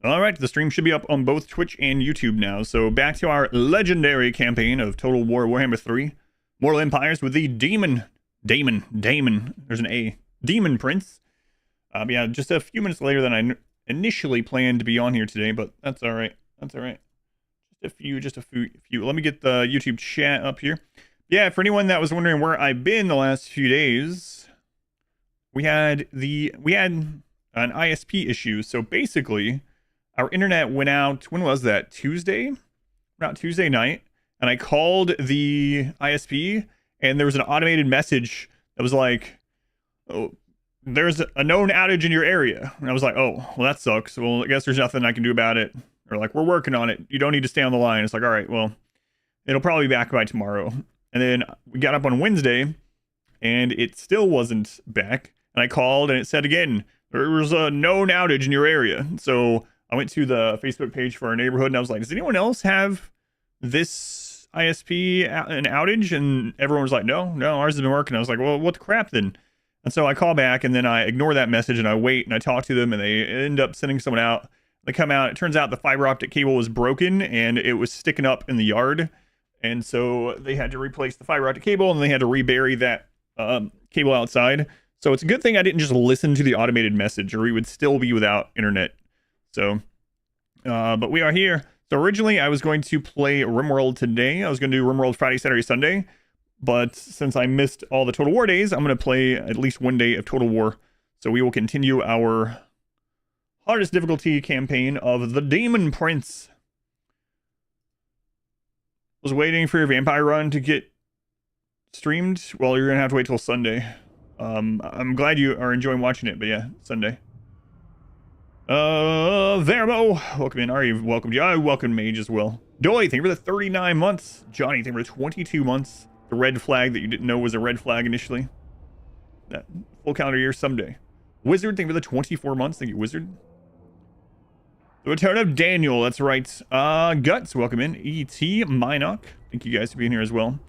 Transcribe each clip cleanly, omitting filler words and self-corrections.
All right, the stream should be up on both Twitch and YouTube now. So back to our legendary campaign of Total War Warhammer 3, Immortal Empires with the Daemon, there's an A, Daemon Prince. Yeah, just a few minutes later than I initially planned to be on here today, but that's all right. That's all right. Just a few. Let me get the YouTube chat up here. Yeah, for anyone that was wondering where I've been the last few days, we had an ISP issue. So basically, our internet went out, when was that? Tuesday? About Tuesday night. And I called the ISP, and there was an automated message that was like, oh, there's a known outage in your area. And I was like, oh, well, that sucks. Well, I guess there's nothing I can do about it. Or like, we're working on it. You don't need to stay on the line. It's like, all right, well, it'll probably be back by tomorrow. And then we got up on Wednesday, and it still wasn't back. And I called, and it said again, there was a known outage in your area. So I went to the Facebook page for our neighborhood, and I was like, does anyone else have this ISP an outage? And everyone was like, no, ours has been working. I was like, well, what the crap then? And so I call back, and then I ignore that message, and I wait, and I talk to them, and they end up sending someone out. They come out. It turns out the fiber optic cable was broken, and it was sticking up in the yard. And so they had to replace the fiber optic cable, and they had to rebury that cable outside. So it's a good thing I didn't just listen to the automated message, or we would still be without internet. So, but we are here. So originally I was going to play RimWorld today. I was going to do RimWorld Friday, Saturday, Sunday. But since I missed all the Total War days, I'm going to play at least one day of Total War. So we will continue our hardest difficulty campaign of the Daemon Prince. Was waiting for your vampire run to get streamed. Well, you're going to have to wait till Sunday. I'm glad you are enjoying watching it, but yeah, Sunday. Verbo, welcome in. Ari, welcome you. I welcome Mage as well. Doy, thank you for the 39 months. Johnny, thank you for the 22 months. The red flag that you didn't know was a red flag initially. That full calendar year someday. Wizard, thank you for the 24 months. Thank you, Wizard. The return of Daniel, that's right. Guts, welcome in. E.T. Minoc, thank you guys for being here as well.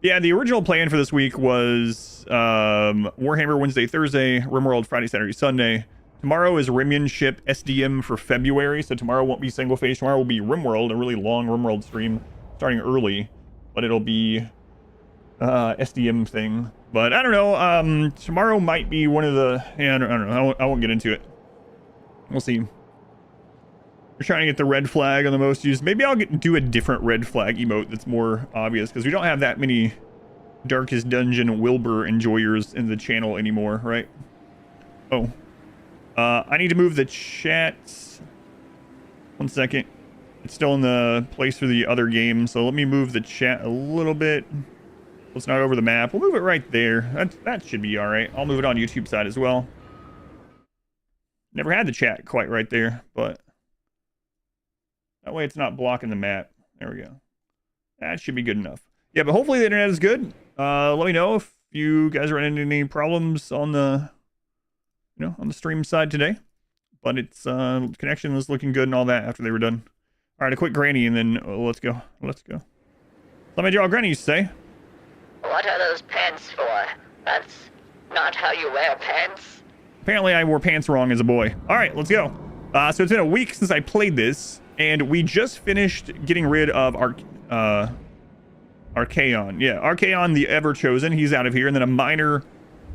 Yeah, the original plan for this week was Warhammer Wednesday, Thursday, RimWorld Friday, Saturday, Sunday. Tomorrow is Rimionship SDM for February, so tomorrow won't be single phase. Tomorrow will be RimWorld, a really long RimWorld stream, starting early, but it'll be SDM thing. But I don't know. Tomorrow might be one of the. Yeah, I don't know. I won't get into it. We'll see. We're trying to get the red flag on the most used. Maybe I'll do a different red flag emote that's more obvious, because we don't have that many Darkest Dungeon Wilbur enjoyers in the channel anymore, right? Oh. I need to move the chat. 1 second. It's still in the place for the other game, so let me move the chat a little bit. It's not over the map. We'll move it right there. That should be all right. I'll move it on YouTube side as well. Never had the chat quite right there, but that way it's not blocking the map. There we go. That should be good enough. Yeah, but hopefully the internet is good. Let me know if you guys run into any problems on the, on the stream side today. But it's connection was looking good and all that after they were done. All right, a quick granny and then let's go. Let's go. Let me draw granny, you say. What are those pants for? That's not how you wear pants. Apparently I wore pants wrong as a boy. All right, let's go. So it's been a week since I played this, and we just finished getting rid of Archaon. Yeah, Archaon the Ever-Chosen. He's out of here, and then a minor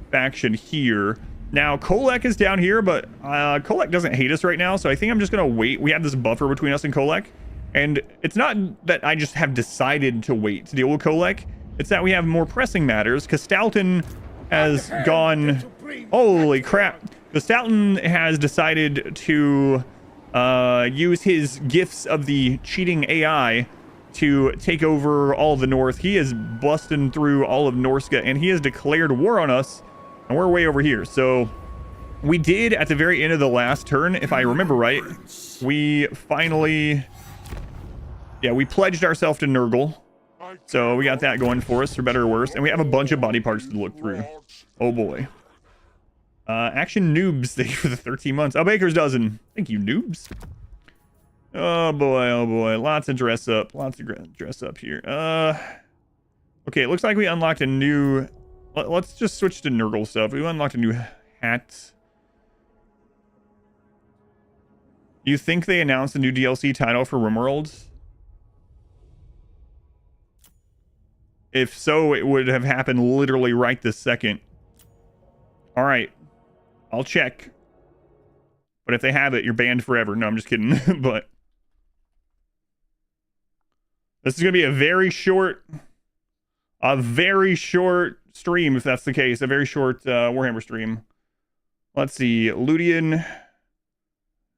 faction here. Now, Kolek is down here, but Kolek doesn't hate us right now, so I think I'm just going to wait. We have this buffer between us and Kolek, and it's not that I just have decided to wait to deal with Kolek. It's that we have more pressing matters, because Stoughton has gone... Holy crap. The Stoughton has decided to use his gifts of the cheating AI to take over all of the North. He is busting through all of Norska, and he has declared war on us, and we're way over here. So we did, at the very end of the last turn, if I remember right, we finally... Yeah, we pledged ourselves to Nurgle. So we got that going for us, for better or worse. And we have a bunch of body parts to look through. Oh boy. Action Noobs, thank you for the 13 months. Oh, Baker's Dozen. Thank you, Noobs. Oh boy, oh boy. Lots of dress up. Lots of dress up here. Okay, it looks like we unlocked a new... Let's just switch to Nurgle stuff. We unlocked a new hat. You think they announced a new DLC title for RimWorld? If so, it would have happened literally right this second. All right. I'll check. But if they have it, you're banned forever. No, I'm just kidding. But this is going to be a very short stream, if that's the case. A very short Warhammer stream. Let's see. Ludian.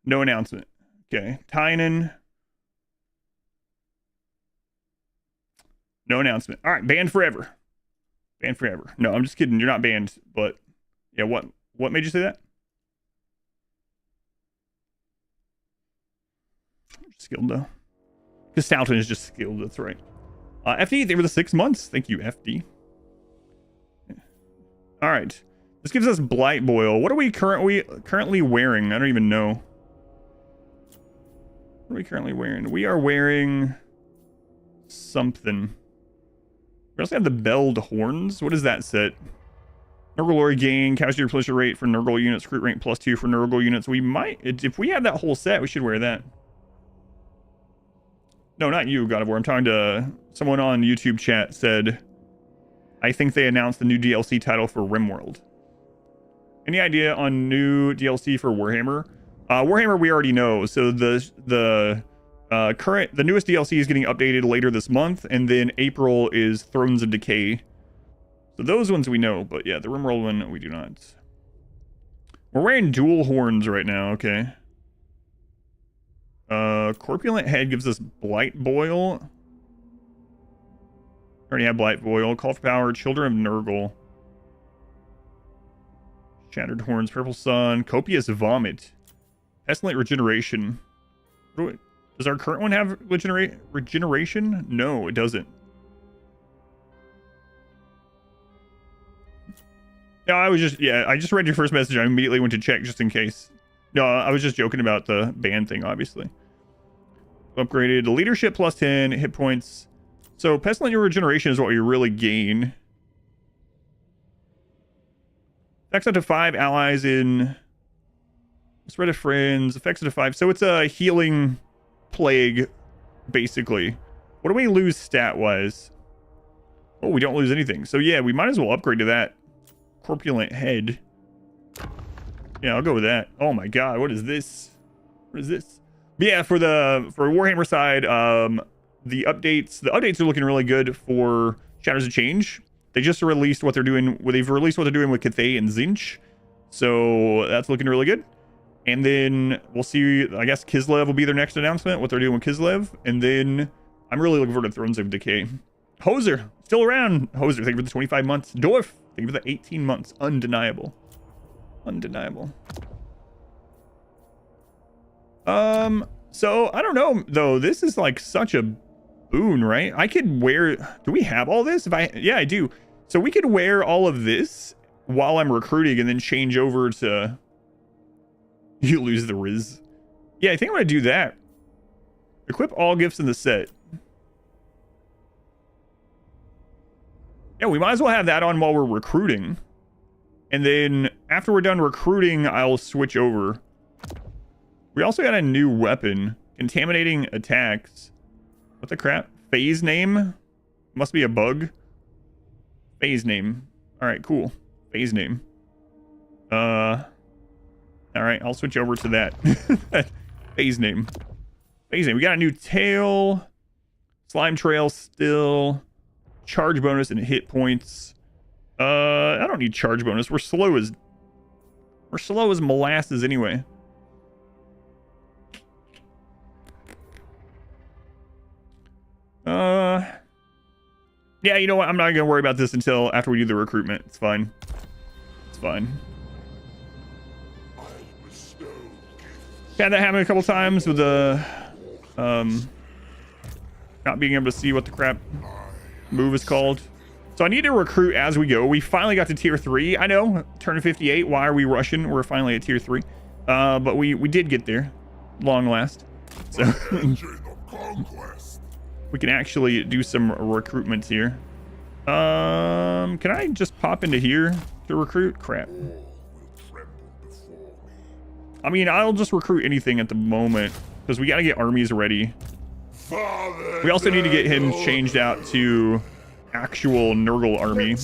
No announcement. Okay. Tynan. No announcement. All right. Banned forever. Banned forever. No, I'm just kidding. You're not banned. But yeah, what made you say that? Skilled though. Because Stoughton is just skilled. That's right. FD, they were the 6 months. Thank you, FD. All right. This gives us Blight Boil. What are we currently wearing? I don't even know. What are we currently wearing? We are wearing something. We also have the Belled Horns. What is that set? Nurgle Lore gain, casualty repletion rate for Nurgle units, recruit rank +2 for Nurgle units. We might, if we have that whole set, we should wear that. No, not you, God of War. I'm talking to someone on YouTube chat said, I think they announced the new DLC title for RimWorld. Any idea on new DLC for Warhammer? Warhammer we already know. So the newest DLC is getting updated later this month, and then April is Thrones of Decay. So those ones we know, but yeah, the RimWorld one we do not. We're wearing dual horns right now, okay. Corpulent Head gives us Blight Boil. Already have Blight Boil. Call for Power, Children of Nurgle. Shattered Horns, Purple Sun, Copious Vomit. Pestilent Regeneration. Does our current one have regeneration? No, it doesn't. No, I just read your first message. I immediately went to check just in case. No, I was just joking about the ban thing, obviously. Upgraded leadership +10, hit points. So pestilent regeneration is what we really gain. Effects up to 5 allies in spread of friends. Effects up to 5. So it's a healing plague, basically. What do we lose stat-wise? Oh, we don't lose anything. So yeah, we might as well upgrade to that. Corpulent Head. Yeah, I'll go with that. Oh my god, what is this? What is this? But yeah, for Warhammer side, the updates are looking really good for Shadows of Change. They just released what they're doing. They've released what they're doing with Cathay and Zinch, so that's looking really good. And then we'll see. I guess Kislev will be their next announcement. What they're doing with Kislev, and then I'm really looking forward to Thrones of Decay. Hoser still around. Hoser, thank you for the 25 months. Dorf, thank you for the 18 months. Undeniable. Undeniable. So I don't know though. This is like such a boon, right? I could wear. Do we have all this? Yeah, I do. So we could wear all of this while I'm recruiting, and then change over to. You lose the Riz. Yeah, I think I'm gonna do that. Equip all gifts in the set. Yeah, we might as well have that on while we're recruiting. And then after we're done recruiting, I'll switch over. We also got a new weapon. Contaminating attacks. What the crap? Phase name? Must be a bug. Phase name. Alright, cool. Phase name. Alright, I'll switch over to that. Phase name. Phase name. We got a new tail. Slime trail still. Charge bonus and hit points. I don't need charge bonus. We're slow as molasses anyway. Yeah, you know what? I'm not gonna worry about this until after we do the recruitment. It's fine. It's fine. Had that happen a couple times with the not being able to see what the crap move is called. So I need to recruit as we go. We finally got to tier 3. I know, turn 58. Why are we rushing? We're finally at tier 3. But we did get there. Long last. So we can actually do some recruitments here. Can I just pop into here to recruit? Crap. I mean, I'll just recruit anything at the moment because we got to get armies ready. We also need to get him changed out to actual Nurgle army.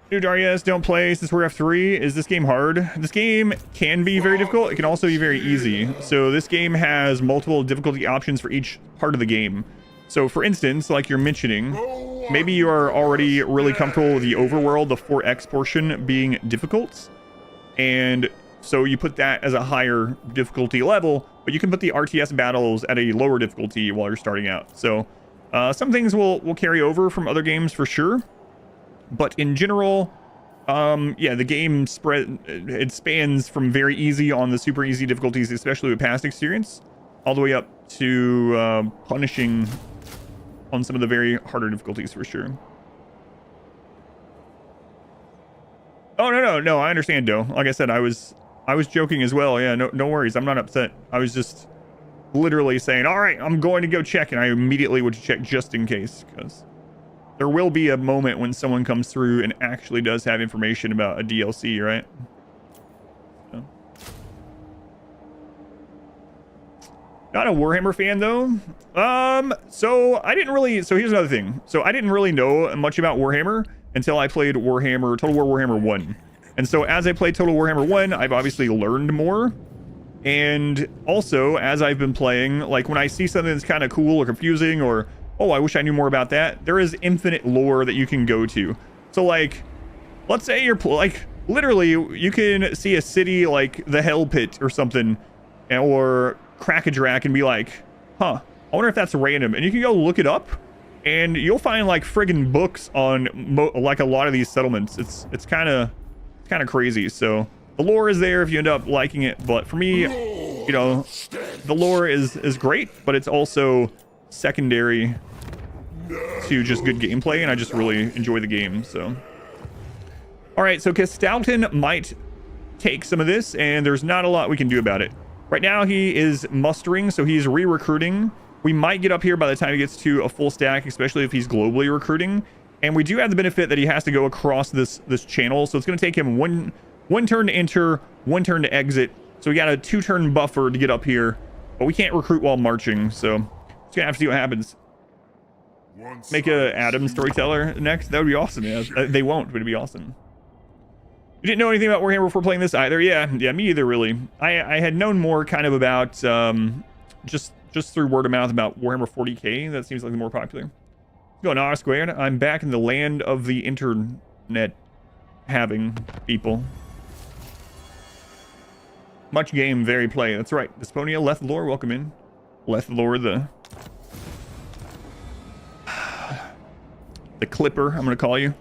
New Darius, don't play since we're F3. Is this game hard? This game can be very difficult. It can also be very easy. So this game has multiple difficulty options for each part of the game. So for instance, like you're mentioning, maybe you are already really comfortable with the overworld, the 4X portion being difficult. And so you put that as a higher difficulty level, but you can put the RTS battles at a lower difficulty while you're starting out. So some things will carry over from other games for sure. But in general, yeah, the game spans from very easy on the super easy difficulties, especially with past experience, all the way up to punishing on some of the very harder difficulties for sure. Oh, no, I understand, Doe. Like I said, I was joking as well. Yeah, no worries. I'm not upset. I was just literally saying, all right, I'm going to go check. And I immediately would check just in case, because there will be a moment when someone comes through and actually does have information about a DLC, right? So. Not a Warhammer fan, though. So here's another thing. So I didn't really know much about Warhammer until I played Total War Warhammer 1. And so as I played Total Warhammer 1, I've obviously learned more. And also, as I've been playing, like when I see something that's kind of cool or confusing or, oh, I wish I knew more about that, there is infinite lore that you can go to. So like, let's say you're like, literally, you can see a city like the Hell Pit or something, or Crack-a-Drac and be like, huh, I wonder if that's random. And you can go look it up and you'll find like friggin' books on like a lot of these settlements. It's kind of crazy. So the lore is there if you end up liking it. But for me, you know, the lore is great, but it's also secondary to just good gameplay, and I just really enjoy the game. So all right, so Castalton might take some of this, and there's not a lot we can do about it right now. He is mustering, so he's re-recruiting. We might get up here by the time he gets to a full stack, especially if he's globally recruiting. And we do have the benefit that he has to go across this channel, so it's going to take him one turn to enter, 1 turn to exit. So we got a 2-turn buffer to get up here, but we can't recruit while marching, so just gonna have to see what happens. Make a Adam storyteller next. That would be awesome. Yeah, they won't, but it'd be awesome. You didn't know anything about Warhammer before playing this either? Yeah, me either, really. I had known more kind of about just through word of mouth about Warhammer 40k. That seems like the more popular. Going R squared. I'm back in the land of the internet having people. Much game, very play. That's right. Desponia, Lethlor, welcome in. Lethlor, the Clipper, I'm going to call you.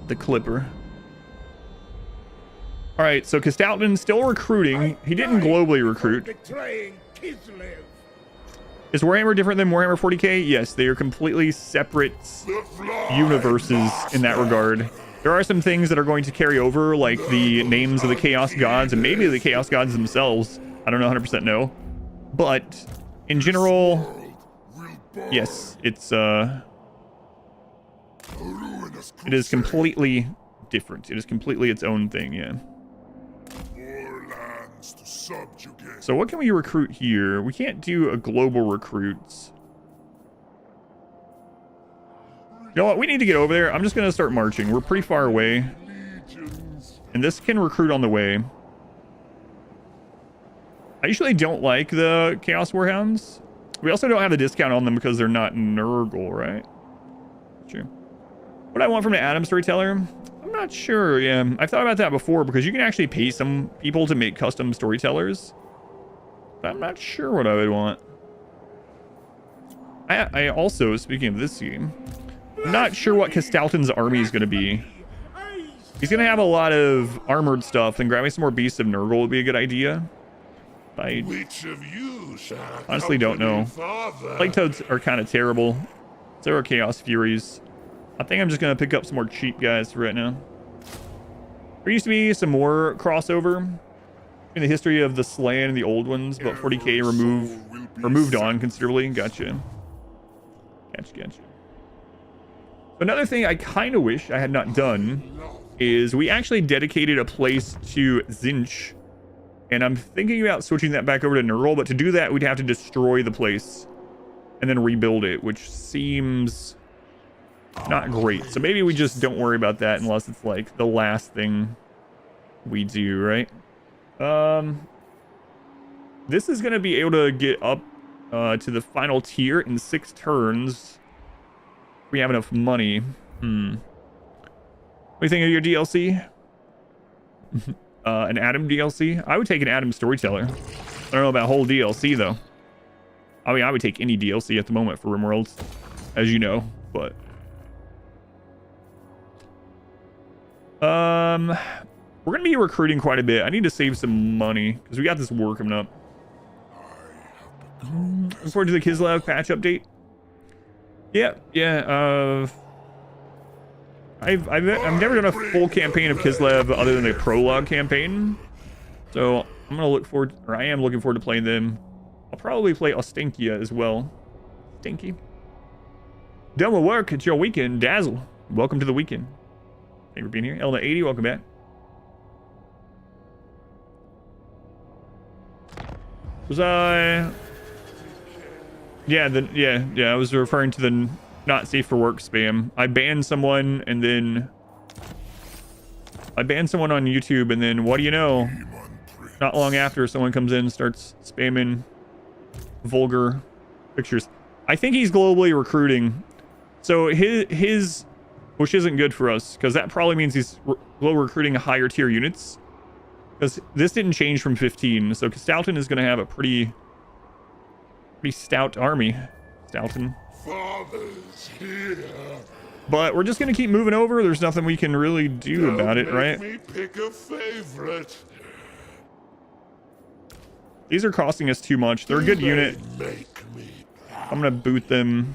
The Clipper. All right, so Castalton still recruiting. He didn't globally recruit. Is Warhammer different than Warhammer 40k? Yes, they are completely separate universes in that regard. There are some things that are going to carry over, like the names of the Chaos Gods and maybe the Chaos Gods themselves. I don't know 100% know. But in general, yes, it is completely different. It is completely its own thing, yeah. So what can we recruit here? We can't do a global recruits. You know what? We need to get over there. I'm just going to start marching. We're pretty far away. And this can recruit on the way. I usually don't like the Chaos Warhounds. We also don't have the discount on them because they're not Nurgle, right? Sure. What I want from an Adam storyteller? I'm not sure. Yeah, I've thought about that before because you can actually pay some people to make custom storytellers. But I'm not sure what I would want. I also, speaking of this game, I'm not sure what Castalton's army is going to be. He's going to have a lot of armored stuff, and grabbing some more Beasts of Nurgle would be a good idea. I honestly don't know. Plague Toads are kind of terrible. So are Chaos Furies. I think I'm just going to pick up some more cheap guys for right now. There used to be some more crossover in the history of the Slan and the old ones, but 40k moved on considerably. Gotcha. Gotcha. Another thing I kind of wish I had not done is we actually dedicated a place to Zinch. And I'm thinking about switching that back over to Nurgle, but to do that, we'd have to destroy the place and then rebuild it, which seems not great. So maybe we just don't worry about that unless it's like the last thing we do, right? This is going to be able to get up to the final tier in 6 turns. If we have enough money. What do you think of your DLC? An Adam DLC? I would take an Adam Storyteller. I don't know about whole DLC though. I mean, I would take any DLC at the moment for RimWorlds, as you know, but we're gonna be recruiting quite a bit. I need to save some money because we got this war coming up. Looking forward to the Kislev patch update. Yeah. I've never done a full campaign of Kislev other than the prologue campaign, so I'm gonna look forward, or I am looking forward to playing them. I'll probably play Ostenkia as well. Stinky. Done with work. It's your weekend. Dazzle. Welcome to the weekend. Thank you for being here. Elna 80. Welcome back. Was I? Yeah. I was referring to the not safe for work spam. I banned someone and then I banned someone on YouTube, and then what do you know? Not long after, someone comes in and starts spamming vulgar pictures. I think he's globally recruiting. So his which isn't good for us, because that probably means he's global recruiting higher tier units. Because this didn't change from 15, so Stoughton is going to have a pretty stout army. Stoughton. Father's here. But we're just going to keep moving over. There's nothing we can really do about it, right? Me pick a favorite. These are costing us too much. They're a good unit. I'm going to boot them.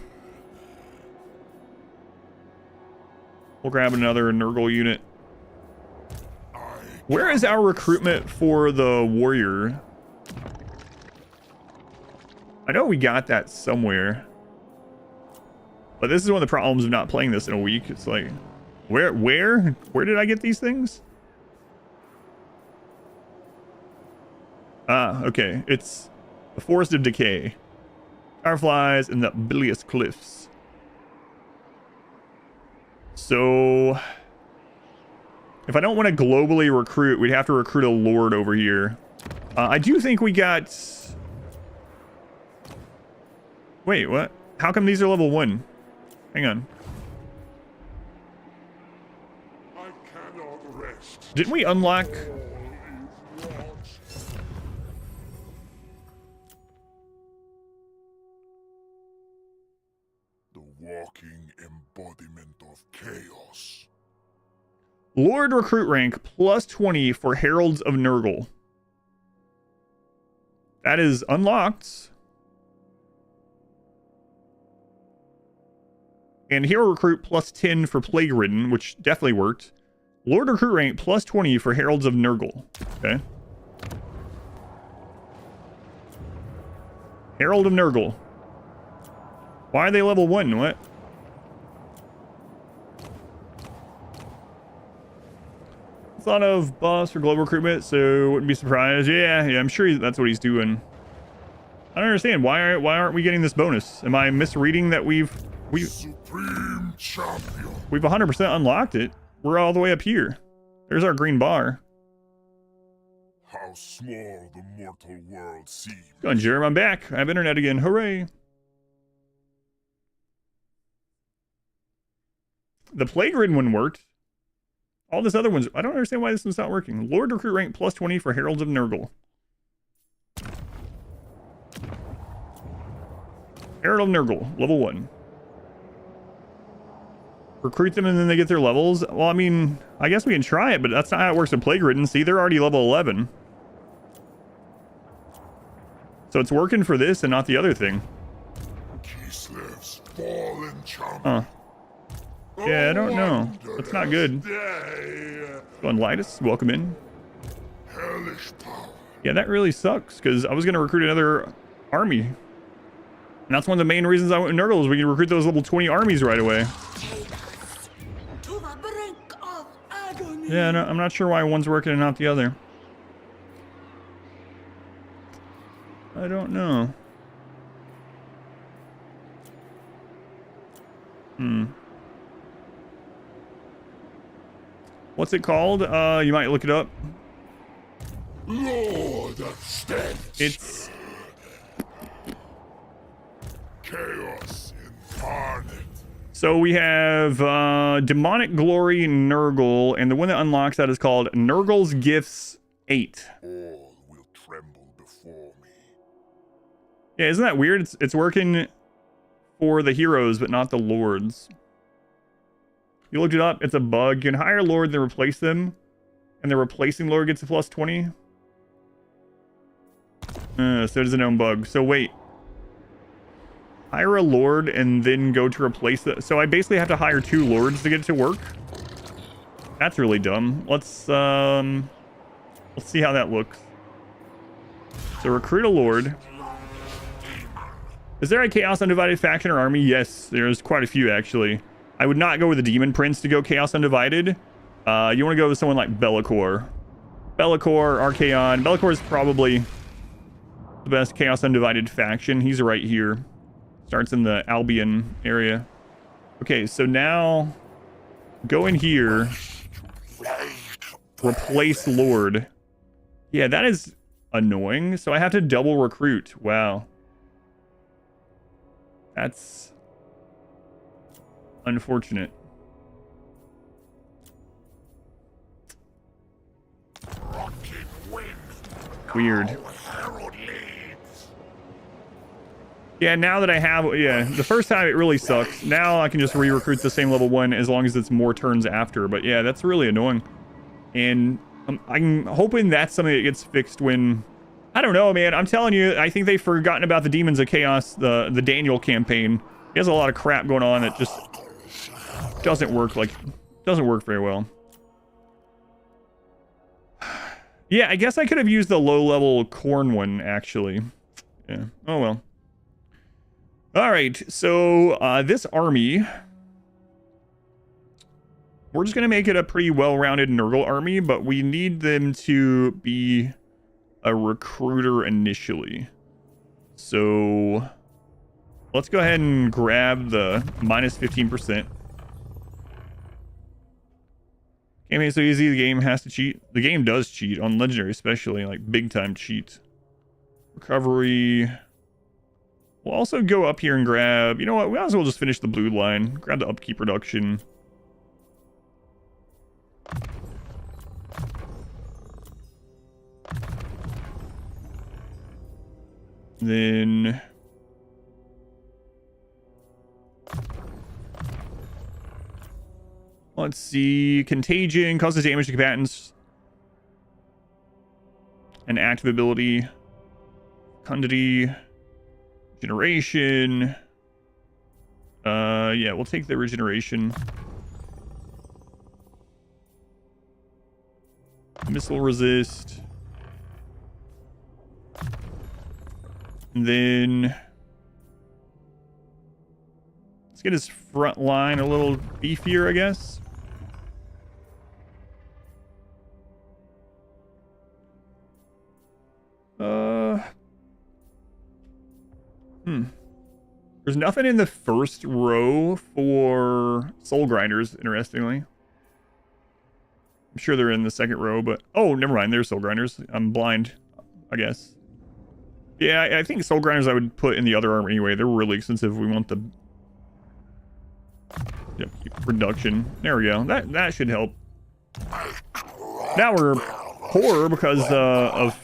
We'll grab another Nurgle unit. Where is our recruitment for the warrior? I know we got that somewhere. But this is one of the problems of not playing this in a week. It's like, where did I get these things? Ah, okay. It's the Forest of Decay. Fireflies and the Bilious Cliffs. So if I don't want to globally recruit, we'd have to recruit a lord over here. I do think we got... Wait, what? How come these are level 1? Hang on. I cannot rest. Didn't we unlock... The walking embodiment of chaos. Lord recruit rank plus 20 for Heralds of Nurgle. That is unlocked. And Hero Recruit plus 10 for Plague Ridden, which definitely worked. Lord Recruit rank plus 20 for Heralds of Nurgle. Okay. Herald of Nurgle. Why are they level 1? What? Thought of boss for global recruitment, so wouldn't be surprised. Yeah, I'm sure that's what he's doing. I don't understand. Why aren't we getting this bonus? Am I misreading that we've Supreme champion. We've 100% unlocked it. We're all the way up here. There's our green bar. How small the mortal world seems. Go on, Jerem. I'm back. I have internet again. Hooray. The Plague Ridden one worked. All this other ones, I don't understand why this one's not working. Lord Recruit rank plus 20 for Heralds of Nurgle. Herald of Nurgle, level 1. Recruit them and then they get their levels. Well, I mean, I guess we can try it, but that's not how it works in Plague Ridden. See, they're already level 11. So it's working for this and not the other thing. Kislev's fallen champion. Huh. Yeah, I don't know. That's not good. Go on, Lightus. Welcome in. Hellish power. Yeah, that really sucks, because I was going to recruit another army. And that's one of the main reasons I went to Nurgle, is we can recruit those level 20 armies right away. To the brink of agony. Yeah, no, I'm not sure why one's working and not the other. I don't know. What's it called? You might look it up. Lord of Stench. It's Chaos incarnate. so we have Demonic Glory Nurgle, and the one that unlocks that is called Nurgle's Gifts 8. All will tremble before me. Yeah, isn't that weird? It's working for the heroes, but not the lords. You looked it up. It's a bug. You can hire a lord, then replace them, and the replacing lord gets a plus 20. So there's a known bug. So wait. Hire a lord and then go to replace it. So I basically have to hire 2 lords to get it to work. That's really dumb. Let's see how that looks. So recruit a lord. Is there a Chaos Undivided faction or army? Yes, there's quite a few actually. I would not go with the Daemon Prince to go Chaos Undivided. You want to go with someone like Be'lakor. Be'lakor, Archaon. Be'lakor is probably the best Chaos Undivided faction. He's right here. Starts in the Albion area. Okay, so now go in here. Replace Lord. Yeah, that is annoying. So I have to double recruit. Wow. That's unfortunate. Weird. Yeah, now that I have, yeah, the first time it really sucks. Now I can just re-recruit the same level 1 as long as it's more turns after. But yeah, that's really annoying. And I'm hoping that's something that gets fixed when, I don't know, man. I'm telling you, I think they've forgotten about the Demons of Chaos, the Daniel campaign. He has a lot of crap going on that just doesn't work very well. Yeah, I guess I could have used the low-level corn one, actually. Yeah. Oh, well. All right, so this army, we're just going to make it a pretty well-rounded Nurgle army, but we need them to be a recruiter initially. So let's go ahead and grab the minus 15%. Game ain't so easy. The game has to cheat. The game does cheat on Legendary, especially, like big-time cheat. Recovery. We'll also go up here and grab, you know what, we might as well just finish the blue line. Grab the upkeep reduction. Then let's see, contagion causes damage to combatants. An active ability. Fecundity. Regeneration. Yeah, we'll take the regeneration. Missile resist. And then let's get his front line a little beefier, I guess. There's nothing in the first row for soul grinders, interestingly. I'm sure they're in the second row, but oh, never mind. There's soul grinders. I'm blind, I guess. Yeah, I think soul grinders I would put in the other armor anyway. They're really expensive. We want the reduction. There we go. That should help. Now we're poor because of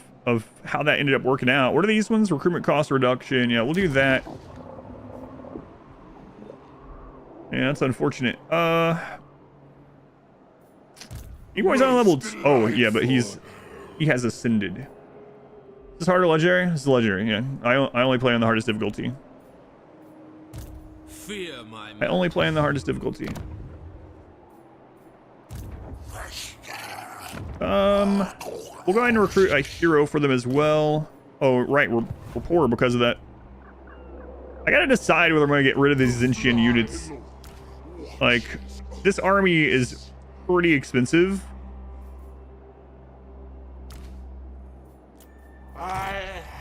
how that ended up working out. What are these ones? Recruitment cost reduction. Yeah, we'll do that. Yeah, that's unfortunate. Egoy's on level 2. Oh, yeah, but he has ascended. Is this harder legendary? This is legendary, yeah. I only play on the hardest difficulty. Fear my I only play on the hardest difficulty. We'll go ahead and recruit a hero for them as well. Oh, right, we're poor because of that. I gotta decide whether I'm gonna get rid of these Zinchian units. Like, this army is pretty expensive.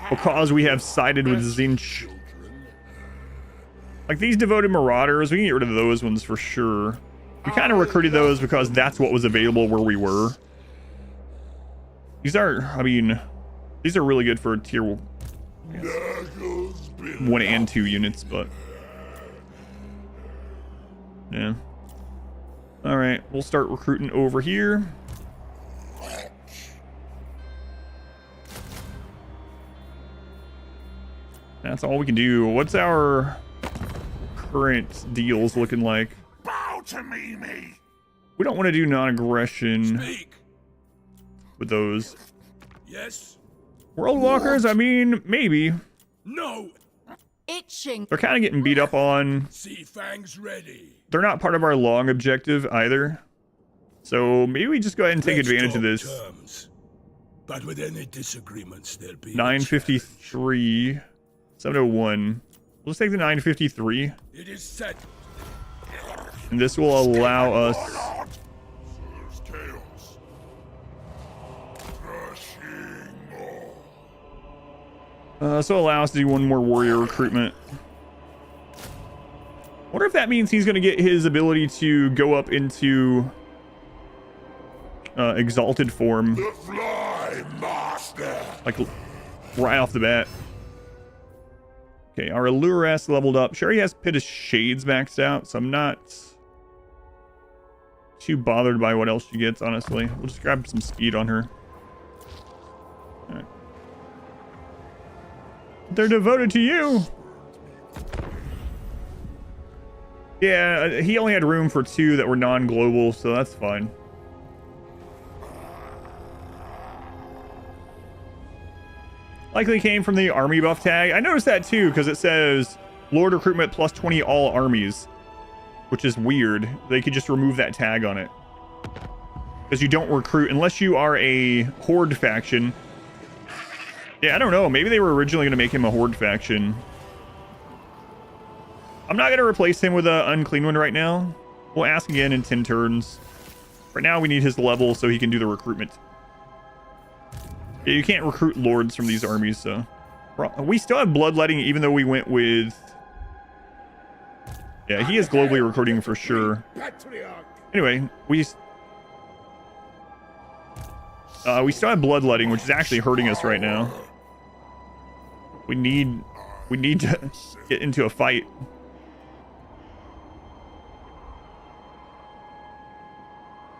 because we have sided with Zinch. Like these devoted marauders, we can get rid of those ones for sure. We kind of recruited those because that's what was available where we were. These are, I mean, these are really good for tier 1 and 2 units, but yeah. All right, we'll start recruiting over here. That's all we can do. What's our current deals looking like? Bow to me. We don't want to do non-aggression with those. Yes. World Walkers, I mean, maybe. No. Itching. They're kind of getting beat up on. Sea Fangs ready. They're not part of our long objective either. So maybe we just go ahead and take advantage of this. Terms. But with any disagreements, there'll be 953. 701. Let's take the 953. It is set. And this will allow us. There's chaos. Rushing more. This will allow us to do one more warrior recruitment. Wonder if that means he's going to get his ability to go up into exalted form. The Fly Master. Like right off the bat. Okay, our Allure-S leveled up. Sherry has Pit of Shades maxed out, so I'm not too bothered by what else she gets, honestly. We'll just grab some speed on her. All right. They're devoted to you. Yeah, he only had room for 2 that were non-global, so that's fine. Likely came from the army buff tag. I noticed that too, because it says Lord recruitment plus 20 all armies, which is weird. They could just remove that tag on it. Because you don't recruit unless you are a Horde faction. Yeah, I don't know. Maybe they were originally going to make him a Horde faction. I'm not going to replace him with an unclean one right now. We'll ask again in 10 turns. Right now we need his level so he can do the recruitment. Yeah, you can't recruit lords from these armies, so we still have bloodletting even though we went with. Yeah, he is globally recruiting for sure. Anyway, we still have bloodletting, which is actually hurting us right now. We need to get into a fight.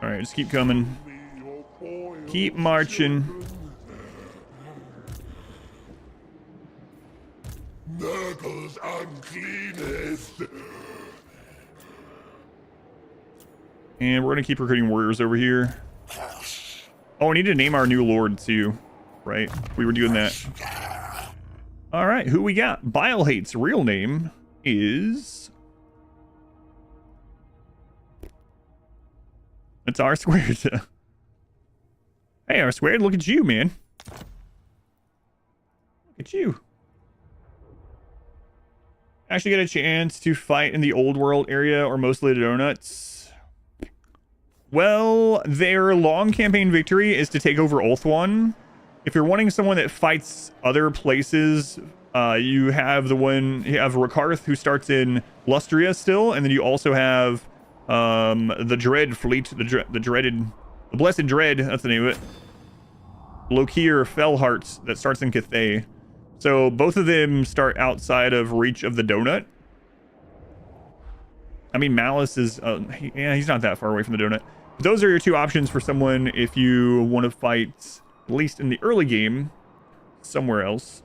All right, just keep coming. Keep marching. Nurgle's uncleanest. And we're gonna keep recruiting warriors over here. Oh, we need to name our new lord too, right? We were doing that. All right, who we got? Bilehate's real name is. It's R squared. Hey, R squared, look at you, man. Look at you. Actually get a chance to fight in the old world area or mostly the donuts. Well, their long campaign victory is to take over Ulthuan. If you're wanting someone that fights other places, you have Rakarth, who starts in Lustria still, and then you also have the Dread fleet, the Blessed Dread, that's the name of it. Lokir Fellheart that starts in Cathay. So both of them start outside of reach of the donut. I mean, Malice is, yeah, he's not that far away from the donut. But those are your 2 options for someone if you want to fight, at least in the early game, somewhere else.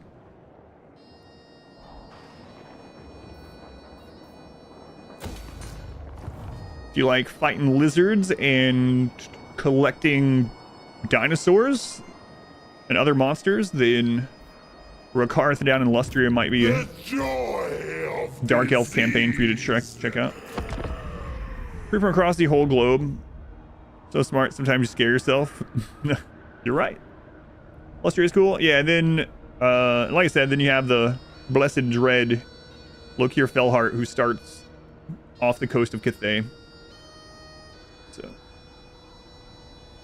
If you like fighting lizards and collecting dinosaurs and other monsters, then Rakarth down in Lustria might be a Dark Elf campaign for you to check out. Free from across the whole globe. So smart, sometimes you scare yourself. You're right. Lustria is cool. Yeah, and then, like I said, then you have the Blessed Dread, Lokir Fellheart, who starts off the coast of Cathay. So,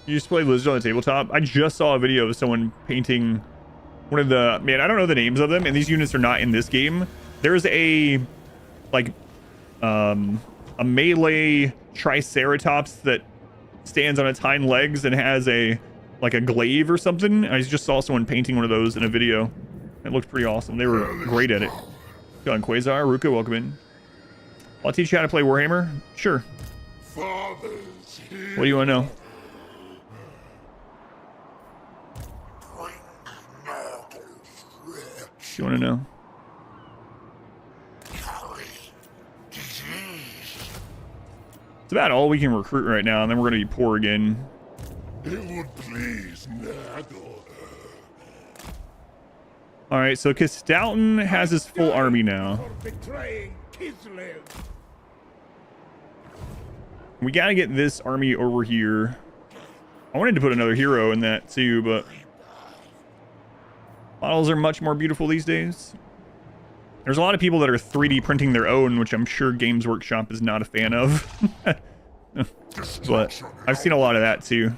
you just play Lizard on the tabletop. I just saw a video of someone painting one of the, man, I don't know the names of them, and these units are not in this game. There's a, like, a melee triceratops that stands on its hind legs and has a, like a glaive or something. I just saw someone painting one of those in a video. It looked pretty awesome. They were great at it. Go on, Quasar, Ruka, welcome in. I'll teach you how to play Warhammer. Sure. What do you want to know? You want to know? It's about all we can recruit right now, and then we're going to be poor again. It would please Nagel. All right, so Kastalton has his full army now. We got to get this army over here. I wanted to put another hero in that too, but models are much more beautiful these days. There's a lot of people that are 3D printing their own, which I'm sure Games Workshop is not a fan of. But I've seen a lot of that too.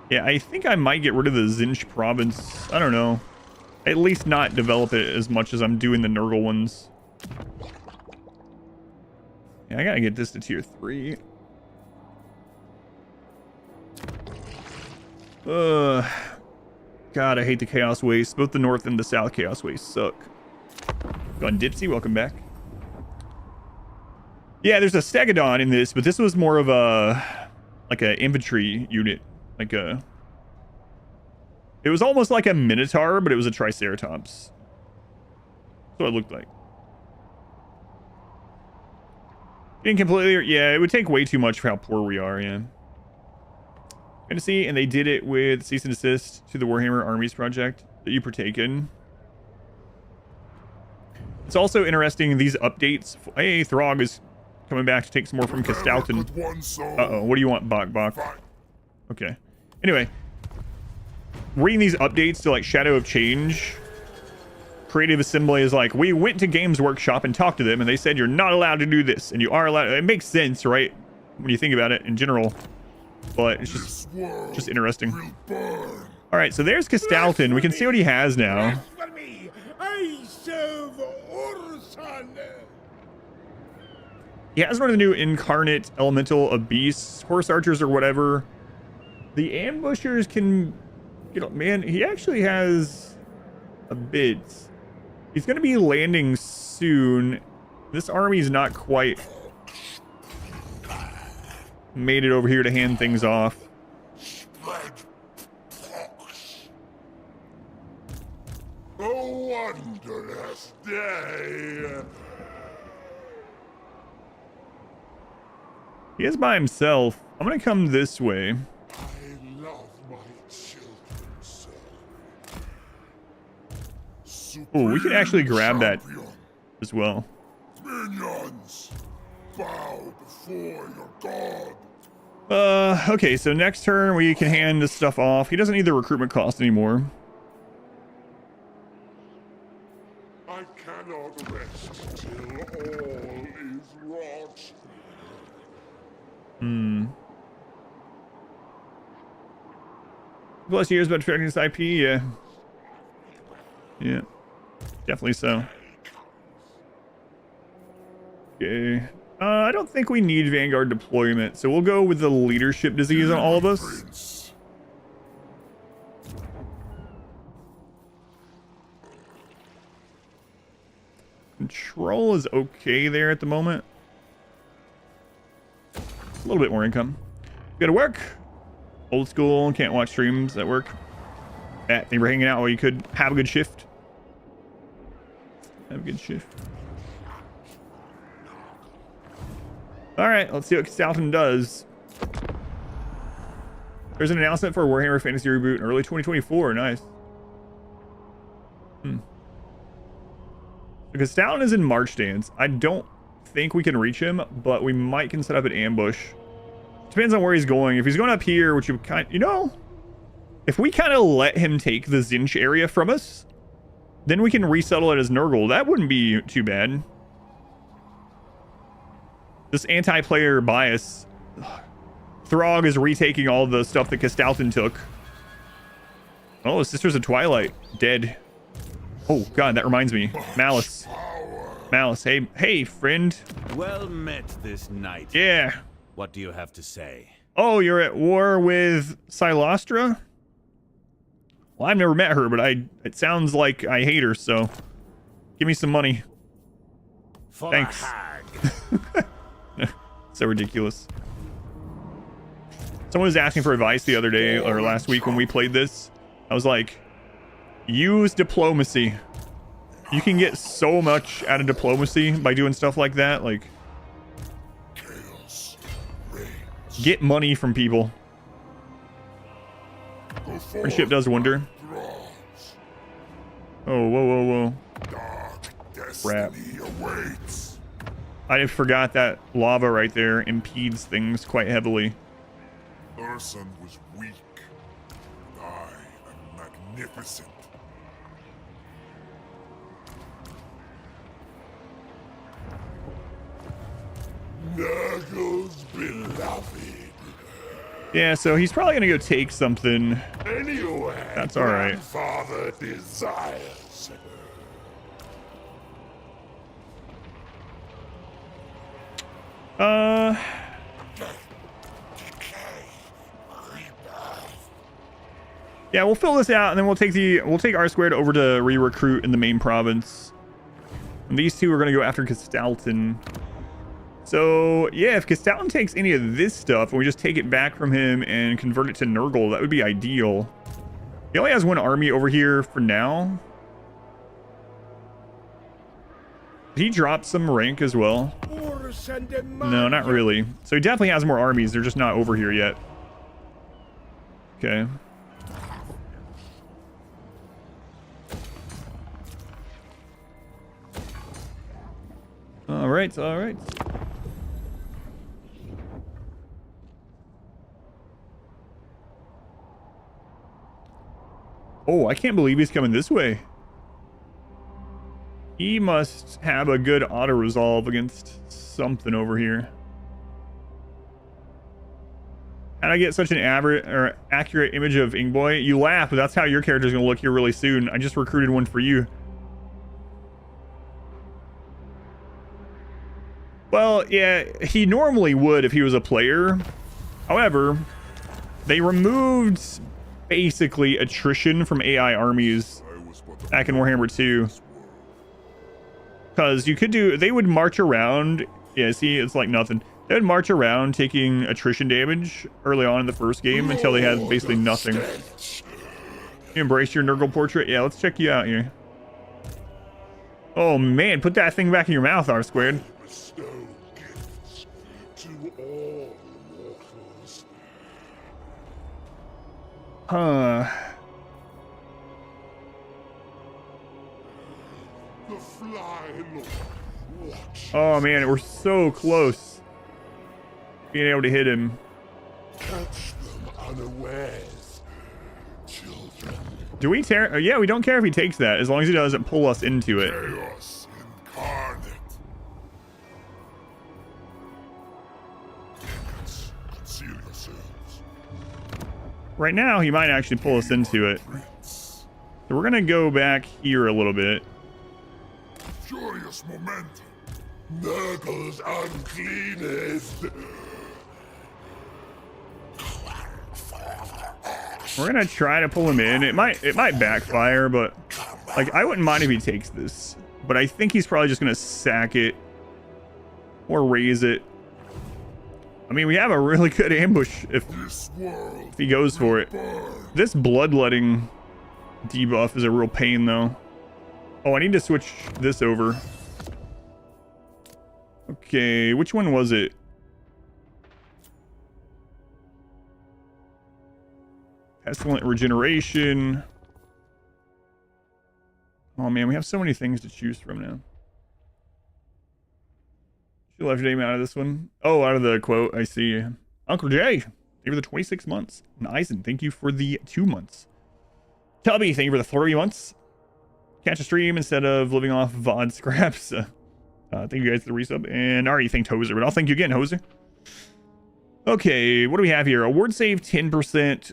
Yeah, I think I might get rid of the Zinch province. I don't know. At least not develop it as much as I'm doing the Nurgle ones. Yeah, I gotta get this to tier 3. God, I hate the Chaos Waste. Both the North and the South Chaos Waste suck. Go on, Dipsy, welcome back. Yeah, there's a Stegodon in this, but this was more of a, like a infantry unit. Like a, it was almost like a Minotaur, but it was a Triceratops. That's what it looked like. Being completely, yeah, it would take way too much for how poor we are, yeah. Fantasy, and they did it with cease and desist to the Warhammer Armies project that you partake in. It's also interesting, these updates. Hey, Throg is coming back to take some more from Kastalton. Uh-oh, what do you want, Bok? Okay. Anyway, reading these updates to like Shadow of Change, Creative Assembly is like, we went to Games Workshop and talked to them, and they said you're not allowed to do this, and you are allowed. It makes sense, right? When you think about it in general, but it's just interesting. All right, so there's Kastalton. We can see what he has now. He has one of the new incarnate elemental of beasts, horse archers or whatever. The ambushers can, you know, man, he actually has a bit. He's going to be landing soon. This army's not quite made it over here to hand things off. A wondrous day. He is by himself. I'm going to come this way. I love my children, sir. Oh, we can actually grab that as well. Minions, bow before your god. Okay, so next turn we can hand this stuff off. He doesn't need the recruitment cost anymore. I cannot rest till all is wrought. Plus years about tracking this IP, yeah. Yeah, definitely so. Okay. I don't think we need Vanguard deployment, so we'll go with the leadership disease on all of us. Prince. Control is okay there at the moment. A little bit more income. Go to work. Old school, can't watch streams at work. Thank you for hanging out while you could. Have a good shift. Have a good shift. Alright, let's see what Kastalton does. There's an announcement for a Warhammer Fantasy reboot in early 2024. Nice. Because Kastalton is in March Dance. I don't think we can reach him, but we might can set up an ambush. Depends on where he's going. If he's going up here, which you kind, you know, if we kind of let him take the Zinch area from us, then we can resettle it as Nurgle. That wouldn't be too bad. This anti-player bias Throg is retaking all the stuff that Castalton took. Oh, Sisters of Twilight. Dead. Oh, God, that reminds me. Malice. Malice, hey, friend. Well met this night. Yeah. What do you have to say? Oh, you're at war with Silostra? Well, I've never met her, but it sounds like I hate her, so give me some money. For Thanks. a hag. So ridiculous. Someone was asking for advice the other day, or last week when we played this. I was like, use diplomacy. You can get so much out of diplomacy by doing stuff like that. Like, get money from people. Friendship does wonder. Oh, whoa. Crap. I forgot that lava right there impedes things quite heavily. Urson was weak. I am magnificent. Nurgle's beloved. Yeah, so he's probably gonna go take something. Anyway, That's all right. Grandfather desires. Yeah, we'll fill this out and then we'll take R squared over to re-recruit in the main province. And these two are gonna go after Castalton. So yeah, if Castalton takes any of this stuff and we just take it back from him and convert it to Nurgle, that would be ideal. He only has one army over here for now. Did he drop some rank as well? No, not really. So he definitely has more armies. They're just not over here yet. Okay. All right. Oh, I can't believe he's coming this way. He must have a good auto-resolve against something over here. How'd I get such an accurate image of Ingboy? You laugh, but that's how your character's gonna look here really soon. I just recruited one for you. Well, yeah, he normally would if he was a player. However, they removed basically attrition from AI armies back in Warhammer 2. Because they would march around. Yeah, see, it's like nothing. They would march around taking attrition damage early on in the first game until they had basically nothing. You embrace your Nurgle portrait? Yeah, let's check you out here. Oh man, put that thing back in your mouth, R squared. Bestow gifts to all mortals. Huh. The Fly Lord watches. Oh man, we're so close. Being able to hit him. Catch them unawares, children. Do we tear? Yeah, we don't care if he takes that, as long as he doesn't pull us into it. Chaos incarnate. Demons, conceal yourselves. Right now, he might actually pull us into it. Prince. So we're gonna go back here a little bit. Furious momentum. Nurgle's uncleanest. We're gonna try to pull him in. It might backfire, but like I wouldn't mind if he takes this. But I think he's probably just gonna sack it or raise it. I mean, we have a really good ambush if he goes for it. This bloodletting debuff is a real pain, though. Oh, I need to switch this over. Okay, which one was it? Pestilent regeneration. Oh man, we have so many things to choose from now. She left your name out of this one. Oh, out of the quote, I see. Uncle Jay, thank you for the 26 months. And Eisen, thank you for the 2 months. Tubby, thank you for the 3 months. Catch a stream instead of living off VOD scraps. Thank you guys for the resub. And I already thanked Hoser, but I'll thank you again, Hoser. Okay, what do we have here? A ward save 10%.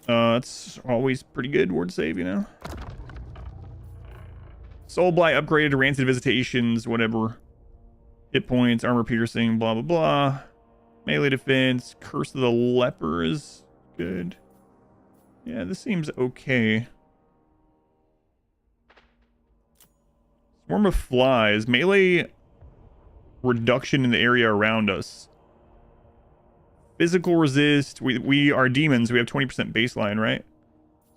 That's always pretty good ward save, you know. Soul Blight upgraded to Rancid Visitations, whatever. Hit points, armor piercing, blah, blah, blah. Melee defense, Curse of the Leper is good. Yeah, this seems okay. Swarm of Flies, melee reduction in the area around us. Physical resist, we are demons, we have 20% baseline, right?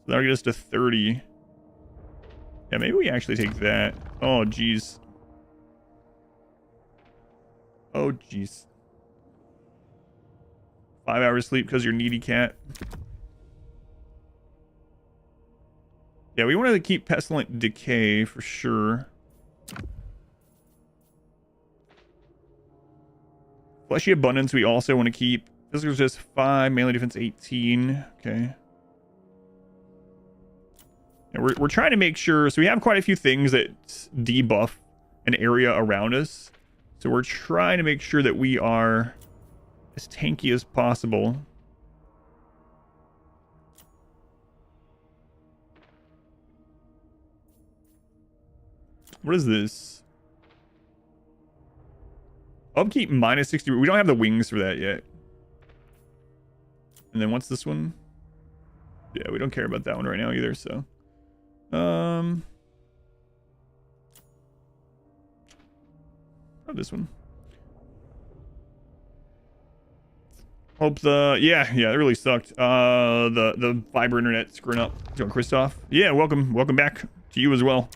So that'll get us to 30. Yeah, maybe we actually take that. Oh, jeez. Oh, jeez. 5 hours sleep because you're needy cat. Yeah, we wanted to keep Pestilent Decay for sure. Fleshy Abundance we also want to keep. This was just 5, melee defense 18. Okay. And we're trying to make sure, so we have quite a few things that debuff an area around us. So we're trying to make sure that we are as tanky as possible. What is this? Upkeep minus 60. We don't have the wings for that yet. And then what's this one? Yeah, we don't care about that one right now either, so. Oh, this one. Hope the yeah, it really sucked. The fiber internet screwing up. John Christoph. Yeah, welcome back to you as well.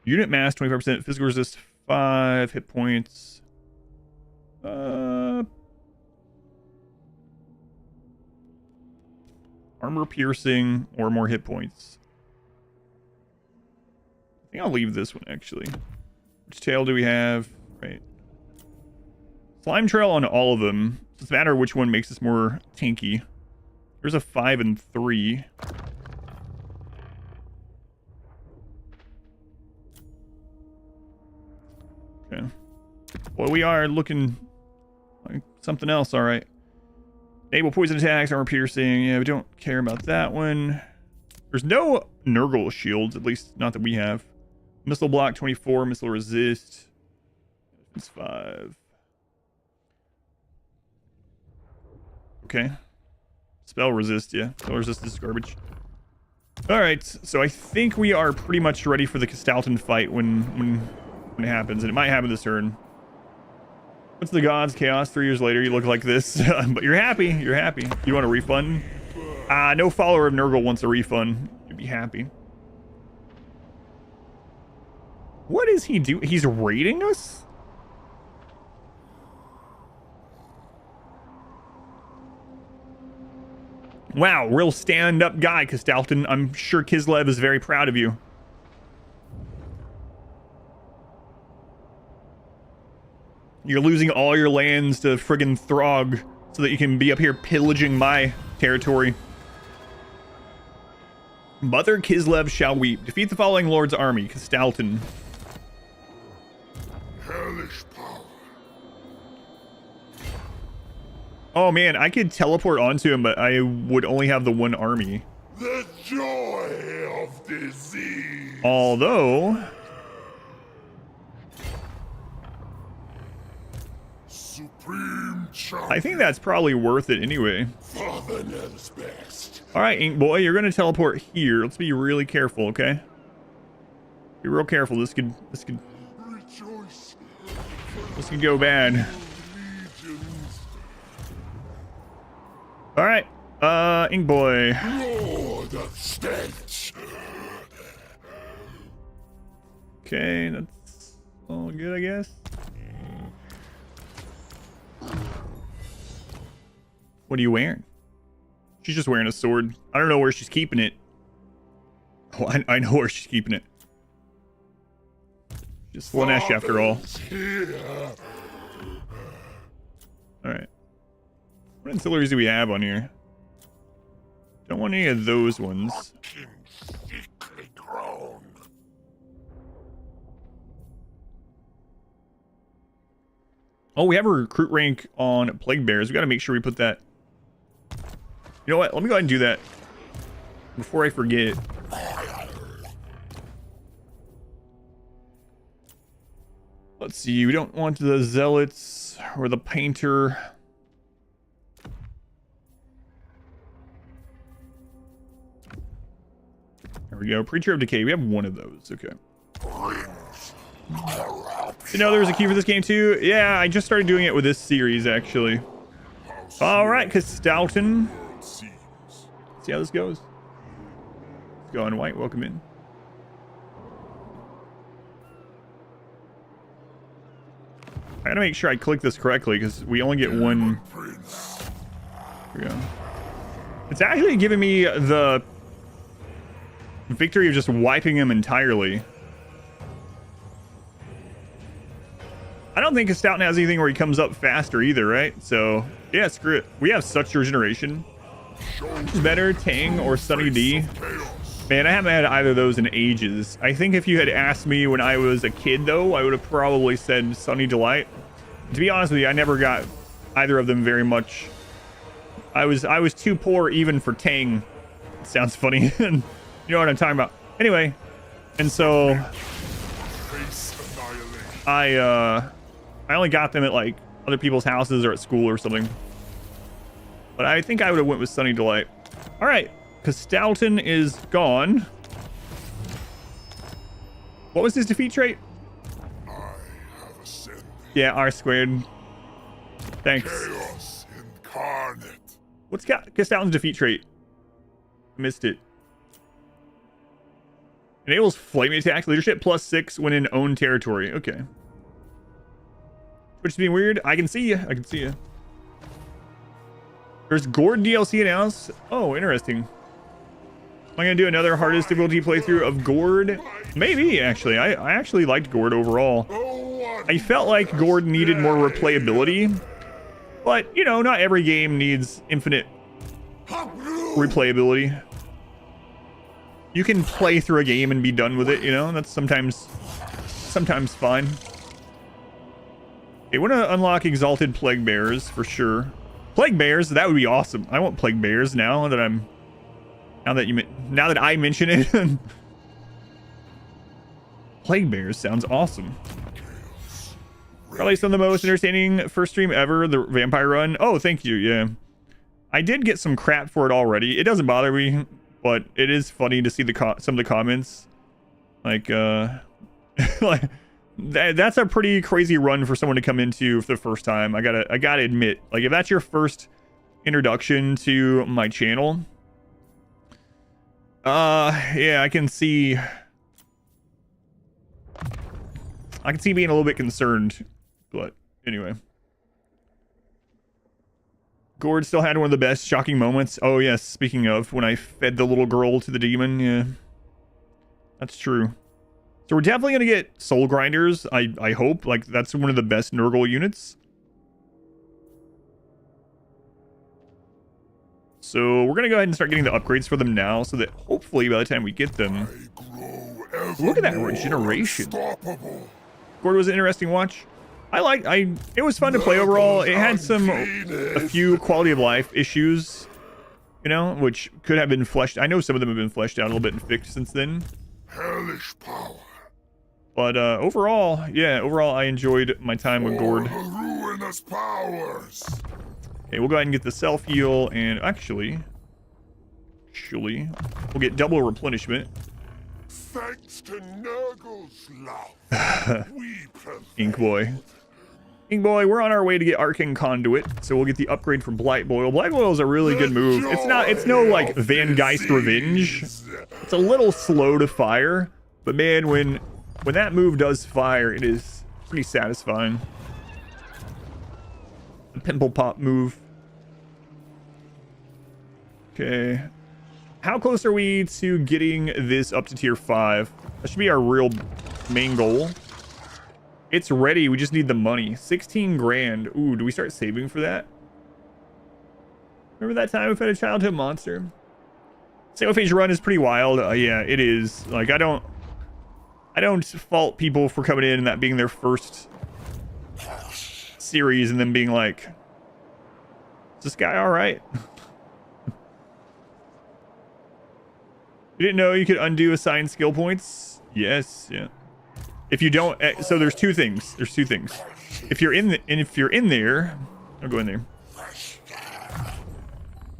Unit mass 25%, physical resist 5, hit points. Armor piercing or more hit points. I think I'll leave this one actually. Which tail do we have? Right. Slime trail on all of them. It doesn't matter which one makes us more tanky. There's a 5 and 3. Okay. Well, we are looking like something else, alright. Enable poison attacks, armor piercing. Yeah, we don't care about that one. There's no Nurgle shields, at least not that we have. Missile block 24, missile resist. It's 5. Okay. Spell resist, yeah. Spell resist is garbage. Alright, so I think we are pretty much ready for the Castalton fight when it happens, and it might happen this turn. What's the gods? Chaos. 3 years later, you look like this. But you're happy. You're happy. You want a refund? No follower of Nurgle wants a refund. You'd be happy. What is he doing? He's raiding us? Wow, real stand-up guy, Castalton. I'm sure Kislev is very proud of you. You're losing all your lands to friggin' Throg so that you can be up here pillaging my territory. Mother Kislev shall weep. Defeat the following lord's army. Castalton. Hellish power. Oh man, I could teleport onto him, but I would only have the one army. The joy of disease. Although... Supreme champion. I think that's probably worth it anyway. Father knows best. Alright, Ink Boy, you're gonna teleport here. Let's be really careful, okay? Be real careful. This could Rejoice. This could go bad. Legions. Alright, Ink Boy. Lord of stench. Okay, that's all good, I guess. What are you wearing? She's just wearing a sword. I don't know where she's keeping it. Oh, I know where she's keeping it. Just Slanesh after all. Alright. What ancillaries do we have on here? Don't want any of those ones. Sickly grown. Oh, we have a recruit rank on Plague Bears. We got to make sure we put that. You know what? Let me go ahead and do that before I forget. Let's see. We don't want the Zealots or the Painter. There we go. Preacher of Decay. We have one of those. Okay. You know, there was a key for this game too. Yeah, I just started doing it with this series actually. All right, Stoughton. See how this goes. Let's go on white. Welcome in. I gotta make sure I click this correctly because we only get one. Here we go. It's actually giving me the victory of just wiping him entirely. I don't think Stoughton has anything where he comes up faster either, right? So, yeah, screw it. We have such regeneration. Better, Tang or Sunny D. Man, I haven't had either of those in ages. I think if you had asked me when I was a kid, though, I would have probably said Sunny Delight. To be honest with you, I never got either of them very much. I was too poor even for Tang. It sounds funny. You know what I'm talking about. Anyway, and so I only got them at like other people's houses or at school or something. But I think I would have went with Sunny Delight. All right, because Stoughton is gone. What was his defeat trait? I have ascended. Yeah, R squared. Thanks. Chaos incarnate. What's Stoughton's defeat trait? Missed it. Enables flaming attack leadership +6 when in own territory. Okay. Which is being weird. I can see you. I can see you. There's Gord DLC announced. Oh, interesting. Am I gonna do another hardest difficulty playthrough of Gord? Maybe, actually. I actually liked Gord overall. I felt like Gord needed more replayability. But, you know, not every game needs infinite replayability. You can play through a game and be done with it, you know? That's sometimes fine. Okay, want to unlock Exalted Plague Bears for sure. Plague Bears, that would be awesome. I want Plague Bears now that I mention it. Plague Bears sounds awesome. Probably some of the most entertaining first stream ever, the Vampire Run. Oh, thank you. Yeah, I did get some crap for it already. It doesn't bother me, but it is funny to see some of the comments. Like, like that's a pretty crazy run for someone to come into for the first time. I gotta admit, like, if that's your first introduction to my channel, yeah, I can see being a little bit concerned, but anyway. Gord still had one of the best shocking moments. Oh yes, speaking of, when I fed the little girl to the demon, yeah. That's true. So we're definitely gonna get soul grinders, I hope. Like, that's one of the best Nurgle units. So we're gonna go ahead and start getting the upgrades for them now, so that hopefully by the time we get them. Look at that regeneration. Gord was an interesting watch. It was fun to play overall. It had a few quality of life issues, you know, which could have been fleshed. I know some of them have been fleshed out a little bit and fixed since then. Hellish power. But overall, I enjoyed my time with Gord. Ruinous powers. Okay, we'll go ahead and get the self heal, and actually, we'll get double replenishment. Thanks to Nurgle's love, we Inkboy. Inkboy, we're on our way to get Arcane Conduit, so we'll get the upgrade for Blight Boil. Blight Boil is a really good move. It's no like Van Geist Revenge. It's a little slow to fire, but man, when that move does fire, it is pretty satisfying. The Pimple Pop move. Okay. How close are we to getting this up to tier 5? That should be our real main goal. It's ready. We just need the money. 16 grand. Ooh, do we start saving for that? Remember that time we fed a childhood monster? Single phase run is pretty wild. Yeah, it is. Like, I don't fault people for coming in and that being their first series and then being like, is this guy all right? You didn't know you could undo assigned skill points? Yes, yeah. If you don't, so there's two things. There's two things. If you're in there, I'll go in there.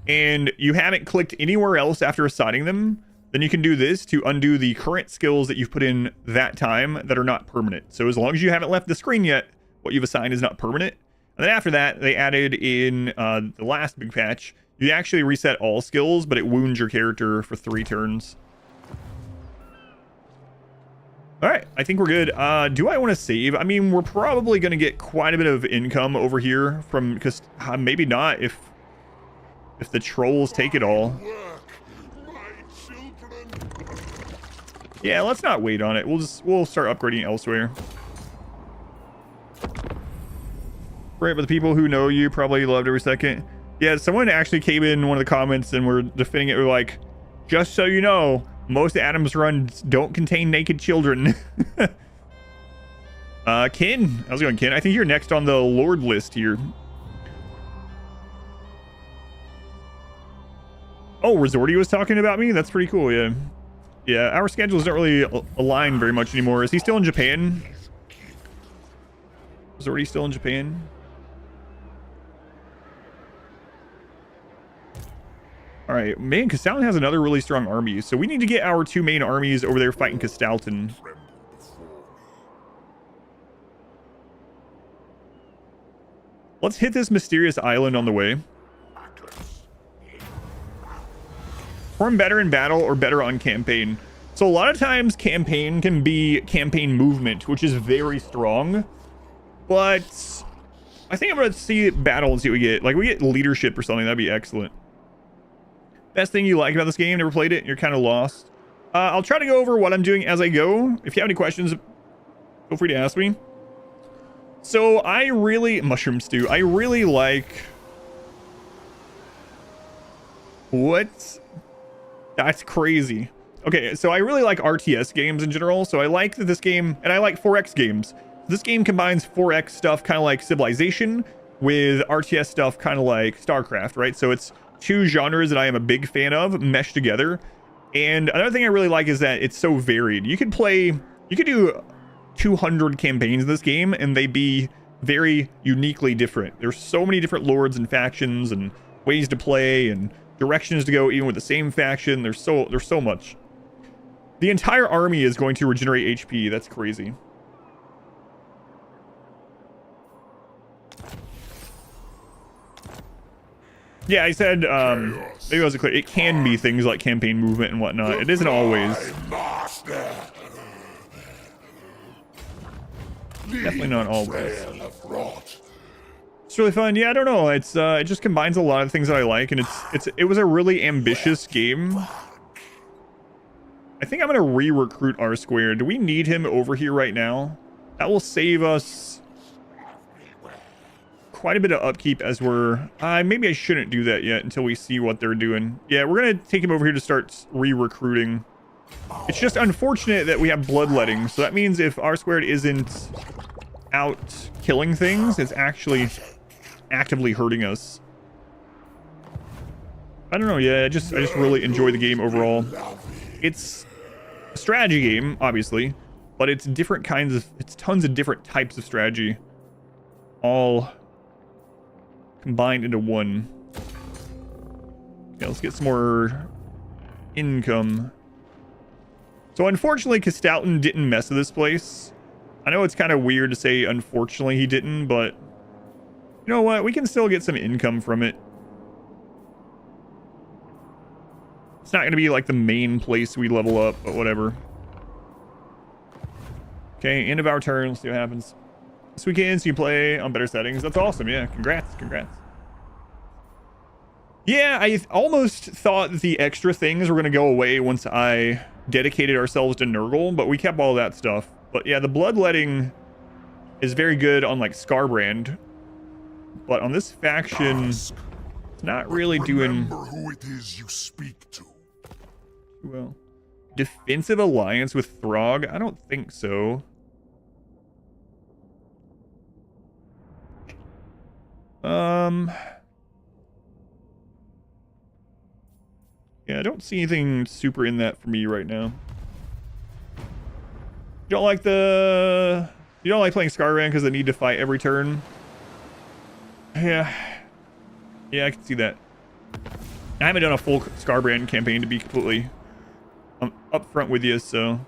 And you haven't clicked anywhere else after assigning them, then you can do this to undo the current skills that you've put in that time that are not permanent. So as long as you haven't left the screen yet, what you've assigned is not permanent. And then after that, they added in the last big patch, you actually reset all skills, but it wounds your character for 3 turns. All right, I think we're good. Do I want to save? I mean, we're probably going to get quite a bit of income over here from, because maybe not if the trolls take it all. Yeah, let's not wait on it. We'll start upgrading elsewhere. Right, but the people who know you probably loved every second. Yeah, someone actually came in one of the comments and were defending it. We're like, just so you know, most Adam's runs don't contain naked children. Ken, how's it going, Ken? I think you're next on the Lord list here. Oh, Resorty was talking about me? That's pretty cool, yeah. Yeah, our schedules don't really align very much anymore. Is he still in Japan? Resorty still in Japan? All right, man, Castalton has another really strong army, so we need to get our 2 main armies over there fighting Castalton. Let's hit this mysterious island on the way. Perform better in battle or better on campaign. So a lot of times campaign can be campaign movement, which is very strong. But I think I'm going to see battle and see what we get. Like we get leadership or something. That'd be excellent. Best thing you like about this game? Never played it? You're kind of lost. I'll try to go over what I'm doing as I go. If you have any questions, feel free to ask me. So I really... Mushroom stew. I really like... What? That's crazy. Okay, so I really like RTS games in general. So I like that this game... And I like 4X games. This game combines 4X stuff kind of like Civilization with RTS stuff kind of like StarCraft, right? So it's 2 genres that I am a big fan of meshed together. And another thing I really like is that it's so varied. You could do 200 campaigns in this game and they'd be very uniquely different. There's so many different lords and factions and ways to play and directions to go even with the same faction. There's so much. The entire army is going to regenerate HP. That's crazy. Yeah, I said, maybe it wasn't clear. It can be things like campaign movement and whatnot. It isn't always. Definitely not always. It's really fun. Yeah, I don't know. It's it just combines a lot of things that I like, and it was a really ambitious game. I think I'm gonna re-recruit R Square. Do we need him over here right now? That will save us quite a bit of upkeep as we're... maybe I shouldn't do that yet until we see what they're doing. Yeah, we're going to take him over here to start re-recruiting. It's just unfortunate that we have bloodletting. So that means if R squared isn't out killing things, it's actually actively hurting us. I don't know. Yeah, I just really enjoy the game overall. It's a strategy game, obviously, but it's different kinds of... It's tons of different types of strategy. All combined into one. Okay, let's get some more income. So unfortunately, Castalton didn't mess with this place. I know it's kind of weird to say unfortunately he didn't, but you know what? We can still get some income from it. It's not going to be like the main place we level up, but whatever. Okay, end of our turn. Let's see what happens. This weekend, so you play on better settings. That's awesome. Yeah, congrats. Yeah, I almost thought that the extra things were going to go away once I dedicated ourselves to Nurgle, but we kept all that stuff. But yeah, the bloodletting is very good on like Scarbrand, but on this faction, it's not really doing who it is you speak to. well. Defensive alliance with Throg? I don't think so. Yeah, I don't see anything super in that for me right now. You don't like playing Scarbrand because they need to fight every turn? Yeah. Yeah, I can see that. I haven't done a full Scarbrand campaign, to be completely upfront with you, so.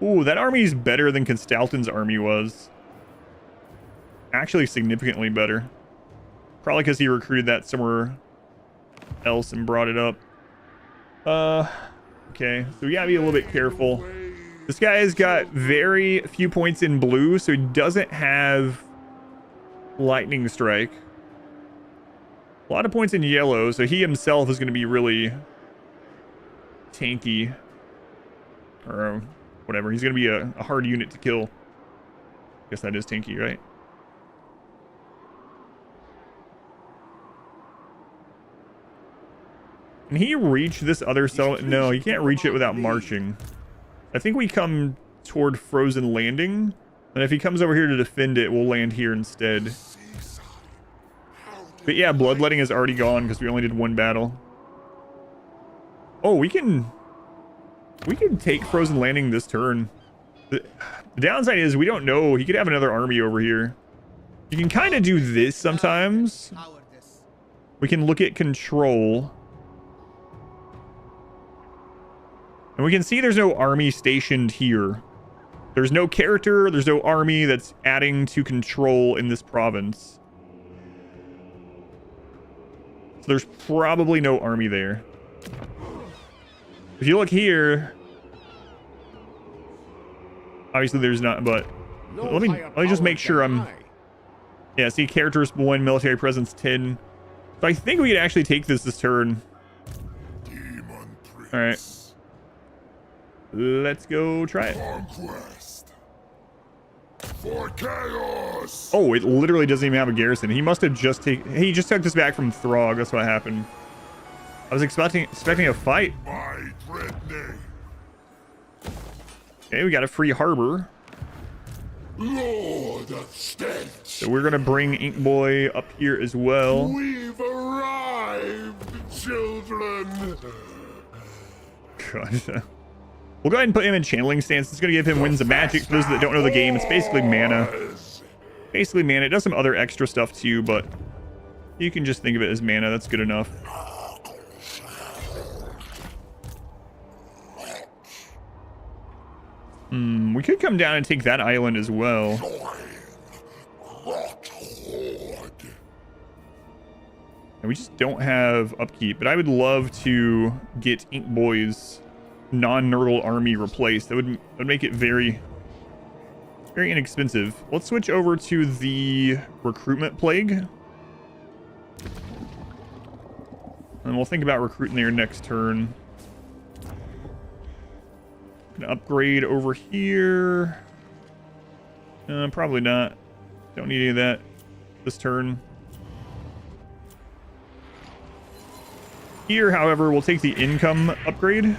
Ooh, that army's better than Constaltin's army was. Actually, significantly better. Probably because he recruited that somewhere else and brought it up. Okay, so we gotta be a little bit careful. This guy has got very few points in blue, so he doesn't have lightning strike. A lot of points in yellow, so he himself is going to be really tanky. Or whatever. He's going to be a hard unit to kill. Guess that is tanky, right? Can he reach this other cell? No, he can't reach it without marching. I think we come toward Frozen Landing. And if he comes over here to defend it, we'll land here instead. But yeah, Bloodletting is already gone because we only did one battle. Oh, we can take Frozen Landing this turn. The downside is we don't know. He could have another army over here. You can kind of do this sometimes. We can look at control. And we can see there's no army stationed here. There's no character, there's no army that's adding to control in this province. So there's probably no army there. If you look here, obviously there's not, but let me just make sure I'm... Yeah, see, characters 1, military presence 10. So I think we could actually take this turn. Daemon Prince. All right. Let's go try it. Conquest. For chaos. Oh, it literally doesn't even have a garrison. He must have just he just took this back from Throg. That's what happened. I was expecting a fight. My dread name. Okay, we got a free harbor. Lord of Stench. So we're gonna bring Ink Boy up here as well. We've arrived, children. God. We'll go ahead and put him in channeling stance. It's going to give him Winds of Magic. For those that don't know the game, it's basically mana. Basically mana. It does some other extra stuff too, but you can just think of it as mana. That's good enough. We could come down and take that island as well. And we just don't have upkeep, but I would love to get Ink Boy's non-Nurdle army replaced. That would make it very inexpensive. Let's switch over to the recruitment plague, and we'll think about recruiting there next turn. Gonna upgrade over here. Probably not. Don't need any of that this turn. Here, however, we'll take the income upgrade.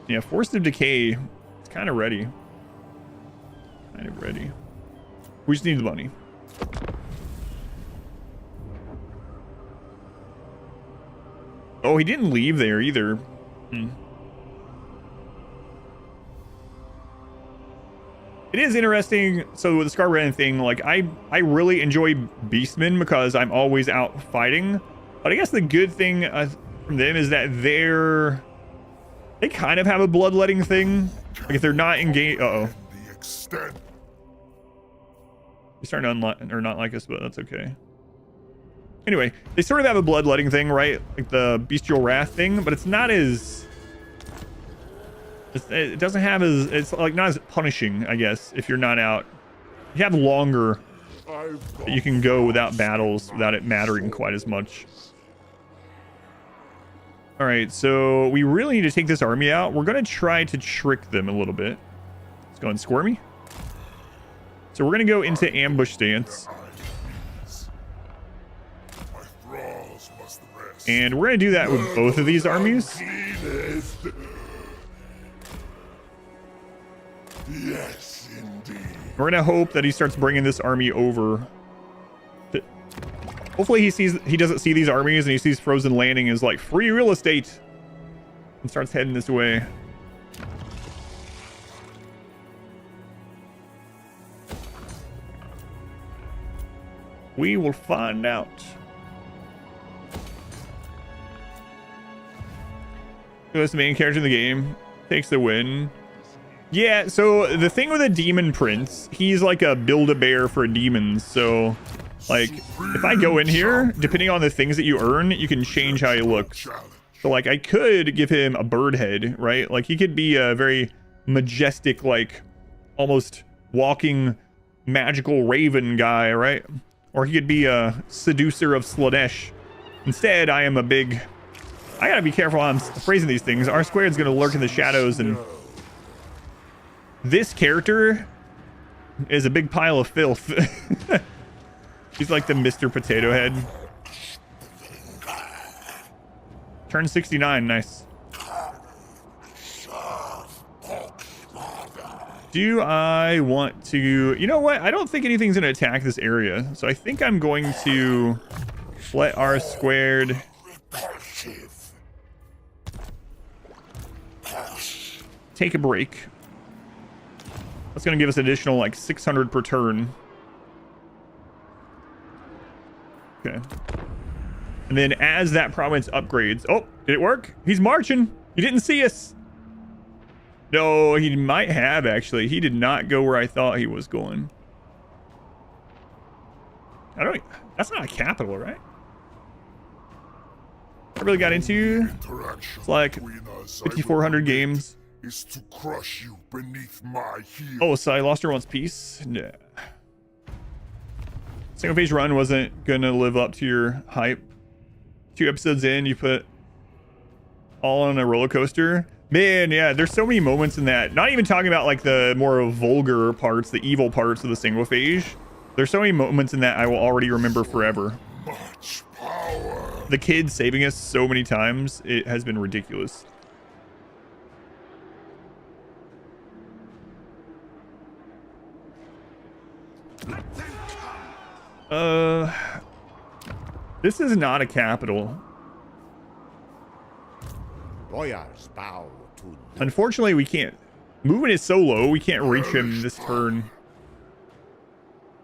Yeah, Force of Decay. It's kind of ready. We just need the money. Oh, he didn't leave there either. It is interesting. So with the Scarbrand thing, like I really enjoy Beastmen because I'm always out fighting. But I guess the good thing from them is that they kind of have a bloodletting thing. Like if they're not engaged. You're starting to not like us, but that's okay. Anyway, they sort of have a bloodletting thing, right? Like the Bestial Wrath thing, but it's not as... It doesn't have as... It's like not as punishing, I guess, if you're not out. You have longer that you can go without battles without it mattering quite as much. All right, so we really need to take this army out. We're going to try to trick them a little bit. Let's go and squirmy. So we're going to go into ambush stance. And we're going to do that with both of these armies. Yes, indeed. We're gonna hope that he starts bringing this army over. Hopefully he doesn't see these armies and he sees Frozen Landing as like free real estate and starts heading this way. We will find out. Who's the main character in the game? Takes the win. Yeah, so the thing with a Daemon Prince, he's like a Build-A-Bear for demons. So, like, if I go in here, depending on the things that you earn, you can change how he looks. So, like, I could give him a bird head, right? Like, he could be a very majestic, like, almost walking magical raven guy, right? Or he could be a seducer of Slanesh. Instead, I am a big... I gotta be careful how I'm phrasing these things. R squared's gonna lurk in the shadows, and this character is a big pile of filth. He's like the Mr. Potato Head. Turn 69, nice. Do I want to... You know what? I don't think anything's gonna attack this area. So I think I'm going to let R squared... take a break. That's gonna give us additional like 600 per turn. Okay. And then as that province upgrades... Oh, did it work? He's marching. He didn't see us. No, he might have actually. He did not go where I thought he was going. I don't... That's not a capital, right? I really got into... It's like 5,400 games. Is to crush you beneath my heel. Oh, so I lost her once piece? Nah. Single phase run wasn't gonna live up to your hype. 2 episodes in, you put all on a roller coaster. Man, yeah, there's so many moments in that. Not even talking about like the more vulgar parts, the evil parts of the single phase. There's so many moments in that I will already remember forever. Much power. The kid saving us so many times, it has been ridiculous. This is not a capital. Lawyers bow to... Unfortunately, we can't. Movement is so low, we can't reach him this turn.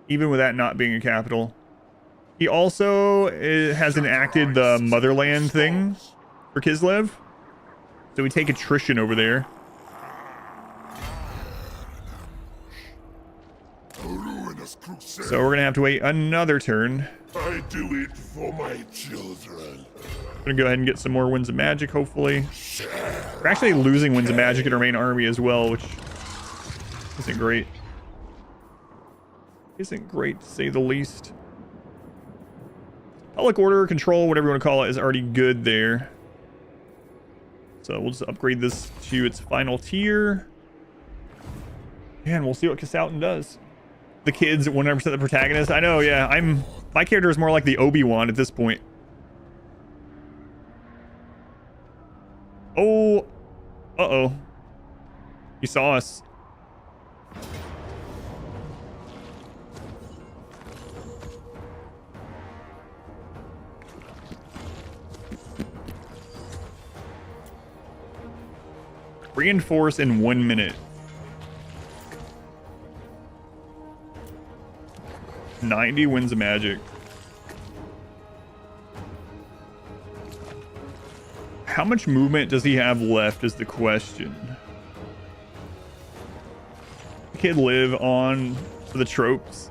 Even with that not being a capital. He also has enacted the motherland thing for Kislev. So we take attrition over there. So we're gonna have to wait another turn. I do it for my children. I'm gonna go ahead and get some more winds of magic, hopefully. We're actually losing winds of magic in our main army as well, which isn't great. Isn't great, to say the least. Public order, control, whatever you want to call it, is already good there. So we'll just upgrade this to its final tier. And we'll see what Kasautin does. The kid's 100% the protagonist. I know, yeah. My character is more like the Obi-Wan at this point. Oh. Uh-oh. He saw us. Reinforce in 1 minute. 90 winds of magic. How much movement does he have left is the question. The kid live on for the tropes.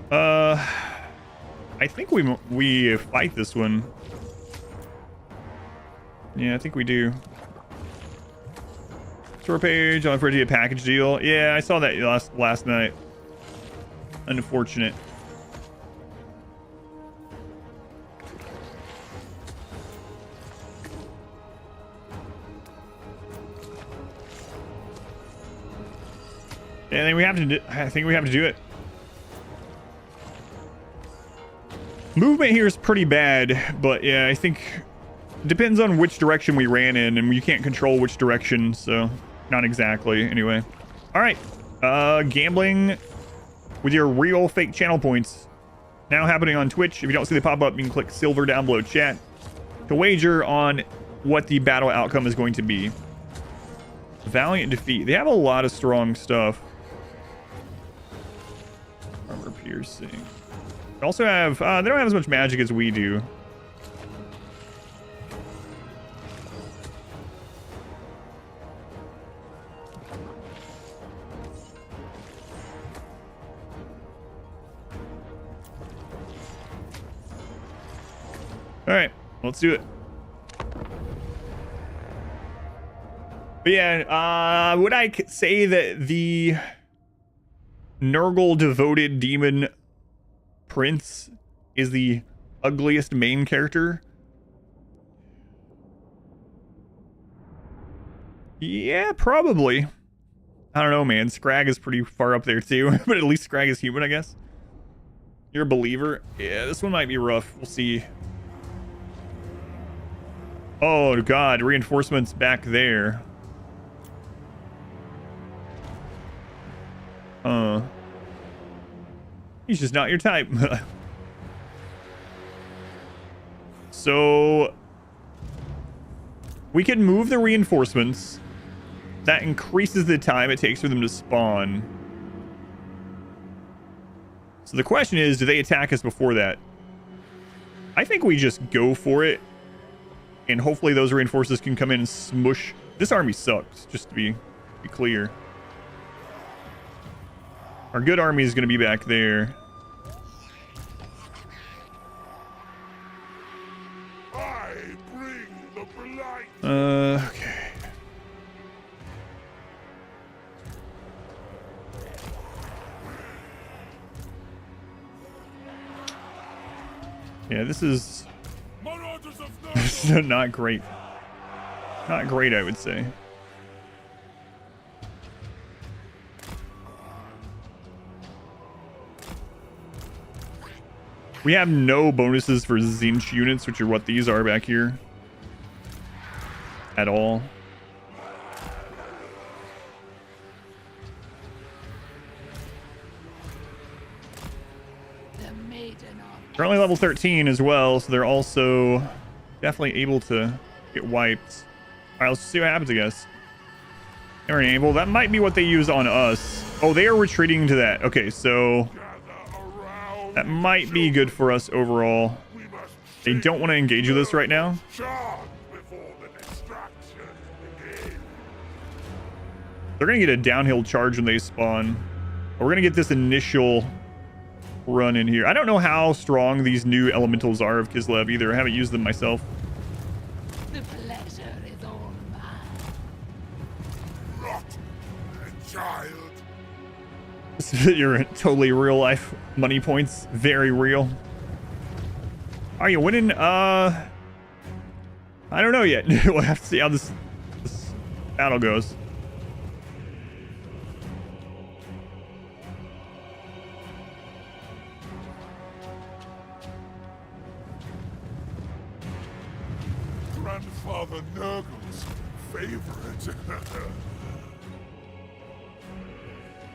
I think we fight this one. Yeah, I think we do. Store page, on for a package deal. Yeah, I saw that last night. Unfortunate. And then we have to do, I think we have to do it. Movement here is pretty bad, but yeah, I think depends on which direction we ran in, and you can't control which direction, so not exactly. Anyway, all right. Gambling with your real fake channel points now happening on Twitch. If you don't see the pop up, you can click silver down below chat to wager on what the battle outcome is going to be. Valiant defeat. They have a lot of strong stuff. Armor piercing. They also have, they don't have as much magic as we do. All right, let's do it. But yeah, would I say that the Nurgle devoted Daemon Prince is the ugliest main character? Yeah, probably. I don't know, man. Scrag is pretty far up there too, but at least Scrag is human, I guess. You're a believer? Yeah, this one might be rough. We'll see. Oh god, reinforcements back there. He's just not your type. So we can move the reinforcements. That increases the time it takes for them to spawn. So the question is, do they attack us before that? I think we just go for it. And hopefully those reinforcements can come in and smush. This army sucks, just to be clear. Our good army is going to be back there. I bring the blight. Okay. Yeah, this is not great. Not great, I would say. We have no bonuses for Zinch units, which are what these are back here. At all. They're only level 13 as well, so they're also definitely able to get wiped. Alright, let's see what happens, I guess. They're enable. That might be what they use on us. Oh, they are retreating to that. Okay, so that might be good for us overall. They don't want to engage with us right now. They're going to get a downhill charge when they spawn. We're going to get this initial run in here. I don't know how strong these new elementals are of Kislev either. I haven't used them myself. The pleasure is all mine. Not a child. You're totally real life money points. Very real. Are you winning? I don't know yet. We'll have to see how this battle goes. Grandfather Nurgle's favorite.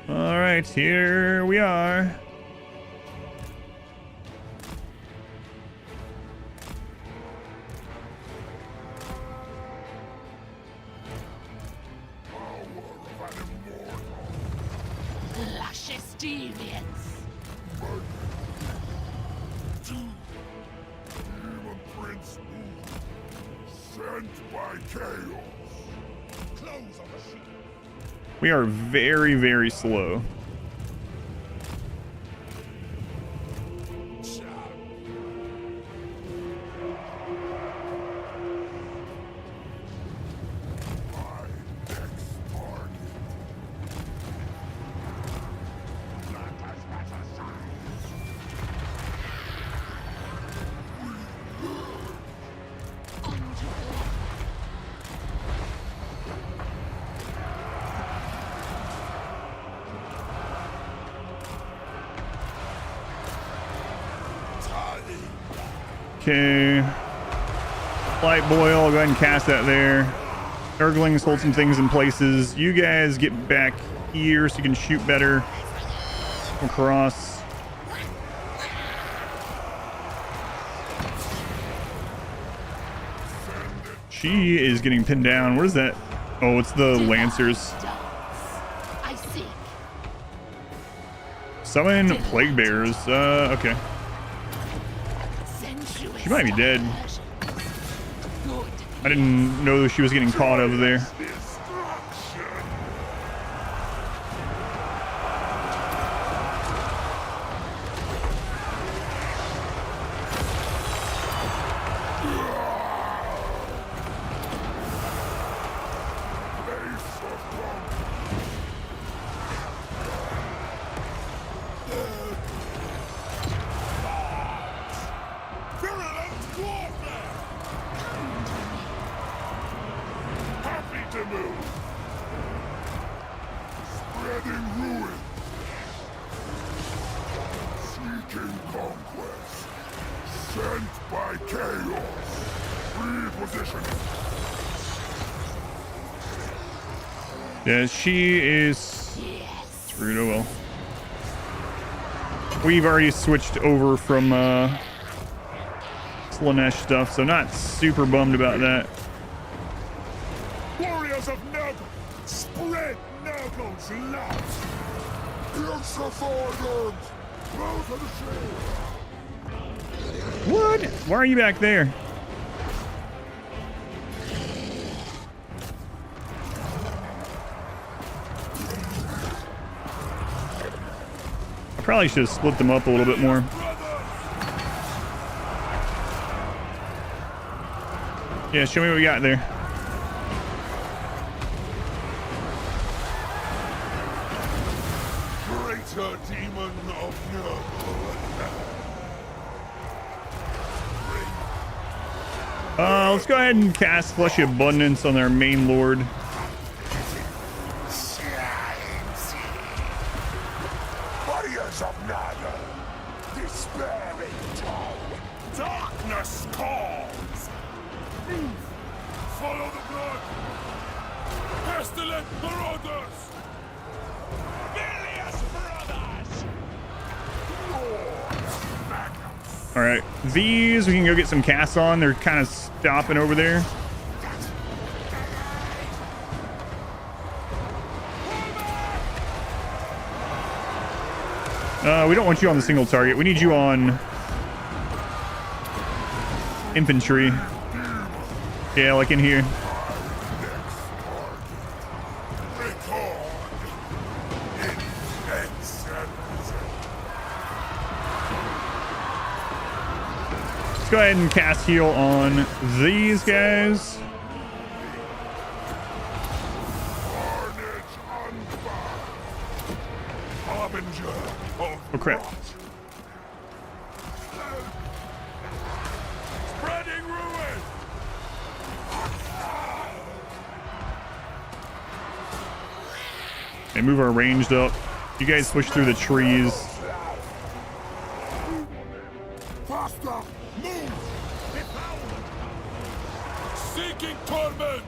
All right, here we are. Luscious deviance. Daemon Prince sent by chaos. Close on the sheet. We are very, very slow. Okay. Light boil, I'll go ahead and cast that there. Urglings, hold some things in places. You guys get back here so you can shoot better. Across. She is getting pinned down. What is that? Oh, it's the Lancers. I see. Summon Plague Bearers. Okay. She might be dead. I didn't know she was getting caught over there. Yeah, she is screwed. Oh well. We've already switched over from Slanesh stuff, so not super bummed about that. Warriors of Nurgle, spread Nurgle's love. Pierce the thorns, blow to the shield. What? Why are you back there? Probably should have split them up a little bit more. Yeah, show me what we got there. Greater demon of Nurgle. Let's go ahead and cast Fleshy Abundance on our main lord. Warriors of Nurgle, despairing tongue, darkness calls. Follow the blood. Pestilent marauders. Bilious brothers. All right, these we can go get some casts on. They're kind of stopping over there. We don't want you on the single target. We need you on infantry. Yeah, like in here. Let's go ahead and cast heal on these guys. Oh crap. Spreading ruin. And move our ranged up. You guys push through the trees. Faster. Move. Seeking torment.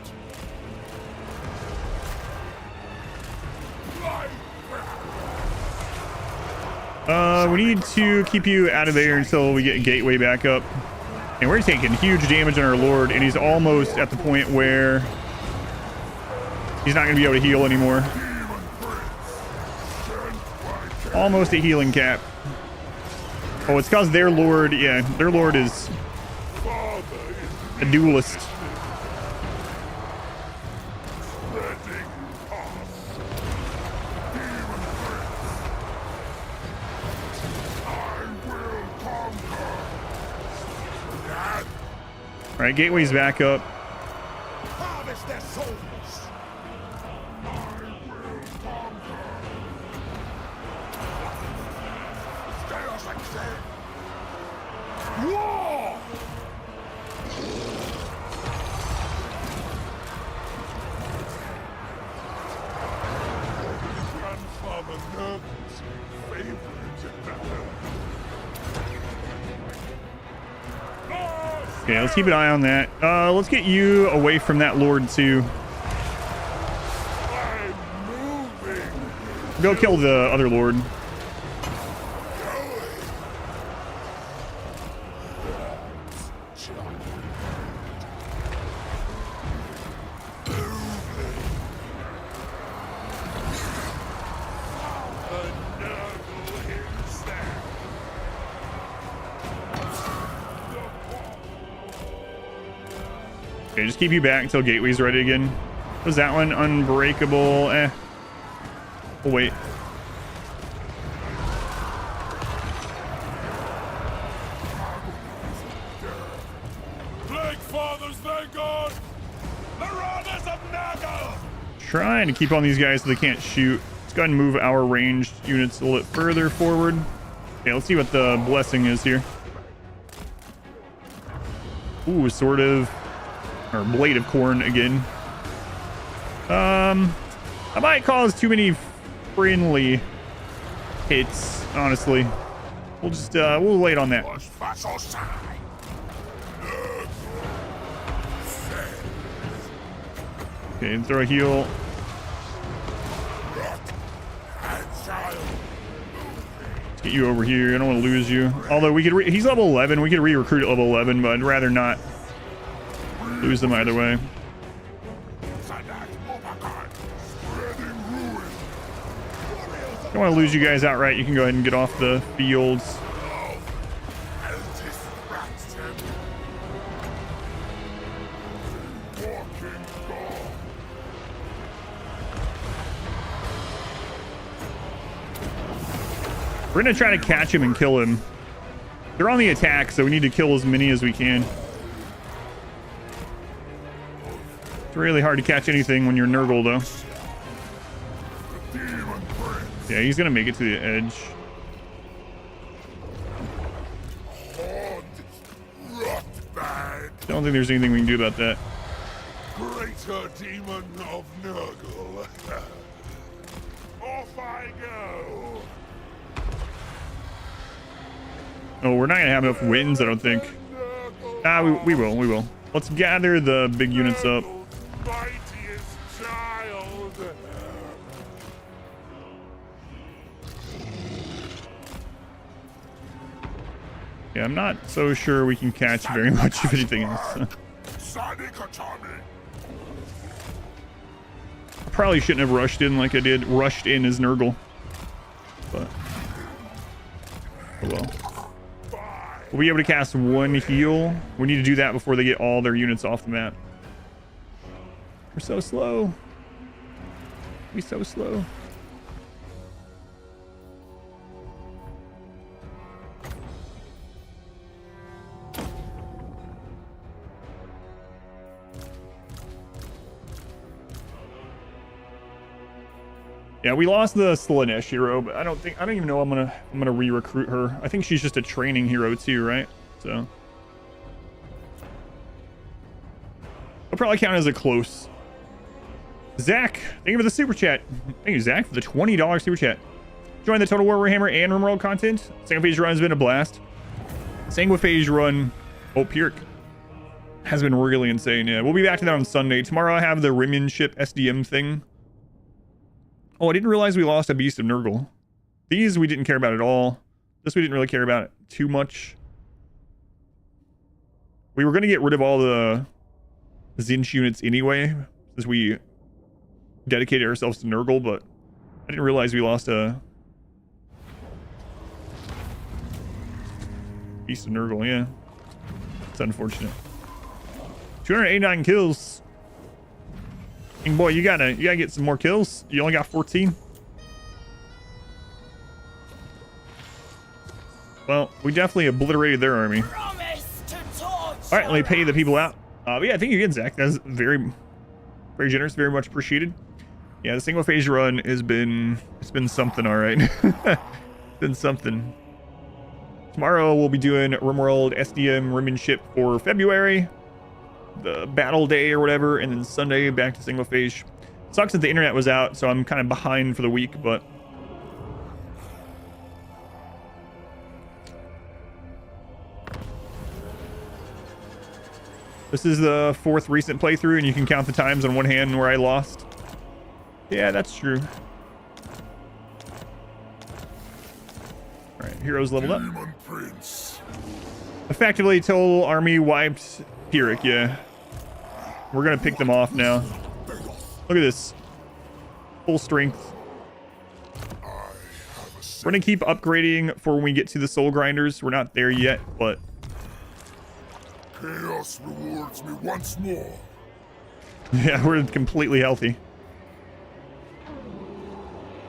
We need to keep you out of there until we get Gateway back up. And we're taking huge damage on our Lord, and he's almost at the point where he's not going to be able to heal anymore. Almost a healing cap. Oh, it's because their Lord, yeah, their Lord is a duelist. All right, Gateway's back up. Harvest their souls. War! Grandfather Nurgle's favorite. Okay, let's keep an eye on that. Let's get you away from that lord too. I'm moving. Go kill the other lord. Okay, just keep you back until Gateway's ready again. Was that one unbreakable? We'll wait. Plague Fathers, thank God! Marauders of Nurgle! Trying to keep on these guys so they can't shoot. Let's go ahead and move our ranged units a little bit further forward. Okay, let's see what the blessing is here. Ooh, sort of. Or Blade of Corn again. I might cause too many friendly hits, honestly. We'll just we'll wait on that. Okay, throw a heal. Let's get you over here. I don't want to lose you. Although we could he's level 11. We could re-recruit at level 11, but I'd rather not lose them either way. Don't want to lose you guys outright. You can go ahead and get off the fields. We're gonna try to catch him and kill him. They're on the attack, so we need to kill as many as we can. It's really hard to catch anything when you're Nurgle, though. Daemon Prince. Yeah, he's gonna make it to the edge. Rotbag. Don't think there's anything we can do about that. Greater demon of Nurgle. Off I go. Oh, we're not gonna have enough wins, I don't think. Ah, we will. Let's gather the big units up. Mightiest child. Yeah, I'm not so sure we can catch very much of anything else. Sonic Atomic. Probably shouldn't have rushed in like I did. Rushed in as Nurgle. But oh well. We'll be able to cast one heal. We need to do that before they get all their units off the map. We're so slow. We're so slow. Yeah, we lost the Slanesh hero, but I don't even know I'm gonna re-recruit her. I think she's just a training hero too, right? So I'll probably count as a close. Zach, thank you for the super chat. Thank you, Zach, for the $20 super chat. Join the Total War Warhammer and RimWorld content. Sanguiphage run has been a blast. Sanguiphage run, Pyrrhic, has been really insane. Yeah, we'll be back to that on Sunday. Tomorrow I have the Rimonship SDM thing. Oh, I didn't realize we lost a Beast of Nurgle. These we didn't care about at all. This we didn't really care about too much. We were going to get rid of all the Zinch units anyway, since we dedicated ourselves to Nurgle, but I didn't realize we lost a Beast of Nurgle, yeah. It's unfortunate. 289 kills. Boy, you gotta get some more kills. You only got 14. Well, we definitely obliterated their army. All right, let me pay the people out. But yeah, thank you again, Zach. That's very, very generous. Very much appreciated. Yeah, the single phase run has been something. All right, been something. Tomorrow we'll be doing RimWorld SDM Rimonship for February, the battle day or whatever, and then Sunday back to single phase. Sucks that the internet was out, so I'm kind of behind for the week, but This is the 4th recent playthrough, and you can count the times on one hand where I lost. Yeah, that's true. All right, heroes leveled up. Daemon Prince. Effectively, total army wiped Pyrrhic, yeah. We're gonna pick them off now. Look at this. Full strength. We're gonna keep upgrading for when we get to the soul grinders. We're not there yet, but Chaos rewards me once more. yeah, we're completely healthy.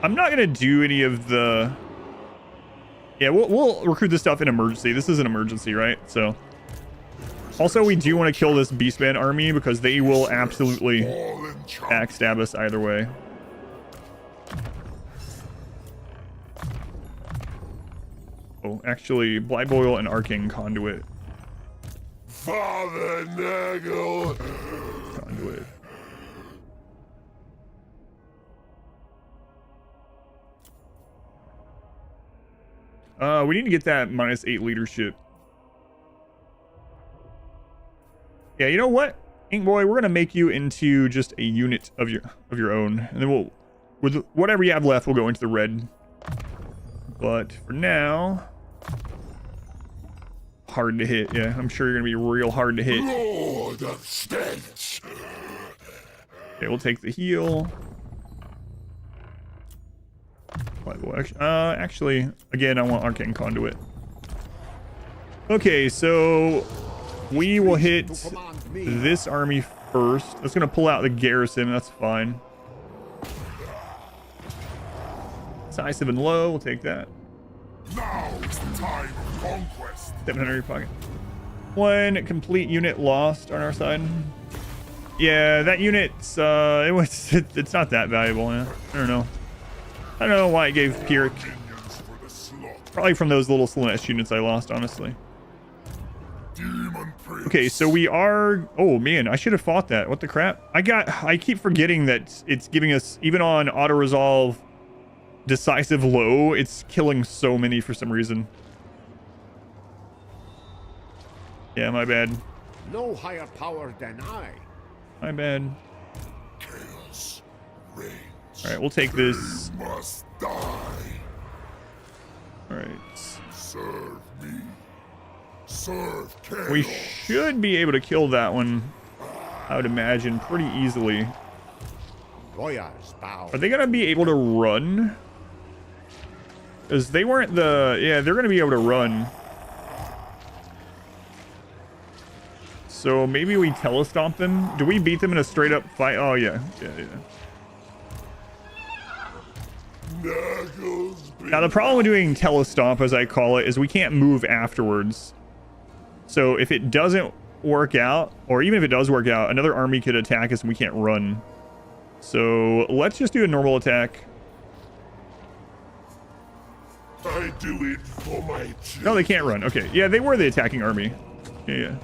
I'm not gonna do any of the... Yeah, we'll recruit this stuff in emergency. This is an emergency, right? So, also we do want to kill this Beastman army because they will absolutely backstab us either way. Oh, actually, Blightboil and Arcane Conduit. Father Nagel. Conduit. We need to get that -8 leadership. Yeah, you know what, Ink Boy, we're gonna make you into just a unit of your own, and then we'll, with whatever you have left, we'll go into the red. But for now, hard to hit. Yeah, I'm sure you're gonna be real hard to hit. Lord of Stench. Okay, we'll take the heal. Actually, again, I want Arcane Conduit. Okay, so we will hit this army first. That's gonna pull out the garrison. That's fine. Decisive and low. We'll take that. Now is the time of conquest. 700 in your pocket. One complete unit lost on our side. Yeah, that unit's it's not that valuable. Yeah, I don't know. I don't know why it gave Pyrrhic. Probably from those little Slanesh units I lost, honestly. Daemon Prince. Okay, so we are... Oh, man, I should have fought that. What the crap? I keep forgetting that it's giving us... Even on auto-resolve decisive low, it's killing so many for some reason. Yeah, my bad. No higher power than I. My bad. Chaos reigns. All right, we'll take this. They must die. All right. Serve me. Serve chaos. We should be able to kill that one, I would imagine, pretty easily. Royals bow. Are they going to be able to run? Because they weren't the... Yeah, they're going to be able to run. So maybe we telestomp them? Do we beat them in a straight up fight? Oh, yeah. Yeah. Now, the problem with doing telestomp, as I call it, is we can't move afterwards. So if it doesn't work out, or even if it does work out, another army could attack us and we can't run. So let's just do a normal attack. I do it for my children. No, they can't run. Okay. Yeah, they were the attacking army. Yeah.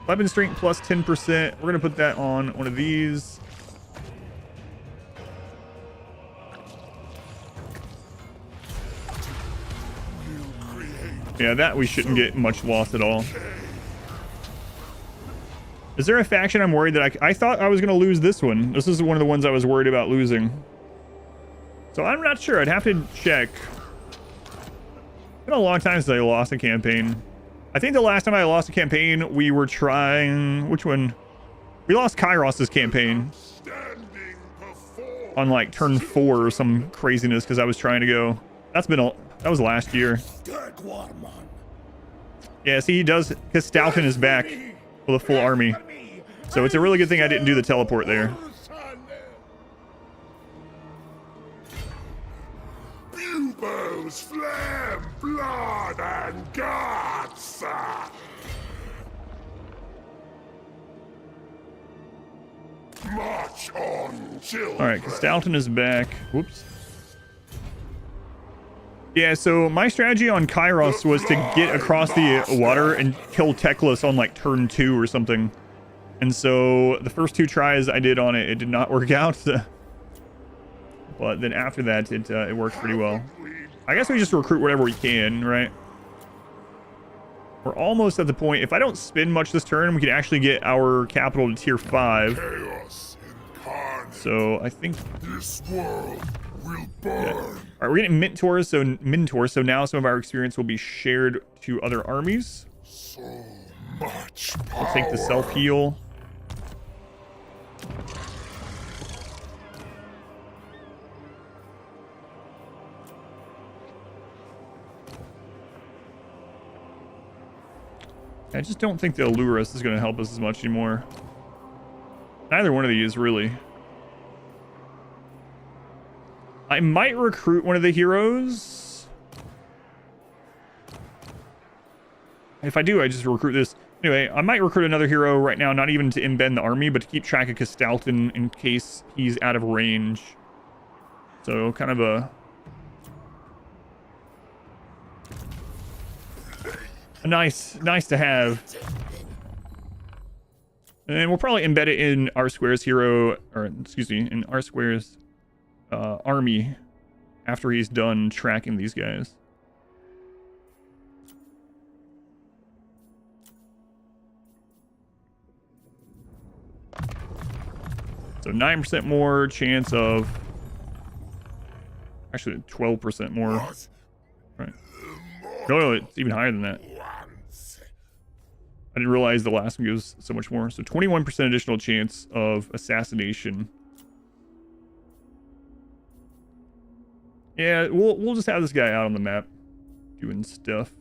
Weapon strength plus 10%. We're going to put that on one of these. Yeah, that we shouldn't get much loss at all. Is there a faction I'm worried that I thought I was going to lose this one. This is one of the ones I was worried about losing. So I'm not sure. I'd have to check. It's been a long time since I lost a campaign. I think the last time I lost a campaign, we were trying... Which one? We lost Kairos's campaign. On like turn 4 or some craziness because I was trying to go... That was last year. Yeah, see, he does... Because Stalton is back with a full army. So it's a really good thing I didn't do the teleport there. Buboes, phlegm, blood, and guts. March on, children. All right, Stalton is back. Whoops. Yeah, so my strategy on Kairos was to get across the water and kill Teclis on like turn 2 or something. And so the first 2 tries I did on it, it did not work out. But then after that, it worked pretty well. I guess we just recruit whatever we can, right? We're almost at the point. If I don't spend much this turn, we can actually get our capital to tier 5. Chaos incarnate. So I think This world will burn. all right, we're getting mentors, so now some of our experience will be shared to other armies. So much power. We'll take the self-heal. I just don't think the Allurus is going to help us as much anymore. Neither one of these, really. I might recruit one of the heroes. If I do, I just recruit this. Anyway, I might recruit another hero right now, not even to embed the army, but to keep track of Castalton in case he's out of range. So, kind of a nice to have. And we'll probably embed it in R Square's hero, or excuse me, in R Square's army after he's done tracking these guys. So 9% more chance of, actually 12% more. Right. No, it's even higher than that. I didn't realize the last one gives so much more. So 21% additional chance of assassination. Yeah, we'll just have this guy out on the map doing stuff.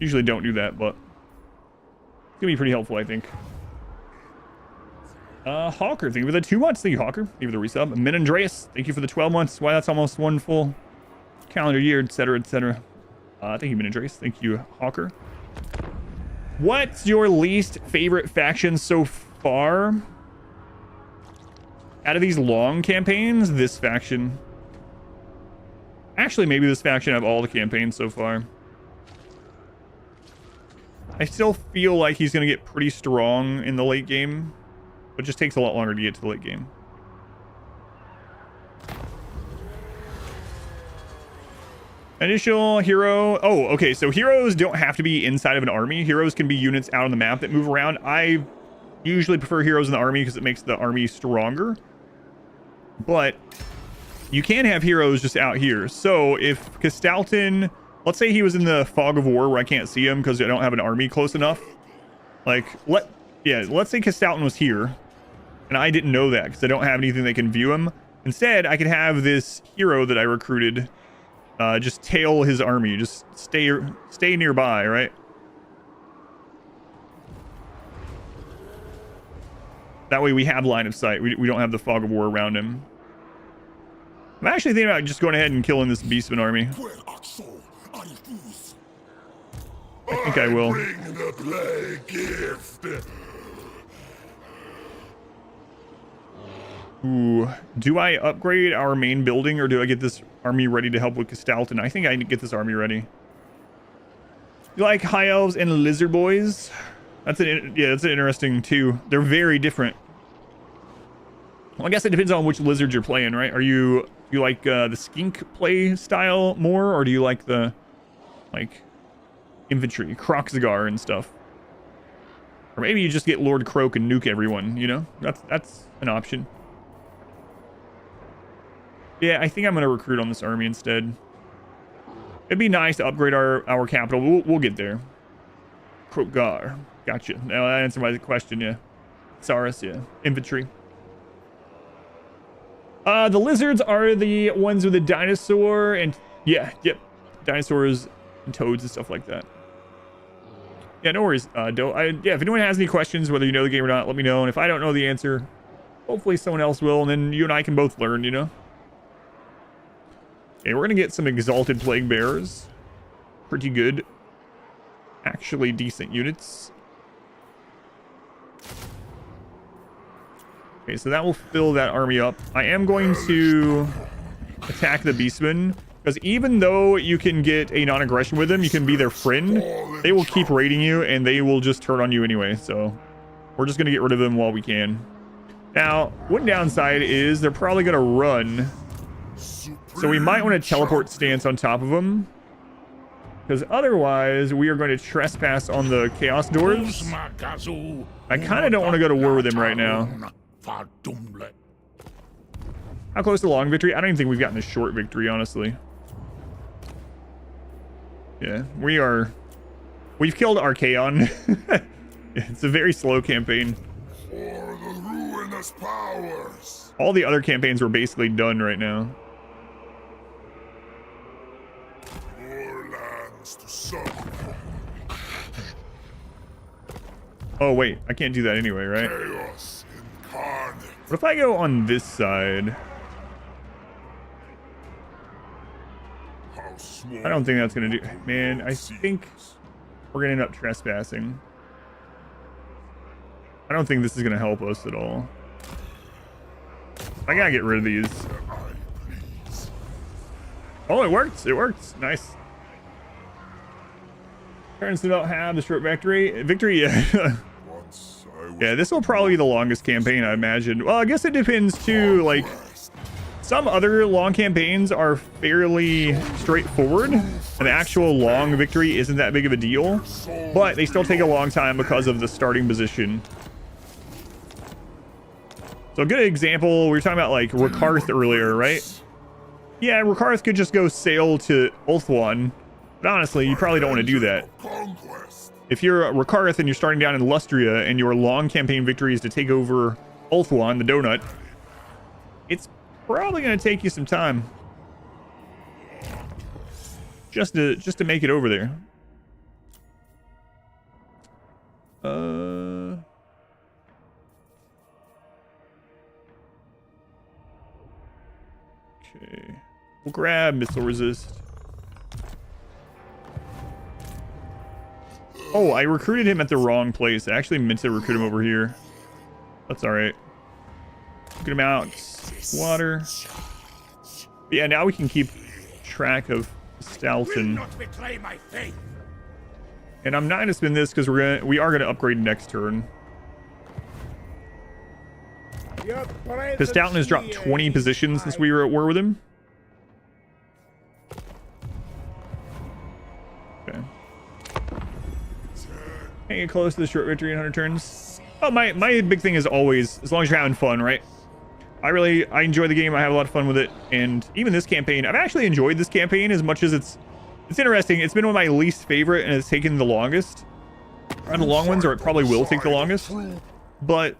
Usually don't do that, but it's gonna be pretty helpful, I think. Hawker, thank you for the 2 months. Thank you, Hawker. Thank you for the resub. Min Andreas, thank you for the 12 months. Why, that's almost one full calendar year, etc., etc. Thank you, Min Andreas. Thank you, Hawker. What's your least favorite faction so far? Out of these long campaigns, this faction. Actually, maybe this faction out of all the campaigns so far. I still feel like he's going to get pretty strong in the late game, but it just takes a lot longer to get to the late game. Initial hero. Oh, okay. So heroes don't have to be inside of an army. Heroes can be units out on the map that move around. I usually prefer heroes in the army because it makes the army stronger. But you can have heroes just out here. So if Castalton, let's say he was in the fog of war where I can't see him because I don't have an army close enough. Like, let's say Castalton was here and I didn't know that because I don't have anything that can view him. Instead, I could have this hero that I recruited just tail his army, just stay nearby, right? That way we have line of sight. We don't have the fog of war around him. I'm actually thinking about just going ahead and killing this Beastman army. I think I will. Bring the plague gift. Ooh, do I upgrade our main building or do I get this army ready to help with Castalton? I think I need to get this army ready. You like high elves and lizard boys? That's an interesting too. They're very different. Well, I guess it depends on which lizard you're playing, right? Do you like the skink play style more, or do you like the infantry, Kroxagar and stuff? Or maybe you just get Lord Croak and nuke everyone, you know? That's an option. Yeah, I think I'm going to recruit on this army instead. It'd be nice to upgrade our capital. We'll get there. Krogar. Gotcha. Now that answered my question, yeah. Saurus, yeah. Infantry. The lizards are the ones with the dinosaur and... Yeah, yep. Dinosaurs and toads and stuff like that. Yeah, no worries. Yeah, if anyone has any questions, whether you know the game or not, let me know. And if I don't know the answer, hopefully someone else will, and then you and I can both learn, you know? Okay, we're going to get some Exalted Plague Bearers. Pretty good. Actually decent units. Okay, so that will fill that army up. I am going to attack the Beastmen, because even though you can get a non-aggression with them, you can be their friend, they will keep raiding you, and they will just turn on you anyway, so we're just going to get rid of them while we can. Now, one downside is they're probably going to run So we might want to teleport stance on top of them. Because otherwise, we are going to trespass on the Chaos Dwarves. I kind of don't want to go to war with him right now. How close to long victory? I don't even think we've gotten a short victory, honestly. Yeah, we've killed Archaon. It's a very slow campaign. For the ruinous powers. All the other campaigns were basically done right now. More lands to serve. Oh wait, I can't do that anyway, right? Chaos incarnate. What if I go on this side? How small I don't think that's gonna do. Man, I think we're gonna end up trespassing. I don't think this is gonna help us at all. I gotta get rid of these. I please. Oh, it works. It works. Nice. Turns to not have the short victory. Victory, yeah. Once I was Yeah, this will probably be the longest campaign, I imagine. Well, I guess it depends too. Like, some other long campaigns are fairly straightforward, and the actual long victory isn't that big of a deal, but they still take a long time because of the starting position. So a good example, we were talking about like Rakarth earlier, right? Yeah, Rakarth could just go sail to Ulthuan, but honestly, you probably don't want to do that. conquest. If you're a Rakarth and you're starting down in Lustria and your long campaign victory is to take over Ulthuan, the donut, it's probably going to take you some time just to make it over there. Okay. We'll grab missile resist. Oh, I recruited him at the wrong place. I actually meant to recruit him over here. That's all right. Get him out. Water. Yeah, now we can keep track of Stalton. And I'm not gonna spin this because we are gonna upgrade next turn. Because Stalton has dropped 20 positions since we were at war with him. Okay. Hanging close to the short victory in 100 turns. Oh, my big thing is always, as long as you're having fun, right? I enjoy the game. I have a lot of fun with it. And even this campaign, I've actually enjoyed this campaign as much as it's interesting. It's been one of my least favorite and it's taken the longest. On the long ones, or it probably will take the longest. But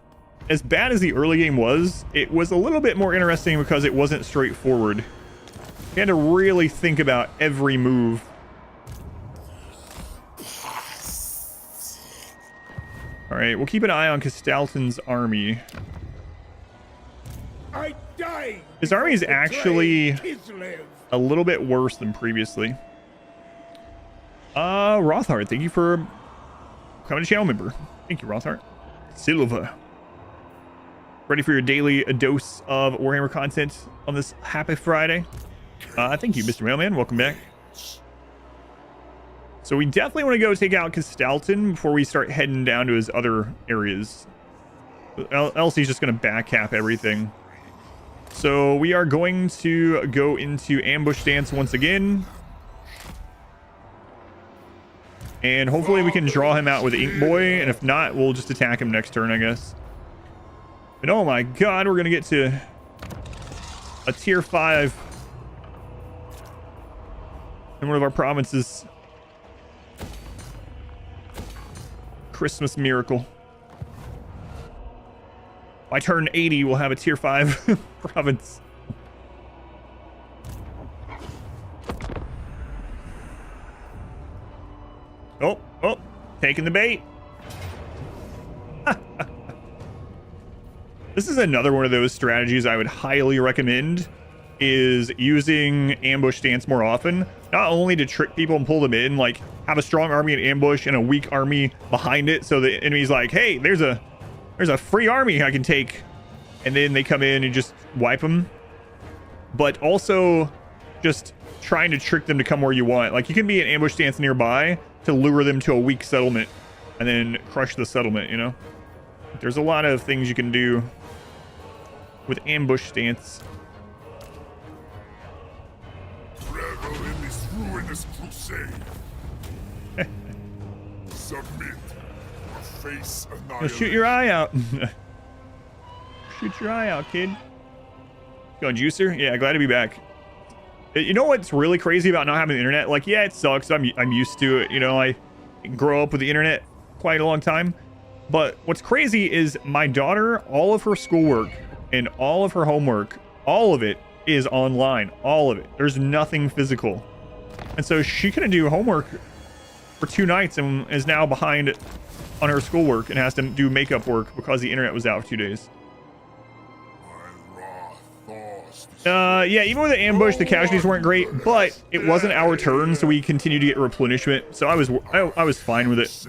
as bad as the early game was, it was a little bit more interesting because it wasn't straightforward. You had to really think about every move. All right, we'll keep an eye on Castalton's army. His army is actually a little bit worse than previously. Rothart, thank you for becoming a channel member. Thank you, Rothart. Silva. Ready for your daily dose of Warhammer content on this happy Friday. Thank you, Mr. Mailman. Welcome back. So we definitely want to go take out Castalton before we start heading down to his other areas. Else he's just going to back cap everything. So we are going to go into ambush stance once again. And hopefully we can draw him out with Ink Boy. And if not, we'll just attack him next turn, I guess. And oh my god, we're going to get to a tier 5 in one of our provinces. Christmas miracle. By turn 80, we'll have a tier 5 province. Oh, taking the bait. This is another one of those strategies I would highly recommend, is using ambush stance more often. Not only to trick people and pull them in, like have a strong army in ambush and a weak army behind it, so the enemy's like, hey, there's a free army I can take, and then they come in and just wipe them. But also just trying to trick them to come where you want. Like, you can be in ambush stance nearby to lure them to a weak settlement and then crush the settlement, you know? There's a lot of things you can do with ambush stance. this crusade. Submit or face Now annihilation. shoot your eye out. Shoot your eye out, kid. Going juicer? Yeah, glad to be back. You know what's really crazy about not having the internet? Like, yeah, it sucks. I'm used to it. You know, I grow up with the internet quite a long time. But what's crazy is my daughter, all of her schoolwork and all of her homework, all of it is online. All of it. There's nothing physical. And so she couldn't do homework for 2 nights and is now behind on her schoolwork and has to do makeup work because the internet was out for 2 days. Yeah, even with the ambush, the casualties weren't great, but it wasn't our turn, so we continued to get replenishment. So I was fine with it.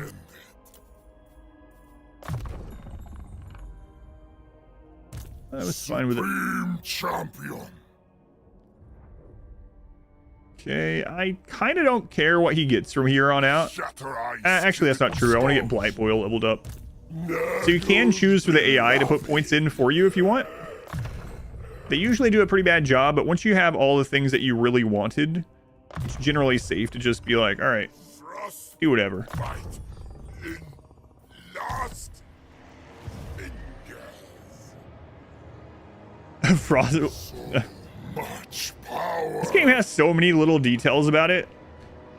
I was fine with it. Supreme champion. Okay, I kind of don't care what he gets from here on out. Shatter ice. Actually, that's not true. I want to get Blight Boil leveled up. So you can choose for the AI to put points in for you if you want. They usually do a pretty bad job, but once you have all the things that you really wanted, it's generally safe to just be like, all right, Thrust do whatever. fight in last fingers. Frost. Much power. This game has so many little details about it.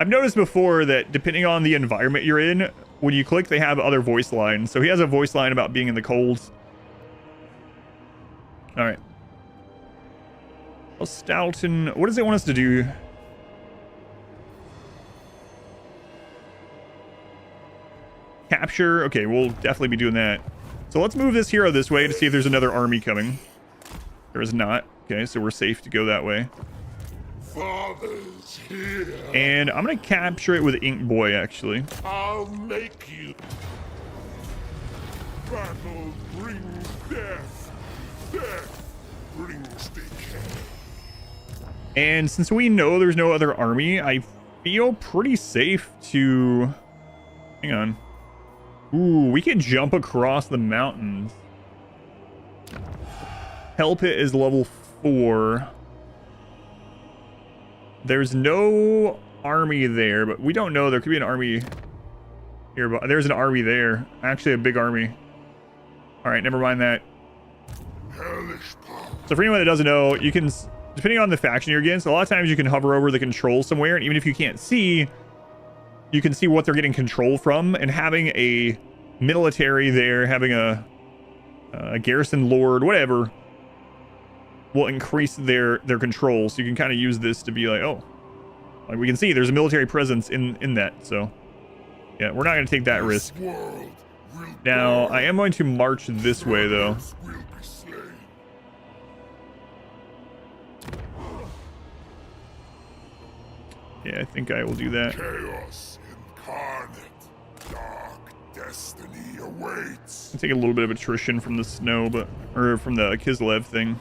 I've noticed before that depending on the environment you're in, when you click, they have other voice lines. So he has a voice line about being in the cold. All right. Well, Stoughton, what does it want us to do? Capture. Okay, we'll definitely be doing that. So let's move this hero this way to see if there's another army coming. There is not. Okay, so we're safe to go that way. Father's here. And I'm going to capture it with Ink Boy, actually. I'll make you. Battle brings death. Death brings decay. And since we know there's no other army, I feel pretty safe to... Hang on. Ooh, we can jump across the mountains. Hell Pit is level 4. There's no army there, but we don't know. There could be an army here, but there's an army there. Actually, a big army. All right, never mind that. Hellish power. So for anyone that doesn't know, you can, depending on the faction you're against, a lot of times you can hover over the control somewhere, and even if you can't see, you can see what they're getting control from, and having a military there, having a garrison lord, whatever, will increase their control. So you can kind of use this to be like, oh, like we can see there's a military presence in that. So yeah, we're not going to take that risk. Now I am going to march this way though. Yeah, I think I will do that. Chaos incarnate. Dark destiny awaits. I'll take a little bit of attrition from the snow, or from the Kislev thing.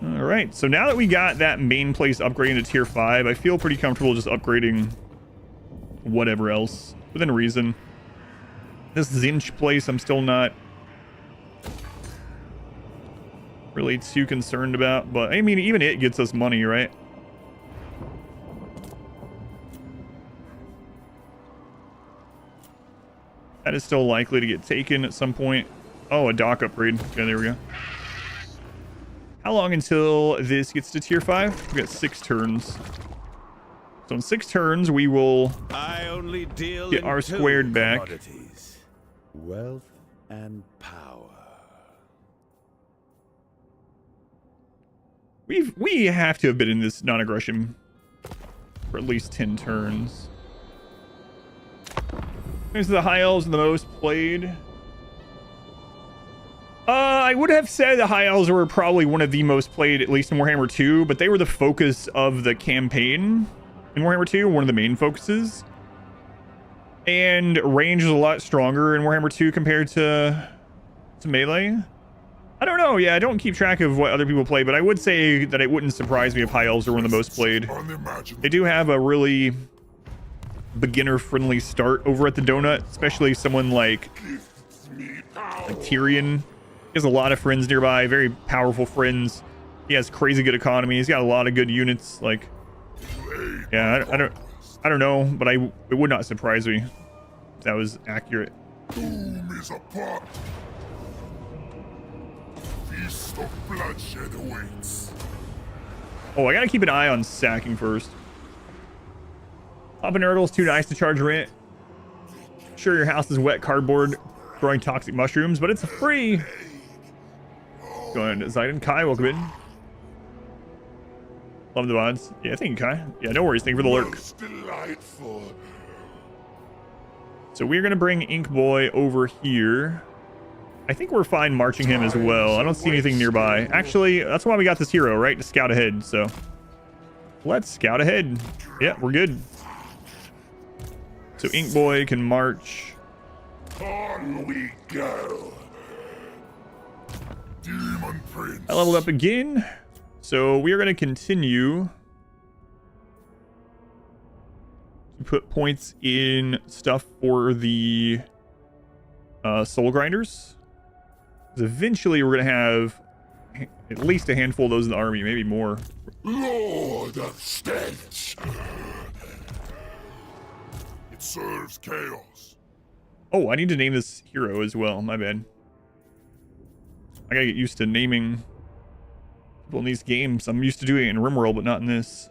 All right, so now that we got that main place upgraded to tier 5, I feel pretty comfortable just upgrading whatever else within reason. This Zinch place, I'm still not really too concerned about, but I mean, even it gets us money, right? That is still likely to get taken at some point. Oh, a dock upgrade. Okay, there we go. How long until this gets to tier 5? We got 6 turns. So in 6 turns, we will I only deal get our squared back. Wealth and power. We have to have been in this non-aggression for at least 10 turns. These are the high elves the most played. I would have said the high elves were probably one of the most played, at least in Warhammer 2, but they were the focus of the campaign in Warhammer 2, one of the main focuses. And range is a lot stronger in Warhammer 2 compared to melee. I don't know. Yeah, I don't keep track of what other people play, but I would say that it wouldn't surprise me if high elves are one of the most played. They do have a really beginner-friendly start over at the Donut, especially someone like Tyrion. He has a lot of friends nearby, very powerful friends. He has crazy good economy. He's got a lot of good units. Like, Yeah, I don't know, but it would not surprise me if that was accurate. Doom is upon. Feast of bloodshed awaits. Oh, I gotta keep an eye on sacking first. Papa Nurgle's too nice to charge rent. Sure, your house is wet cardboard growing toxic mushrooms, but it's free. Go ahead, Zayden. Kai, welcome in. Love the mods. Yeah, thank you, Kai. Yeah, no worries. Thank you for the lurk. Most delightful. So we're gonna bring Ink Boy over here. I think we're fine marching him as well. I don't see anything nearby. Actually, that's why we got this hero, right? To scout ahead. So let's scout ahead. Yeah, we're good. So Ink Boy can march. On we go. Daemon Prince. I leveled up again. So we are going to continue to put points in stuff for the soul grinders. Because eventually we're going to have at least a handful of those in the army, maybe more. Lord of Stench. It serves chaos. Oh, I need to name this hero as well. My bad. I gotta get used to naming people in these games. I'm used to doing it in RimWorld, but not in this.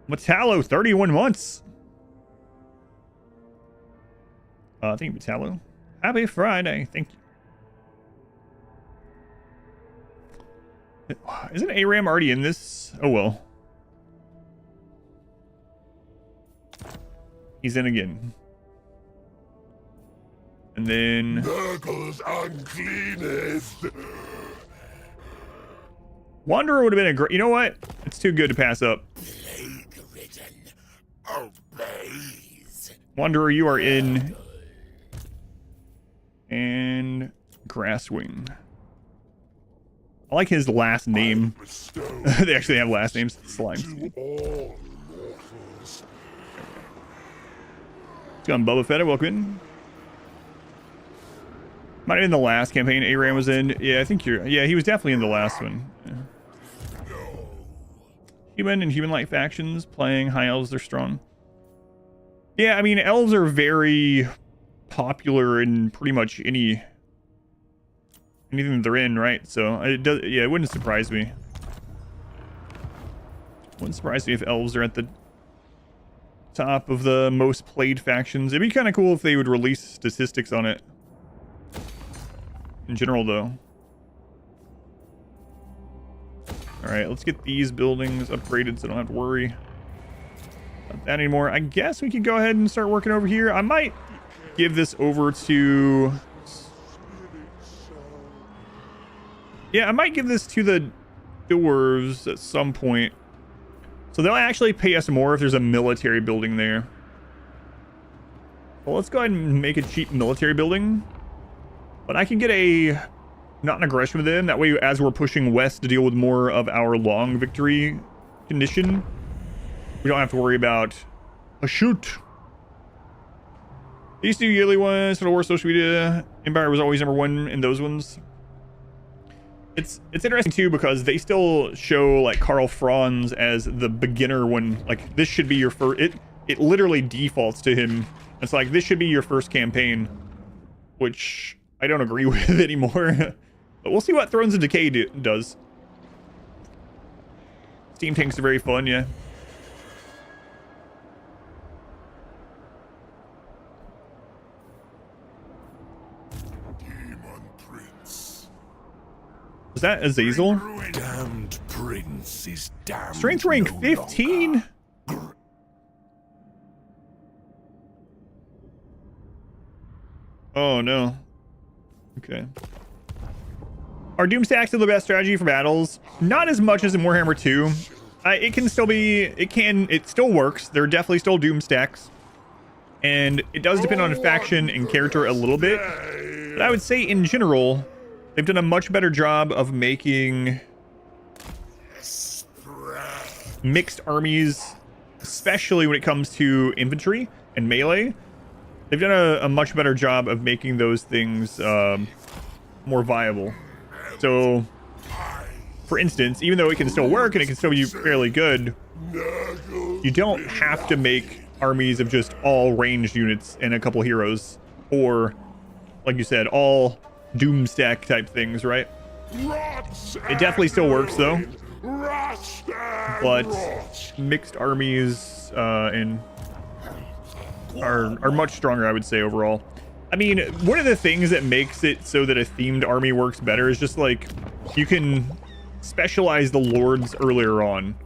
Metallo, 31 months. Thank you, Metallo. Happy Friday. Thank you. Isn't ARAM already in this? Oh, well. He's in again. And then... Nurgle's uncleanest. Wanderer would have been a great... You know what? It's too good to pass up. Plague-ridden obeys. Wanderer, you are in. And Grasswing. I like his last name. They actually have last names. Slimes. To all mortals. It's got Bubba Fett. Welcome in. Might have been the last campaign ARAM was in. Yeah, I think you're... Yeah, he was definitely in the last one. Yeah. Human and human-like factions playing high elves, they're strong. Yeah, I mean, elves are very popular in pretty much anything that they're in, right? So it does. Yeah, it wouldn't surprise me. Wouldn't surprise me if elves are at the top of the most played factions. It'd be kind of cool if they would release statistics on it. In general, though. Alright, let's get these buildings upgraded so I don't have to worry about that anymore. I guess we could go ahead and start working over here. I might give this over to... Yeah, I might give this to the dwarves at some point. So they'll actually pay us more if there's a military building there. Well, let's go ahead and make a cheap military building. But I can get a... not an aggression with them. That way, as we're pushing west to deal with more of our long victory condition, we don't have to worry about a shoot. These two yearly ones, Total War social media, Empire was always #1 in those ones. It's interesting too because they still show like Karl Franz as the beginner one. Like this should be your first. It literally defaults to him. It's like this should be your first campaign, which I don't agree with anymore. But we'll see what Thrones of Decay does. Steam tanks are very fun, yeah. Daemon Prince. Was that Azazel? Damned prince is damned. Strength rank no 15? longer. Oh no. Okay. Are doom stacks still the best strategy for battles? Not as much as in Warhammer 2. It can still be, it still works. There are definitely still doom stacks. And it does depend on faction and character a little bit. But I would say in general, they've done a much better job of making mixed armies, especially when it comes to infantry and melee. They've done a much better job of making those things more viable. So, for instance, even though it can still work and it can still be fairly good, Nurgle you don't have to make armies of just all ranged units and a couple heroes, or like you said, all doom stack type things, right? It definitely still works though, but mixed armies and are much stronger, I would say, overall. I mean, one of the things that makes it so that a themed army works better is just like you can specialize the lords earlier on,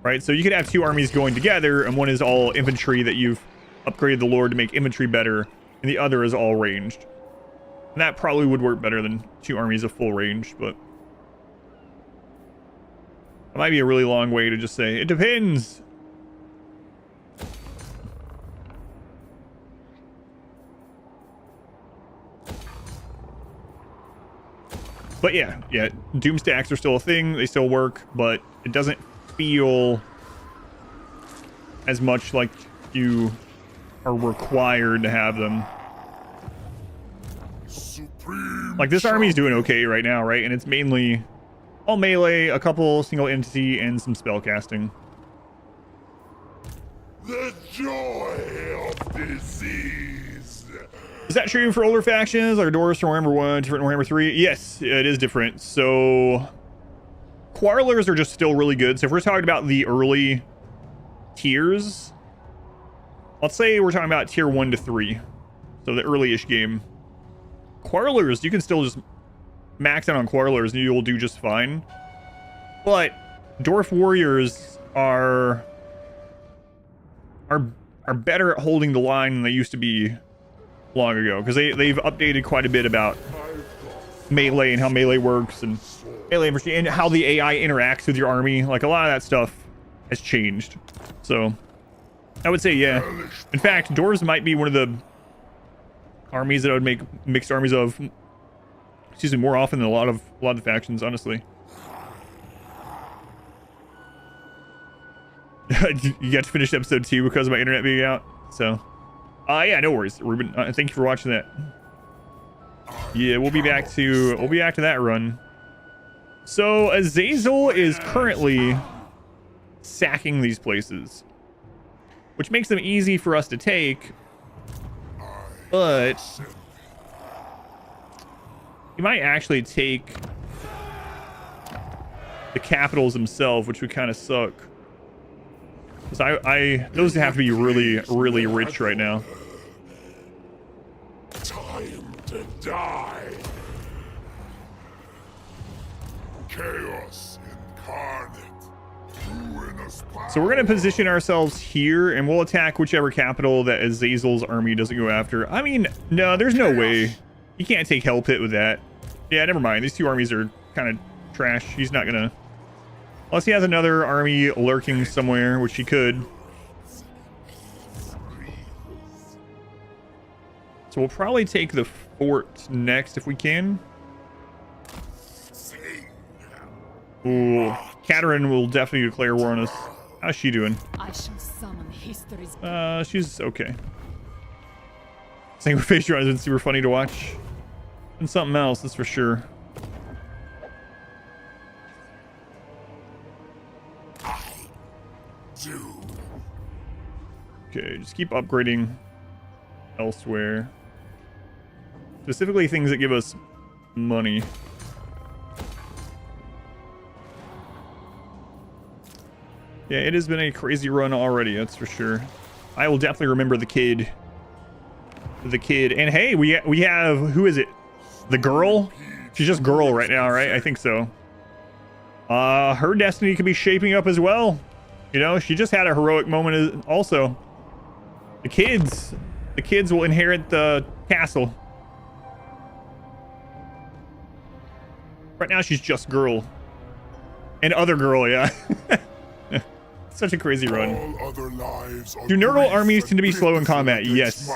right? So you could have two armies going together, and one is all infantry that you've upgraded the lord to make infantry better, and the other is all ranged. And that probably would work better than two armies of full range, but it might be a really long way to just say it depends. But yeah, doom stacks are still a thing. They still work, but it doesn't feel as much like you are required to have them. Like this army's doing okay right now, right? And it's mainly all melee, a couple single entity, and some spell casting. The joy of disease. Is that true for older factions? Are doors from Warhammer 1 different Warhammer 3? Yes, it is different. So Quarrelers are just still really good. So if we're talking about the early tiers, let's say we're talking about tier 1 to 3, so the early-ish game, Quarrelers, you can still just max out on Quarrelers and you'll do just fine. But Dwarf Warriors are better at holding the line than they used to be long ago, because they've updated quite a bit about melee and how melee works, and melee infantry, and how the AI interacts with your army. Like a lot of that stuff has changed. So I would say, yeah. In fact, dwarves might be one of the armies that I would make mixed armies of, excuse me, more often than a lot of the factions, honestly. You got to finish episode 2 because of my internet being out. So yeah, no worries, Ruben. Thank you for watching that. Yeah, we'll be back to that run. So Azazel is currently sacking these places, which makes them easy for us to take, but he might actually take the capitals himself, which would kind of suck. Because those have to be really, really rich right now. Time to die. Chaos incarnate. Ruinous power. So we're going to position ourselves here, and we'll attack whichever capital that Azazel's army doesn't go after. I mean, no, there's no way. He can't take Hell Pit with that. Yeah, never mind. These two armies are kind of trash. He's not going to... Unless he has another army lurking somewhere, which he could. So we'll probably take the fort next if we can. Ooh, Katerin will definitely declare war on us. How's she doing? I shall summon history's... She's okay. Single face has been super funny to watch. And something else, that's for sure. Okay, just keep upgrading elsewhere. Specifically things that give us money. Yeah, it has been a crazy run already, that's for sure. I will definitely remember the kid. The kid. And hey, we have, who is it? The girl? She's just girl right now, right? I think so. Her destiny could be shaping up as well. You know, she just had a heroic moment also. The kids will inherit the castle. Right now she's just girl. And other girl, yeah. Such a crazy run. Do Nurgle armies tend to be slow in combat? Yes.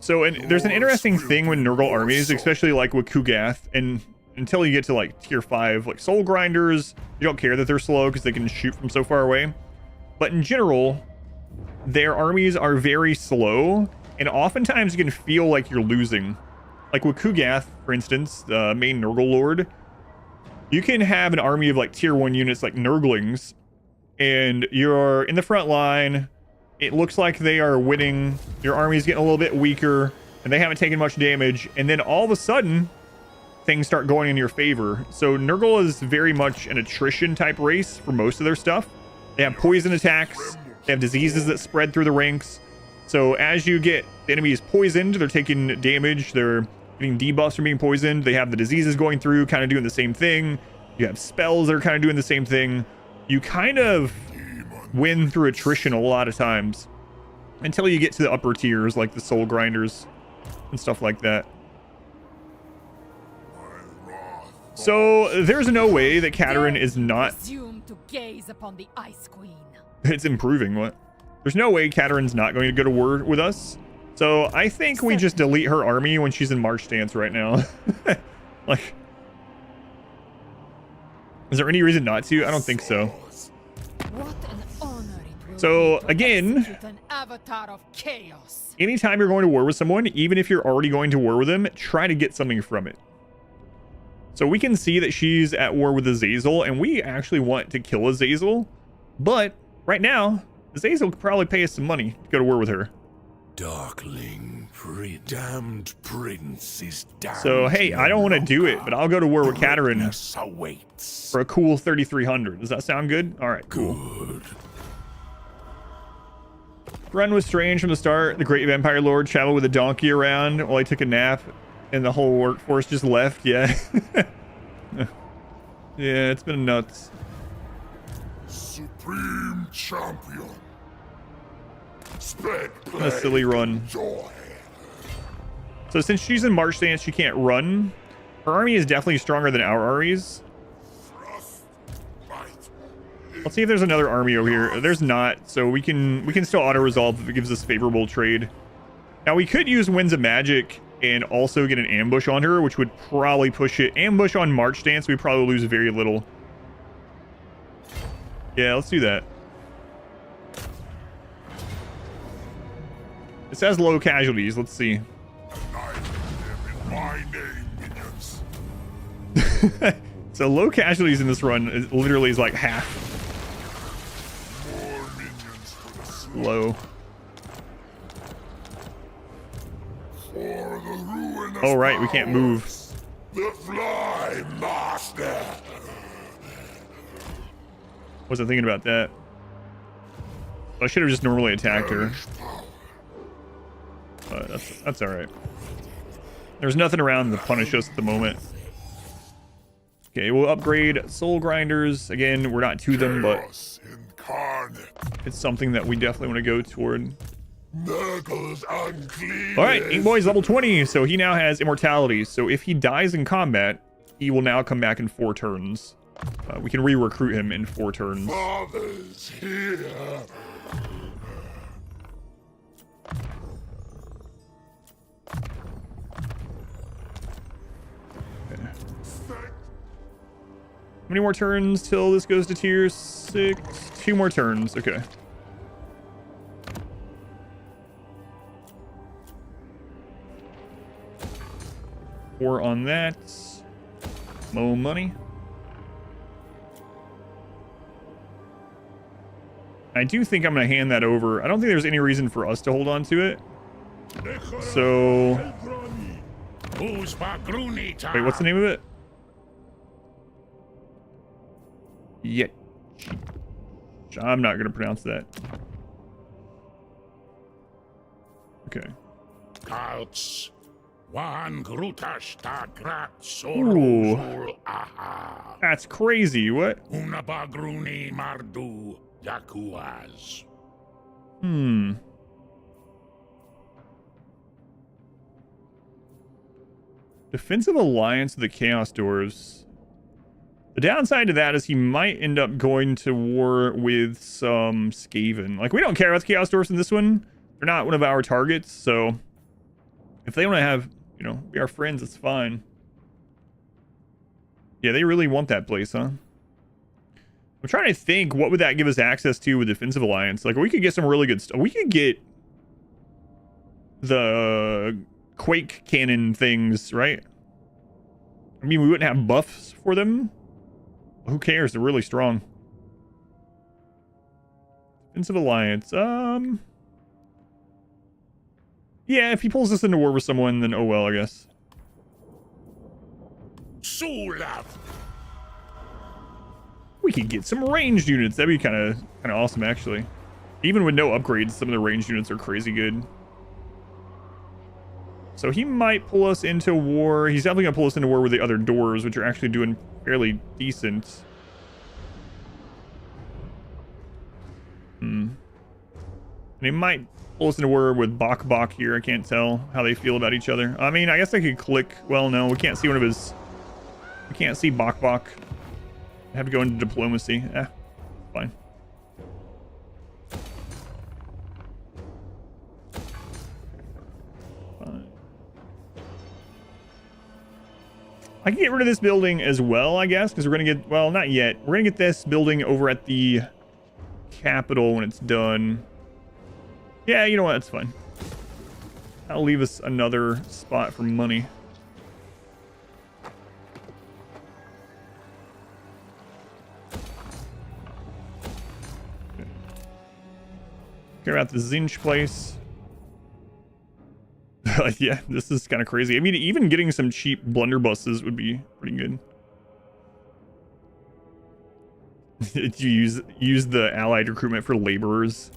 So, and there's an interesting thing with Nurgle armies, especially like with Kugath, and until you get to like tier 5, like Soul Grinders, you don't care that they're slow because they can shoot from so far away. But in general, their armies are very slow, and oftentimes you can feel like you're losing. Like with Kugath, for instance, the main Nurgle Lord, you can have an army of like tier 1 units like Nurglings, and you're in the front line. It looks like they are winning. Your army's getting a little bit weaker, and they haven't taken much damage. And then all of a sudden, things start going in your favor. So Nurgle is very much an attrition type race for most of their stuff. They have poison attacks. They have diseases that spread through the ranks. So as you get the enemies poisoned, they're taking damage. They're getting debuffs from being poisoned. They have the diseases going through, kind of doing the same thing. You have spells that are kind of doing the same thing. You kind of win through attrition a lot of times until you get to the upper tiers like the soul grinders and stuff like that. So there's no way that Katerin is not... Presume to gaze upon the Ice Queen. It's improving. What? There's no way Katerin's not going to go to war with us. So I think we just delete her army when she's in March stance right now. Like, is there any reason not to? I don't think so. What an honor it will So be to again, execute an avatar of chaos. anytime you're going to war with someone, even if you're already going to war with them, try to get something from it. So we can see that she's at war with Azazel, and we actually want to kill Azazel. But right now, Azazel could probably pay us some money to go to war with her. Darkling, damned prince is damned. So hey, I don't want to do it, but I'll go to war with Katerin Greatness awaits. for a cool 3,300. Does that sound good? All right, cool. Good. Run was strange from the start. The great vampire lord traveled with a donkey around while he took a nap, and the whole workforce just left. Yeah. Yeah, it's been nuts. Supreme champion. Spread A silly run. joy. So since she's in March stance, she can't run. Her army is definitely stronger than our armies. Trust might. Let's see if there's another army over here. There's not, so we can still auto resolve if it gives us favorable trade. Now we could use Winds of Magic and also get an ambush on her, which would probably push it. Ambush on March stance, we probably lose very little. Yeah, let's do that. It says low casualties. Let's see. Annihilate them in my name, minions. So low casualties in this run is literally like half More minions for the slaughter. low. For the ruin of Oh, right, we can't move. powers. The Fly Master. Wasn't thinking about that. I should have just normally attacked her. But that's all right. There's nothing around to punish us at the moment. Okay, we'll upgrade soul grinders. Again, we're not to them, but Chaos incarnate. it's something that we definitely want to go toward. Nurgle's unclean. All right, Ink Boy's level 20, so he now has immortality. So if he dies in combat, he will now come back in 4 turns. We can re-recruit him in 4 turns. Father's here. How many more turns till this goes to tier 6? 2 more turns. Okay. Four on that. More money. I do think I'm going to hand that over. I don't think there's any reason for us to hold on to it. So... wait, what's the name of it? Yeah. I'm not going to pronounce that. Okay. Couch. One grutash ta grat Ooh. sorul aha. That's crazy. What? Una bagruni mardu yakuaz. Defensive alliance of the Chaos Dwarves. The downside to that is he might end up going to war with some Skaven. Like, we don't care about the Chaos Dwarves in this one. They're not one of our targets, so if they want to have, you know, be our friends, it's fine. Yeah, they really want that place, huh? I'm trying to think, what would that give us access to with Defensive Alliance? Like, we could get some really good stuff. We could get the Quake cannon things, right? I mean, we wouldn't have buffs for them. Who cares? They're really strong. Defensive alliance. Yeah, if he pulls us into war with someone, then oh well, I guess. We could get some ranged units. That'd be kind of awesome, actually. Even with no upgrades, some of the ranged units are crazy good. So he might pull us into war. He's definitely gonna pull us into war with the other doors, which are actually doing fairly decent. And he might pull us into war with Bok here. I can't tell how they feel about each other. I mean, I guess I could click. Well, no, we can't see one of his. We can't see Bok. I have to go into diplomacy. Fine. I can get rid of this building as well, I guess, because we're going to get, well, not yet. We're going to get this building over at the capital when it's done. Yeah, you know what? That's fine. That'll leave us another spot for money. Care about the Zinch place. Yeah, this is kind of crazy. I mean, even getting some cheap blunderbusses would be pretty good. Did you use the allied recruitment for laborers?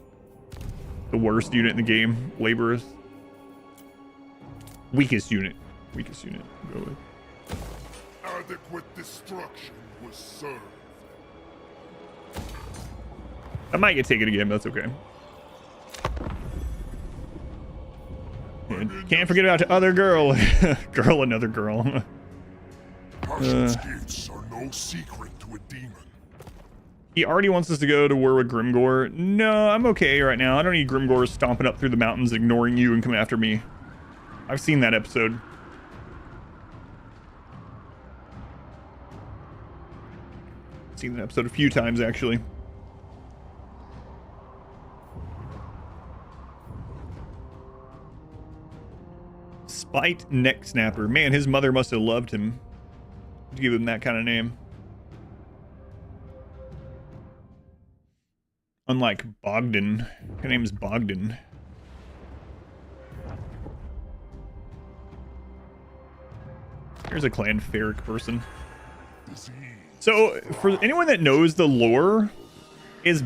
The worst unit in the game, laborers. Weakest unit. Weakest unit. Go with. Adequate destruction was served. I might get taken again, but that's okay. And can't forget about the other girl. Girl, another girl. Partial's gifts are no secret to a demon. He already wants us to go to war with Grimgor. No, I'm okay right now. I don't need Grimgor stomping up through the mountains, ignoring you and coming after me. I've seen that episode. Seen that episode a few times, actually. Spite Neck Snapper. Man, his mother must have loved him to give him that kind of name. Unlike Bogdan. Her name is Bogdan. Here's a Clanferic person. So, for anyone that knows the lore, is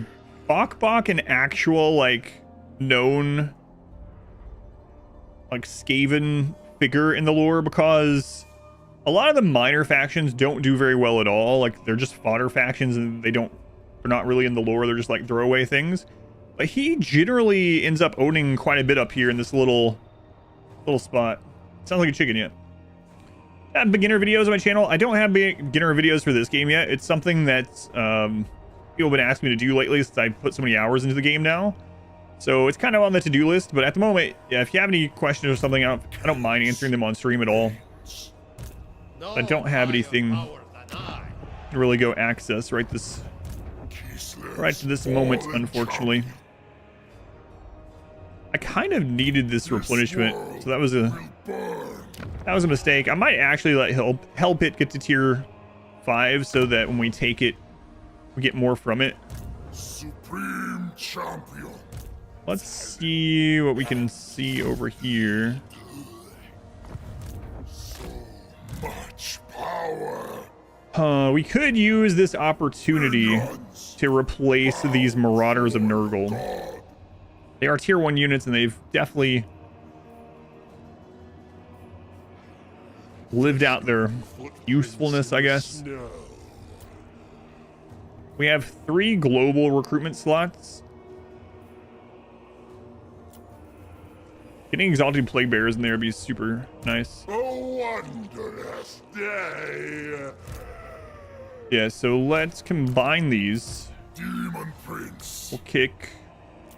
Bok an actual, like, known, like, Skaven figure in the lore? Because a lot of the minor factions don't do very well at all. Like, they're just fodder factions and they're not really in the lore. They're just, like, throwaway things. But he generally ends up owning quite a bit up here in this little spot. Sounds like a chicken yet. I have beginner videos on my channel. I don't have beginner videos for this game yet. It's something that people have been asking me to do lately since I put so many hours into the game now. So it's kind of on the to-do list. But at the moment, yeah, if you have any questions or something, I don't mind answering them on stream at all. I don't have anything to really go access right to this moment, unfortunately. I kind of needed this replenishment, so that was a mistake. I might actually let Hell Pit get to tier 5 so that when we take it, we get more from it. Supreme champion. Let's see what we can see over here. So much power. We could use this opportunity to replace these Marauders of Nurgle. They are tier 1 units and they've definitely lived out their usefulness, I guess. We have 3 global recruitment slots. Getting Exalted Plague Bearers in there would be super nice. A wondrous day. Yeah, so let's combine these. Daemon Prince. We'll kick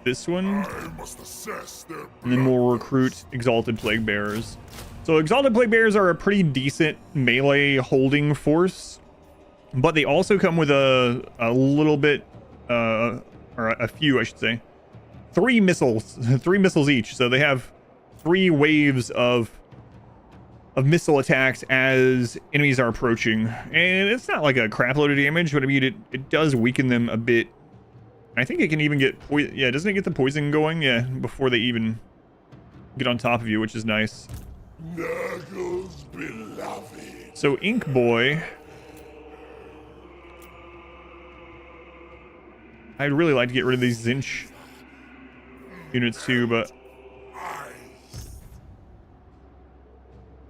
this one. I must assess their And then we'll recruit Exalted Plague Bearers. So Exalted Plague Bearers are a pretty decent melee holding force, but they also come with a little bit, or a few, I should say, 3 missiles, 3 missiles each. So they have 3 waves of missile attacks as enemies are approaching, and it's not like a crap load of damage, but I mean it does weaken them a bit I think it can even get... Yeah, doesn't it get the poison going? Yeah, before they even get on top of you, which is nice. Nurgle's beloved. So, Ink Boy... I'd really like to get rid of these Zinch units too, but...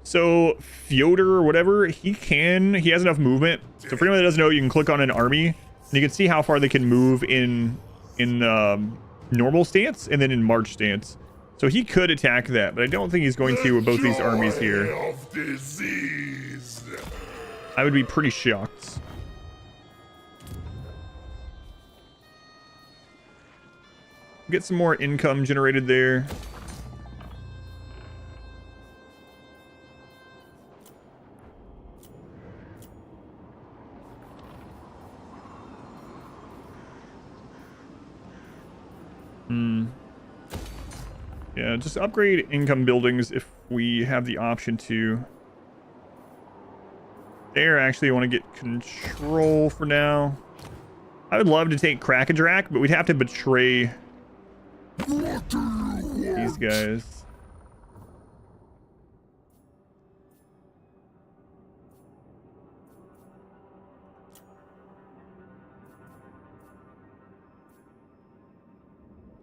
So, Fyodor or whatever, he has enough movement. So for anyone that doesn't know, you can click on an army, and you can see how far they can move in normal stance, and then in march stance. So he could attack that, but I don't think he's going to with both these armies here. Of disease. I would be pretty shocked. Get some more income generated there. Yeah, just upgrade income buildings if we have the option to. There, actually, I want to get control for now. I would love to take Krakadrak, but we'd have to betray these guys.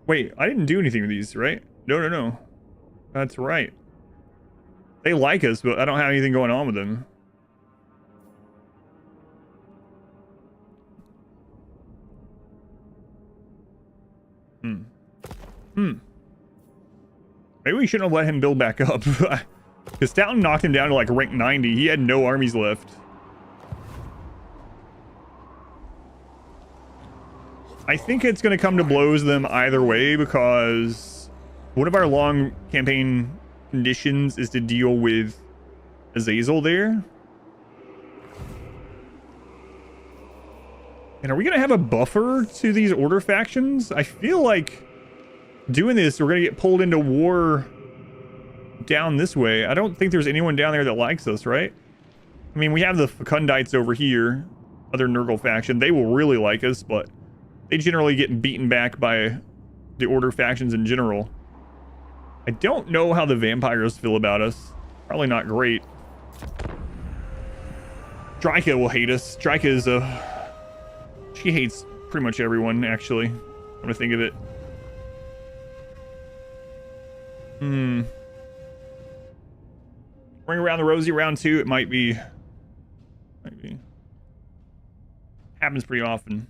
Wait, I didn't do anything with these, right? No. That's right. They like us, but I don't have anything going on with them. Maybe we shouldn't have let him build back up. Because Stoughton knocked him down to like rank 90. He had no armies left. I think it's going to come to blows them either way, because one of our long campaign conditions is to deal with Azazel there. And are we going to have a buffer to these order factions? I feel like doing this, we're going to get pulled into war down this way. I don't think there's anyone down there that likes us, right? I mean, we have the Fecundites over here, other Nurgle faction. They will really like us, but they generally get beaten back by the order factions in general. I don't know how the vampires feel about us. Probably not great. Dryka will hate us. Dryka is she hates pretty much everyone, actually. I'm gonna think of it. Ring around the rosy round 2. It might be. Happens pretty often.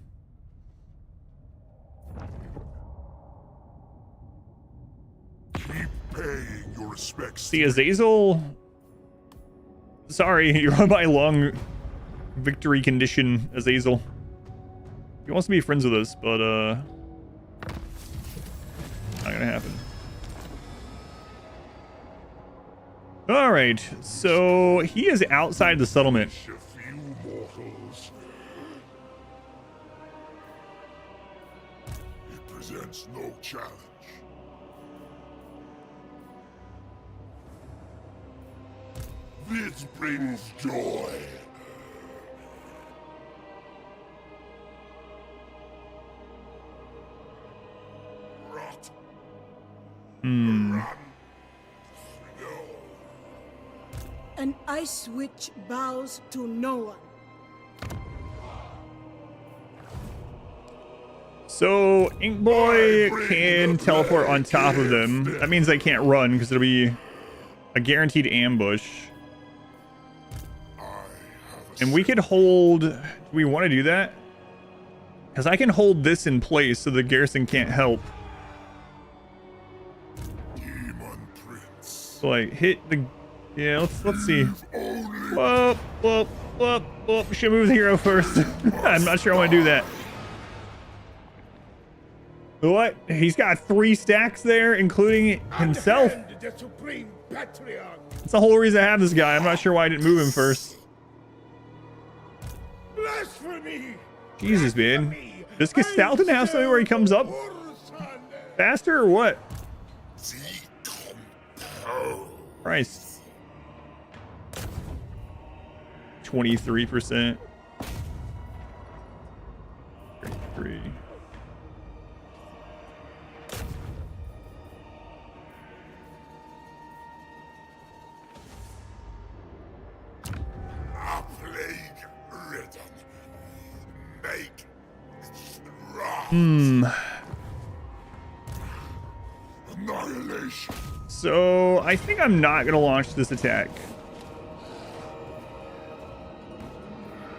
Keep paying your respects. See, Azazel. Sorry, you're on my long victory condition, Azazel. He wants to be friends with us, but not gonna happen. All right, so he is outside the settlement. A few mortals. It presents no challenge. This brings joy. Rot. Run. No. An ice witch bows to no one. So Ink Boy can teleport on top of them. That means they can't run because it'll be a guaranteed ambush. And we could hold... Do we want to do that? Because I can hold this in place so the garrison can't help. Daemon Prince. So like hit the... Yeah, let's see. Whoa. Should move the hero first. I'm not sure I want to do that. What? He's got 3 stacks there, including himself. The supreme patriarch. That's the whole reason I have this guy. I'm not sure why I didn't move him first. Blasphemy. Jesus, man. Does Gestalton have something where he comes up faster or what? Christ. 23%. 33. Annihilation. So I think I'm not gonna launch this attack.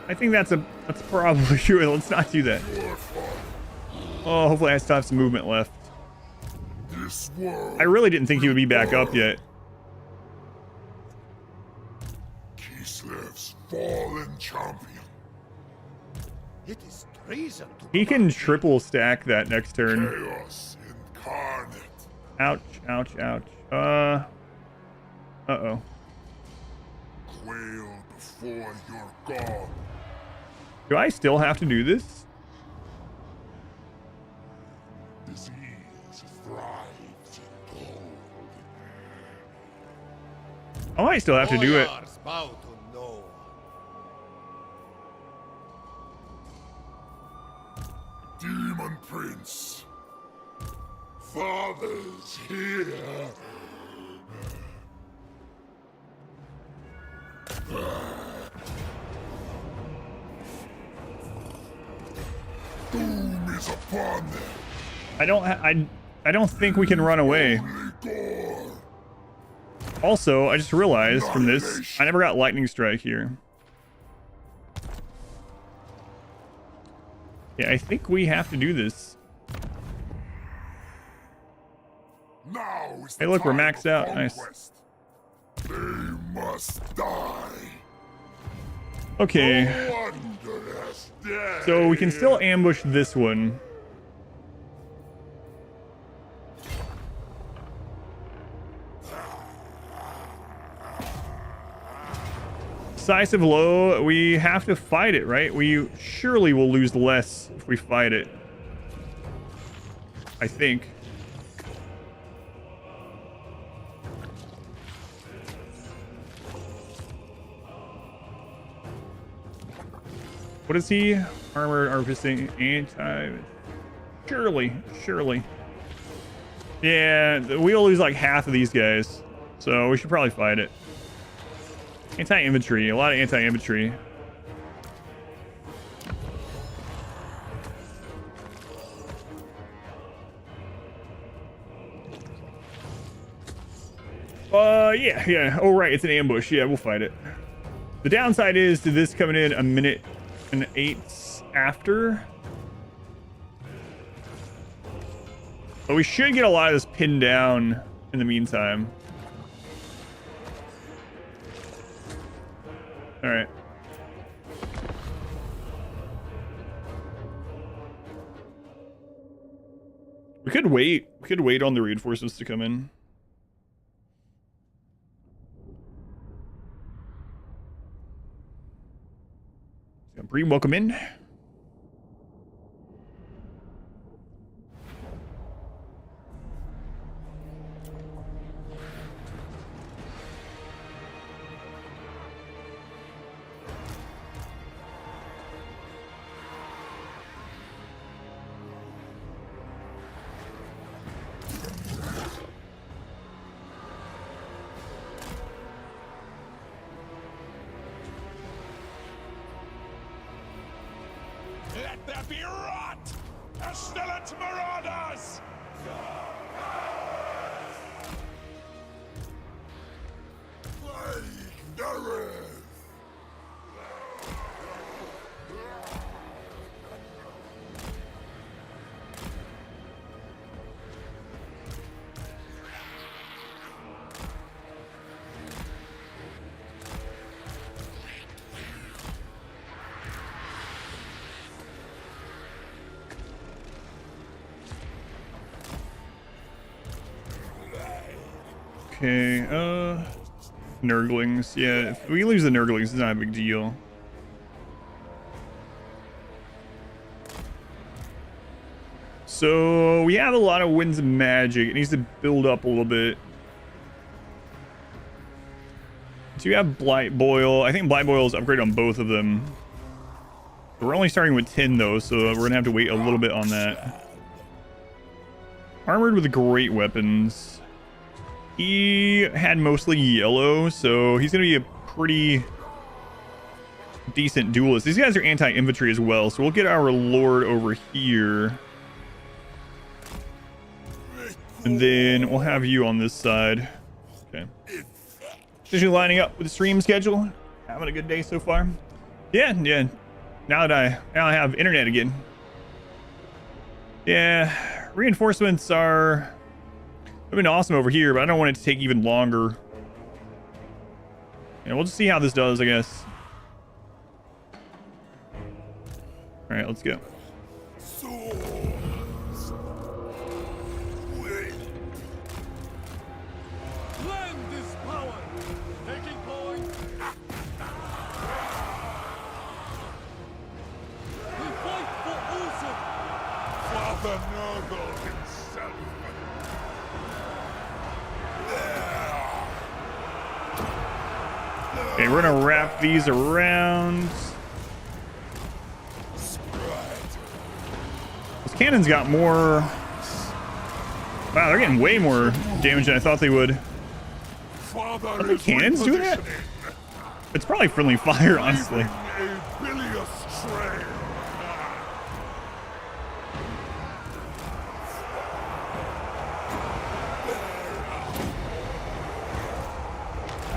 I think that's probably true. Let's not do that. Oh, hopefully I still have some movement left. This world. I really didn't think he would be back up yet. Kislev's fallen champion. It is treason to He can triple stack that next turn. Chaos incarnate. Ouch, ouch, ouch. Uh-oh. Quail before your god. Do I still have to do this? Disease thrives in cold. I might still have to do it. Warriors bow to no one. Daemon Prince. Father's here. Doom is upon them. I don't think we can run away. Only gore. Also, I just realized from this, I never got lightning strike here. Yeah, I think we have to do this. Now is Hey, the look, we're time maxed of out. Nice. conquest. They must die. Okay, Wondrous day. so we can still ambush this one. Decisive low, we have to fight it, right? We surely will lose less if we fight it. I think. What is he? Armor, harvesting, anti... Surely. Yeah, we'll lose like half of these guys. So we should probably fight it. Anti-infantry, a lot of anti-infantry. Yeah. Oh, right, it's an ambush. Yeah, we'll fight it. The downside is to this coming in a minute and 8 after. But we should get a lot of this pinned down in the meantime. All right. We could wait. We could wait on the reinforcements to come in. Bree, welcome in. Let there be rot! Pestilent marauders! Plague Dareth! Okay, Nurglings. Yeah, if we lose the Nurglings, it's not a big deal. So, we have a lot of Winds of Magic. It needs to build up a little bit. Do you have Blight Boil? I think Blight Boil is upgraded on both of them. We're only starting with 10 though, so we're gonna have to wait a little bit on that. Armored with great weapons. He had mostly yellow, so he's gonna be a pretty decent duelist. These guys are anti-infantry as well, so we'll get our lord over here. And then we'll have you on this side. Okay. Just lining up with the stream schedule. Having a good day so far. Yeah. Now I have internet again. Yeah, reinforcements have been awesome over here, but I don't want it to take even longer. Yeah, we'll just see how this does, I guess. All right, let's go. Father Nurgle himself. Okay, we're gonna wrap these around. This cannon's got more. Wow, they're getting way more damage than I thought they would. Are the cannons doing that? It's probably friendly fire, honestly. A bilious trail.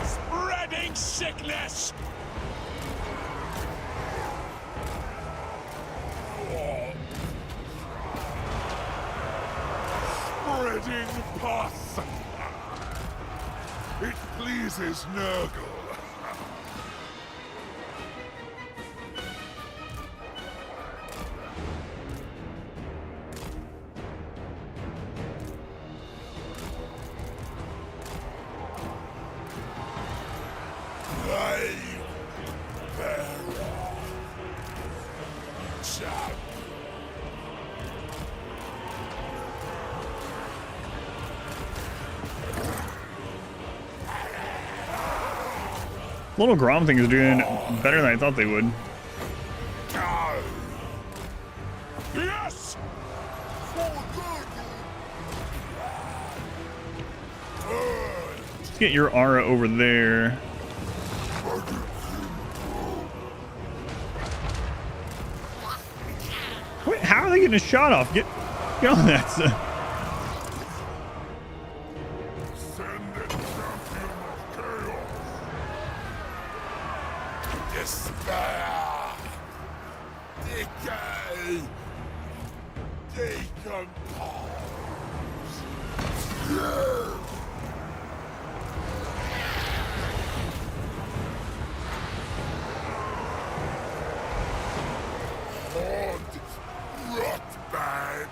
Spreading sickness. Spreading pus. It pleases Nurgle. Little Grom thing is doing better than I thought they would. Yes! Let's get your aura over there. Wait, how are they getting a shot off? Get on that. Send it, champion of chaos. Despair. Decay. Decompose. Horde. Rotbag.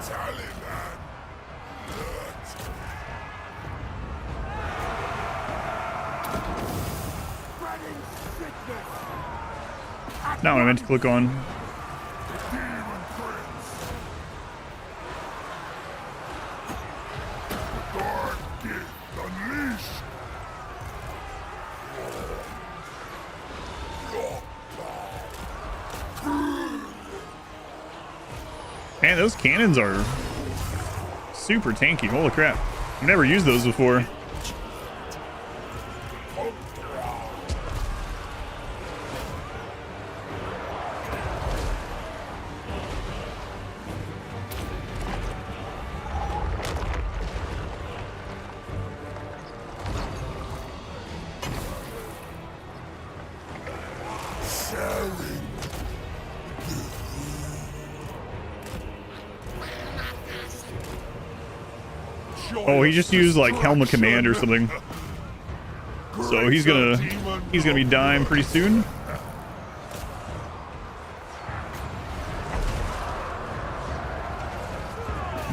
Taliban. Loot. Spreading sickness. Not what I meant to click on. Daemon Prince. Dark gift unleashed. Man, those cannons are super tanky. Holy crap. I've never used those before. Oh, he just used like Helm of Command or something. So he's gonna be dying pretty soon.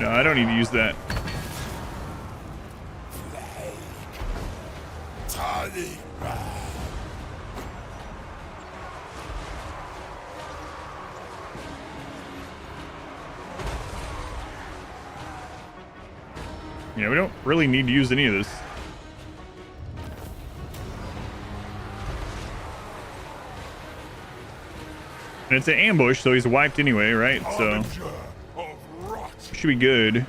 No, I don't need to use that. Yeah, we don't really need to use any of this. And it's an ambush, so he's wiped anyway, right? So should be good.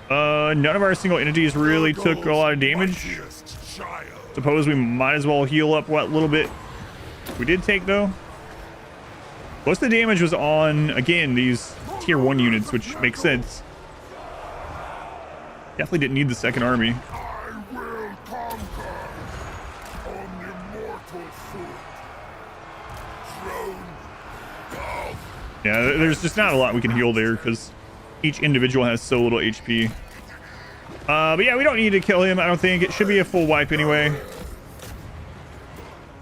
None of our single entities really took a lot of damage. Suppose we might as well heal up what little bit we did take though. Most of the damage was on, again, these tier 1 units, which makes sense. Definitely didn't need the second army. I will conquer on immortal foot. Throne of Yeah, there's just not a lot we can heal there because each individual has so little HP. But yeah, we don't need to kill him, I don't think. It should be a full wipe anyway.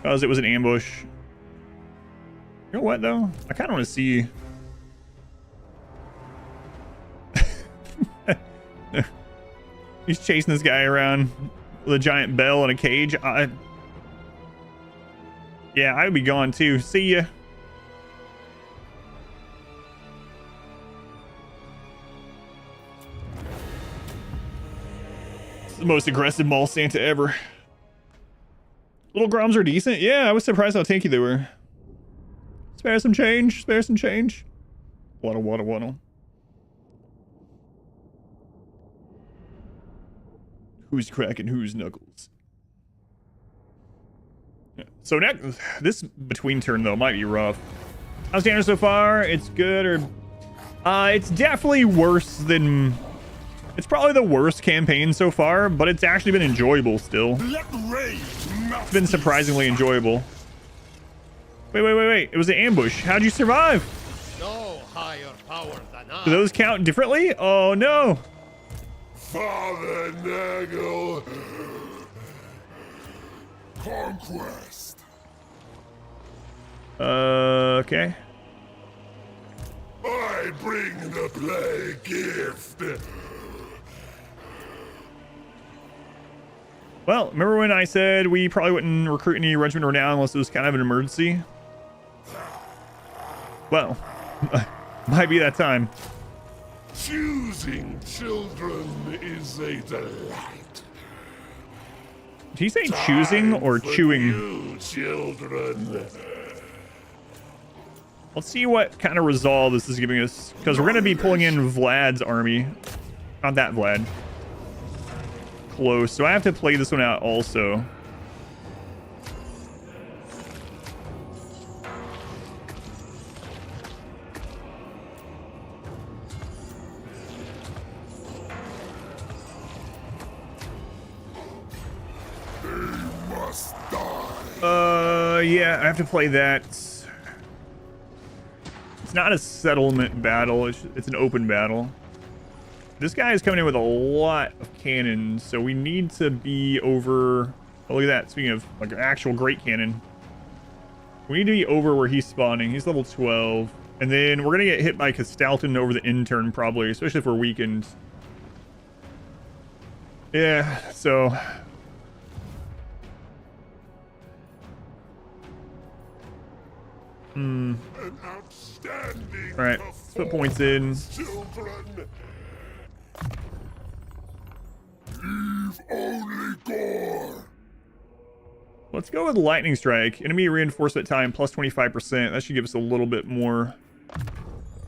Because it was an ambush. You know what, though? I kind of want to see... He's chasing this guy around with a giant bell and a cage. Yeah, I would be gone too. See ya. It's the most aggressive mall Santa ever. Little Groms are decent. Yeah, I was surprised how tanky they were. Spare some change. Spare some change. Waddle, waddle, waddle. Who's cracking whose knuckles? Yeah. So next, this between turn though might be rough. How's Tanner so far? It's good or it's definitely worse than. It's probably the worst campaign so far, but it's actually been enjoyable still. It's been surprisingly enjoyable. Wait. It was an ambush. How'd you survive? no higher power than I. Do those count differently? Oh no. Father Nagel. Conquest. Okay. I bring the plague gift. Well, remember when I said we probably wouldn't recruit any regiment renown unless it was kind of an emergency? Well, might be that time. Choosing children is a delight. Did he say choosing or Time for chewing? You children. Let's see what kind of resolve this is giving us, because we're going to be pulling in Vlad's army. Not that Vlad. Close. So I have to play this one out also. Must die. Yeah, I have to play that. It's not a settlement battle. It's an open battle. This guy is coming in with a lot of cannons, so we need to be over... Oh, look at that. Speaking of like an actual great cannon. We need to be over where he's spawning. He's level 12. And then we're going to get hit by Castalton over the intern probably, especially if we're weakened. Yeah, so... An outstanding. All right, let's put points in. Children. Leave only gore. Let's go with Lightning Strike. Enemy reinforcement time plus 25%. That should give us a little bit more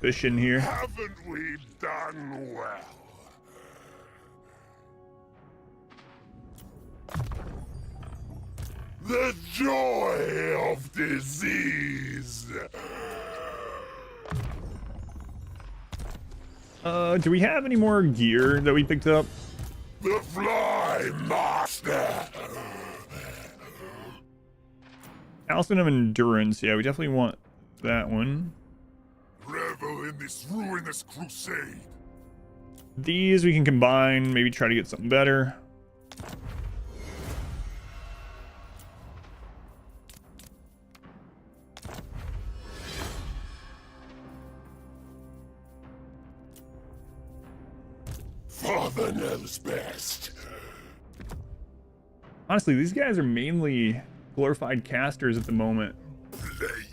cushion here. Haven't we done well? The joy of disease. Do we have any more gear that we picked up? The Fly Master. Talisman of Endurance. Yeah, we definitely want that one. Revel in this ruinous crusade. These we can combine, maybe try to get something better. Father knows best. Honestly, these guys are mainly glorified casters at the moment. Plague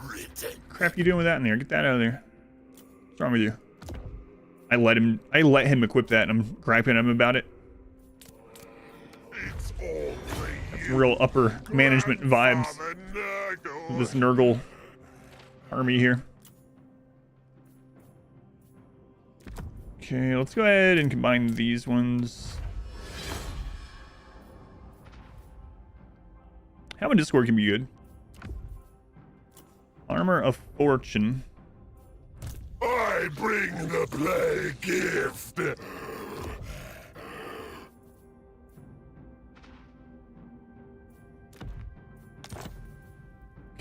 written. Crap you doing with that in there? Get that out of there. What's wrong with you? I let him equip that and I'm griping at him about it. It's all That's real upper management vibes. This Nurgle army here. Okay, let's go ahead and combine these ones. Having Discord can be good. Armor of Fortune. I bring the plague gift.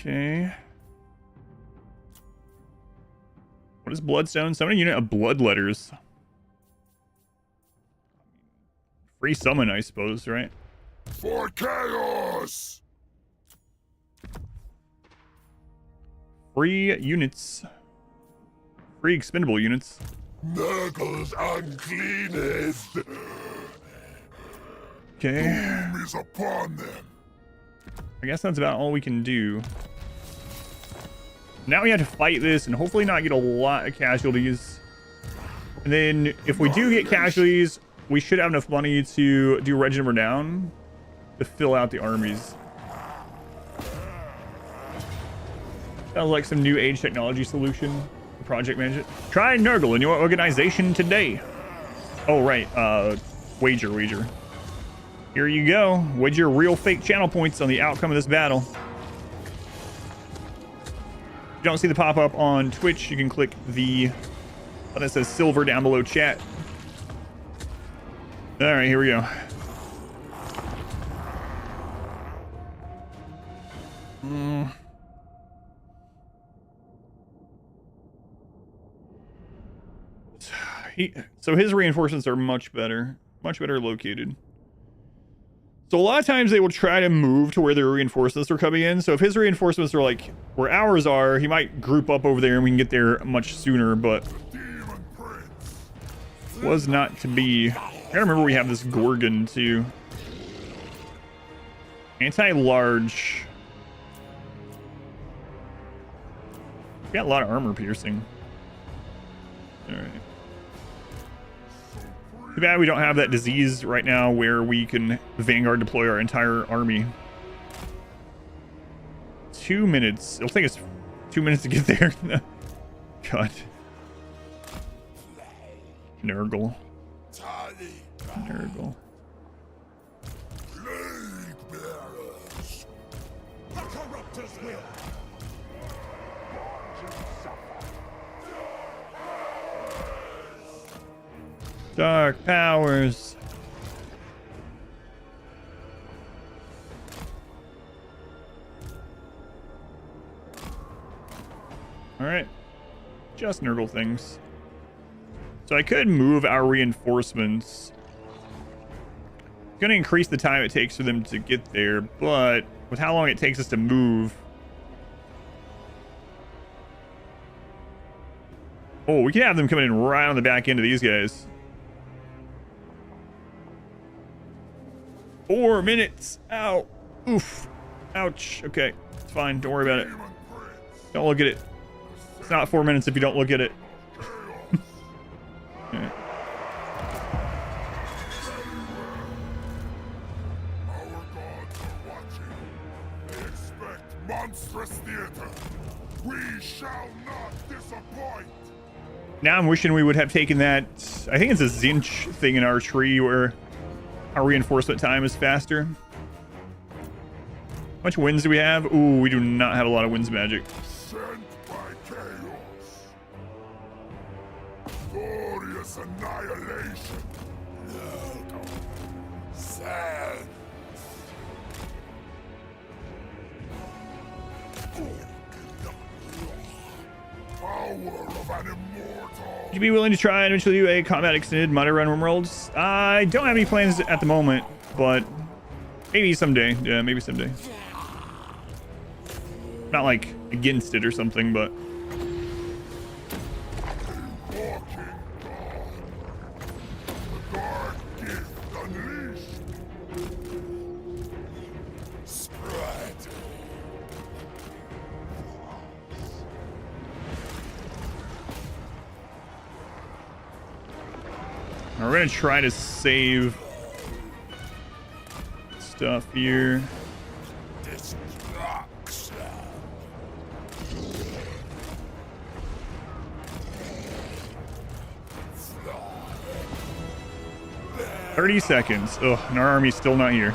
Okay. What is Bloodstone? Summon a unit of blood letters. Free summon, I suppose, right? For chaos! Free units. Free expendable units. Nurgle's uncleanest! Okay. Doom is upon them! I guess that's about all we can do. Now we have to fight this and hopefully not get a lot of casualties. And then if we do get casualties, we should have enough money to do Regiment Renown to fill out the armies. Sounds like some new age technology solution. Project management. Try Nurgle in your organization today. Oh, right. Wager. Here you go. Wager real fake channel points on the outcome of this battle. If you don't see the pop-up on Twitch, you can click the button that says silver down below chat. All right, here we go. So his reinforcements are much better located. So a lot of times they will try to move to where their reinforcements are coming in. So if his reinforcements are like where ours are, he might group up over there and we can get there much sooner, but Daemon Prince! was not to be. I gotta remember we have this Gorgon too. Anti-large. We got a lot of armor piercing. Alright. Too bad we don't have that disease right now where we can Vanguard deploy our entire army. 2 minutes. It'll take us 2 minutes to get there. God. Nurgle. Nurgle. Plague bearers! The corruptor's will! Dark powers. Alright. Just Nurgle things. So I could move our reinforcements. It's going to increase the time it takes for them to get there, but with how long it takes us to move... Oh, we can have them coming in right on the back end of these guys. 4 minutes. Ow. Oof. Ouch. Okay. It's fine. Don't worry about it. Don't look at it. It's not 4 minutes if you don't look at it. Okay. Our gods are watching. They expect monstrous theater. We shall not disappoint. Now I'm wishing we would have taken that. I think it's a Zinch thing in our tree where our reinforcement time is faster. How much winds do we have? Ooh, we do not have a lot of winds magic. Sent by chaos. Glorious annihilation. No. Sad. Power of an immortal. Would you be willing to try and eventually do a combat extended Mighty Run Worlds? I don't have any plans at the moment, but maybe someday. Yeah, maybe someday. Not like against it or something, but Walking God. The dark gift unleashed. Spread. we're gonna try to save stuff here. Destruction. 30 seconds. Ugh, and our army's still not here.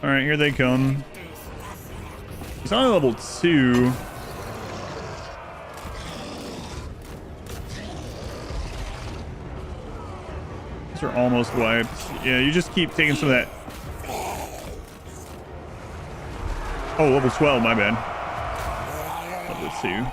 All right, here they come. He's on level 2. These are almost wiped. Yeah, you just keep taking some of that. Oh, level 12, my bad. Level 2.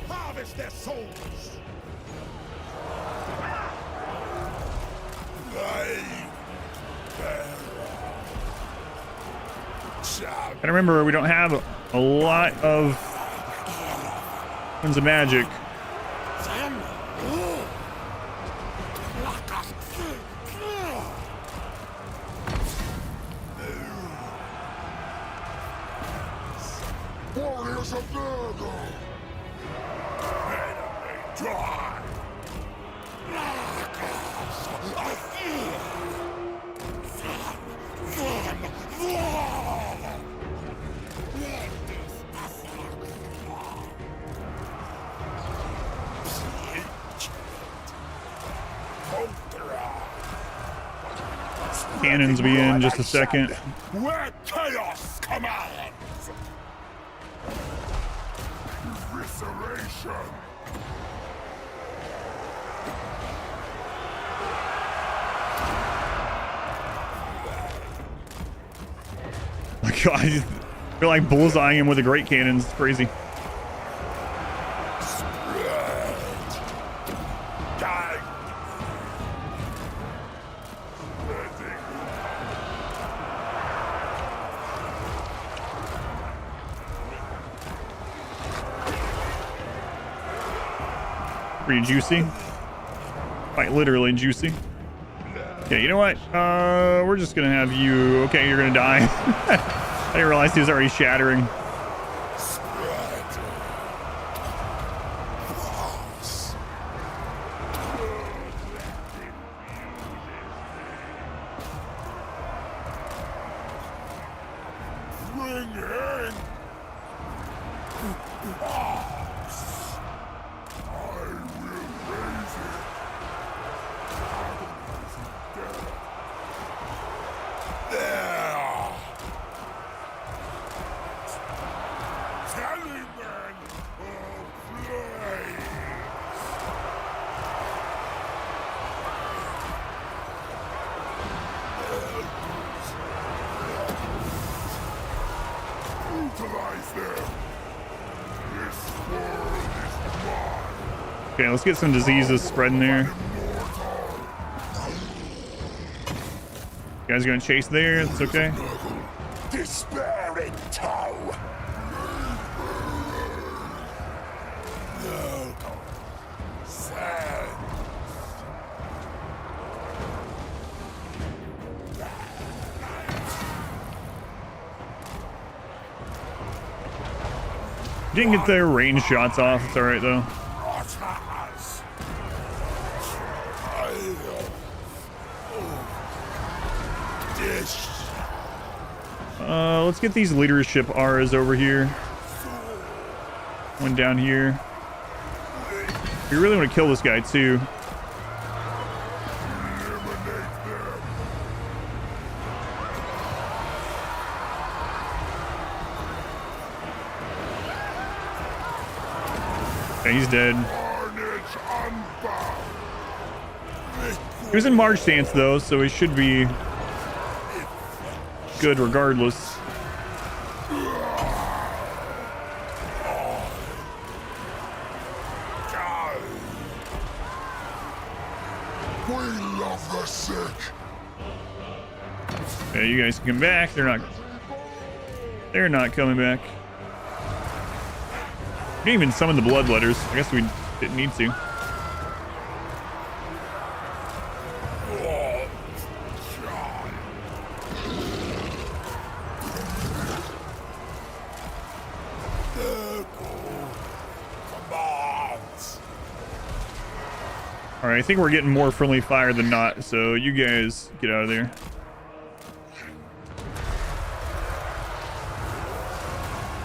Harvest their souls. And remember, we don't have a lot of weapons of magic. Warriors of Virgo. Die. Cannons be in just a second. Where chaos commands. Evisceration. My God, I feel like bullseyeing him with the great cannons. It's crazy. Die. Pretty juicy. Quite literally juicy. Okay, you know what? We're just gonna have you. Okay, you're gonna die. I didn't realize he was already shattering. Bring in. I will raise it. There. Tallyman of flames. Utilize them. This world is mine. Okay, let's get some diseases spreading there. You guys gonna chase there? It's okay. Despair in tow. No. Sad. Didn't get their range shots off. It's all right though. Rotters. Dish. Let's get these leadership auras over here. One down here. We really want to kill this guy too. Eliminate them. Okay, he's dead. Carnage unbound. He was in March stance though, so he should be good regardless. We love the sick. Okay, you guys can come back. They're not coming back. We didn't even summon the bloodletters. I guess we didn't need to. All right, I think we're getting more friendly fire than not, so you guys get out of there.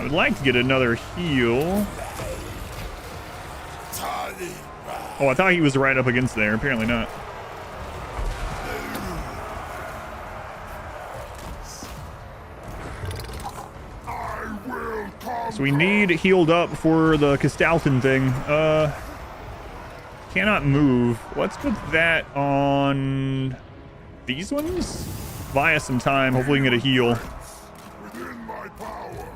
would like to get another heal. Oh, I thought he was right up against there. Apparently not. So we need healed up for the Castalton thing. Cannot move. Let's put that on these ones. Buy us some time. Hopefully we can get a heal. Within my power.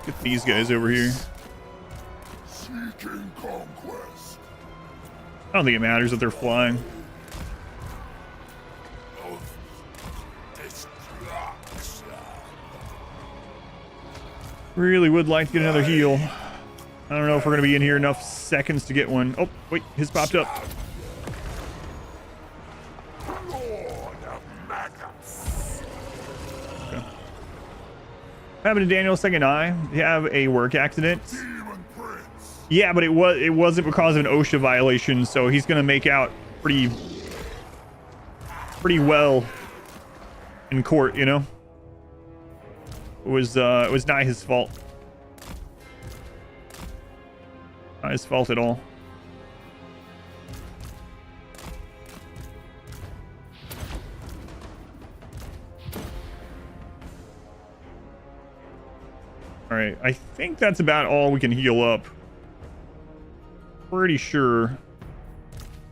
Get these guys over here. Seeking conquest. I don't think it matters if they're flying. Really would like to get another heal. I don't know if we're going to be in here enough seconds to get one. Oh, wait, his popped up. Okay. What happened to Daniel's second eye? You have a work accident. Daemon Prince. Yeah, but it wasn't because of an OSHA violation, so he's going to make out pretty well in court, you know? It was not his fault. Not his fault at all. All right, I think that's about all we can heal up. Pretty sure.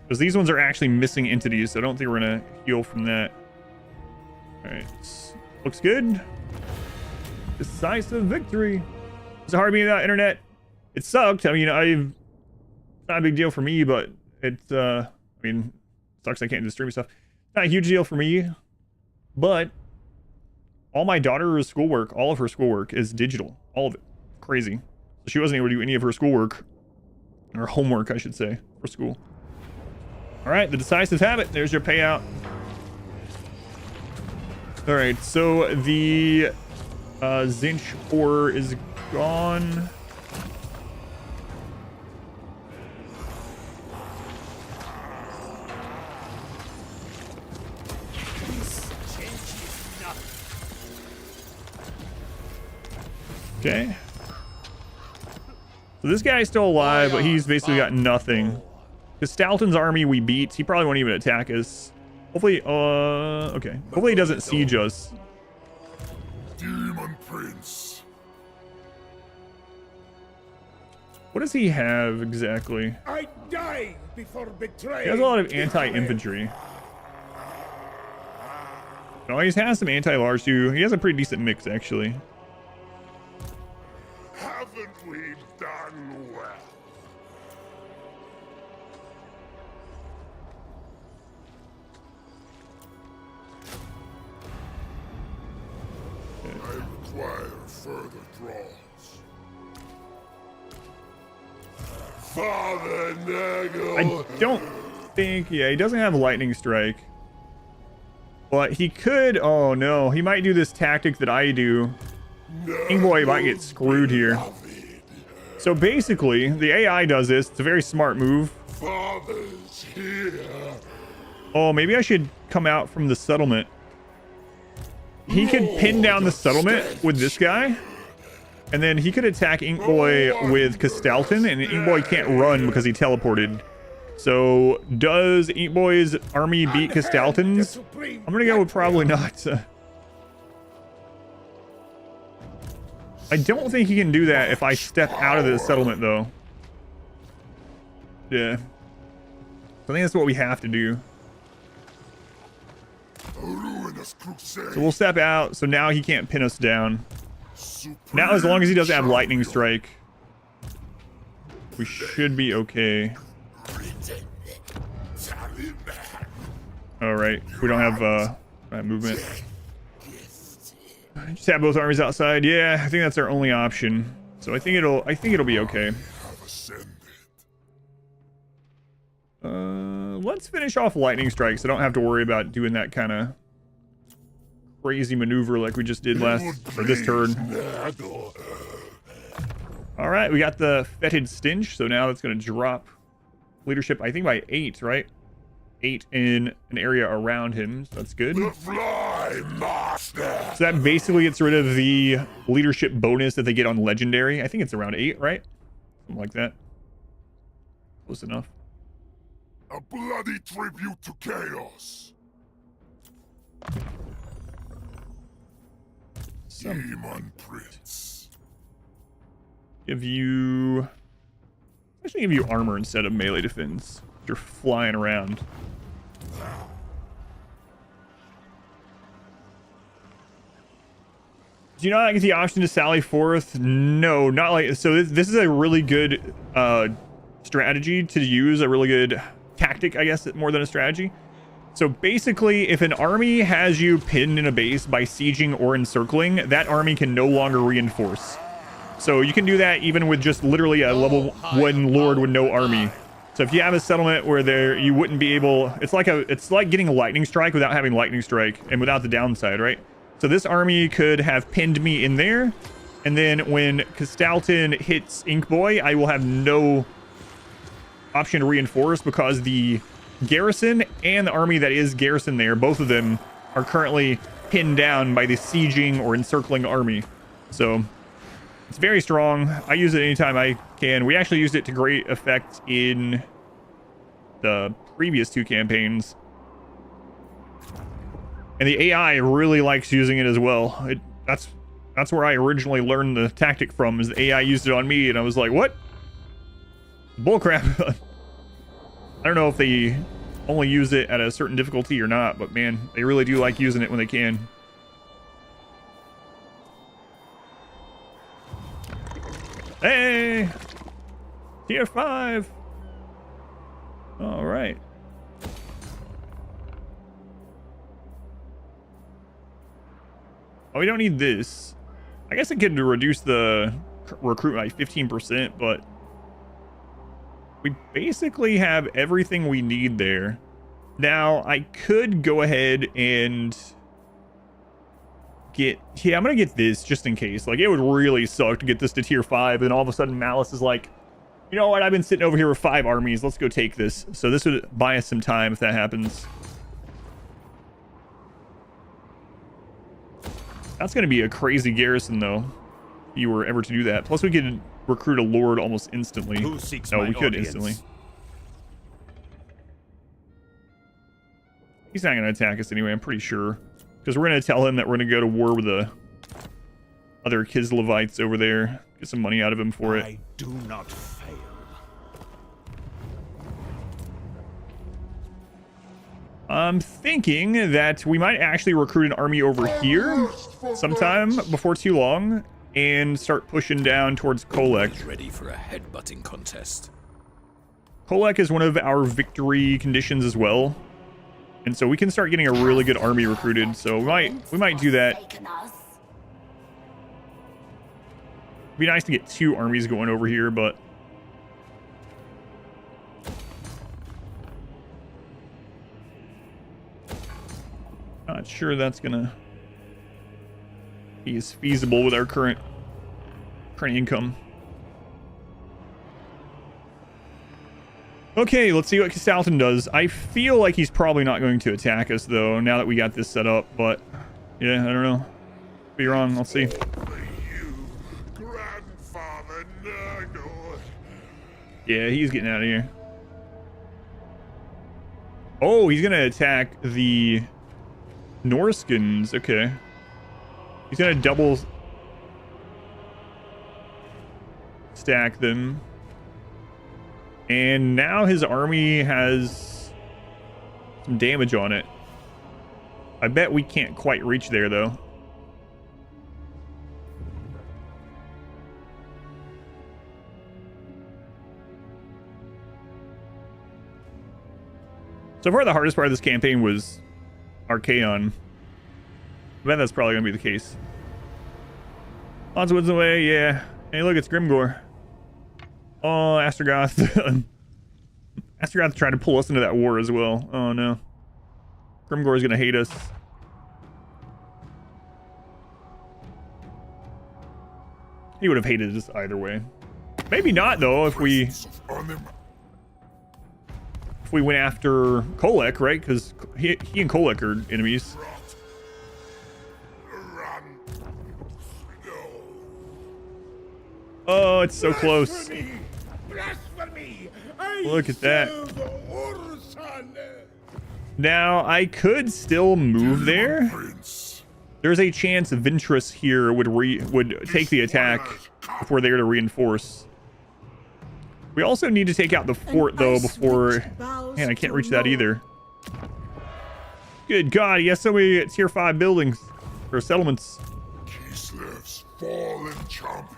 Because these ones are actually missing entities, so I don't think we're gonna heal from that. All right, looks good. Decisive victory. It's hard being without internet. It sucked. I mean, it's not a big deal for me, but it's I mean, it sucks I can't do stream stuff. Not a huge deal for me, but all my daughter's schoolwork, all of her schoolwork is digital. All of it. Crazy. So she wasn't able to do any of her schoolwork, or homework, I should say, for school. All right, the decisive habit. There's your payout. All right, so the Zinch ore is gone. Okay. So this guy's still alive, but he's basically got nothing. Because Stalton's army we beat. He probably won't even attack us. Hopefully, okay. Hopefully he doesn't siege us. Daemon Prince. What does he have exactly? I die before betraying. He has a lot of anti-infantry. No, he has some anti-large too. He has a pretty decent mix, actually. Haven't we done well? I require further draws. Father Nagel. I don't think... Yeah, he doesn't have lightning strike. But he could... Oh, no. He might do this tactic that I do. King Boy might get screwed here. So basically, the AI does this. It's a very smart move. Father's here. Oh, maybe I should come out from the settlement. He could pin down the settlement with this guy. And then he could attack Ink Boy with Castalton. And Ink Boy can't run because he teleported. So, does Ink Boy's army beat Castalton's? I'm gonna go with probably not. I don't think he can do that if I step out of the settlement, though. Yeah. I think that's what we have to do. So we'll step out, so now he can't pin us down. Now, as long as he doesn't have lightning strike, we should be okay. Alright, we don't have movement. Just have both armies outside. Yeah, I think that's our only option. So I think it'll be okay. Let's finish off lightning strikes. I don't have to worry about doing that kind of crazy maneuver like we just did this turn. All right, we got the fetid stench, so now it's going to drop leadership, I think by 8, right? 8 in an area around him, so that's good. The My master. So that basically gets rid of the leadership bonus that they get on legendary. I think it's around 8, right? Something like that. Close enough. A bloody tribute to chaos. Daemon Prince. Give you... Actually give you armor instead of melee defense. You're flying around. Do you not get the option to sally forth? No, not like... So this is a really good strategy to use. A really good tactic, I guess, more than a strategy. So basically, if an army has you pinned in a base by sieging or encircling, that army can no longer reinforce. So you can do that even with just literally a level 1 lord with no army. So if you have a settlement where you wouldn't be able... It's like getting a lightning strike without having lightning strike and without the downside, right? So this army could have pinned me in there, and then when Castalton hits Inkboy, I will have no option to reinforce because the garrison and the army that is garrison there, both of them are currently pinned down by the sieging or encircling army. So it's very strong. I use it anytime I can. We actually used it to great effect in the previous 2 campaigns. And the AI really likes using it as well. That's where I originally learned the tactic from, is the AI used it on me, and I was like, what? Bullcrap. I don't know if they only use it at a certain difficulty or not, but man, they really do like using it when they can. Hey! Tier 5! Alright. Oh, we don't need this. I guess it could reduce the recruit by 15%, but we basically have everything we need there. Now, I could go ahead and get... Yeah, I'm going to get this just in case. Like, it would really suck to get this to tier 5, and all of a sudden Malice is like, you know what, I've been sitting over here with 5 armies. Let's go take this. So this would buy us some time if that happens. That's going to be a crazy garrison, though, if you were ever to do that. Plus, we could recruit a lord almost instantly. Who seeks No, my we could audience? instantly. He's not going to attack us anyway, I'm pretty sure. Because we're going to tell him that we're going to go to war with the other Kislevites over there. Get some money out of him for it. I do not fail. I'm thinking that we might actually recruit an army over here sometime before too long and start pushing down towards Kolek. Ready for a headbutting contest. Kolek is one of our victory conditions as well. And so we can start getting a really good army recruited. So we might do that. It'd be nice to get 2 armies going over here, but not sure that's gonna be as feasible with our current income. Okay, let's see what Castalton does. I feel like he's probably not going to attack us, though, now that we got this set up, but yeah, I don't know. Be wrong, I'll see. For you, Grandfather Nurgle. Yeah, he's getting out of here. Oh, he's gonna attack the Norskins. Okay. He's gonna double stack them. And now his army has some damage on it. I bet we can't quite reach there, though. So far, the hardest part of this campaign was Archaon. I bet that's probably going to be the case. Lots of woods away, yeah. Hey, look, it's Grimgor. Oh, Astrogoth. Astrogoth tried to pull us into that war as well. Oh, no. Grimgor is going to hate us. He would have hated us either way. Maybe not, though, if we went after Kolek, right? Because he and Kolek are enemies. Oh, it's so close. Blasphemy! Blasphemy! Look at that. Ursan! Now, I could still move there. Prince. There's a chance Ventress here would take the attack if we're there to reinforce. We also need to take out the fort, though, before... Man, I can't reach that either. Good God, he has so many tier 5 buildings, or settlements. Kislev's fallen champion.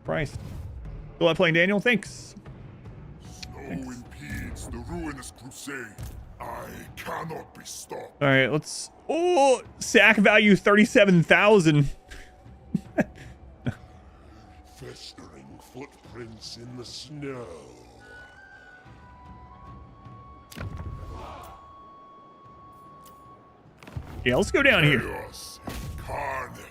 Christ. Still not playing Daniel? Thanks. Snow impedes the ruinous crusade. I cannot be stopped. All right, let's... Oh, sack value 37,000. Festering footprints in the snow. Yeah, let's go down here. Chaos incarnate.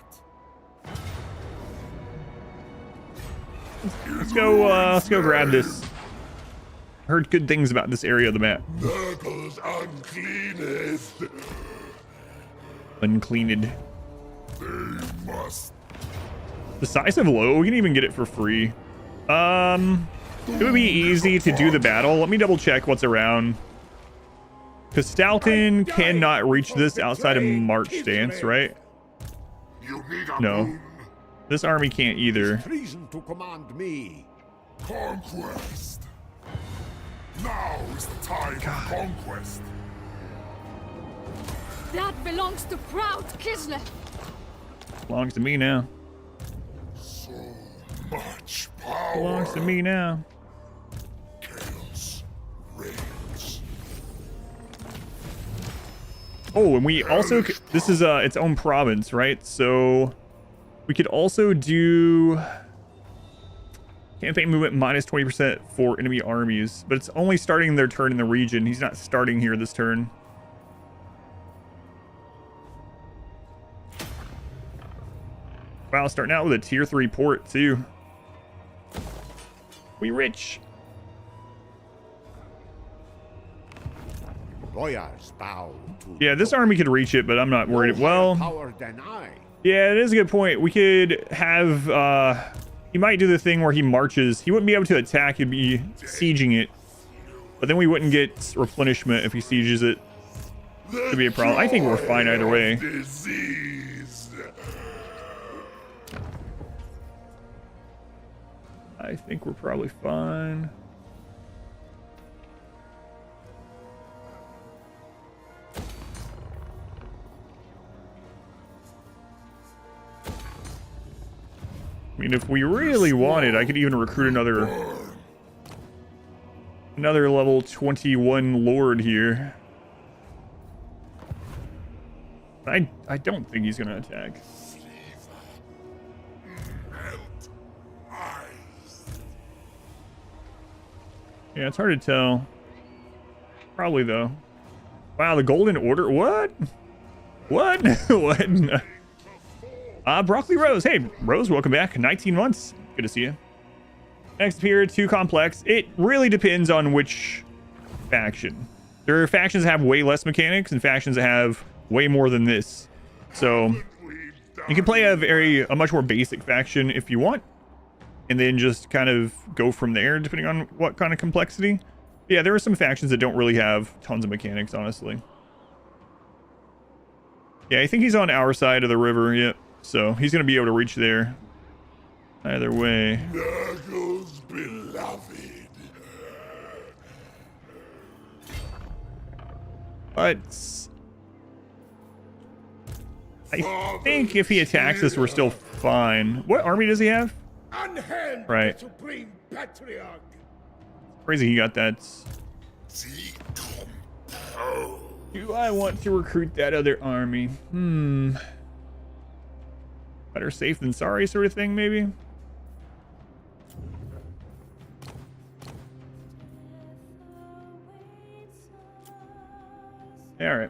Let's go grab this. Heard good things about this area of the map. Nurgle's uncleanest. Uncleaned. They must. Decisive low, we can even get it for free. It would be easy to do the battle. Let me double check what's around. Because Stoughton cannot reach this outside of March stance, right? You need a No. boon. This army can't either. Treason to command me. Conquest. Now is the time for conquest. That belongs to proud Kislev. Belongs to me now. So much power. Belongs to me now. Chaos reigns. Oh, and we also... This is its own province, right? So... We could also do... Campaign movement minus 20% for enemy armies. But it's only starting their turn in the region. He's not starting here this turn. Wow, starting out with a tier 3 port, too. We rich. Lawyers bow to Yeah, this army could reach it, but I'm not worried. no Well... higher power than I. Yeah, it is a good point. We could have, he might do the thing where he marches. He wouldn't be able to attack, he'd be sieging it. But then we wouldn't get replenishment if he sieges it. Could be a problem. I think we're fine either way. Disease. I think we're probably fine. I mean, if we really wanted, I could even recruit another level 21 lord here. I don't think he's gonna attack. Melt ice. Yeah, it's hard to tell. Probably though. Wow, the Golden Order. What? What? What? Broccoli Rose. Hey, Rose, welcome back. 19 months. Good to see you. Next appear, too complex. It really depends on which faction. There are factions that have way less mechanics and factions that have way more than this. So you can play a much more basic faction if you want, and then just kind of go from there depending on what kind of complexity. Yeah, there are some factions that don't really have tons of mechanics, honestly. Yeah, I think he's on our side of the river. Yep. So he's going to be able to reach there. Either way. Nurgle's beloved. But I think if he attacks us, we're still fine. What army does he have? Unhand Right. the Supreme Patriarch. Crazy he got that. Decompose. Do I want to recruit that other army? Better safe than sorry sort of thing, maybe? Alright.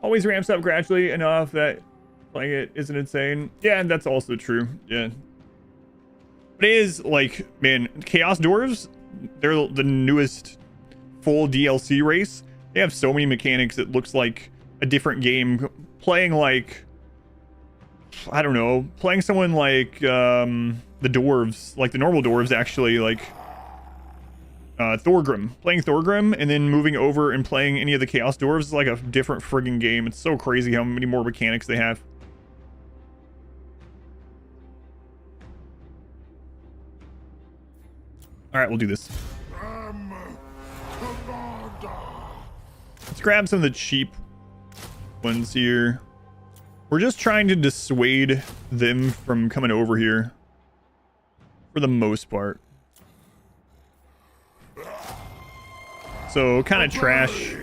Always ramps up gradually enough that playing it isn't insane. Yeah, that's also true. Yeah. But it is, like, man, Chaos Dwarves, they're the newest full DLC race. They have so many mechanics, it looks like a different game. Playing, like, I don't know, playing someone like the dwarves, like the normal dwarves actually, like Thorgrim. Playing Thorgrim and then moving over and playing any of the Chaos Dwarves is like a different friggin' game. It's so crazy how many more mechanics they have. Alright, we'll do this. Let's grab some of the cheap ones here. We're just trying to dissuade them from coming over here. For the most part. So, kind of trash.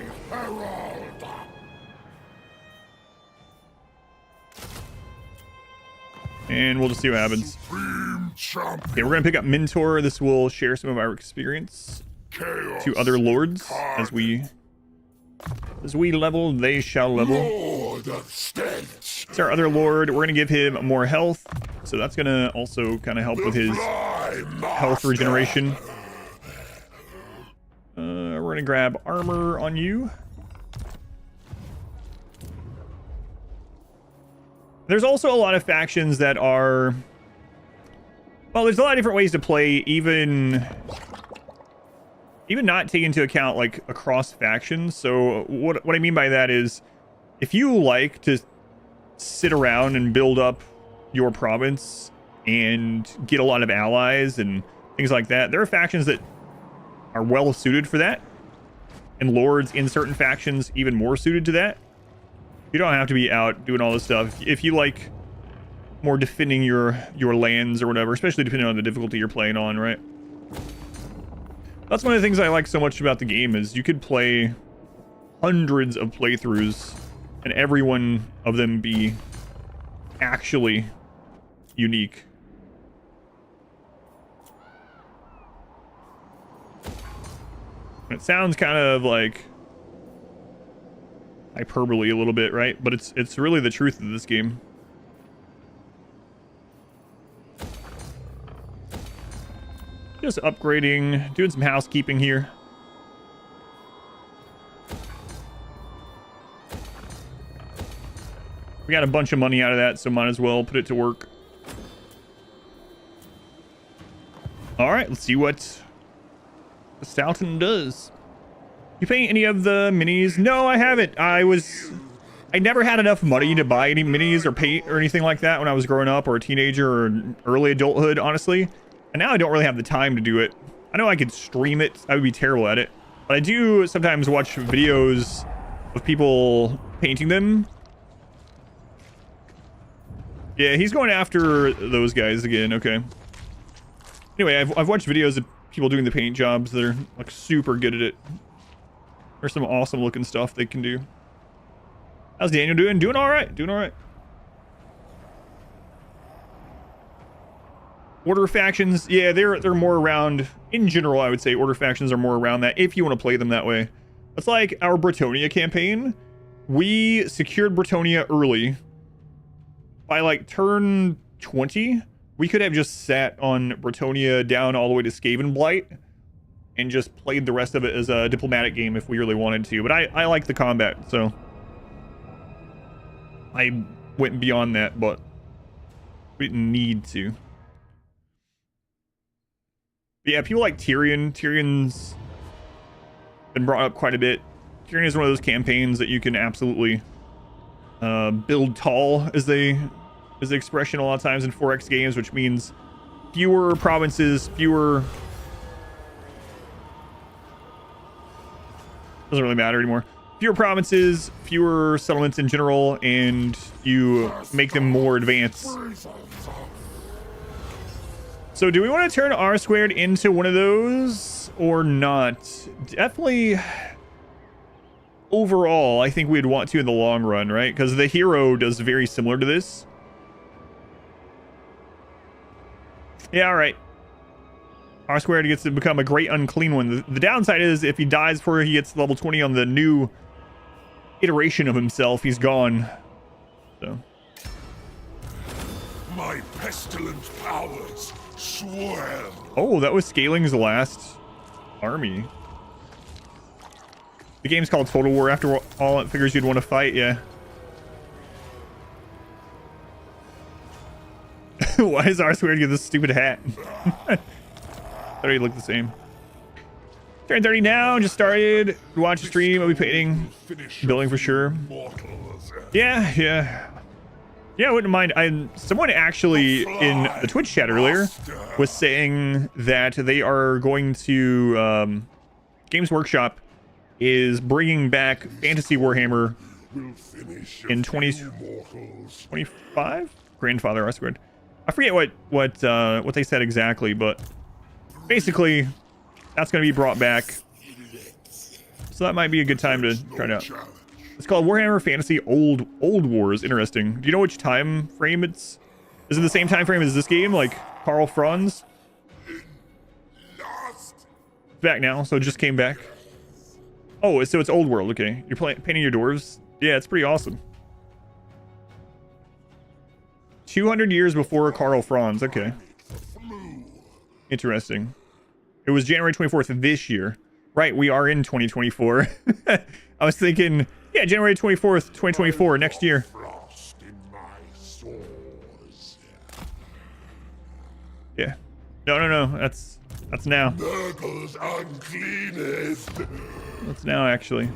And we'll just see what happens. Okay, we're going to pick up Mentor. This will share some of our experience to other lords as we level, they shall level. It's our other lord. We're going to give him more health. So that's going to also kind of help with his health regeneration. We're going to grab armor on you. There's also a lot of factions that are... Well, there's a lot of different ways to play, even not taking into account, like, across factions. So what I mean by that is, if you like to sit around and build up your province and get a lot of allies and things like that, there are factions that are well suited for that, and lords in certain factions even more suited to that. You don't have to be out doing all this stuff. If you like more defending your lands or whatever, especially depending on the difficulty you're playing on, right? That's one of the things I like so much about the game is you could play hundreds of playthroughs and every one of them be actually unique. It sounds kind of like hyperbole a little bit, right? But it's really the truth of this game. Just upgrading, doing some housekeeping here. We got a bunch of money out of that, so might as well put it to work. All right, let's see what the Stoughton does. You paint any of the minis? No, I haven't. I never had enough money to buy any minis or paint or anything like that when I was growing up or a teenager or early adulthood, honestly. And now I don't really have the time to do it. I know I could stream it. I would be terrible at it. But I do sometimes watch videos of people painting them. Yeah, he's going after those guys again. Okay. Anyway, I've watched videos of people doing the paint jobs that are like super good at it. There's some awesome looking stuff they can do. How's Daniel doing? Doing all right. Doing all right. Order factions, yeah, they're more around, in general, I would say order factions are more around that if you want to play them that way. It's like our Bretonia campaign. We secured Bretonia early. By like turn 20, we could have just sat on Bretonia down all the way to Skaven Blight and just played the rest of it as a diplomatic game if we really wanted to. But I like the combat, so I went beyond that, but we didn't need to. But yeah, people like Tyrion. Tyrion's been brought up quite a bit. Tyrion is one of those campaigns that you can absolutely build tall, as the expression a lot of times in 4X games, which means fewer provinces, fewer... Doesn't really matter anymore. Fewer provinces, fewer settlements in general, and you make them more advanced. So do we want to turn R squared into one of those or not? Definitely overall, I think we'd want to in the long run, right? Because the hero does very similar to this. Yeah, all right. R squared gets to become a great unclean one. The downside is if he dies before he gets level 20 on the new iteration of himself, he's gone. So. My pestilent powers swell. Oh, that was Scaling's last army. The game's called Total War. After all, it figures you'd want to fight, yeah. Why is R squared get this stupid hat? Thought he'd look the same. Turn 30 now. Just started. Watch the stream. I'll be painting. Building for sure. Yeah. I wouldn't mind. Someone actually in the Twitch chat earlier was saying that they are going to Games Workshop is bringing back Fantasy Warhammer in 2025. Grandfather R squared. I forget what they said exactly, but basically that's going to be brought back. So that might be a good time to try it out. It's called Warhammer Fantasy Old Wars. Interesting. Do you know which time frame it's? Is it the same time frame as this game? Like Karl Franz? Back now, so it just came back. Oh, so it's Old World. Okay, you're painting your dwarves. Yeah, it's pretty awesome. 200 years before Karl Franz. Okay. Interesting. It was January 24th of this year. Right, we are in 2024. I was thinking, yeah, January 24th, 2024, next year. Yeah. No. That's now. Nurgle's uncleanest. That's now, actually.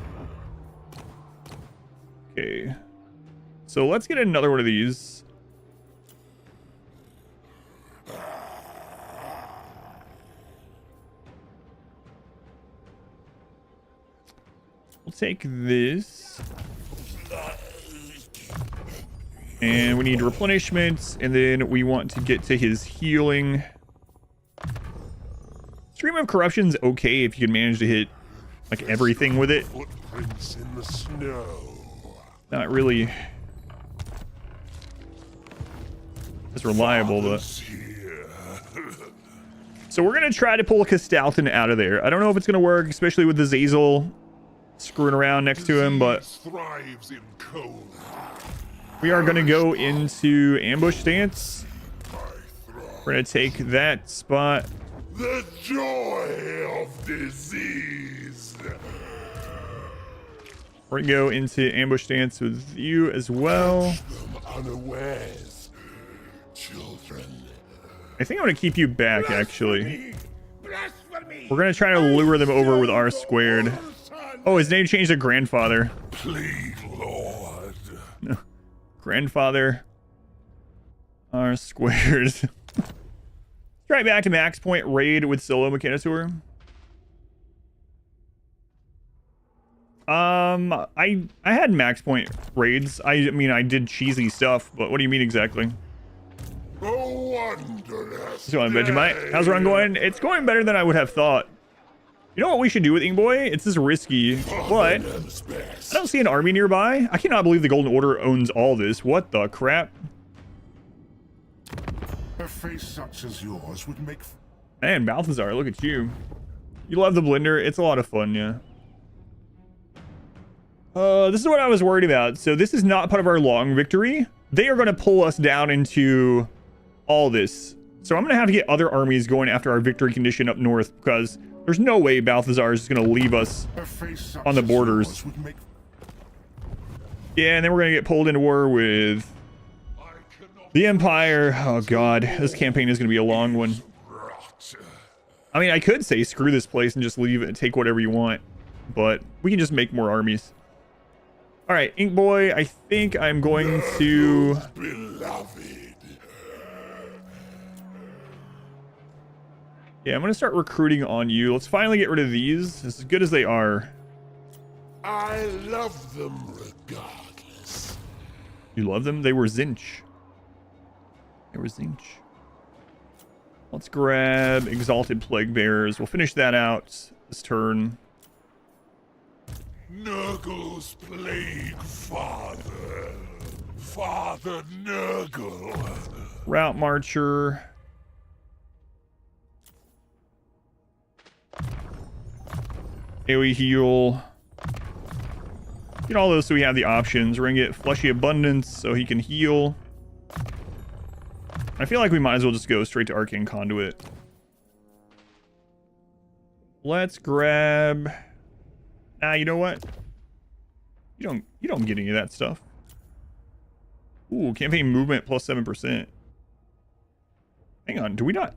Okay. So let's get another one of these. We'll take this. And we need replenishments, and then we want to get to his healing. Stream of Corruption's okay if you can manage to hit like everything with it. Footprints in the snow. Not really as reliable, but so we're gonna try to pull Castalton out of there. I don't know if it's gonna work, especially with the Zazel screwing around next to him, but thrives in cold. we are gonna go into ambush stance. We're gonna take that spot. The joy of disease. We're gonna go into ambush stance with you as well. Them unawares, children. I think I'm gonna keep you back, actually. We're gonna try to lure them over with R squared. Oh, his name changed to Grandfather. Please, Lord. No. Grandfather R squared. Try back to max point raid with solo Mechanosaur. I had max point raids. I mean, I did cheesy stuff, but what do you mean exactly? Oh, wondrous. So on Vegemite, how's the run going? It's going better than I would have thought. You know what we should do with Ingboy? It's just risky, but I don't see an army nearby. I cannot believe the Golden Order owns all this. What the crap? A face such as yours would make. Man, Balthazar, look at you. You love the blender. It's a lot of fun, yeah. This is what I was worried about. So this is not part of our long victory. They are going to pull us down into all this. So I'm going to have to get other armies going after our victory condition up north, because there's no way Balthazar is going to leave us on the borders. Yeah, and then we're going to get pulled into war with the Empire. Oh god, this campaign is going to be a long one. I mean, I could say screw this place and just leave it and take whatever you want, but we can just make more armies. All right, Ink Boy, I think I'm going to... Yeah, I'm going to start recruiting on you. Let's finally get rid of these, as good as they are. I love them regardless. You love them? They were Zinch. They were Zinch. Let's grab Exalted Plague Bearers. We'll finish that out this turn. Nurgle's plague father. Father Nurgle. Route Marcher. AoE heal. Get all those so we have the options. We're gonna get Fleshy Abundance so he can heal. I feel like we might as well just go straight to Arcane Conduit. Let's grab... Nah, you know what? You don't get any of that stuff. Ooh, campaign movement plus 7%. Hang on, do we not?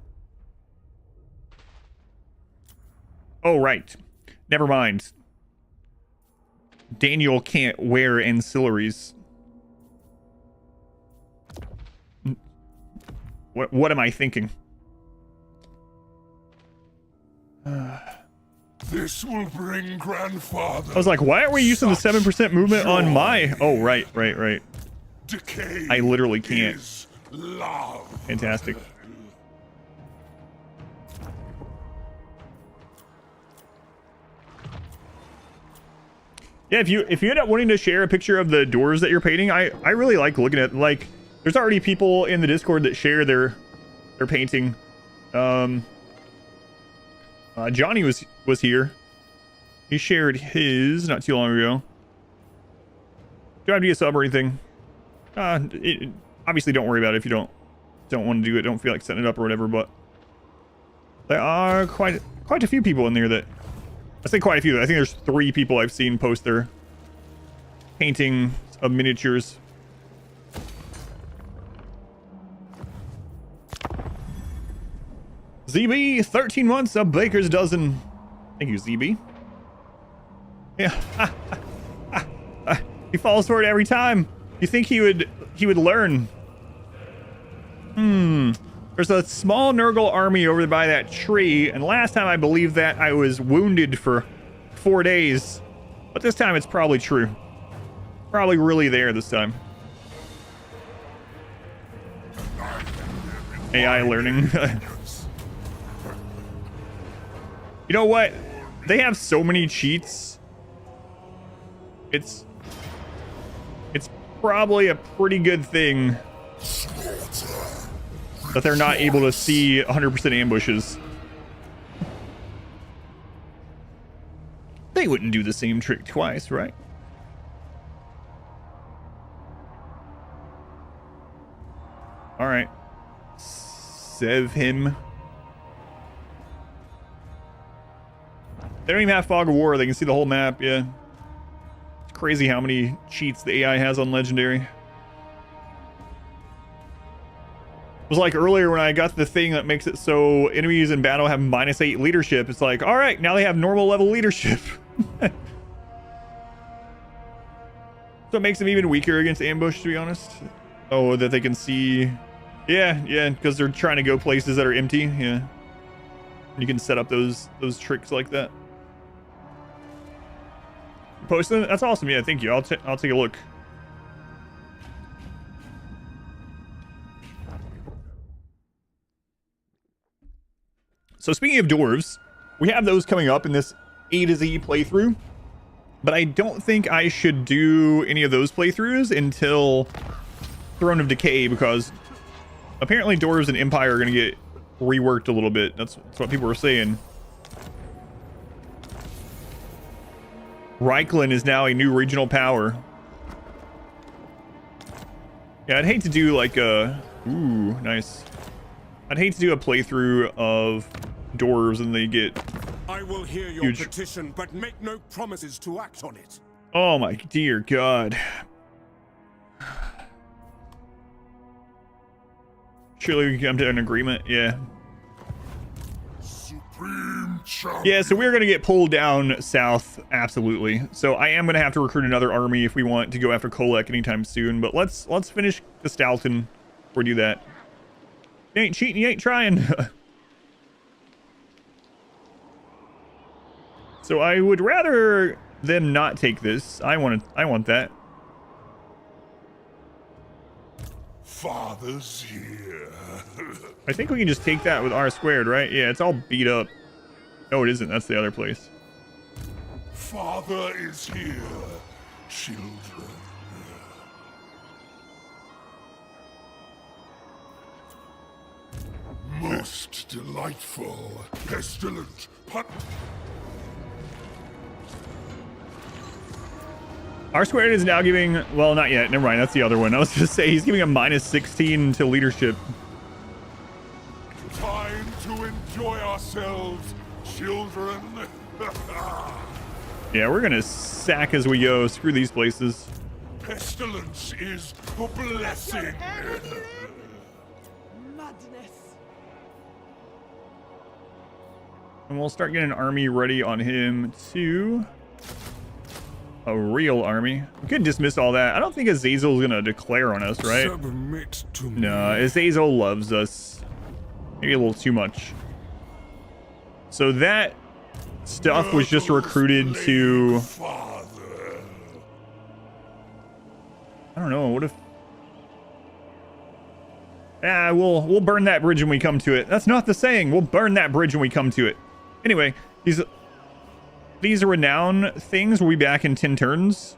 Oh, right. Never mind. Daniel can't wear ancillaries. What am I thinking? This will bring grandfather. I was like, why are we using the 7% movement on my... Oh, right. Decay. I literally can't. Is love. Fantastic. Yeah, if you end up wanting to share a picture of the doors that you're painting, I really like looking at, like, there's already people in the Discord that share their painting. Johnny was here. He shared his not too long ago. Do I have to be a sub or anything? Obviously don't worry about it if you don't want to do it, don't feel like setting it up or whatever, but there are quite a few people in there that, I say quite a few, I think there's 3 people I've seen post their painting of miniatures. ZB, 13 months, a baker's dozen. Thank you, ZB. Yeah. He falls for it every time. You think he would learn? There's a small Nurgle army over by that tree, and last time I believed that I was wounded for 4 days. But this time it's probably true. Probably really there this time. AI learning. You know what? They have so many cheats. It's probably a pretty good thing that they're not able to see 100% ambushes. They wouldn't do the same trick twice, right? All right. Save him. They don't even have Fog of War. They can see the whole map. Yeah. It's crazy how many cheats the AI has on Legendary. It was like earlier when I got the thing that makes it so enemies in battle have -8 leadership. It's like, all right, now they have normal level leadership. So it makes them even weaker against ambush, to be honest. Oh, that they can see. Yeah, because they're trying to go places that are empty. Yeah. You can set up those tricks like that. Post them? That's awesome. Yeah, thank you. I'll take a look. So speaking of dwarves, we have those coming up in this A to Z playthrough, but I don't think I should do any of those playthroughs until Throne of Decay, because apparently dwarves and Empire are going to get reworked a little bit. That's what people were saying. Reichland is now a new regional power. Yeah, I'd hate to do like a... Ooh, nice. I'd hate to do a playthrough of dwarves and they get I will hear your huge. petition, but make no promises to act on it. Oh my dear God. Surely we can come to an agreement. Yeah. Supreme champion. Yeah, so we're going to get pulled down south, absolutely. So I am going to have to recruit another army if we want to go after Kolek anytime soon. But let's finish the Stalton before we do that. You ain't cheating, you ain't trying. So I would rather them not take this. I want that. Father's here. I think we can just take that with R squared, right? Yeah, it's all beat up. No, it isn't. That's the other place. Father is here, children. Most delightful, pestilent, R squared is now giving, well, not yet. Never mind. That's the other one. I was going to say he's giving a -16 to leadership. Time to enjoy ourselves, children. Yeah, we're going to sack as we go. Screw these places. Pestilence is a blessing. Madness. And we'll start getting an army ready on him too. A real army. We could dismiss all that. I don't think Azazel's gonna declare on us, right? Submit to me. No, Azazel loves us. Maybe a little too much. So that stuff was just recruited to... Father. I don't know, what if... we'll burn that bridge when we come to it. That's not the saying. We'll burn that bridge when we come to it. Anyway, these renown things will be back in 10 turns.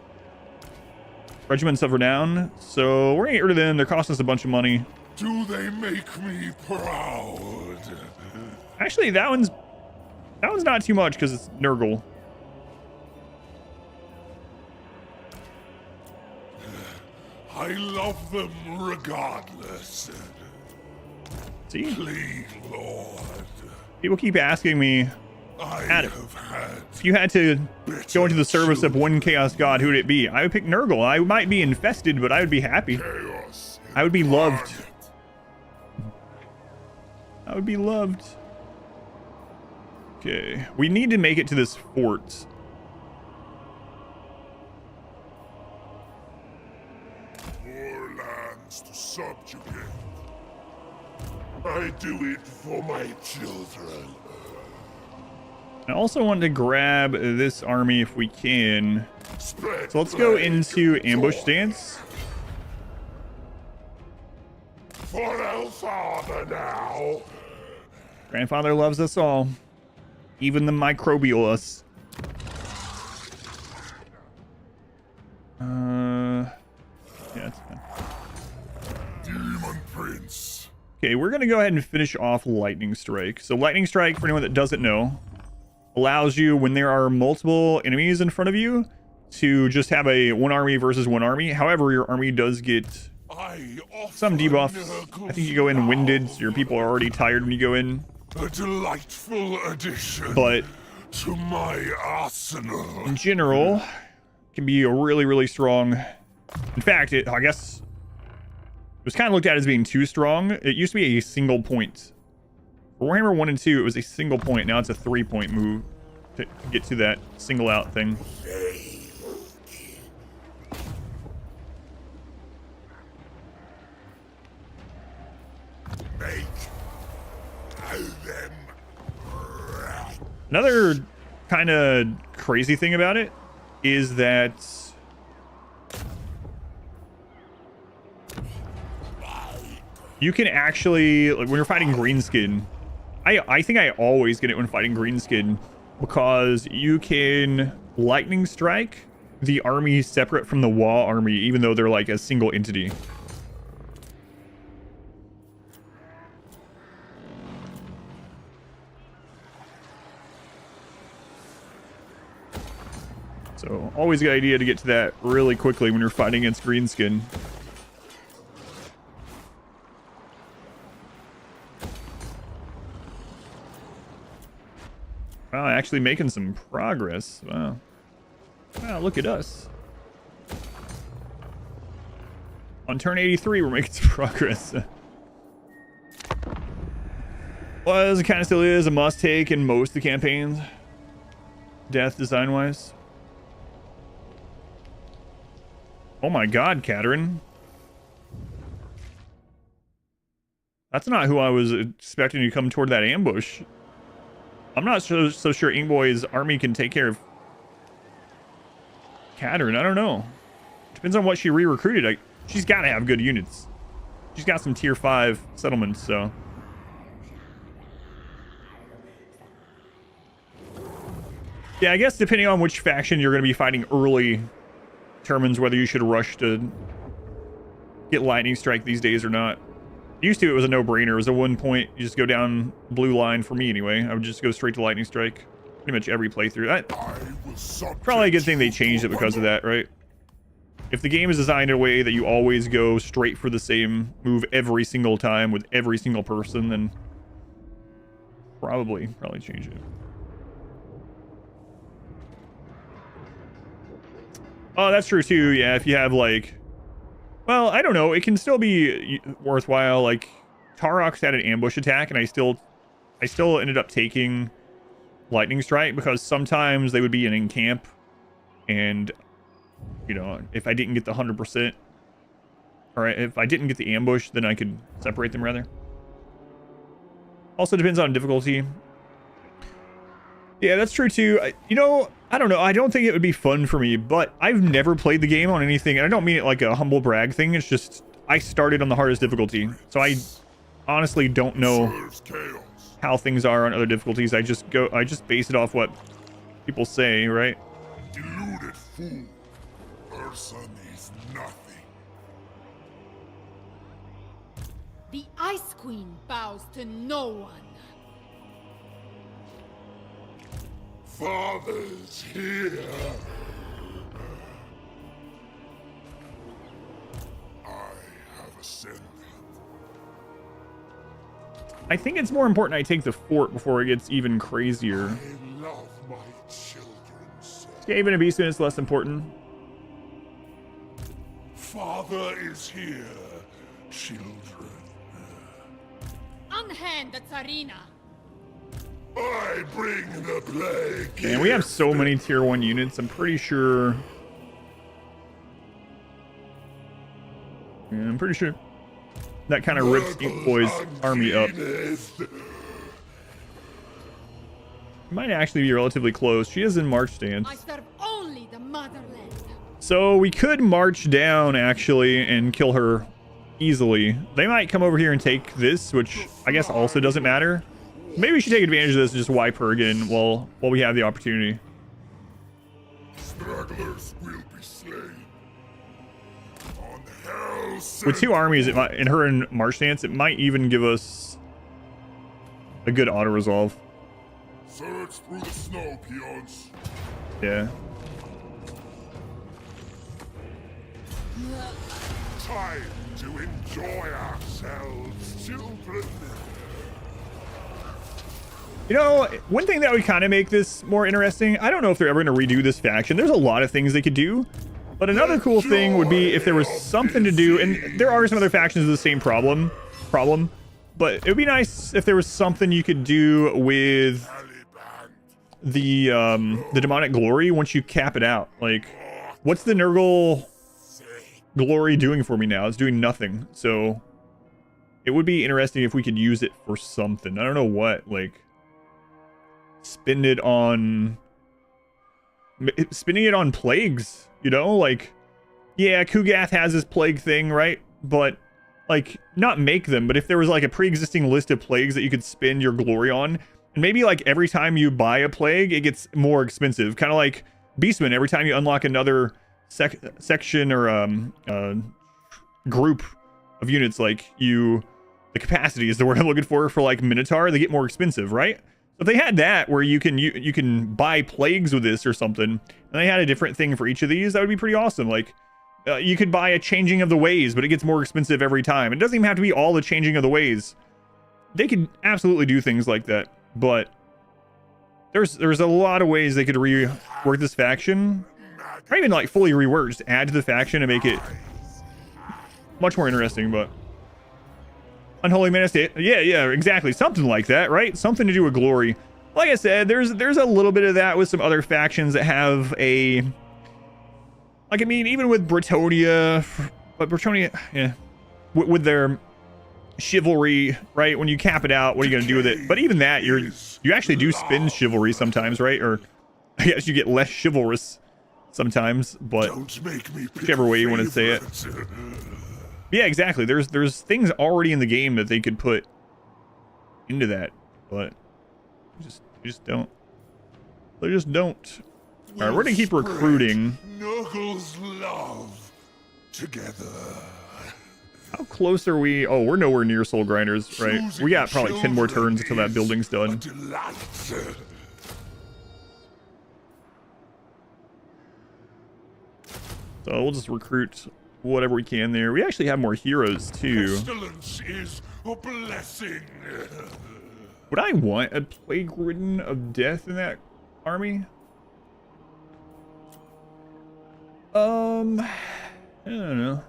Regiments of renown. So we're gonna get rid of them. They're costing us a bunch of money. Do they make me proud? Actually, that one's not too much because it's Nurgle. I love them regardless. See? Please, Lord. People keep asking me, I Adam, have had if you had to go into the service of one Chaos God, who would it be? I would pick Nurgle. I might be infested, but I would be happy. chaos. I would be loved. incarnate. I would be loved. Okay, we need to make it to this fort. More lands to subjugate. I do it for my children. I also want to grab this army if we can. Spread So let's go plague into and ambush joy. stance. For our father now. Grandfather loves us all. Even the microbial us. Yeah, it's fine. Daemon Prince. Okay, we're gonna go ahead and finish off Lightning Strike. So Lightning Strike, for anyone that doesn't know, allows you, when there are multiple enemies in front of you, to just have a one army versus one army. However, your army does get I offer some debuffs. I think you go in Nurgle's winded, so your people are already tired when you go in. a delightful addition But to my arsenal. in general, can be a really, really strong. In fact, I guess it was kind of looked at as being too strong. It used to be a single point. For Warhammer 1 and 2, it was a single point. Now it's a 3-point move to get to that single out thing. Make them right. Another kind of crazy thing about it is that you can actually, like, when you're fighting Greenskin, I think I always get it when fighting Greenskin, because you can lightning strike the army separate from the Wall army, even though they're like a single entity. So always a good idea to get to that really quickly when you're fighting against Greenskin. Wow, actually making some progress. Wow. Wow, look at us. On turn 83, we're making some progress. Was, it kind of still is, a must-take in most of the campaigns. Death design-wise. Oh my god, Katerin. That's not who I was expecting to come toward that ambush. I'm not so sure Ingboy's army can take care of Katerin. I don't know. Depends on what she re-recruited. She's got to have good units. She's got some tier 5 settlements, so. Yeah, I guess depending on which faction you're going to be fighting early determines whether you should rush to get lightning strike these days or not. Used to, it was a no-brainer. It was a 1 point. You just go down blue line for me anyway. I would just go straight to lightning strike. Pretty much every playthrough. Probably a good thing they changed it because of that, right? If the game is designed in a way that you always go straight for the same move every single time with every single person, then probably change it. Oh, that's true too. Yeah, if you have like, well, I don't know. It can still be worthwhile. Like, Tarok's had an ambush attack, and I still ended up taking lightning strike, because sometimes they would be in camp, and you know, if I didn't get the 100%, or if I didn't get the ambush, then I could separate them rather. Also depends on difficulty. Yeah, that's true too. You know, I don't know. I don't think it would be fun for me, but I've never played the game on anything, and I don't mean it like a humble brag thing. It's just I started on the hardest difficulty, so I honestly don't know how things are on other difficulties. I just base it off what people say, right? Deluded fool. Person is nothing. The Ice Queen bows to no one. Father's here. I have ascended. I think it's more important I take the fort before it gets even crazier. I love my children so. Skaven and Beastman is less important. Father is here, children. Unhand the Tsarina. I bring the plague. And we have so many tier 1 units. I'm pretty sure. Yeah, I'm pretty sure that kind of rips Ink Boy's army up. Might actually be relatively close. She is in march stance. I serve only the motherland. So we could march down actually and kill her easily. They might come over here and take this, which I guess also doesn't matter. Maybe we should take advantage of this and just wipe her again while we have the opportunity. Stragglers will be slain. On hell's With 2 armies, it might, and her in march stance, it might even give us a good auto resolve. Search through the snow, peons. Yeah. Time to enjoy ourselves, children. You know, one thing that would kind of make this more interesting, I don't know if they're ever going to redo this faction. There's a lot of things they could do, but another cool thing would be if there was something to do, and there are some other factions with the same problem, but it would be nice if there was something you could do with the demonic glory once you cap it out. Like, what's the Nurgle glory doing for me now? It's doing nothing. So it would be interesting if we could use it for something. I don't know what, like spending it on plagues, you know? Like, yeah, Kugath has this plague thing, right? But like, not make them, but if there was like a pre-existing list of plagues that you could spend your glory on, and maybe like every time you buy a plague it gets more expensive, kind of like Beastman. Every time you unlock another section or group of units, like the capacity is the word I'm looking for like Minotaur, they get more expensive, right? So if they had that where you can buy plagues with this or something, and they had a different thing for each of these, that would be pretty awesome. Like you could buy a changing of the ways, but it gets more expensive every time. It doesn't even have to be all the changing of the ways. They could absolutely do things like that, but there's a lot of ways they could rework this faction, or even like fully rework, just add to the faction and make it much more interesting. But Unholy Man State, yeah, exactly, something like that, right? Something to do with glory. Like I said, there's a little bit of that with some other factions that have a, like, I mean, even with Bretonia, but Bretonia, yeah, with their chivalry, right? When you cap it out, what are you gonna do with it? But even that, you actually do spend chivalry sometimes, right? Or I guess you get less chivalrous sometimes, but whichever way you want to say it. Yeah, exactly. There's things already in the game that they could put into that, but they just don't. They just don't. All right, we're gonna keep recruiting. Knuckles love together. How close are we? Oh, we're nowhere near Soul Grinders, right? We got probably 10 more turns until that building's done. So we'll just recruit whatever we can there. We actually have more heroes too. Pestilence is a blessing. Would I want a plague ridden of death in that army? I don't know.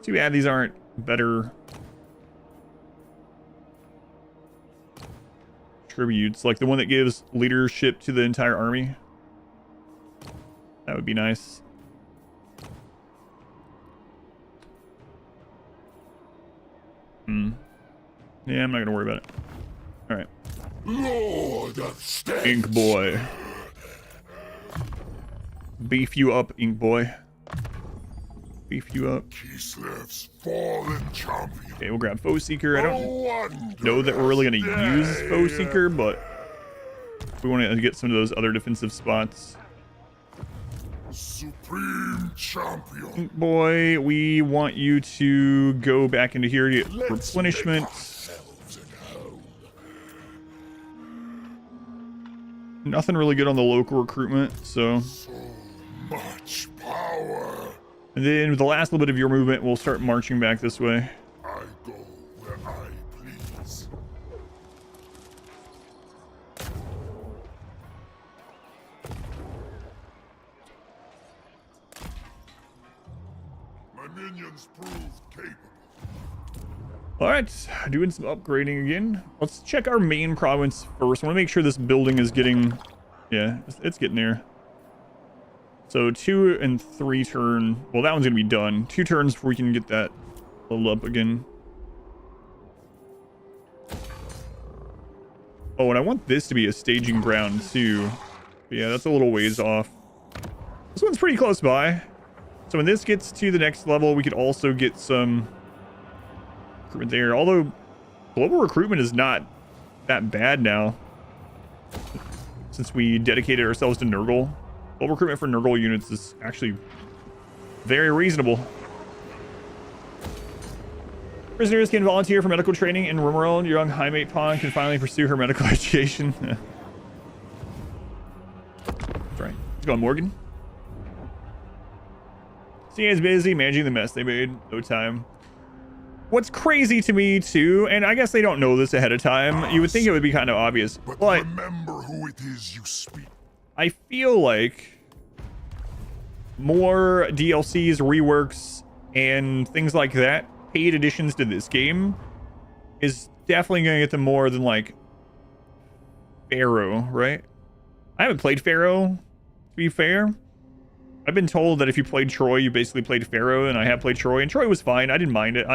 Too bad these aren't better attributes, like the one that gives leadership to the entire army. That would be nice. Yeah, I'm not gonna worry about it. All right. Lord of Stench. Ink boy. Beef you up, Ink boy. Beef you up. Kislev's fallen champion. Okay, we'll grab Foe Seeker. I don't know that we're really going to use Foe Seeker, but we want to get some of those other defensive spots. Supreme champion. Ink boy, we want you to go back into here to get replenishment. Nothing really good on the local recruitment, so Much power. and then with the last little bit of your movement, we'll start marching back this way. I go where I please. My minions proved capable. All right, doing some upgrading again. Let's check our main province first. I want to make sure this building is getting, yeah, it's getting there. So 2 and 3 turn. Well, that one's gonna be done. 2 turns before we can get that leveled up again. Oh, and I want this to be a staging ground too. But yeah, that's a little ways off. This one's pretty close by. So when this gets to the next level, we could also get some recruitment there. Although global recruitment is not that bad now, since we dedicated ourselves to Nurgle. Global recruitment for Nurgle units is actually very reasonable. Prisoners can volunteer for medical training in Rumorld. Your young Highmate Pawn can finally pursue her medical education. That's right. Let's go on Morgan. CA is busy managing the mess they made. No time. What's crazy to me too, and I guess they don't know this ahead of time. You would think it would be kind of obvious, But but remember who it is you speak. I feel like more DLCs, reworks, and things like that, paid additions to this game, is definitely going to get them more than like Pharaoh, right? I haven't played Pharaoh, to be fair. I've been told that if you played Troy, you basically played Pharaoh, and I have played Troy, and Troy was fine. I didn't mind it.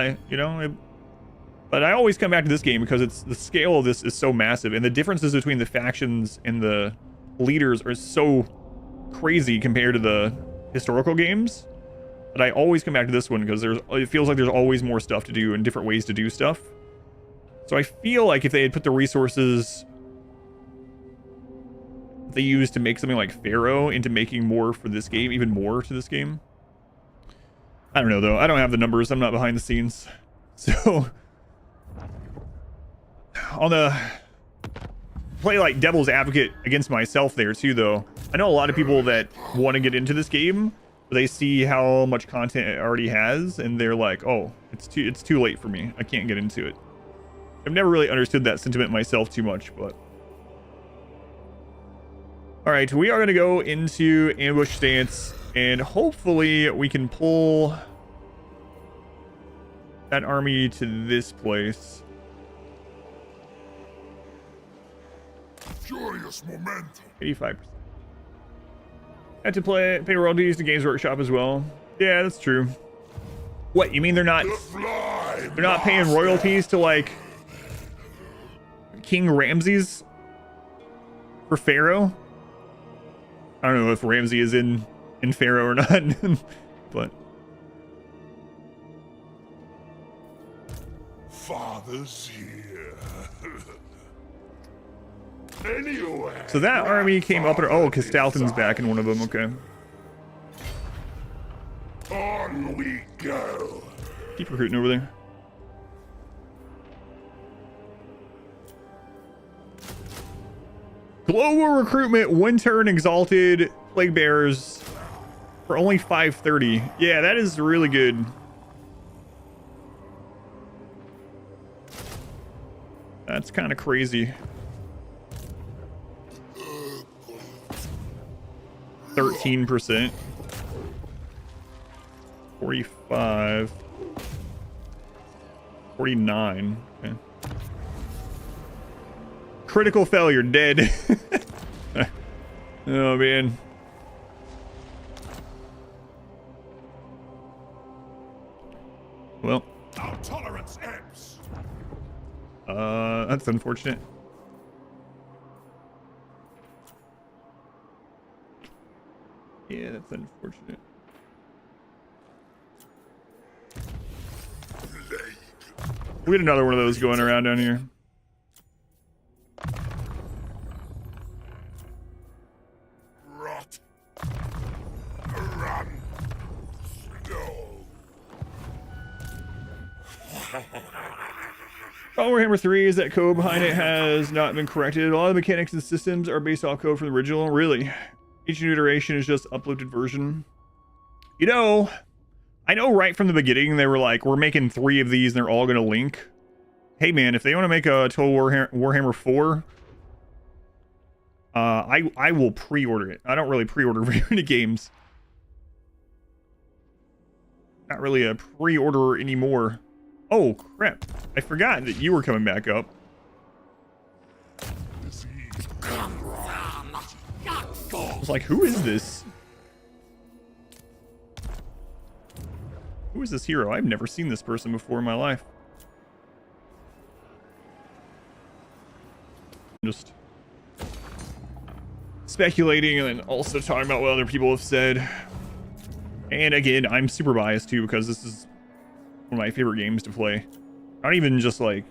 But I always come back to this game because it's the scale of this is so massive, and the differences between the factions and the leaders are so crazy compared to the historical games. But I always come back to this one because it feels like there's always more stuff to do and different ways to do stuff. So I feel like if they had put the resources they used to make something like Pharaoh into making more for this game, even more to this game. I don't know though. I don't have the numbers. I'm not behind the scenes. So on the play like devil's advocate against myself there too though. I know a lot of people that want to get into this game, they see how much content it already has and they're like, oh, it's too late for me. I can't get into it. I've never really understood that sentiment myself too much, but all right, we are going to go into ambush stance and hopefully we can pull that army to this place. Furious momentum. 85%. Had to pay royalties to Games Workshop as well. Yeah, that's true. What, you mean they're not paying royalties to like King Ramses for Pharaoh? I don't know if Ramsey is in Pharaoh or not, but Father's here. Anyway. so that army came up and oh, Castalton's back in one of them. Okay, On we go. keep recruiting over there. Global recruitment, winter and exalted plague bearers for only 530. Yeah, that is really good. That's kind of crazy. 13%. 45. 49. Okay. critical failure, dead. Oh man. Well, Our tolerance ebbs. that's unfortunate. Yeah, that's unfortunate. We had another one of those going around down here. Rot. Run. No. Total War Warhammer 3 is that code behind it has not been corrected. A lot of the mechanics and systems are based off code from the original. Really, each new iteration is just uploaded version. You know, I know right from the beginning they were like, we're making 3 of these and they're all going to link. Hey man, if they want to make a Total War Warhammer 4, I will pre-order it. I don't really pre-order very many games. Not really a pre-orderer anymore. Oh crap, I forgot that you were coming back up. I was like, who is this? Who is this hero? I've never seen this person before in my life. Just speculating and then also talking about what other people have said. And again, I'm super biased too because this is one of my favorite games to play. Not even just like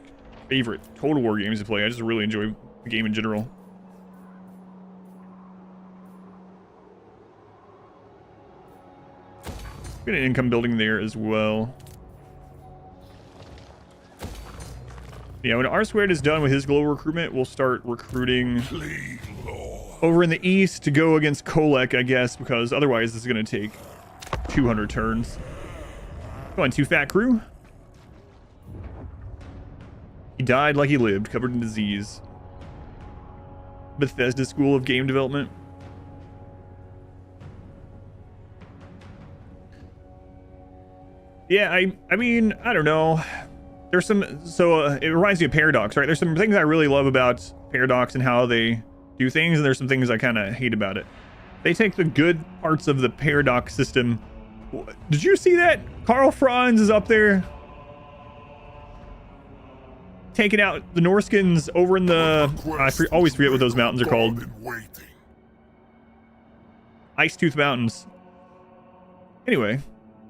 favorite Total War games to play. I just really enjoy the game in general. Got an income building there as well. Yeah, when R² is done with his global recruitment, we'll start recruiting over in the east to go against Kolek, I guess, because otherwise this is going to take 200 turns. Go on, Too Fat Crew. He died like he lived, covered in disease. Bethesda School of Game Development. Yeah, I mean, I don't know. There's some, so it reminds me of Paradox, right? There's some things I really love about Paradox and how they do things, and there's some things I kind of hate about it. They take the good parts of the Paradox system. Did you see that? Karl Franz is up there taking out the Norskins over in the, I always forget what those mountains are called. Ice Tooth Mountains. Anyway,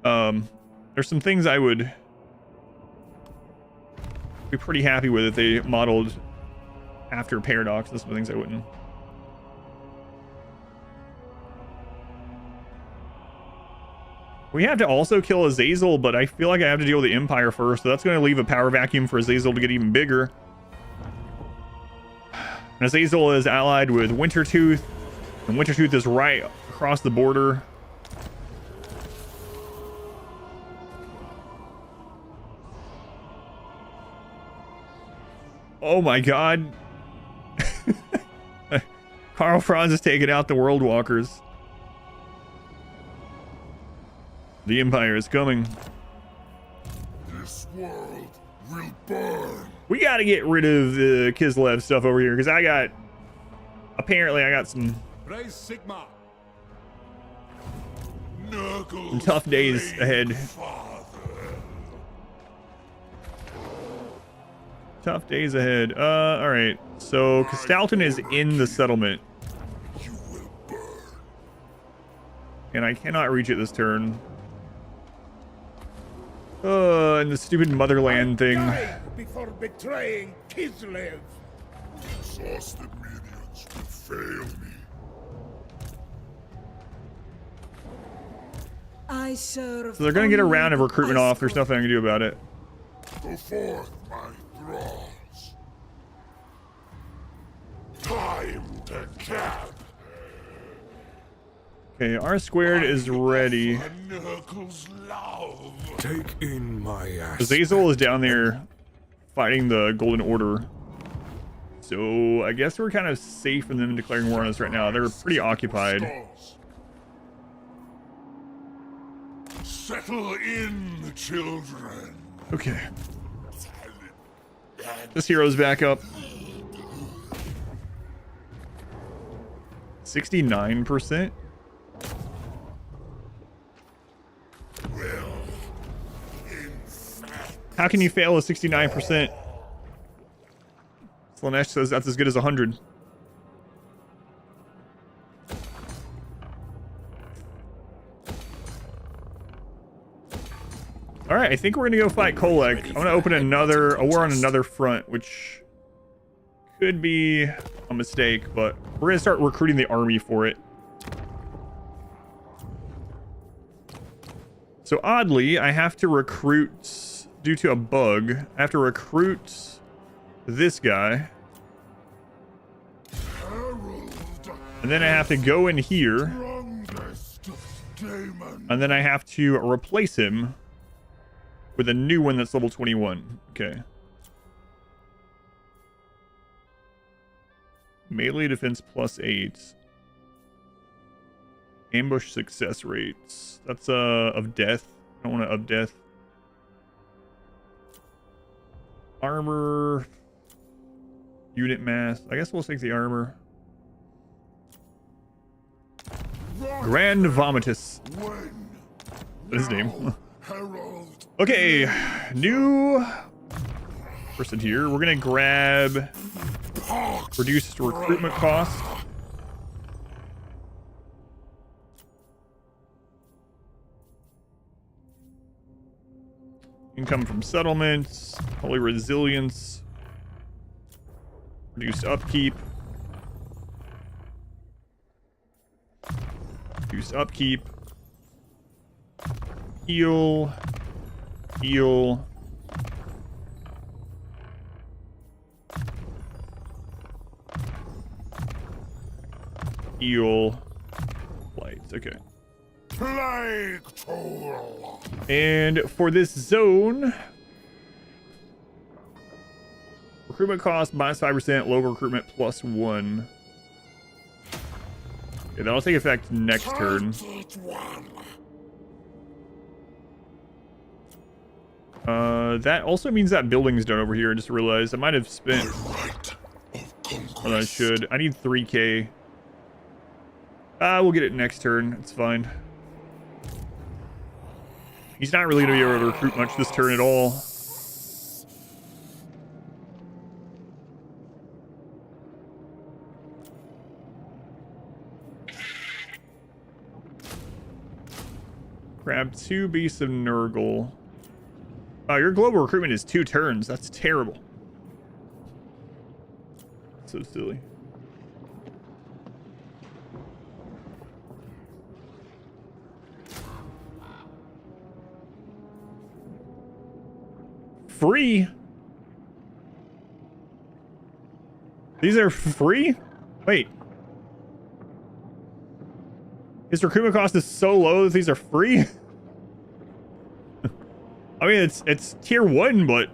there's some things I would be pretty happy with if they modeled after Paradox. There's some things I wouldn't. We have to also kill Azazel, but I feel like I have to deal with the Empire first, so that's going to leave a power vacuum for Azazel to get even bigger. And Azazel is allied with Wintertooth, and Wintertooth is right across the border. Oh my god. Karl Franz is taking out the World Walkers. The Empire is coming. This world will burn. We got to get rid of the Kislev stuff over here because apparently I got some Raise Sigma. tough days ahead. Tough days ahead. All right. So Kastalton is in the settlement. You will burn. And I cannot reach it this turn. And the stupid motherland thing. Before betraying Kislev. Exhausted minions will fail me. I serve. So they're gonna get a round of recruitment off. There's nothing I can do about it. Go forth, my thralls. Time to camp. Okay, R² is ready. Knuckles love. Take in my ass. Azazel is down there fighting the Golden Order. So I guess we're kind of safe from them declaring war on us right now. They're pretty occupied. Settle in, children. Okay. This hero's back up. 69%? How can you fail a 69%? Slanesh says that's as good as 100. Alright, I think we're gonna go fight Kolek. I'm gonna open a war on another front, which could be a mistake, but we're gonna start recruiting the army for it. So oddly, I have to recruit, due to a bug, I have to recruit this guy. And then I have to go in here. And then I have to replace him with a new one that's level 21. Okay. Melee defense +8. Ambush success rates. That's of death. I don't want to up death. Armor. Unit mass. I guess we'll take the armor. Grand Vomitus. That's his name. Okay, new person here. We're gonna grab reduced recruitment cost. Income from settlements, holy resilience, reduced upkeep, reduced upkeep, heal. Heal. Heal. Lights. Okay. Plague tool. And for this zone, recruitment cost -5%, low recruitment +1. Okay, that'll take effect next turn. That also means that building's done over here. I just realized I might have spent what I should. I need 3k. We'll get it next turn. It's fine. He's not really going to be able to recruit much this turn at all. Grab 2 Beasts of Nurgle. Your global recruitment is 2 turns. That's terrible. So silly. Free? These are free? Wait. His recruitment cost is so low that these are free? I mean, it's tier 1, but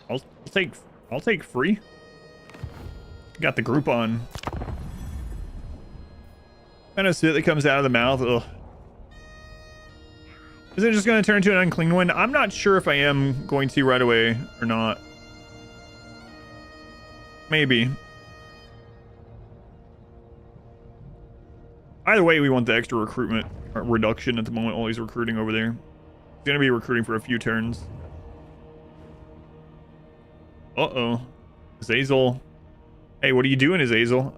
I'll take free. Got the group on. Kind of shit that comes out of the mouth. Ugh. Is it just going to turn into an unclean one? I'm not sure if I am going to right away or not. Maybe. Either way, we want the extra recruitment reduction at the moment while he's recruiting over there. He's going to be recruiting for a few turns. Uh-oh. Azazel. Hey, what are you doing, Azazel?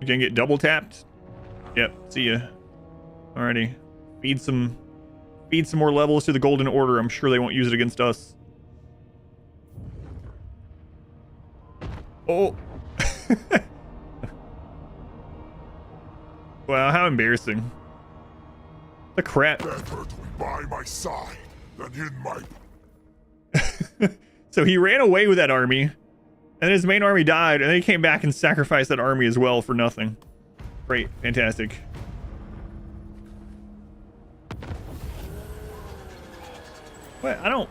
You gonna get double tapped? Yep, see ya. Alrighty. Feed some more levels to the Golden Order. I'm sure they won't use it against us. Oh. Wow, how embarrassing. The crap. Better to be by my side than in my... So he ran away with that army, and his main army died, and then he came back and sacrificed that army as well for nothing. Great. Fantastic. What? I don't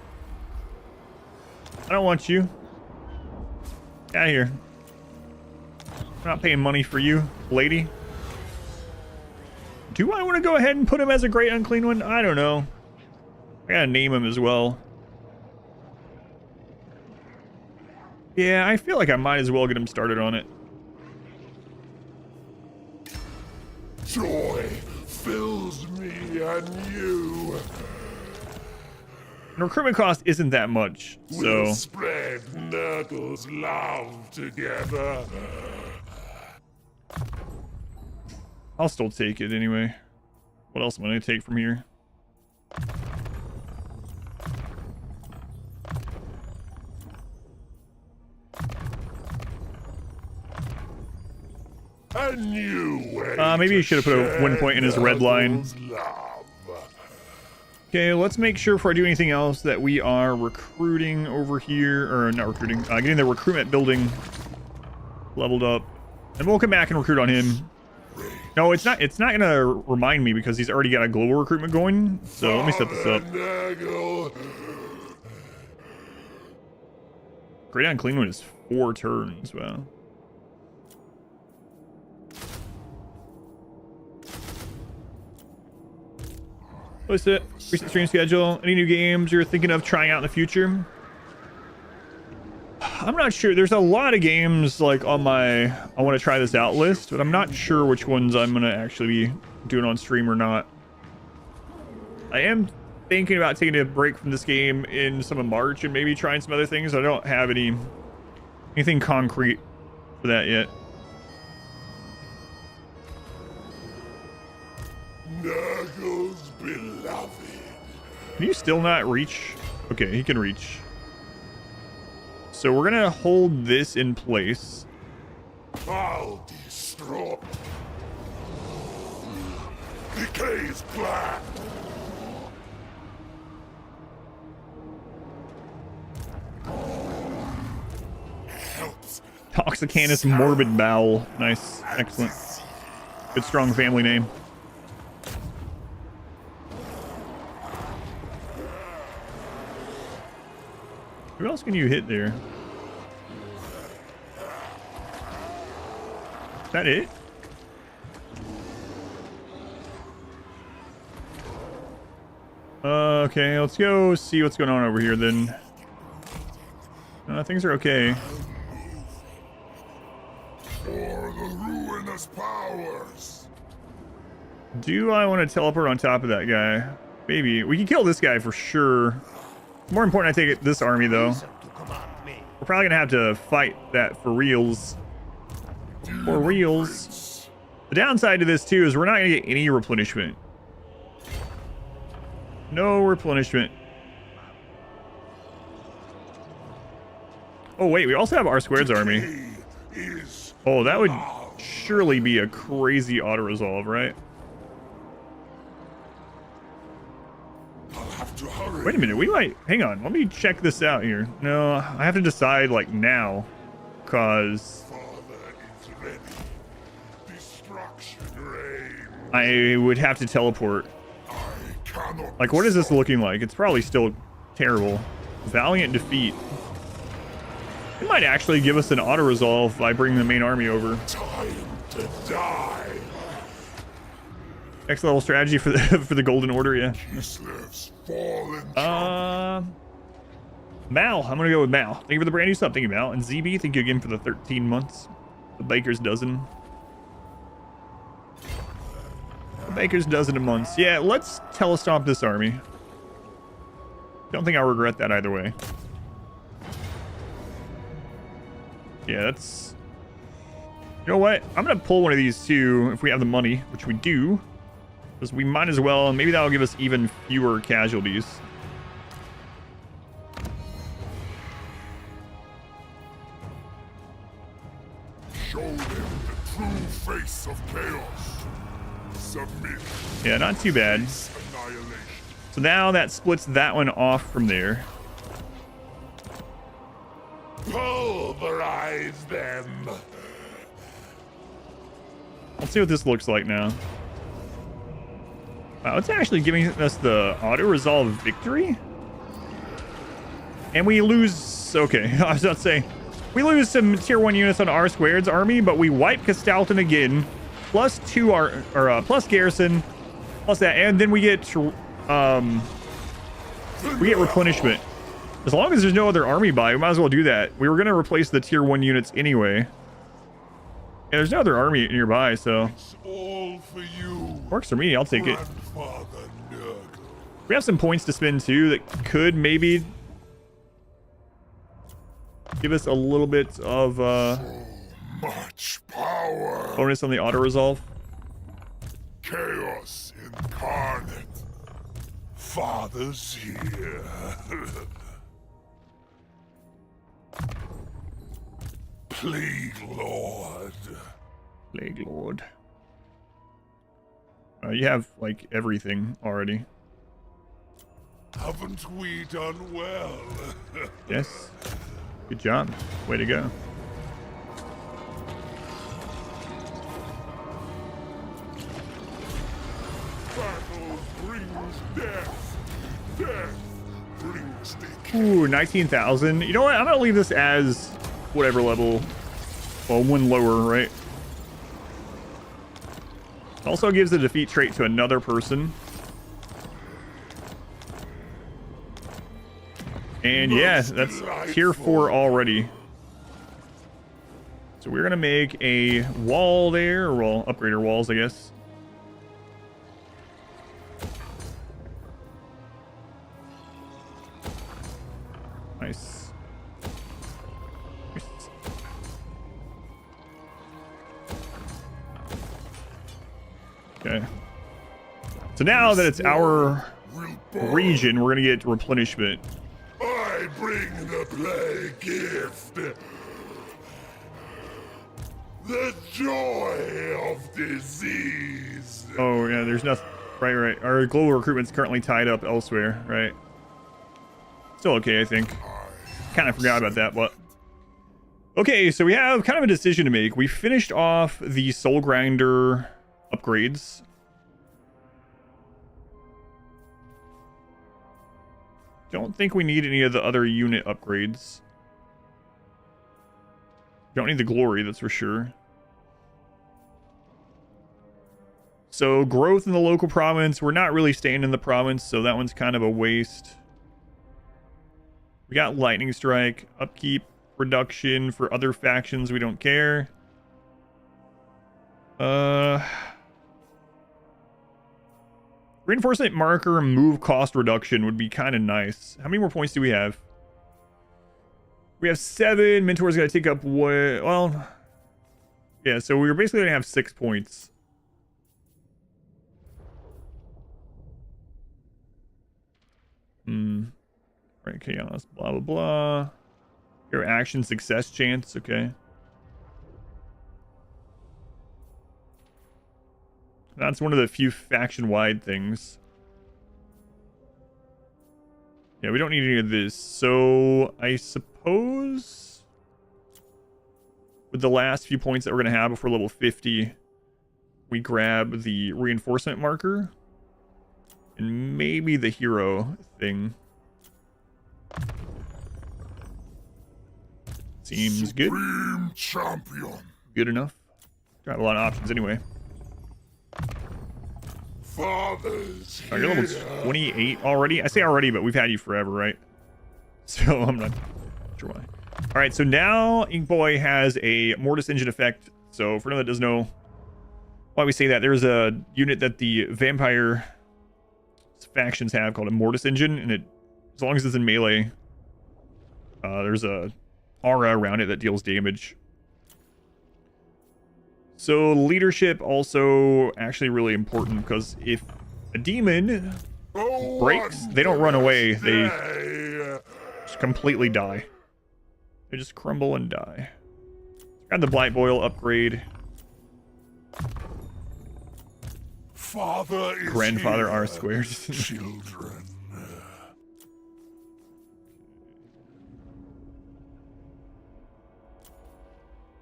want you. Get out of here. I'm not paying money for you, lady. Do I want to go ahead and put him as a great unclean one? I don't know. I gotta name him as well. Yeah, I feel like I might as well get him started on it. Joy fills me anew. And recruitment cost isn't that much, so We'll spread Nurgle's love together. I'll still take it anyway. What else am I gonna take from here? A new way Maybe you should have put a to 1 point in his red line. Nurgle's love. Okay, let's make sure before I do anything else that we are recruiting over here, or not recruiting, getting the recruitment building leveled up, and we'll come back and recruit on him. No, it's not gonna remind me because he's already got a global recruitment going. So let me set this up. Nurgle. Great on clean one is 4 turns. Wow. What's it? Recent stream schedule. Any new games you're thinking of trying out in the future? I'm not sure. There's a lot of games like on my I want to try this out list, but I'm not sure which ones I'm gonna actually be doing on stream or not. I am thinking about taking a break from this game in some of March and maybe trying some other things. I don't have anything concrete for that yet. Nurgle's beloved. Can you still not reach? Okay, he can reach. So we're gonna hold this in place. I'll destroy. Decay's plan. Helps. Toxicanus Morbid Bowel. Nice. Excellent. Good strong family name. Who else can you hit there? Is that it? Okay, let's go see what's going on over here then. Things are okay. For the ruinous powers. Do I want to teleport on top of that guy? Maybe. We can kill this guy for sure. More important, I take it this army though. We're probably gonna have to fight that for reals. For reals. The downside to this too is we're not gonna get any replenishment. No replenishment. Oh wait, we also have R Squared's army. Oh, that would surely be a crazy auto resolve, right? Wait a minute, we might... Hang on, let me check this out here. No, I have to decide, like, now. Because... I would have to teleport. Like, what is this looking like? It's probably still terrible. Valiant defeat. It might actually give us an auto-resolve by bringing the main army over. Time to die. Next level strategy for the for the Golden Order, yeah. Mal, I'm gonna go with Mal. Thank you for the brand new sub. Thank you, Mal. And ZB, thank you again for the 13 months. The Baker's dozen. The Baker's dozen of months. Yeah, let's telestomp this army. Don't think I'll regret that either way. Yeah, that's... You know what? I'm gonna pull one of these two if we have the money, which we do. Because we might as well, and maybe that'll give us even fewer casualties. Show them the true face of chaos. Submit. Yeah, not too bad. Annihilation. So now that splits that one off from there. Pulverize them. Let's see what this looks like now. Wow, it's actually giving us the auto-resolve victory? And we lose... Okay, I was about to say... We lose some tier 1 units on R Squared's army, but we wipe Castalton again. Plus 2 plus Garrison. Plus that, and then we get... we get replenishment. As long as there's no other army by, we might as well do that. We were going to replace the tier 1 units anyway. Yeah, there's no other army nearby, so... It's all for you, Works for me, I'll take it. Grandfather Nurgle. We have some points to spend too that could maybe... give us a little bit of Much power. bonus on the auto-resolve. Chaos incarnate. Father's here. Plague Lord. Plague Lord. You have, like, everything already. Haven't we done well? Yes. Good job. Way to go. Battle brings death. Death brings decay. Ooh, 19,000. You know what? I'm gonna leave this as whatever level. Well, one lower, right? Also gives the defeat trait to another person. And yeah, that's tier 4 already. So we're gonna make a wall there, or well, upgrade our walls, I guess. Nice. Okay. So now that it's our region, we're gonna get replenishment. I bring the plague gift. The joy of disease. Oh yeah, there's nothing. Right. Our global recruitment's currently tied up elsewhere, right? Still okay, I think. Kind of forgot about that, but... Okay, so we have kind of a decision to make. We finished off the Soul Grinder upgrades. Don't think we need any of the other unit upgrades. Don't need the glory, that's for sure. So, growth in the local province. We're not really staying in the province, so that one's kind of a waste. We got Lightning Strike, upkeep, reduction for other factions. We don't care. Reinforcement marker, move cost reduction would be kind of nice. How many more points do we have? We have 7. Mentor's got to take up what? Well, yeah, so we're basically going to have 6 points. Right, chaos, blah, blah, blah. Your action success chance, okay. That's one of the few faction-wide things. Yeah, we don't need any of this. So, I suppose... with the last few points that we're going to have before level 50, we grab the reinforcement marker. And maybe the hero thing. Seems good. Supreme champion. Good enough. Got a lot of options anyway. Father's Are you level 28 already? I say already, but we've had you forever, right? So I'm not sure why. All right, so now Ink Boy has a Mortis Engine effect. So for anyone that doesn't know why we say that, there's a unit that the vampire factions have called a Mortis Engine, and it, as long as it's in melee, there's a aura around it that deals damage. So leadership also actually really important, because if a demon breaks, they don't run away, they just completely die. They just crumble and die. Got the Blight Boil upgrade. Father is Grandfather here, R squared. children.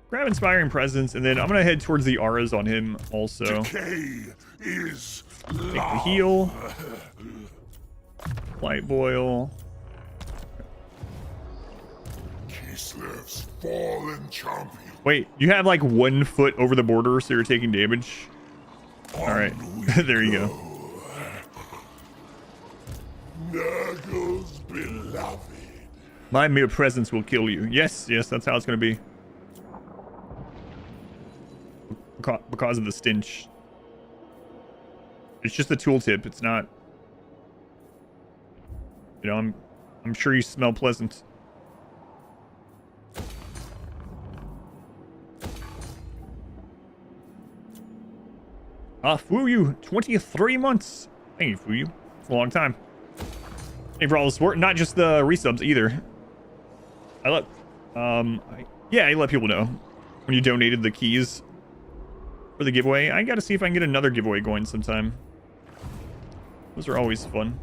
Grab Inspiring Presence, and then I'm gonna head towards the auras on him also. Decay is Take the love. heal. Blight Boil. Kislev's fallen champion. Wait, you have like 1 foot over the border, so you're taking damage. All right, there you go. Nurgle's beloved. My mere presence will kill you. Yes, yes, that's how it's going to be. Because of the stench. It's just a tooltip. It's not... You know, I'm sure you smell pleasant. Fuyu, 23 months. Thank you, Fuyu. It's a long time. Thank you for all the support. Not just the resubs either. I let people know when you donated the keys for the giveaway. I gotta see if I can get another giveaway going sometime. Those are always fun.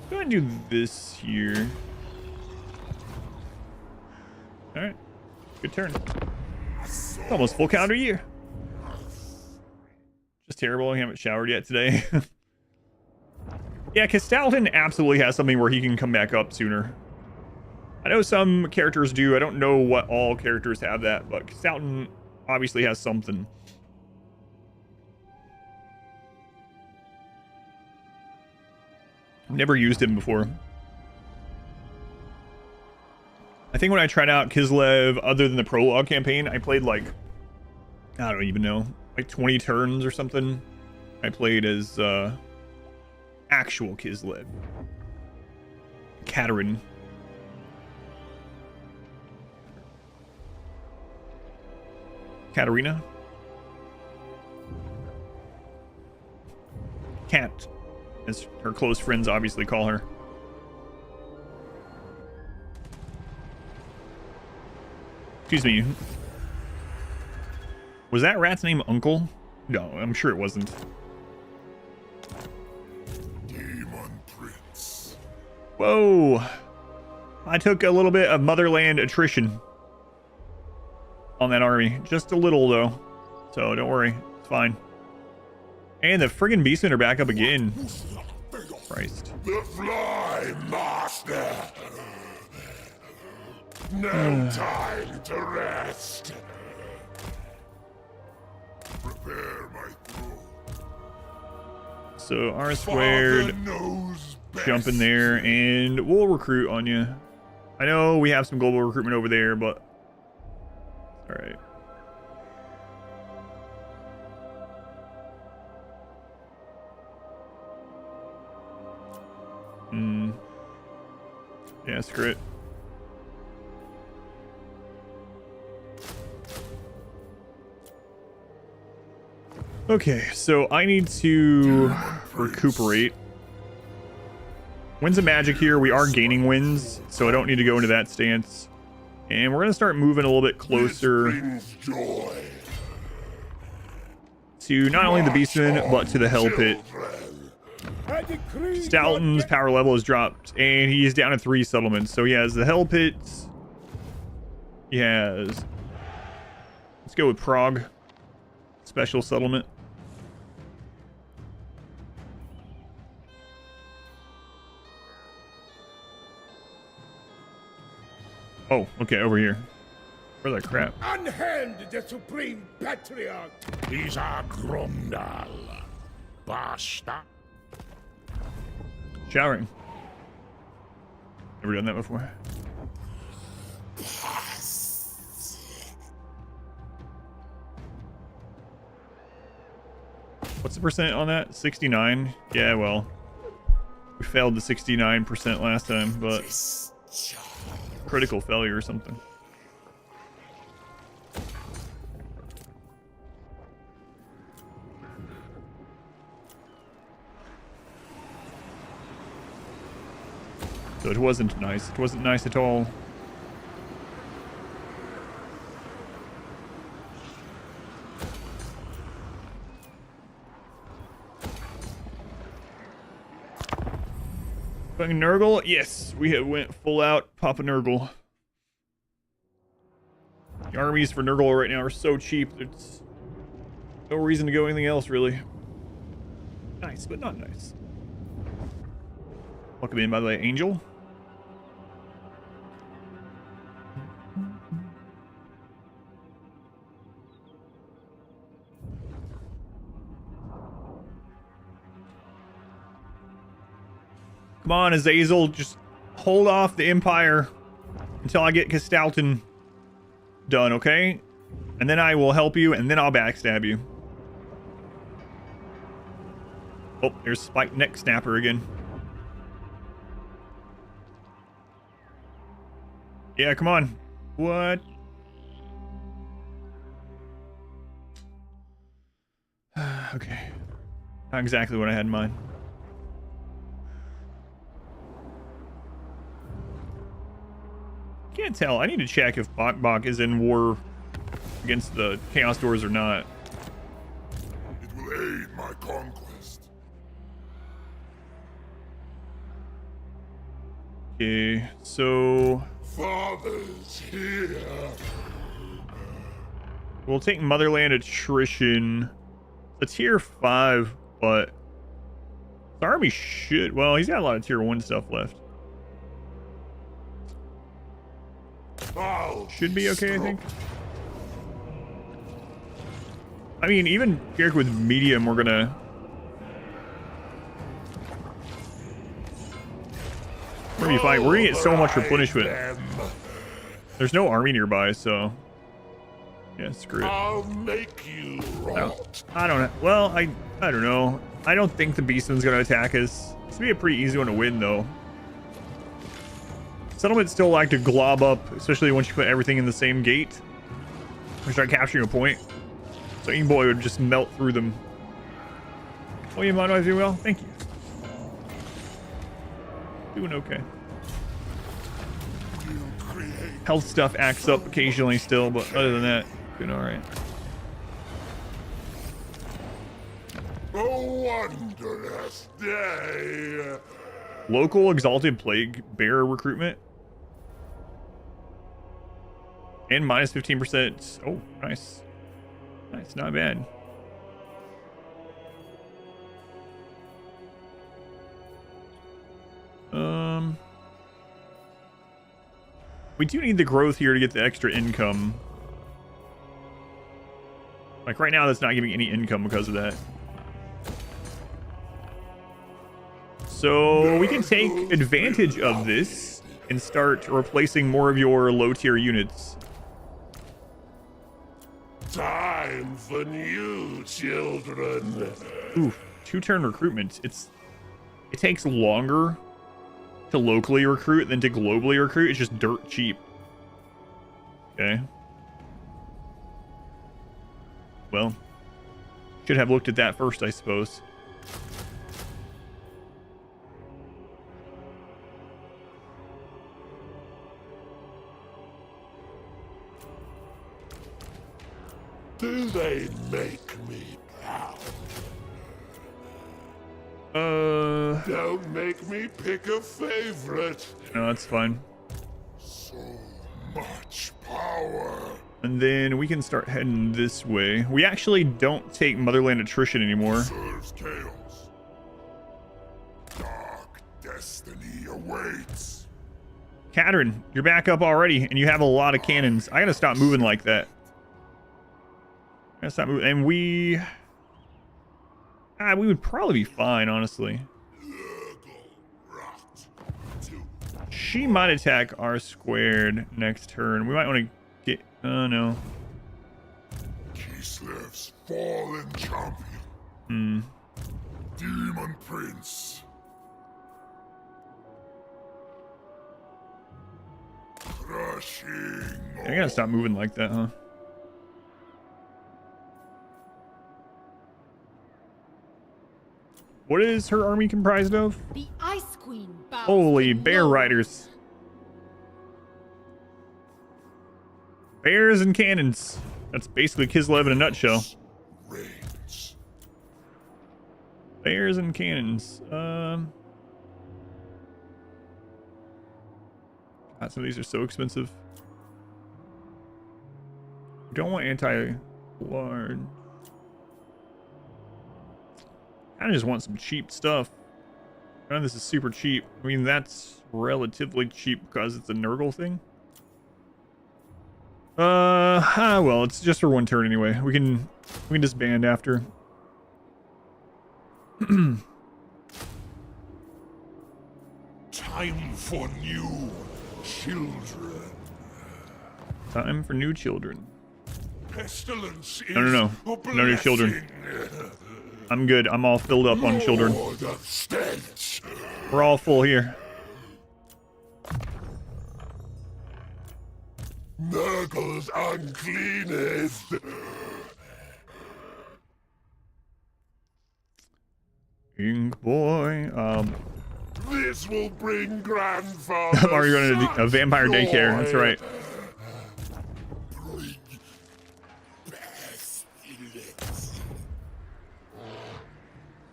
Go ahead and do this here. Alright. Good turn. It's almost full calendar year. Just terrible. I haven't showered yet today. Yeah, Castalton absolutely has something where he can come back up sooner. I know some characters do. I don't know what all characters have that, but Castalton obviously has something. I've never used him before. I think when I tried out Kislev, other than the prologue campaign, I played like, I don't even know, like 20 turns or something. I played as actual Kislev. Katerin. Katarina? Cat, as her close friends obviously call her. Excuse me. Was that rat's name Uncle? No, I'm sure it wasn't. Daemon Prince. Whoa. I took a little bit of motherland attrition on that army. Just a little, though. So don't worry. It's fine. And the friggin' beastmen are back up again. Christ. The Fly Master. No time to rest. Prepare my throat. So R squared, jump in there, and we'll recruit on you. I know we have some global recruitment over there, but all right. Yeah, screw it. Okay, so I need to recuperate. Winds of magic here. We are gaining wins, so I don't need to go into that stance. And we're going to start moving a little bit closer to not only the beastmen, but to the hell pit. Stoughton's power level has dropped, and he's down to 3 settlements. So he has the hell pits. He has... Let's go with Prague. Special settlement. Oh, okay, over here. Where the crap? Unhand the Supreme Patriarch! These are Gromdal. Basta. Showering. Never done that before. What's the percent on that? 69? Yeah, well, we failed the 69% last time, but critical failure or something. So it wasn't nice. It wasn't nice at all. Fucking Nurgle? Yes, we have went full out Papa Nurgle. The armies for Nurgle right now are so cheap. There's no reason to go anything else, really. Nice, but not nice. Welcome in, by the way, Angel. Come on, Azazel, just hold off the Empire until I get Castalton done, okay? And then I will help you, and then I'll backstab you. Oh, there's Spike Neck Snapper again. Yeah, come on. What? Okay. Not exactly what I had in mind. Can't tell. I need to check if Bok is in war against the Chaos Doors or not. It will aid my conquest. Okay, so Father's here. we'll take Motherland Attrition. It's a tier 5, but the army should... Well, he's got a lot of tier 1 stuff left. Should be okay, I think. I mean, even here with medium, we're gonna... We're gonna be fine. We're gonna get so much replenishment. There's no army nearby, so... Yeah, screw it. I'll make you rot. I don't know. Well, I don't know. I don't think the Beastman's gonna attack us. It's gonna be a pretty easy one to win, though. Settlements still like to glob up, especially once you put everything in the same gate. We start capturing a point. So Boy would just melt through them. Oh, you mind if I do well? Thank you. Doing okay. Health stuff acts up occasionally still, but other than that, doing alright. A wondrous day. Local Exalted Plague Bearer recruitment. And minus 15%. Oh, nice. Nice, not bad. We do need the growth here to get the extra income. Like right now, that's not giving any income because of that. So we can take advantage of this and start replacing more of your low tier units. Time for new children. Ooh, 2-turn recruitment. It takes longer to locally recruit than to globally recruit. It's just dirt cheap. Okay. Well, should have looked at that first, I suppose. Do they make me proud? Don't make me pick a favorite. No, that's fine. So much power. And then we can start heading this way. We actually don't take Motherland Attrition anymore. Serves chaos. Dark destiny awaits. Catherine, you're back up already, and you have a lot of cannons. I gotta stop moving like that. I gotta stop moving. And we would probably be fine, honestly. She might attack R squared next turn. We might want to get... Oh, no. Kislev's fallen champion. Daemon Prince. Crushing. I gotta stop moving like that, huh? What is her army comprised of? The Ice Queen bows Holy to bear no one. riders. Bears and cannons. That's basically Kislev in a nutshell. Reigns. Bears and cannons. God, some of these are so expensive. We don't want anti-large. I just want some cheap stuff. I know this is super cheap. I mean, that's relatively cheap because it's a Nurgle thing. Well, it's just for one turn anyway. We can disband after. Time for new children. Time for new children. Pestilence is No. a No new children. I'm good. I'm all filled up on children. Lord of stench. We're all full here. Nurgle's uncleanest. Ink boy. This will bring grandfather. I'm already going to a vampire daycare. That's right. Bring pestilence.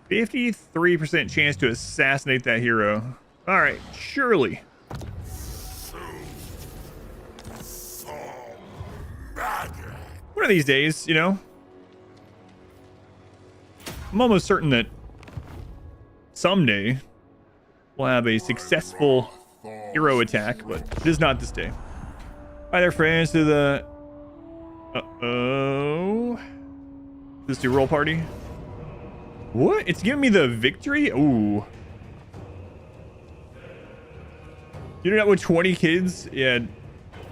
53% chance to assassinate that hero. All right, surely. So mad. One of these days, you know. I'm almost certain that someday we'll have a successful hero attack, but it is not this day. Hi there, friends, to the... Uh-oh. Let's do roll party. What? It's giving me the victory? Ooh. You do that with 20 kids? Yeah.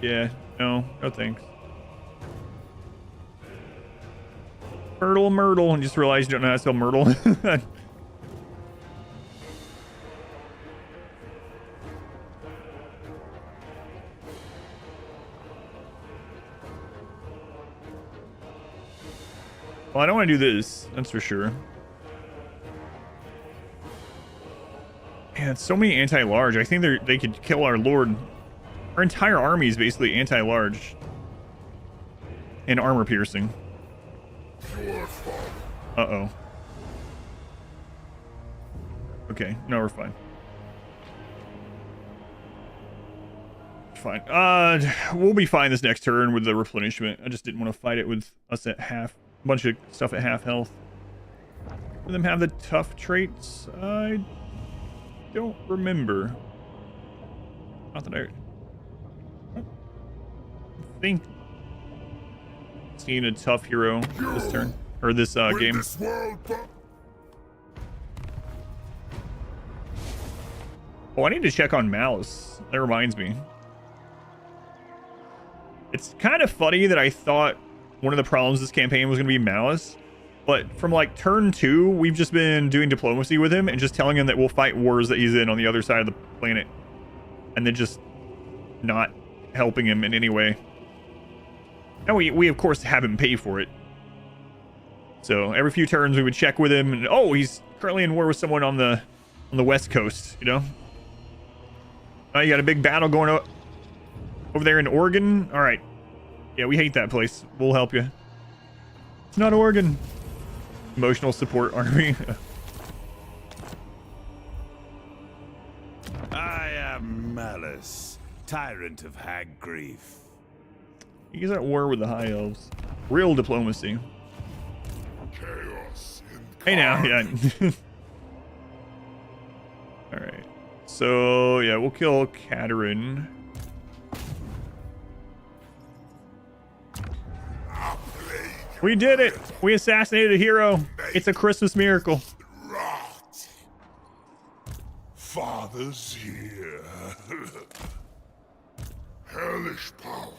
Yeah. No thanks. Myrtle, and just realized you don't know how to spell Myrtle. Well, I don't want to do this, that's for sure. Man, so many anti-large. I think they could kill our lord. Our entire army is basically anti-large. And armor piercing. Uh-oh. Okay, no, we're fine. Fine. We'll be fine this next turn with the replenishment. I just didn't want to fight it with us at half. A bunch of stuff at half health. Do them have the tough traits? I don't remember. Not that I think seeing a tough hero this turn or this game. Oh, I need to check on Malice. That reminds me. It's kind of funny that I thought one of the problems this campaign was going to be Malice, but from like turn 2, we've just been doing diplomacy with him and just telling him that we'll fight wars that he's in on the other side of the planet, and then just not helping him in any way. And we of course have him pay for it. So every few turns we would check with him, and oh, he's currently in war with someone on the west coast, you know. Oh, you got a big battle going over there in Oregon. All right, yeah, we hate that place. We'll help you. It's not Oregon. Emotional support army. I am Malice, tyrant of hag grief. He's at war with the high elves. Real diplomacy. Chaos. Hey now, yeah. All right. So yeah, we'll kill Katerin. We did it! We assassinated a hero. It's a Christmas miracle. Rot. Father's here. Hellish power.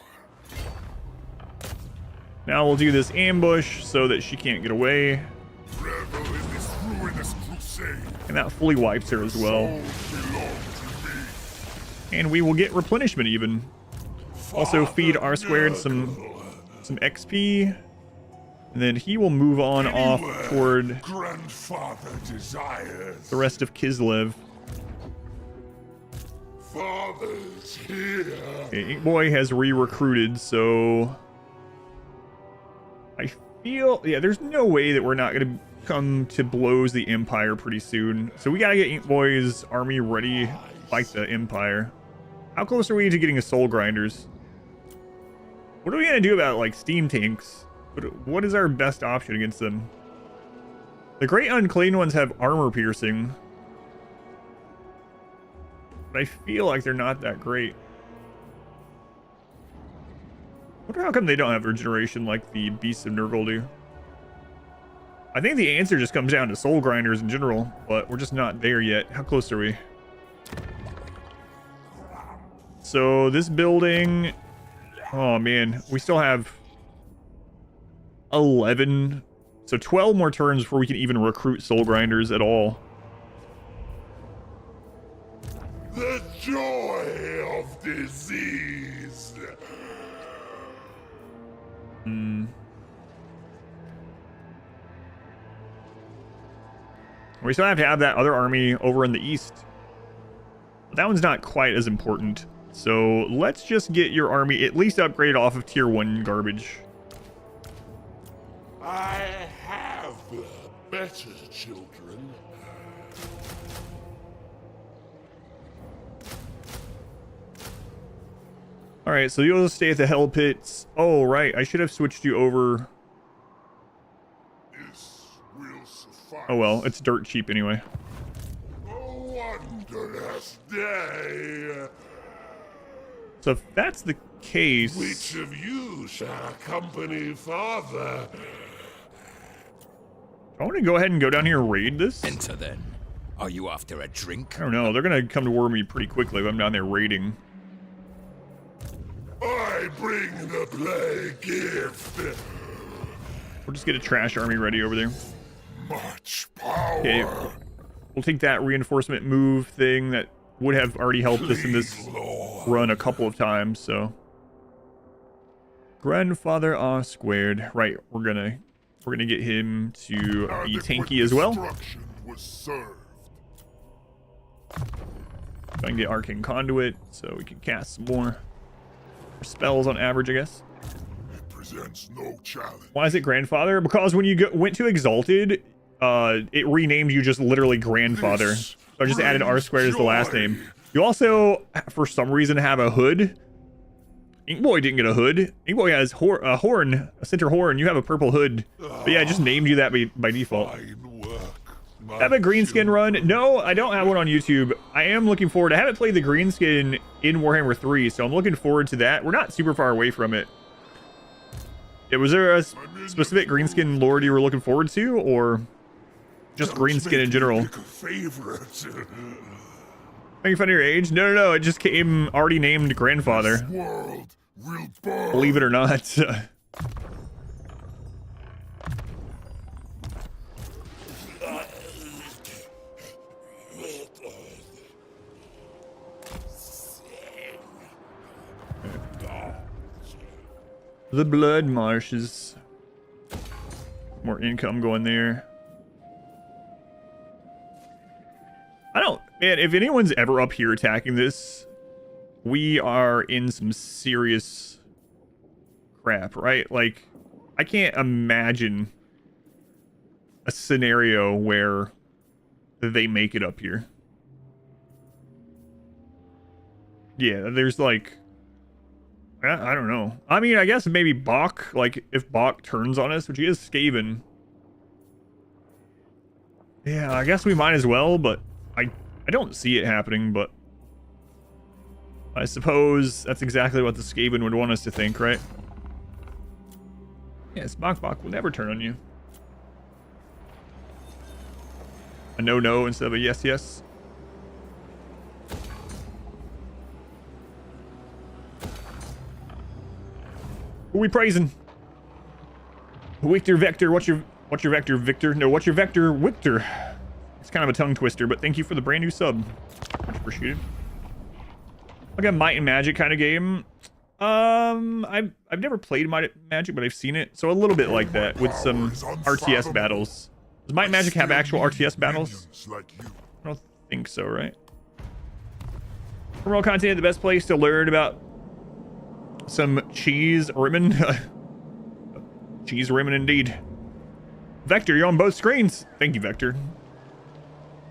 Now we'll do this ambush so that she can't get away. Revel in this ruinous crusade. And that fully wipes her as well. Souls belong to me. And we will get replenishment even. Also feed R squared some XP. And then he will move on off toward Grandfather desires. the rest of Kislev. Father's here. Okay, Ink Boy has re-recruited, so I feel, yeah, there's no way that we're not going to come to blows the Empire pretty soon. So we got to get Ink Boy's army ready to fight the Empire. How close are we to getting a Soul Grinders? What are we going to do about, like, steam tanks? What is our best option against them? The Great Unclean ones have armor piercing, but I feel like they're not that great. I wonder how come they don't have regeneration like the Beasts of Nurgle do. I think the answer just comes down to Soul Grinders in general, but we're just not there yet. How close are we? So this building, oh man, we still have 11, so 12 more turns before we can even recruit soul grinders at all. The joy of disease. We still have to have that other army over in the east. But that one's not quite as important. So let's just get your army at least upgraded off of tier 1 garbage. I have better children. Alright, so you'll stay at the Hell Pits. Oh, right. I should have switched you over. This will suffice. Oh, well. It's dirt cheap anyway. A wondrous day. So if that's the case... Which of you shall accompany father? I want to go ahead and go down here and raid this. Enter then. Are you after a drink? I don't know. They're going to come to war me pretty quickly if I'm down there raiding. I bring the plague gift. We'll just get a trash army ready over there. Much power. Okay. We'll take that reinforcement move thing that would have already helped us in this run a couple of times, so. Grandfather R squared. Right, we're gonna get him to be tanky as well. Was served. So I can get Arcane Conduit, so we can cast some more spells on average, I guess. It presents no challenge. Why is it Grandfather? Because when you went to Exalted, it renamed you just literally Grandfather. So I just added R squared as the last name. You also, for some reason, have a hood. Inkboy didn't get a hood. Inkboy has a horn, a center horn. You have a purple hood. But yeah, I just named you that by default. Fine work. Have a greenskin run? No, I don't have one on YouTube. I am looking forward. I haven't played the greenskin in Warhammer 3, so I'm looking forward to that. We're not super far away from it. Yeah, was there a specific greenskin lord you were looking forward to, or just greenskin in general? Favorite. Making fun of your age? No. It just came already named Grandfather. World will burn. Believe it or not. The blood marshes. More income going there. Man, if anyone's ever up here attacking this, we are in some serious crap, right? Like, I can't imagine a scenario where they make it up here. Yeah, there's like, I don't know. I mean, I guess maybe Bach, like, if Bach turns on us, which he is Skaven. Yeah, I guess we might as well, but I don't see it happening, but I suppose that's exactly what the Skaven would want us to think, right? Yes, Bach will never turn on you. A no instead of a yes. Who we praising? Victor Vector, what's your vector, Victor? No, what's your vector, Victor? It's kind of a tongue twister, but thank you for the brand new sub. Much appreciated. Like a Might and Magic kind of game. I've never played Might and Magic, but I've seen it. So a little bit like that with some RTS battles. Does Might and Magic have actual RTS battles? I don't think so, right? Promo content, the best place to learn about some cheese rimming. Cheese rimming indeed. Vector, you're on both screens. Thank you, Vector.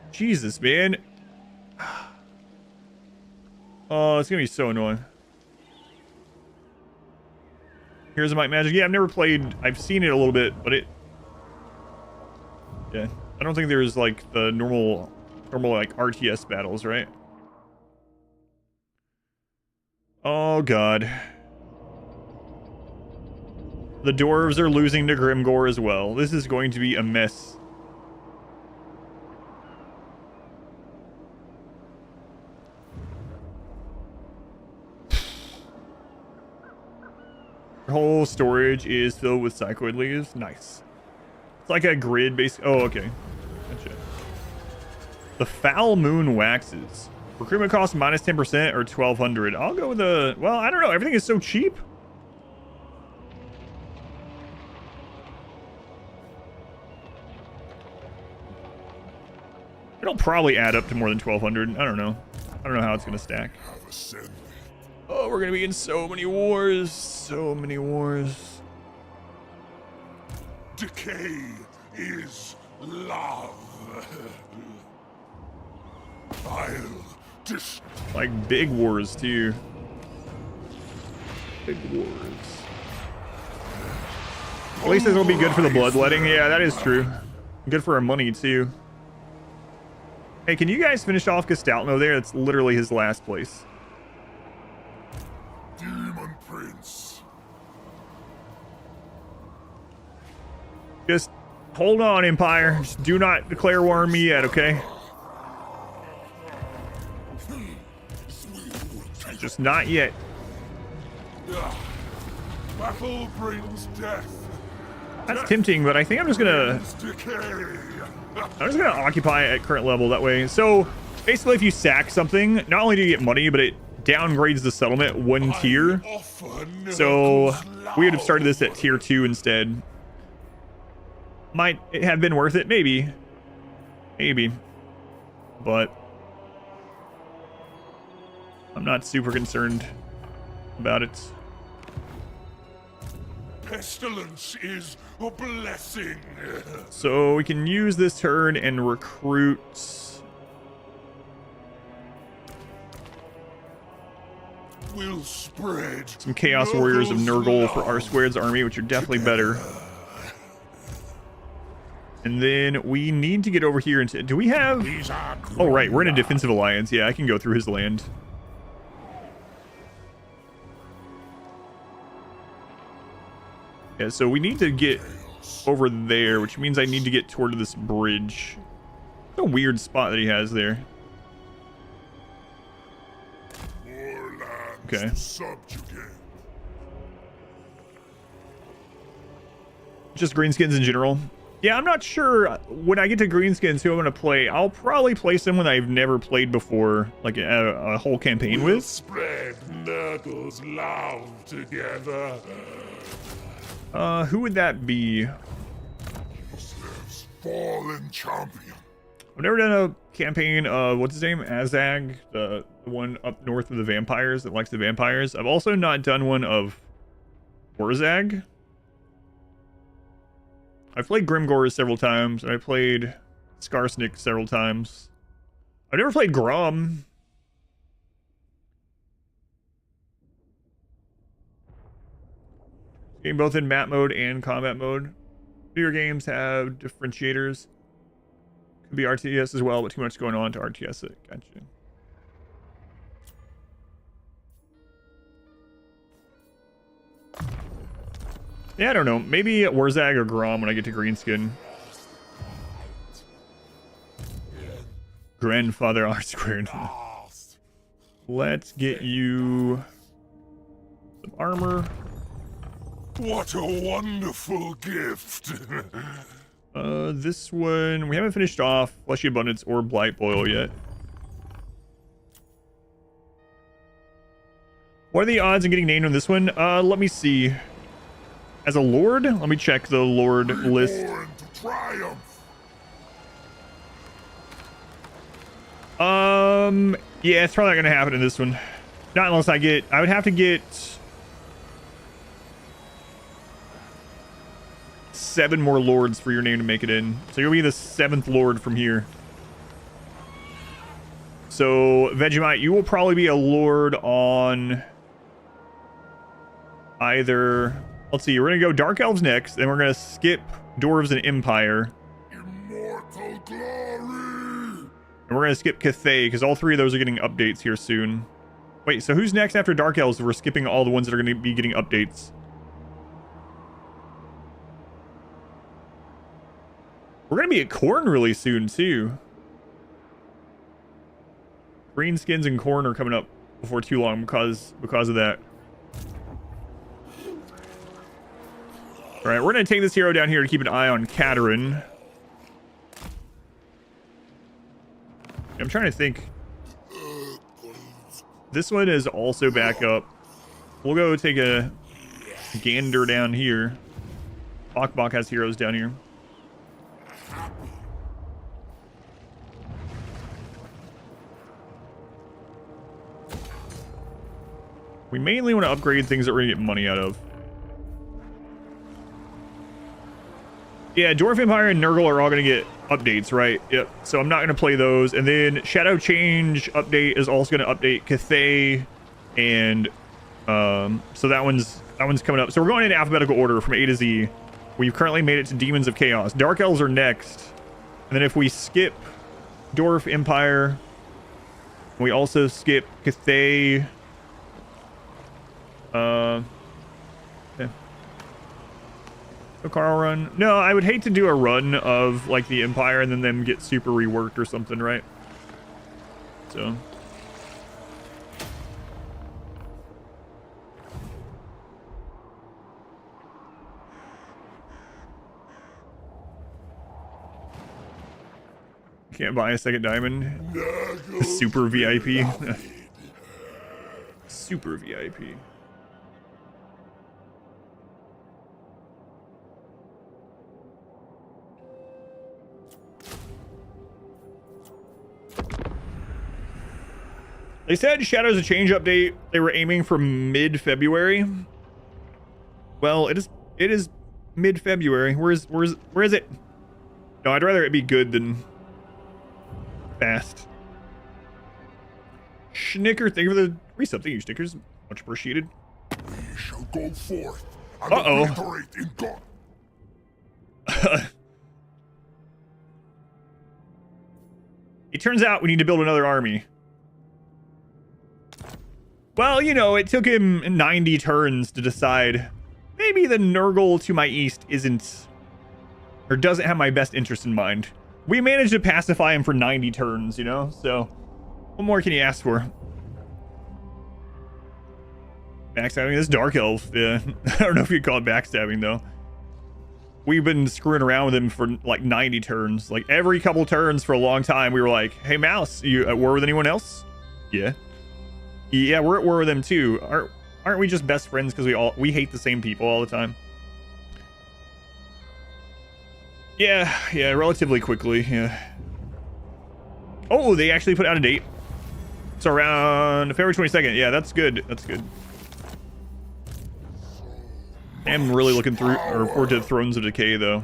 Jesus, man. Oh, it's gonna be so annoying. Here's a Might Magic. Yeah, I've never played. I've seen it a little bit, but yeah, I don't think there's like the normal like RTS battles, right? Oh god. The dwarves are losing to Grimgore as well. This is going to be a mess. Your whole storage is filled with psychoid leaves. Nice. It's like a grid base. Oh, okay. Gotcha. The Foul Moon Waxes. Recruitment cost minus 10% or 1,200. I'll go with the... Well, I don't know. Everything is so cheap. It'll probably add up to more than 1,200. I don't know. I don't know how it's going to stack. Oh, we're going to be in so many wars. So many wars. Decay is love. I'll Like big wars, too. Big wars. At least this will be good for the bloodletting. Yeah, that is true. Good for our money, too. Hey, can you guys finish off Gestaltno there? That's literally his last place. Daemon Prince. Just hold on, Empire. Just do not declare war on me yet, okay? Just not yet. Battle brings death. That's tempting, but I think I'm just gonna occupy at current level that way. So basically, if you sack something, not only do you get money, but it downgrades the settlement one tier. So we would have started this at tier 2 instead. Might it have been worth it? Maybe. Maybe. But I'm not super concerned about it. Pestilence is a blessing. So we can use this turn and recruit Will spread some Chaos Warriors of Nurgle for our Squared's army, which are definitely better. And then we need to get over here and do we have... Oh, right, we're in a defensive alliance. Yeah, I can go through his land. Yeah, so we need to get over there, which means I need to get toward this bridge. What a weird spot that he has there. Okay. Just greenskins in general. Yeah, I'm not sure when I get to greenskins who I'm going to play. I'll probably play someone I've never played before, like a whole campaign with. Spread Nurgle's love together. Who would that be? Fallen champion. I've never done a campaign of, what's his name? Azag, the one up north of the vampires that likes the vampires. I've also not done one of Warzag. I've played Grimgor several times, and I played Skarsnik several times. I've never played Grom. Game both in map mode and combat mode. Newer games have differentiators. Could be RTS as well, but too much going on to RTS it. Gotcha. Yeah, I don't know. Maybe Warzag or Grom when I get to Greenskin. Grandfather R squared. Let's get you some armor. What a wonderful gift. This one we haven't finished off Fleshy Abundance or Blight Boil yet. What are the odds of getting named on this one? Let me see. As a lord, let me check the lord list. Yeah, it's probably not gonna happen in this one. Not unless I would have to get 7 more lords for your name to make it in. So you'll be the 7th lord from here. So Vegemite, you will probably be a lord on either. Let's see, we're gonna go Dark Elves next, then we're gonna skip Dwarves and Empire. Immortal glory. And we're gonna skip Cathay, because all 3 of those are getting updates here soon. Wait, so who's next after Dark Elves? We're skipping all the ones that are gonna be getting updates. We're gonna be at Khorne really soon too. Greenskins and Khorne are coming up before too long because of that. All right, we're going to take this hero down here to keep an eye on Katerin. I'm trying to think. This one is also back up. We'll go take a gander down here. Bok has heroes down here. We mainly want to upgrade things that we're going to get money out of. Yeah, Dwarf Empire and Nurgle are all going to get updates, right? Yep. So I'm not going to play those. And then Shadow Change update is also going to update Cathay, and so that one's coming up. So we're going in alphabetical order from A to Z. We've currently made it to Demons of Chaos. Dark Elves are next. And then if we skip Dwarf Empire, we also skip Cathay. Yeah. So Carl run. No, I would hate to do a run of like the Empire and then them get super reworked or something, right? So can't buy a second diamond. Super VIP. Super VIP. They said Shadows of Change update, they were aiming for mid-February. Well, it is mid-February. Where is it? No, I'd rather it be good than fast. Schnicker, thank you for the resub. Thank you, Schnickers. Much appreciated. We shall go forth and Uh-oh. obliterate in God. It turns out we need to build another army. Well, you know, it took him 90 turns to decide maybe the Nurgle to my east isn't, or doesn't have my best interest in mind. We managed to pacify him for 90 turns, you know? So, what more can you ask for? Backstabbing this Dark Elf. Yeah. I don't know if you'd call it backstabbing, though. We've been screwing around with him for like 90 turns. Like every couple turns for a long time, we were like, hey, Mouse, you at war with anyone else? Yeah. Yeah, we're at war with them too. Aren't we just best friends because we hate the same people all the time? Yeah, relatively quickly, yeah. Oh, they actually put out a date. So around February 22nd. Yeah, that's good. That's good. I'm really looking forward to Thrones of Decay, though.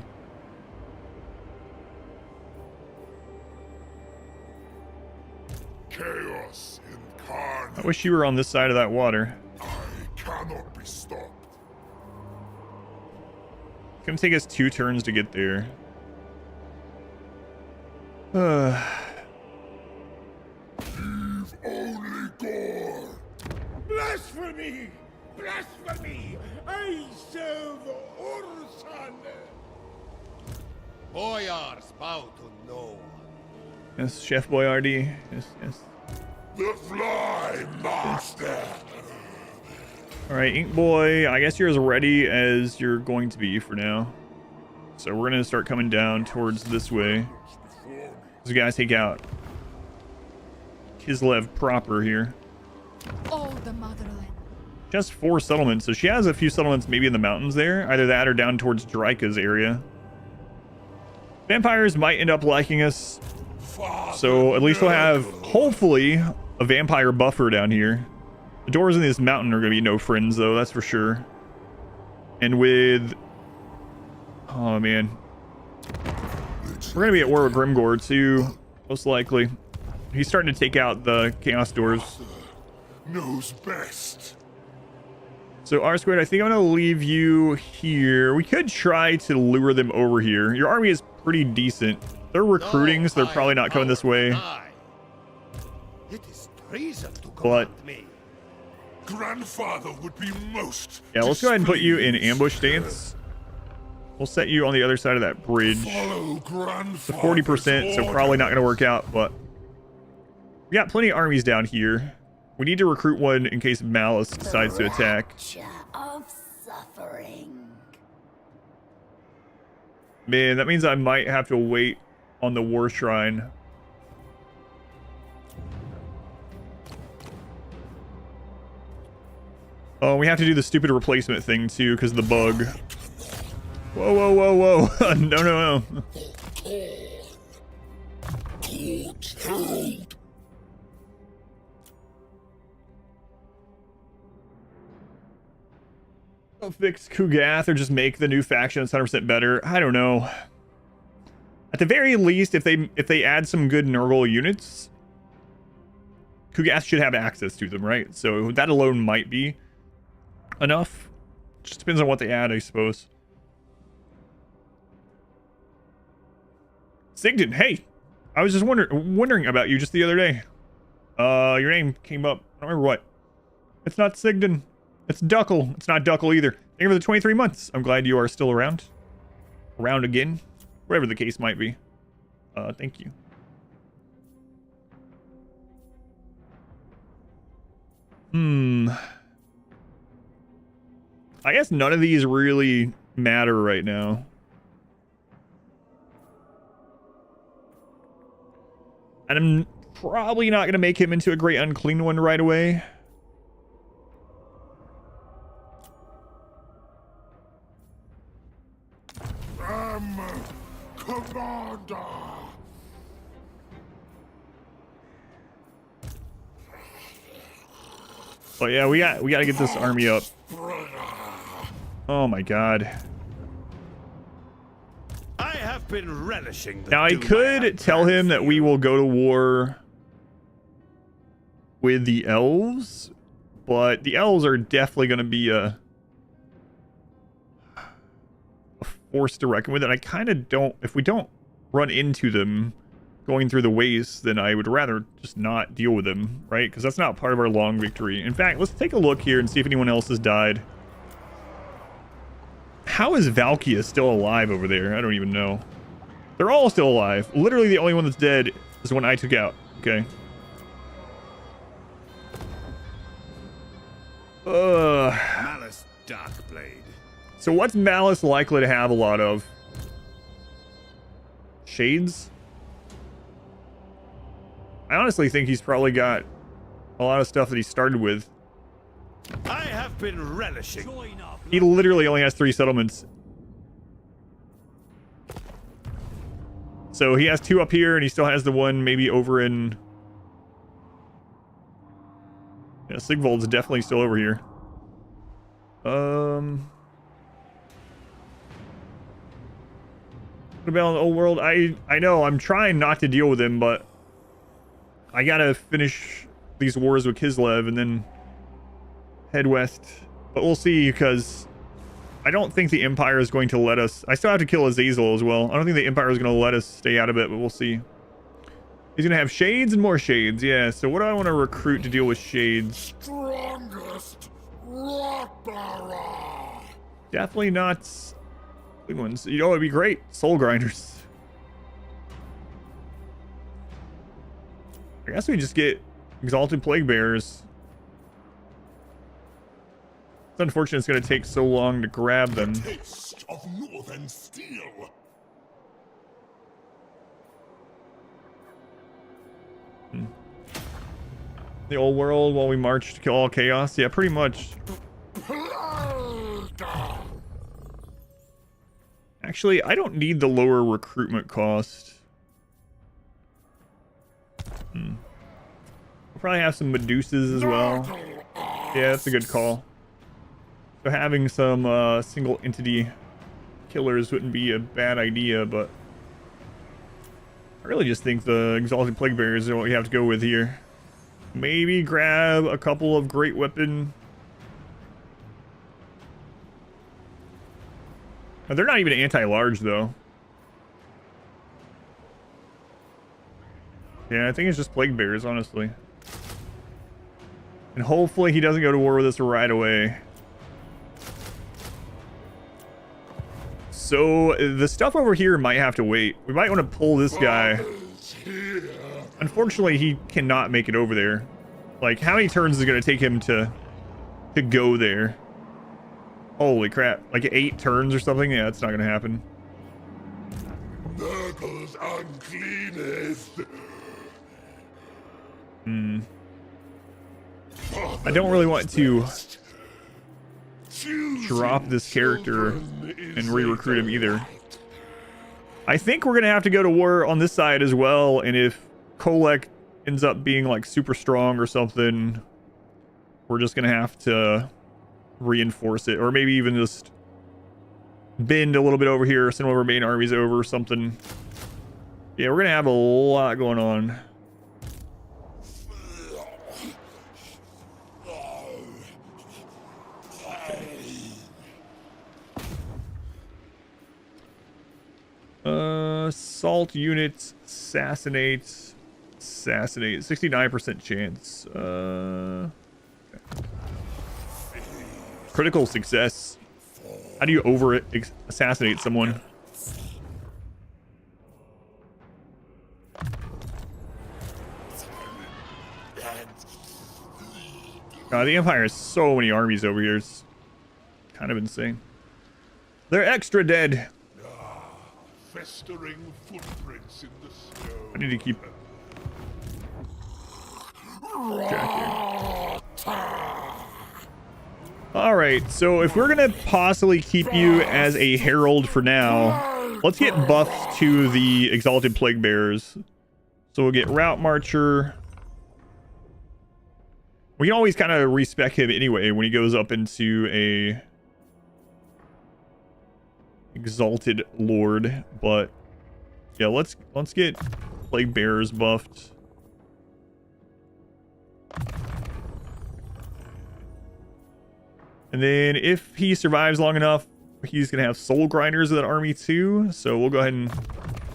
Chaos incarnate. I wish you were on this side of that water. I cannot be stopped. It's gonna take us 2 turns to get there. Leave only gore. Blasphemy! Blasphemy! I serve Ursan! Boyars bow to no one. Yes, Chef Boyardee. Yes. The Fly Master. All right, Ink Boy. I guess you're as ready as you're going to be for now. So we're gonna start coming down towards this way. So we gotta take out Kislev proper here. Oh, the motherland. She has 4 settlements, so she has a few settlements maybe in the mountains there. Either that or down towards Draika's area. Vampires might end up liking us. So at least we'll have, hopefully, a vampire buffer down here. The doors in this mountain are going to be no friends, though, that's for sure. And with... Oh, man. We're going to be at war with Grimgor, too, most likely. He's starting to take out the Chaos doors. Knows best. So, R-Squared, I think I'm going to leave you here. We could try to lure them over here. Your army is pretty decent. They're recruiting, so they're probably not coming this way. It is treason to But command me. Grandfather would be most. yeah, let's go ahead and put you in displeased. ambush stance. We'll set you on the other side of that bridge. Follow The grandfather's 40%, so order. probably not going to work out, but we got plenty of armies down here. We need to recruit one in case Malice decides to attack. Of suffering. Man, that means I might have to wait on the War Shrine. Oh, we have to do the stupid replacement thing too because of the bug. Whoa, whoa, whoa, whoa. No, no, no. I'll fix Kugath or just make the new faction that's 100% better. I don't know. At the very least, if they add some good Nurgle units, Kugath should have access to them, right? So that alone might be enough. Just depends on what they add, I suppose. Sigden, hey, I was just wondering about you just the other day. Your name came up. I don't remember what. It's not Sigden. It's Duckle. It's not Duckle either. Thank you for the 23 months. I'm glad you are still around. Around again. Whatever the case might be. Thank you. I guess none of these really matter right now. And I'm probably not going to make him into a great unclean one right away. Commander! But yeah, we got to get this army up. Oh my god. I have been relishing the Now I could tell him that we will go to war with the elves, but the elves are definitely going to be a force to reckon with, and I kind of don't, if we don't run into them going through the waste, then I would rather just not deal with them, right? Because that's not part of our long victory. In fact, let's take a look here and see if anyone else has died. How is Valkia still alive over there? I don't even know. They're all still alive. Literally the only one that's dead is the one I took out. Okay. Malice Darkblade. So what's Malice likely to have a lot of? Shades? I honestly think he's probably got a lot of stuff that he started with. I have been relishing. He literally only has 3 settlements. So he has 2 up here, and he still has the one maybe over in... Yeah, Sigvold's definitely still over here. What about the old world? I know, I'm trying not to deal with him, but I gotta finish these wars with Kislev and then head west. But we'll see, because I don't think the Empire is going to let us... I still have to kill Azazel as well. I don't think the Empire is going to let us stay out of it, but we'll see. He's going to have Shades and more Shades. Yeah, so what do I want to recruit to deal with Shades? Strongest rock bearer. Definitely not good ones. You know, it'd be great. Soul Grinders. I guess we just get Exalted Plague Bearers. It's unfortunate it's going to take so long to grab them. Taste of northern steel. The old world while we march to kill all chaos? Yeah, pretty much. Actually, I don't need the lower recruitment cost. We'll probably have some Medusas as well. Yeah, that's a good call. So having some single entity killers wouldn't be a bad idea, but I really just think the Exalted Plague Bearers are what we have to go with here. Maybe grab a couple of Great Weapon. Oh, they're not even anti-large, though. Yeah, I think it's just Plague Bearers, honestly. And hopefully he doesn't go to war with us right away. So the stuff over here might have to wait. We might want to pull this guy. Unfortunately, he cannot make it over there. Like, how many turns is it going to take him to go there? Holy crap. Like 8 turns or something? Yeah, that's not going to happen. uncleanest. I don't really want to Choosing drop this character children and is re-recruit a him either. delight. I think we're gonna have to go to war on this side as well, and if Kolek ends up being like super strong or something, we're just gonna have to reinforce it, or maybe even just bend a little bit over here, send one of our main armies over or something. Yeah, we're gonna have a lot going on. Assault units, assassinate, 69% chance. Critical success. How do you assassinate someone? God, the Empire has so many armies over here. It's kind of insane. They're extra dead. Festering footprints in the snow. I need to keep track here. All right, so if we're gonna possibly keep you as a herald for now, let's get buffs to the exalted plague bearers. So we'll get route marcher. We can always kind of respec him anyway when he goes up into a exalted lord, but yeah, let's get plague bearers buffed. And then if he survives long enough, he's gonna have soul grinders of that army too, so we'll go ahead and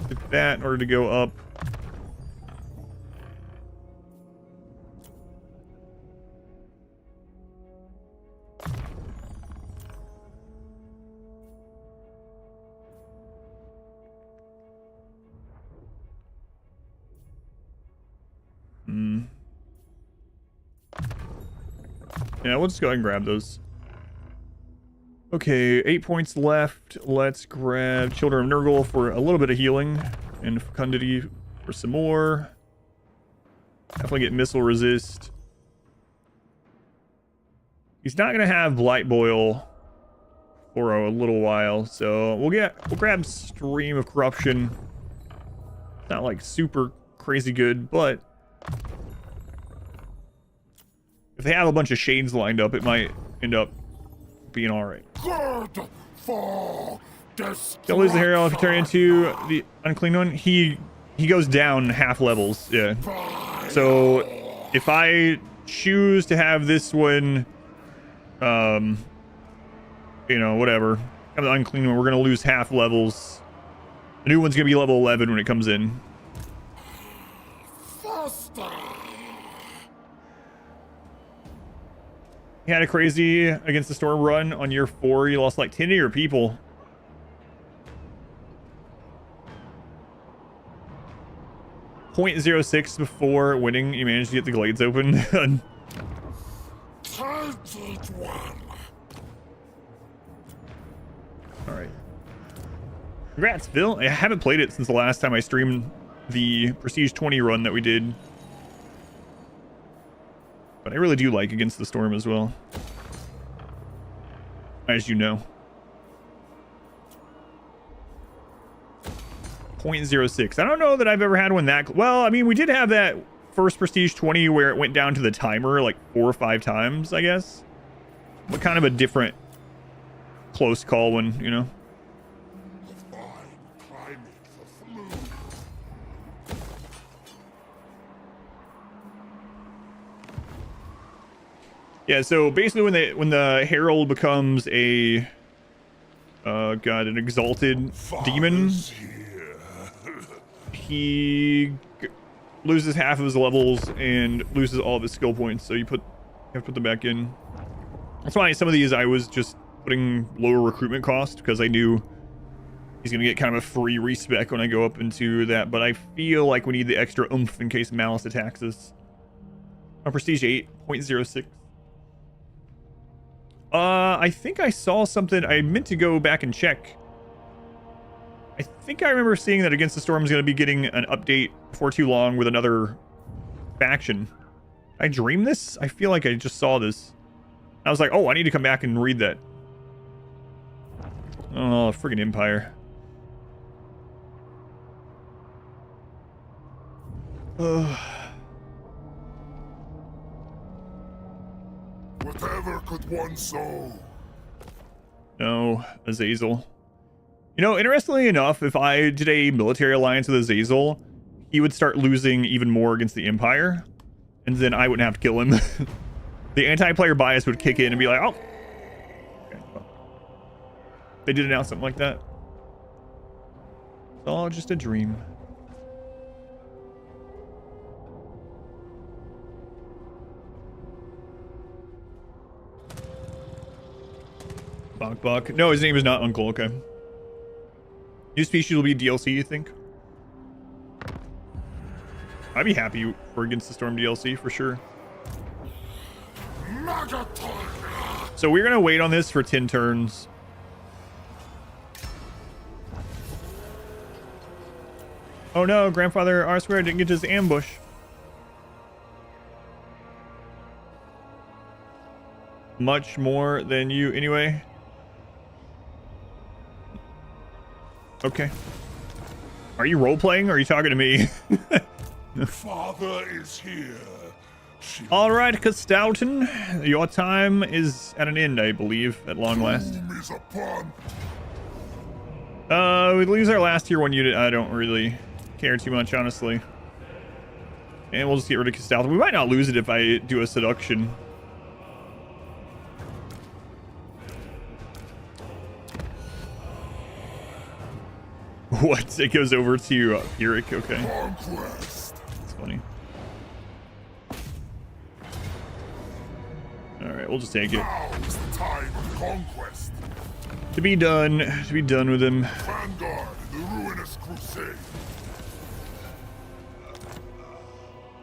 get that in order to go up. Yeah, we'll just go ahead and grab those. Okay, 8 points left. Let's grab Children of Nurgle for a little bit of healing, and Fecundity for some more. Definitely get missile resist. He's not gonna have Blight Boil for a little while, so we'll grab Stream of Corruption. Not like super crazy good, but if they have a bunch of shades lined up, it might end up being all right. Good for Don't lose the hero if you turn into the unclean one. He goes down half levels. Yeah. So if I choose to have this one, you know, whatever, the unclean one, we're gonna lose half levels. The new one's gonna be level 11 when it comes in. You had a crazy against the storm run on year 4. You lost like 10 of your people. .06 before winning, you managed to get the glades open. Alright. Congrats, Phil. I haven't played it since the last time I streamed the Prestige 20 run that we did. But I really do like Against the Storm as well, as you know. .06. I don't know that I've ever had one that... Well, I mean, we did have that first Prestige 20 where it went down to the timer like 4 or 5 times, I guess. But kind of a different close call one, you know? Yeah, so basically when the Herald becomes a an exalted demon, he loses half of his levels and loses all of his skill points, so you have to put them back in. That's why some of these I was just putting lower recruitment cost, because I knew he's gonna get kind of a free respec when I go up into that, but I feel like we need the extra oomph in case Malice attacks us. On Prestige 8.06. I think I saw something. I meant to go back and check. I think I remember seeing that Against the Storm is going to be getting an update before too long with another faction. Did I dream this? I feel like I just saw this. I was like, oh, I need to come back and read that. Oh, friggin' Empire. Whatever could one sow? No, Azazel. You know, interestingly enough, if I did a military alliance with Azazel, he would start losing even more against the Empire, and then I wouldn't have to kill him. The anti-player bias would kick in and be like, oh. Okay, well. They did announce something like that. It's all just a dream. Bok. No, his name is not Uncle. Okay. New species will be DLC, you think? I'd be happy for Against the Storm DLC for sure. So we're gonna wait on this for 10 turns. Oh no, Grandfather R Square didn't get to his ambush. Much more than you anyway. Okay. Are you role-playing or are you talking to me? Father is here. All right, Castoughton, your time is at an end, I believe, at long last. Doom is upon. We lose our last tier 1 unit. I don't really care too much, honestly. And we'll just get rid of Castoughton. We might not lose it if I do a seduction. What? It goes over to Pyrrhic, okay. Conquest. That's funny. Alright, we'll just take it. Now is the time of conquest. To be done with him. Vanguard, the ruinous crusade.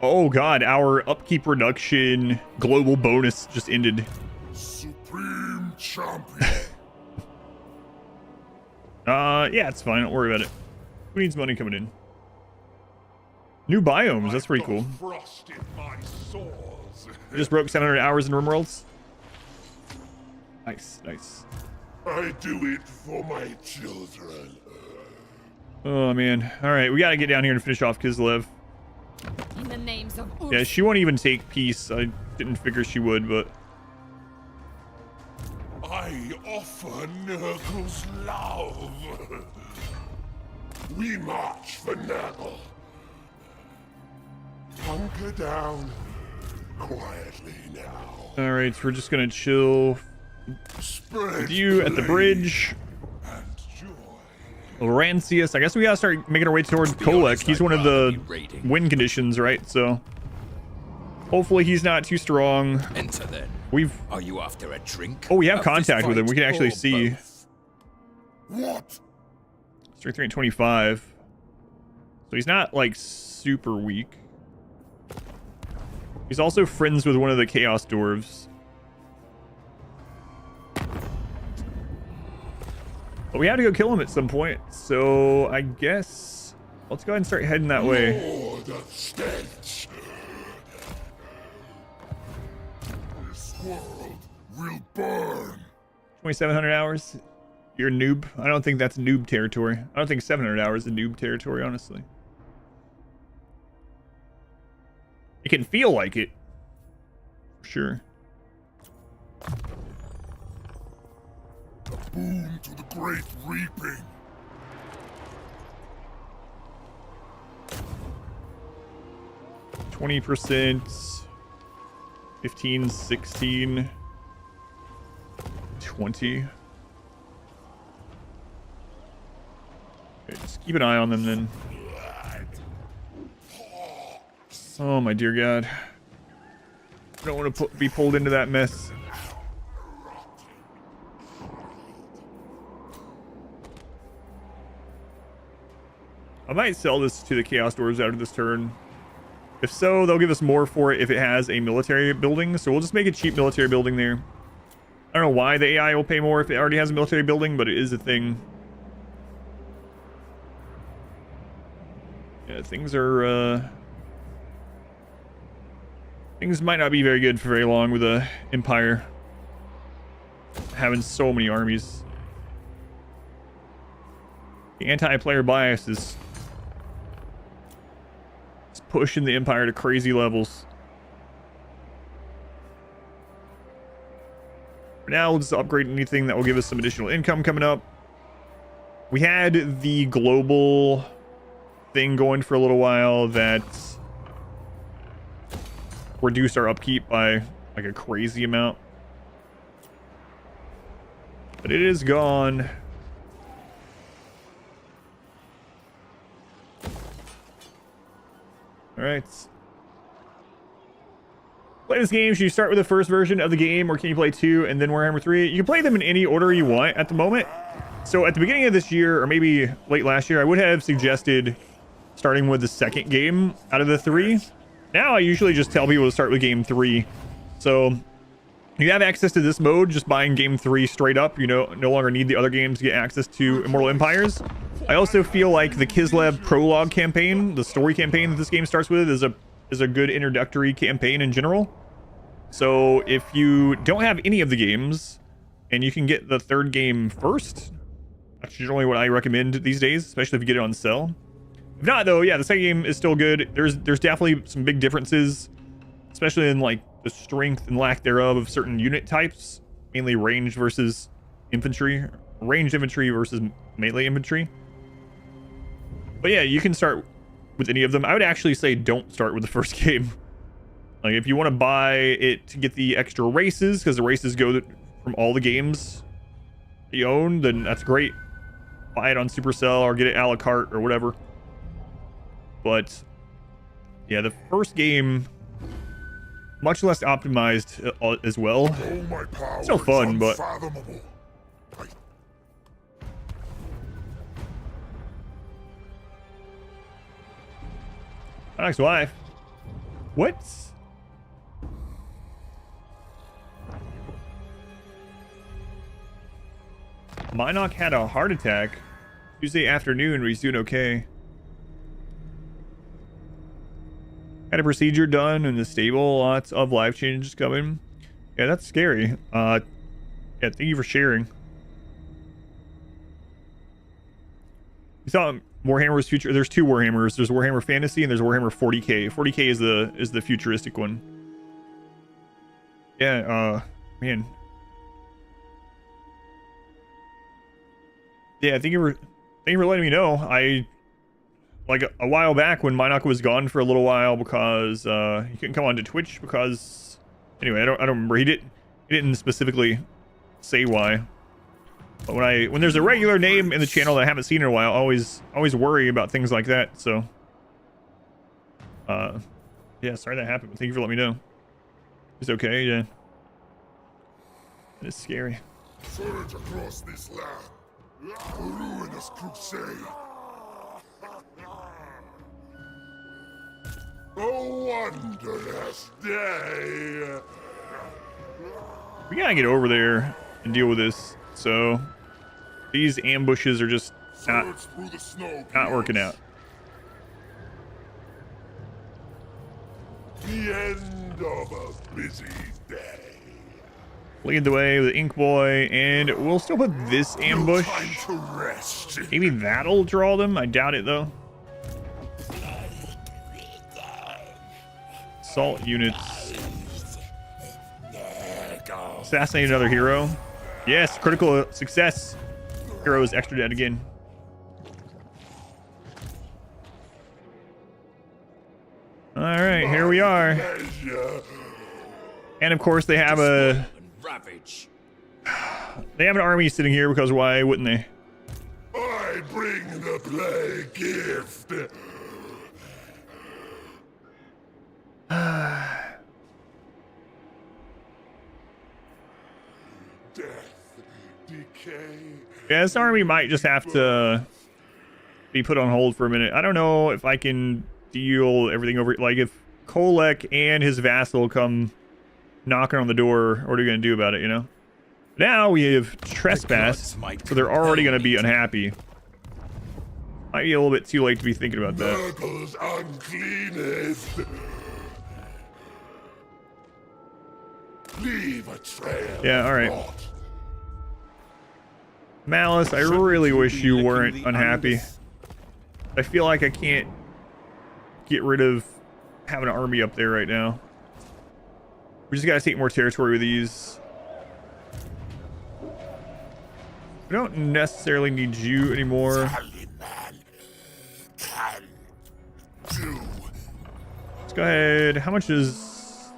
Oh god, our upkeep reduction global bonus just ended. Supreme champion. Yeah, it's fine. Don't worry about it. Who needs money coming in? New biomes. That's pretty cool. Frost in my sores. I just broke 700 hours in RimWorlds. Nice. I do it for my children. Oh, man. All right, we got to get down here and finish off Kislev. In the names of Yeah, she won't even take peace. I didn't figure she would, but... I offer Nurgle's love. We march for Nurgle. Hunker down quietly now. All right, so we're just going to chill Spread with you at the bridge. and joy. Laurancius. I guess we got to start making our way towards Kolek. He's one of the win conditions, right? So hopefully he's not too strong. Enter then. Are you after a drink? Oh, we have contact with him. We can actually see. What? Strength 325. So he's not like super weak. He's also friends with one of the Chaos Dwarves. But we have to go kill him at some point. So I guess let's go ahead and start heading that way. Lord of stench. This world will burn. 2,700 hours. You're a noob. I don't think that's noob territory. I don't think 700 hours is noob territory, honestly. It can feel like it. For sure. A boon to the great reaping. %, 15, 16, 20. Okay, just keep an eye on them then. Oh my dear God. I don't want to be pulled into that mess. I might sell this to the Chaos Dwarves after this turn. If so, they'll give us more for it if it has a military building. So we'll just make a cheap military building there. I don't know why the AI will pay more if it already has a military building, but it is a thing. Yeah, things are, things might not be very good for very long with the Empire having so many armies. The anti-player bias is pushing the Empire to crazy levels. For now, we'll just upgrade anything that will give us some additional income coming up. We had the global thing going for a little while that reduced our upkeep by like a crazy amount. But it is gone. All right. Play this game. Should you start with the first version of the game, or can you play 2 and then Warhammer 3? You can play them in any order you want at the moment. So at the beginning of this year, or maybe late last year, I would have suggested starting with the second game out of the 3. Now I usually just tell people to start with game 3. So you have access to this mode just buying game 3 straight up. You no longer need the other games to get access to Immortal Empires. I also feel like the Kislev prologue campaign, the story campaign that this game starts with, is a good introductory campaign in general. So if you don't have any of the games and you can get the third game first, that's generally what I recommend these days, especially if you get it on sale. If not, though, yeah, the second game is still good. There's definitely some big differences, especially in like the strength and lack thereof of certain unit types, mainly range versus infantry, ranged infantry versus melee infantry. But yeah, you can start with any of them. I would actually say don't start with the first game. Like, if you want to buy it to get the extra races, because the races go from all the games you own, then that's great. Buy it on Supercell or get it a la carte or whatever. But yeah, the first game, much less optimized as well. Oh, my power Still fun, but unfathomable. Monarch's wife. What? Monarch had a heart attack Tuesday afternoon, but he's doing okay. Had a procedure done in the stable. Lots of life changes coming. Yeah, that's scary. Yeah, thank you for sharing. You saw Warhammer's future. There's 2 Warhammers. There's Warhammer Fantasy and there's Warhammer 40k. 40k is the futuristic one. Yeah, man. Yeah, thank you for letting me know. I like a while back when Monarch was gone for a little while because he couldn't come onto Twitch because anyway, I don't remember. He didn't specifically say why. But when there's a regular name in the channel that I haven't seen in a while, I always worry about things like that. So yeah, sorry that happened, but thank you for letting me know. It's okay, yeah. It's scary. Surge across this land. A ruinous crusade. A wondrous day. We gotta get over there and deal with this. So these ambushes are just not working out. The end of a busy day. Lead the way with the Ink Boy, and we'll still put this ambush. No time to rest. Maybe that'll draw them. I doubt it though. Assault units. Assassinate another hero. Yes, critical success. Hero is extra dead again. All right, here we are. And of course, they have an army sitting here because why wouldn't they? I bring the plague gift. Death, decay. Yeah, this army might just have to be put on hold for a minute. I don't know if I can deal everything over. Like if Kolek and his vassal come knocking on the door, what are we gonna do about it? You know. Now we have trespass, so they're already gonna be unhappy. Might be a little bit too late to be thinking about that. Nurgle's uncleanest. Leave a trail. Yeah, all right. of rot. Malice, I really wish you weren't unhappy. I feel like I can't get rid of having an army up there right now. We just gotta take more territory with these. We don't necessarily need you anymore. Tallyman can do. Let's go ahead. How much is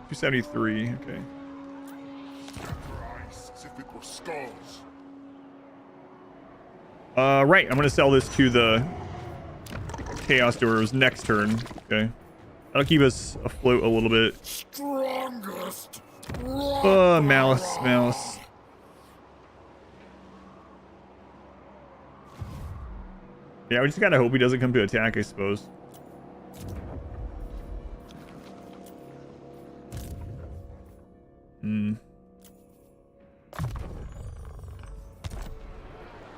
273? Okay. Christ, if it were skulls. Right. I'm gonna sell this to the Chaos Doors next turn. Okay. That'll keep us afloat a little bit. Strongest. Malice. Yeah, we just gotta hope he doesn't come to attack, I suppose.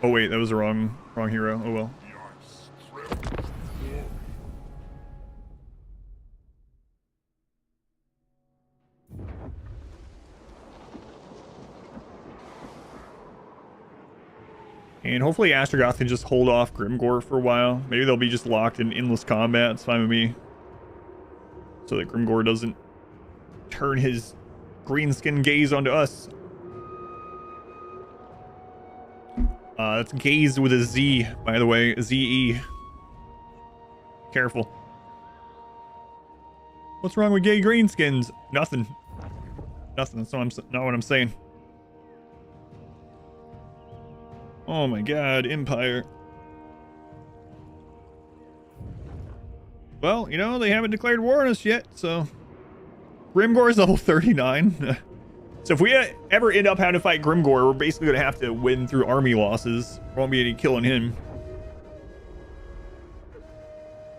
Oh wait, that was the wrong hero. Oh well. And hopefully Astrogoth can just hold off Grimgor for a while. Maybe they'll be just locked in endless combat. It's fine with me. So that Grimgor doesn't turn his greenskin gaze onto us. That's gaze with a Z, by the way. Z-E. Careful. What's wrong with gay greenskins? Nothing. Nothing. That's not what I'm saying. Oh my god, Empire. Well, you know, they haven't declared war on us yet, so... Grimgor is level 39. So if we ever end up having to fight Grimgor, we're basically going to have to win through army losses. There won't be any killing him.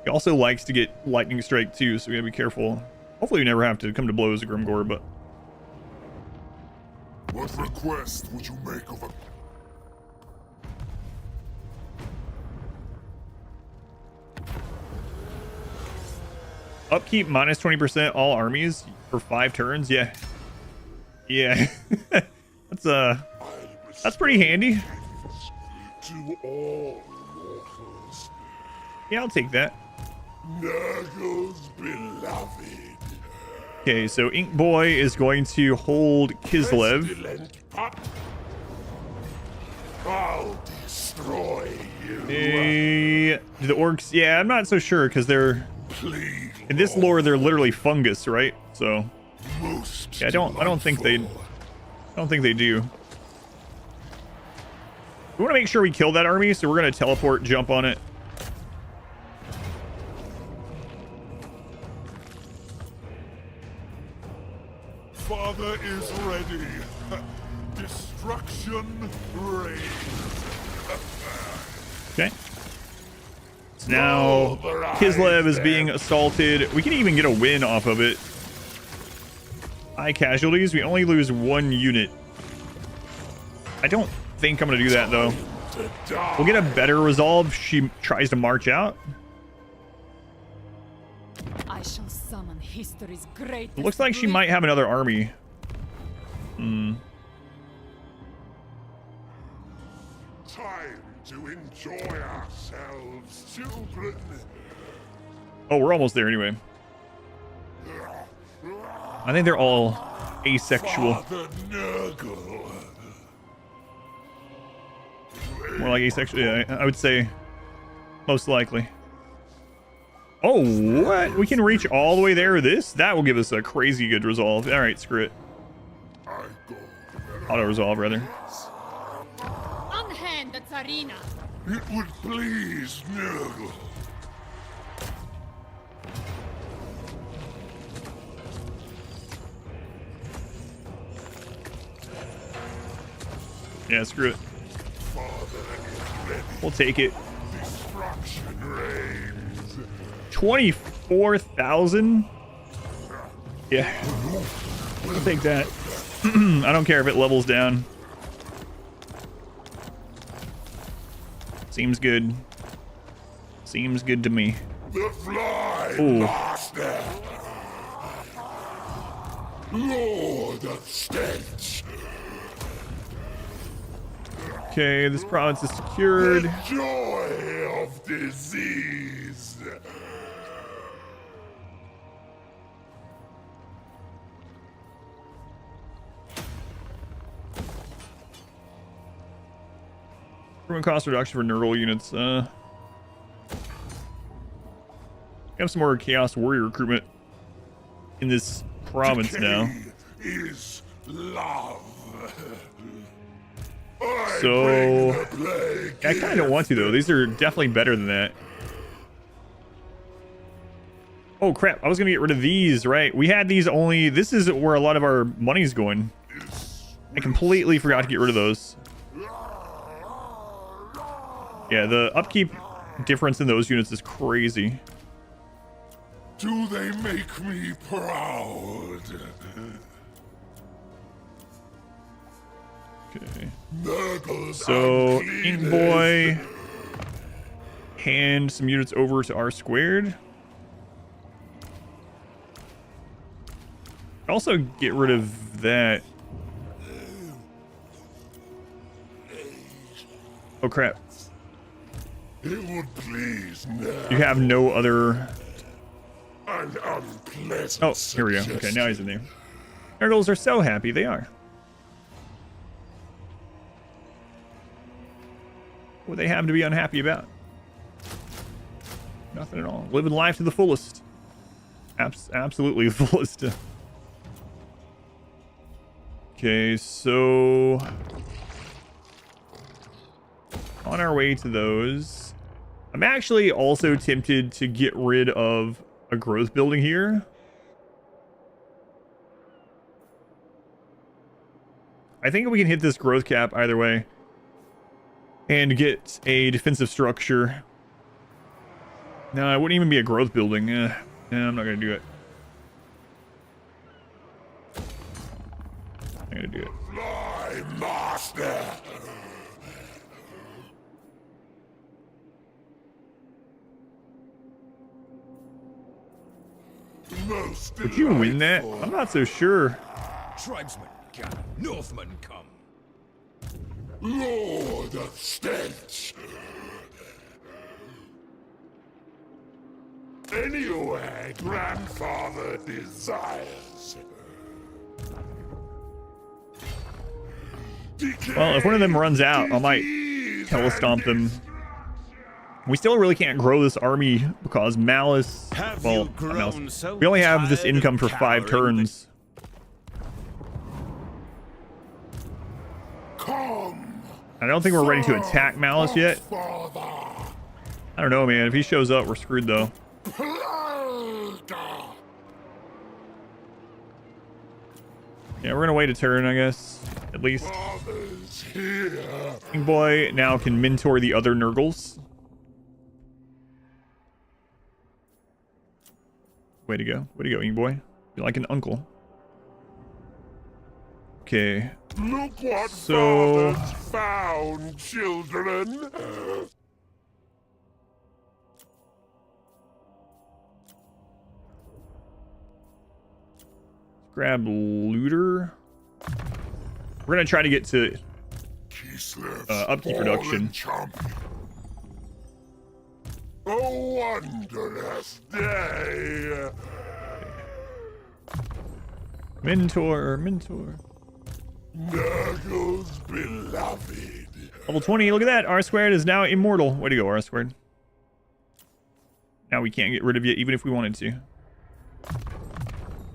He also likes to get lightning strike too, so we gotta be careful. Hopefully we never have to come to blows with Grimgor, but... What request would you make of a... Upkeep minus 20% all armies for 5 turns. Yeah. Yeah. That's pretty handy. To all mortals, Yeah, I'll take that. Nurgle's beloved. Okay, so Ink Boy is going to hold Kislev. Pestilent pup. I'll destroy you. Do the orcs? Yeah, I'm not so sure because they're... Please, In this lore, they're literally fungus, right? So... most Yeah, I don't think they... I don't think they do. We want to make sure we kill that army, so we're going to teleport, jump on it. Father is ready. Destruction reigns. Okay. So now Kislev is being assaulted. We can even get a win off of it. High casualties. We only lose 1 unit. I don't think I'm going to do that, though. We'll get a better resolve if she tries to march out. I shall summon history's great. It looks like she might have another army. Time to enjoy ourselves, children. Oh, we're almost there anyway. I think they're all asexual. Father Nurgle. More like asexual. Yeah, I would say most likely. Oh, what? We can reach all the way there with this? That will give us a crazy good resolve. All right, screw it. I go. Auto resolve, rather. Unhand the Tsarina. It would please Nurgle. Yeah, screw it. Father is ready. We'll take it. Destruction reigns. 24,000? Yeah. I'll take that. I don't care if it levels down. Seems good. Seems good to me. The Fly Ooh. Master! Lord of Stench! Okay, this province is secured. The joy of disease! Recruitment cost reduction for Nurgle units. Have some more Chaos Warrior recruitment in this province now. Is love. So I kind of don't want to though. These are definitely better than that. Oh crap! I was gonna get rid of these. Right? We had these only. This is where a lot of our money's going. I completely forgot to get rid of those. Yeah, the upkeep difference in those units is crazy. Do they make me proud? Okay. Nurgles So, uncleanest. King Boy, hand some units over to R squared. Also, get rid of that. Oh crap! It would please You have no other. an unpleasant Oh, here we go. Okay, now he's in there. Nurgles are so happy. They are. What they have to be unhappy about? Nothing at all. Living life to the fullest. Absolutely the fullest. Okay, so on our way to those, I'm actually also tempted to get rid of a growth building here. I think we can hit this growth cap either way and get a defensive structure. No, it wouldn't even be a growth building. No, I'm not gonna do it. I'm gonna do it. Fly Master! Most Would you win that? delightful. I'm not so sure. Tribesmen come, Northmen come. Lord of Stench! Anyway, grandfather desires. Well, if one of them runs out, I might telestomp them. We still really can't grow this army because Malice. Have Well, you not grown Malice. so We only have this tired income of for 5 cowering that- turns. Come, I don't think we're ready to attack Malice yet. father. I don't know, man. If he shows up, we're screwed though. Plague. Yeah, we're gonna wait a turn, I guess. At least. Father's here. King Boy now can mentor the other Nurgles. Way to go. Way to go, King Boy. You're like an uncle. Okay. Look what So- father's found, children. Grab looter. We're gonna try to get to Kislev's upkeep fallen reduction. champion. A wondrous day. mentor. Nurgle's beloved. Level 20. Look at that. R squared is now immortal. Way to go, R squared. Now we can't get rid of you even if we wanted to.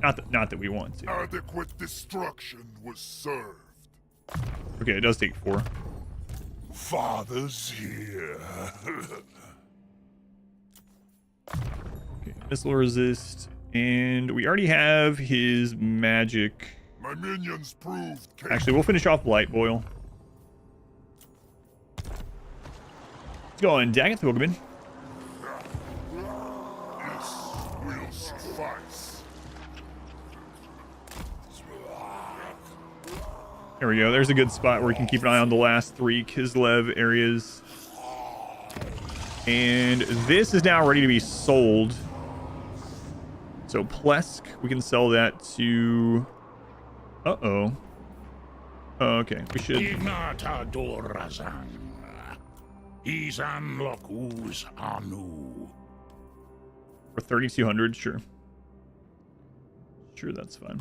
Not that we want to. Adequate destruction was served. Okay, it does take 4. Father's here. Okay, missile resist. And we already have his magic. My minions proved Actually, we'll finish off Blight Boil. Let's go on Daggett the Pokemon. This will suffice. There we go. There's a good spot where we can keep an eye on the last 3 Kislev areas. And this is now ready to be sold. So Plesk, we can sell that to... Uh-oh. Oh, okay, we should... For 3,200, sure. Sure, that's fine.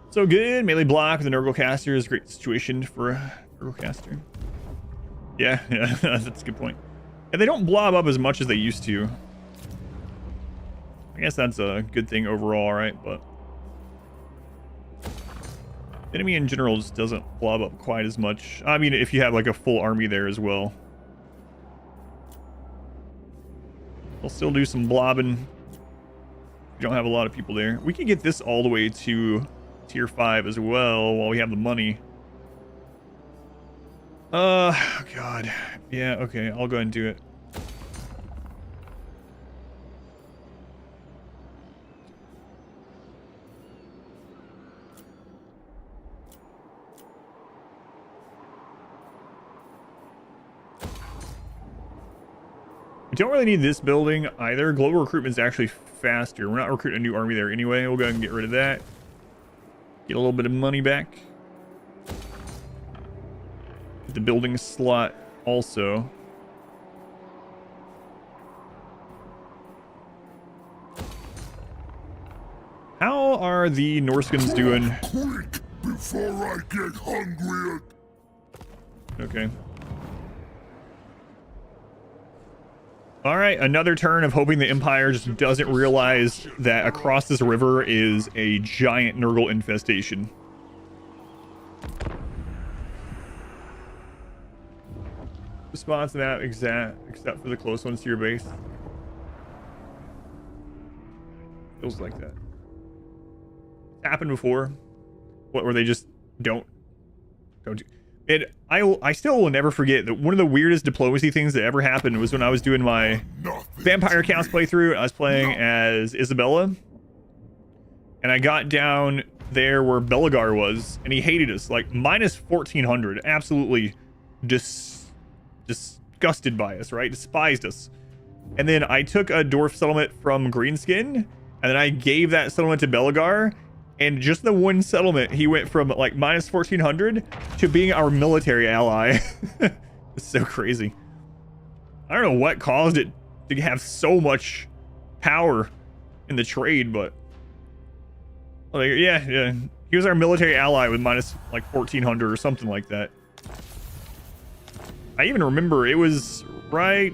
So good. Melee block with a Nurgle caster is a great situation for a Nurgle caster. Yeah, that's a good point. And they don't blob up as much as they used to. I guess that's a good thing overall, right? But enemy in general just doesn't blob up quite as much. I mean, if you have like a full army there as well. They'll still do some blobbing. You don't have a lot of people there. We can get this all the way to tier 5 as well while we have the money. God. Yeah, okay, I'll go ahead and do it. We don't really need this building either. Global recruitment is actually faster. We're not recruiting a new army there anyway. We'll go ahead and get rid of that. Get a little bit of money back. Get the building slot also. How are the Norskins doing? Quick, before I get hungry. Okay. All right, another turn of hoping the Empire just doesn't realize that across this river is a giant Nurgle infestation. Response to that except for the close ones to your base. Feels like that. It's happened before. What, where they just don't do. I still will never forget that one of the weirdest diplomacy things that ever happened was when I was doing my Vampire Counts playthrough. I was playing as Isabella, and I got down there where Belagar was, and he hated us, like minus 1,400, absolutely disgusted by us, right? Despised us. And then I took a dwarf settlement from Greenskin, and then I gave that settlement to Belagar. And just the one settlement, he went from like minus 1,400 to being our military ally. It's so crazy. I don't know what caused it to have so much power in the trade, but like, yeah. He was our military ally with minus like 1,400 or something like that. I even remember it was right.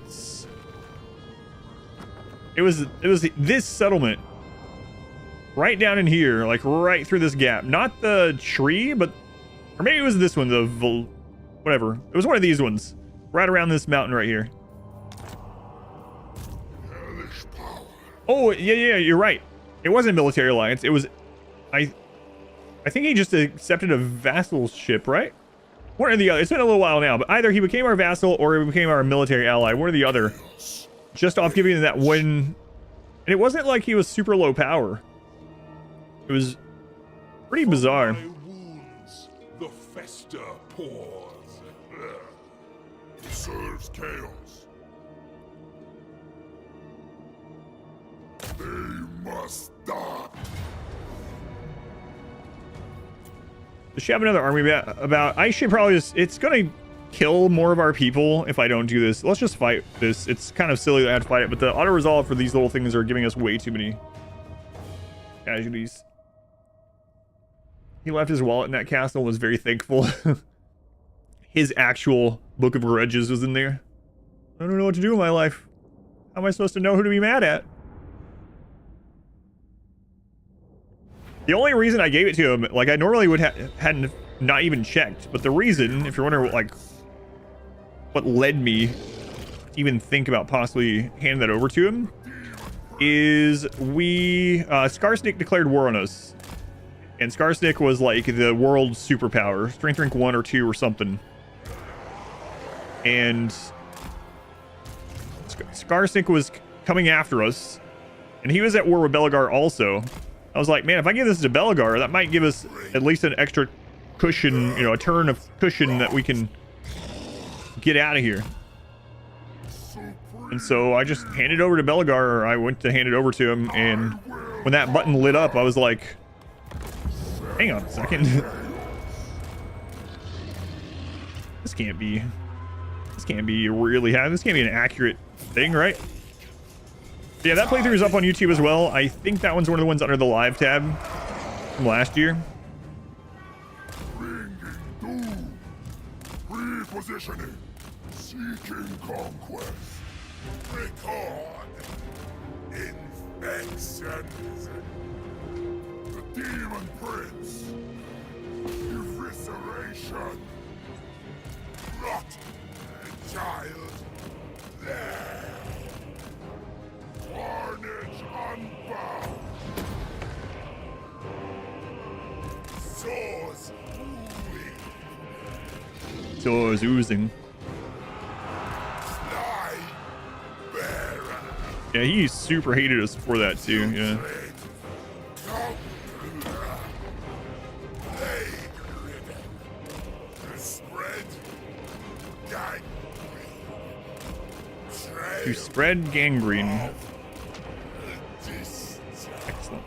It was this settlement. Right down in here, like right through this gap. Not the tree, but... Or maybe it was this one, whatever. It was one of these ones. Right around this mountain right here. Oh, yeah, you're right. It wasn't a military alliance. It was... I think he just accepted a vassalship, right? One or the other. It's been a little while now, but either he became our vassal or he became our military ally. One or the other. Just off giving him that one... And it wasn't like he was super low power. It was pretty bizarre. Wounds, the fester pours. It serves chaos. They must die. Does she have another army about? I should probably just... It's going to kill more of our people if I don't do this. Let's just fight this. It's kind of silly that I have to fight it, but the auto-resolve for these little things are giving us way too many casualties. He left his wallet in that castle and was very thankful. His actual Book of Grudges was in there. I don't know what to do in my life. How am I supposed to know who to be mad at? The only reason I gave it to him, like I normally would hadn't not even checked, but the reason, if you're wondering what led me to even think about possibly handing that over to him, is Skarsnik declared war on us. And Skarsnik was like the world's superpower. Strength rank 1 or 2 or something. And Skarsnik was coming after us. And he was at war with Belagar also. I was like, man, if I give this to Belagar, that might give us at least an extra cushion, a turn of cushion that we can get out of here. And so I just handed over to Belgar, or I went to hand it over to him, and when that button lit up, I was like, hang on a second. This can't be really happening. This can't be an accurate thing, right? Yeah, that playthrough is up on YouTube as well. I think that one's one of the ones under the live tab from last year. Bringing doom. Repositioning. Seeking conquest. Record. Infections. The Daemon Prince. Evisceration. Rot. Child. There. Carnage unbound. Swords oohing. Swords oozing. Fly bearer. Yeah, he super hated us for that too. Yeah. To spread gangrene. Excellent.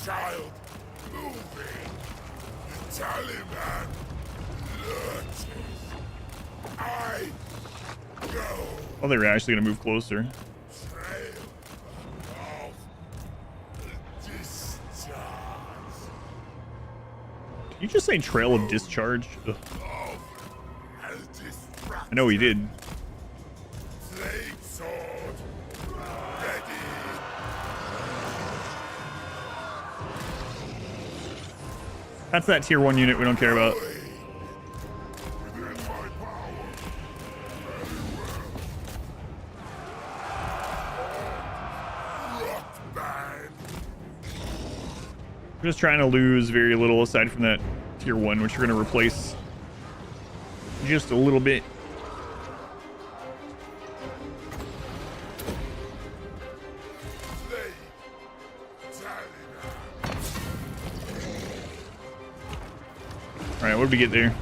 Child moving. The Taliban lurches. I go. Oh, they were actually gonna move closer. Trail of discharge. Did you just say trail of discharge? Ugh. I know he did. Flame sword ready. That's that tier 1 unit we don't care about. Within my power. Rock band. We're just trying to lose very little aside from that tier 1, which we're going to replace just a little bit. Alright, what did we get there?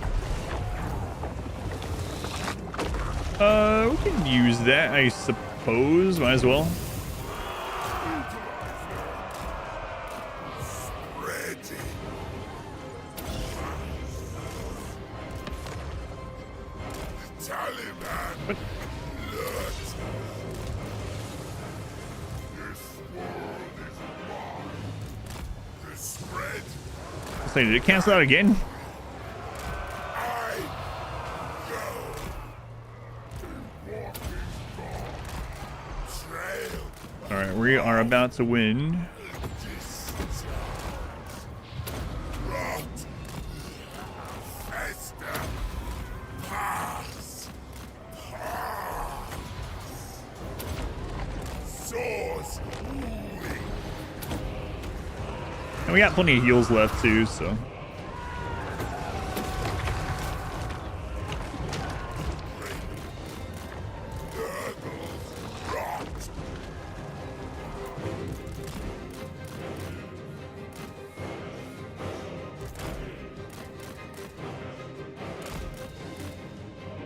We can use that, I suppose. Might as well. What? Say, did it cancel out again? Alright, we are about to win. And we got plenty of heals left too, so.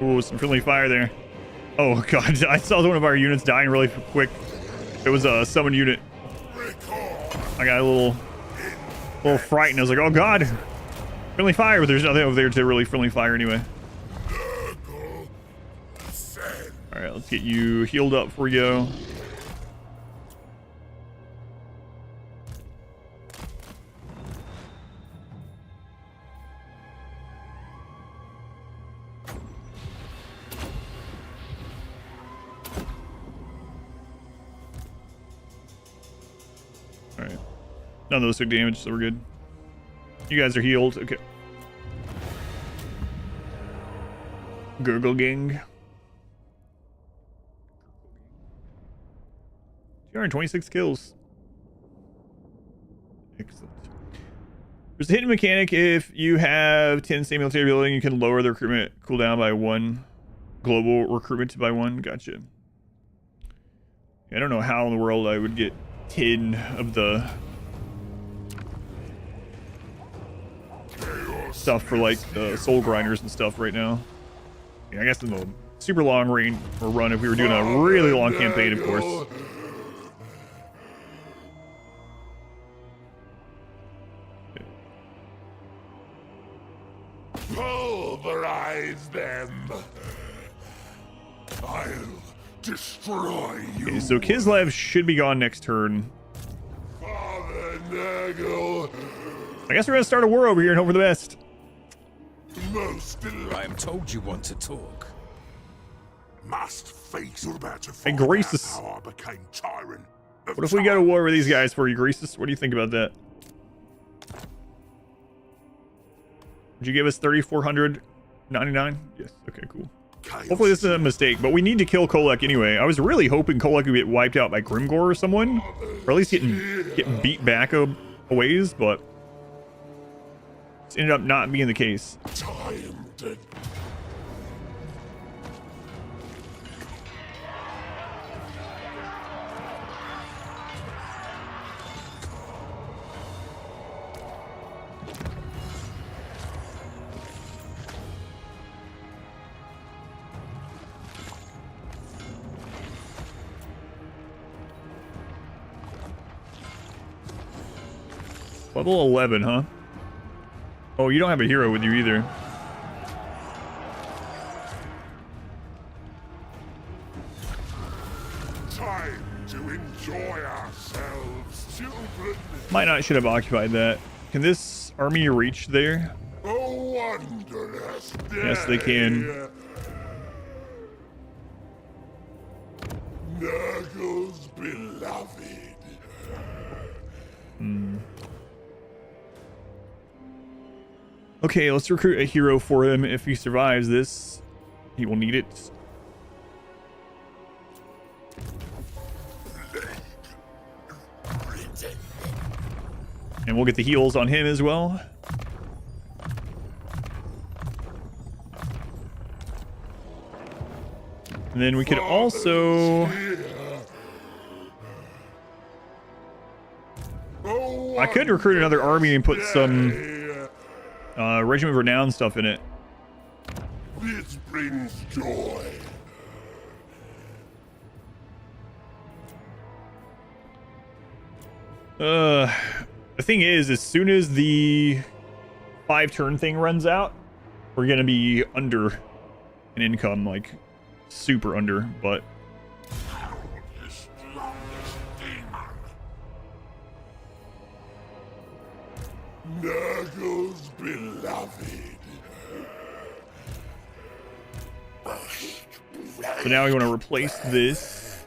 Ooh, some friendly fire there. Oh god, I saw one of our units dying really quick. It was a summon unit. I got a little frightened. I was like, oh god, friendly fire, but there's nothing over there to really friendly fire anyway. All right, let's get you healed up before we go. Alright. None of those took damage, so we're good. You guys are healed. Okay. Gurgle Gang. 226 kills. Excellent. There's a hidden mechanic. If you have 10 same military building, you can lower the recruitment cooldown by 1 global recruitment by 1. Gotcha. I don't know how in the world I would get 10 of the stuff for like the soul grinders and stuff right now. Yeah, I guess in the super long range or run, if we were doing a really long campaign, of course. Pulverize them. I'll destroy you. Okay, so Kislev should be gone next turn. Father Nurgle, I guess we're gonna start a war over here and hope for the best. most I am told you want to talk. must face. You're about to Hey, find out Greasus. how I became tyrant. What if we go to war with these guys for you, Greasus? What do you think about that? Would you give us 3,499? Yes. Okay, cool. Hopefully this isn't a mistake, but we need to kill Kolek anyway. I was really hoping Kolek would get wiped out by Grimgor or someone, or at least getting beat back a ways, but it ended up not being the case. Time to Level 11, huh? Oh, you don't have a hero with you either. time to enjoy ourselves, children. Might not should have occupied that. Can this army reach there? A wondrous day. Yes, they can. Nurgle's beloved. Okay, let's recruit a hero for him. If he survives this, he will need it. And we'll get the heals on him as well. And then we could also... I could recruit another army and put some Regiment of Renown stuff in it. This brings joy. The thing is, as soon as the 5-turn thing runs out, we're gonna be under an income, like super under, but The strongest demon. Nurgle's beloved. so now we want to replace this.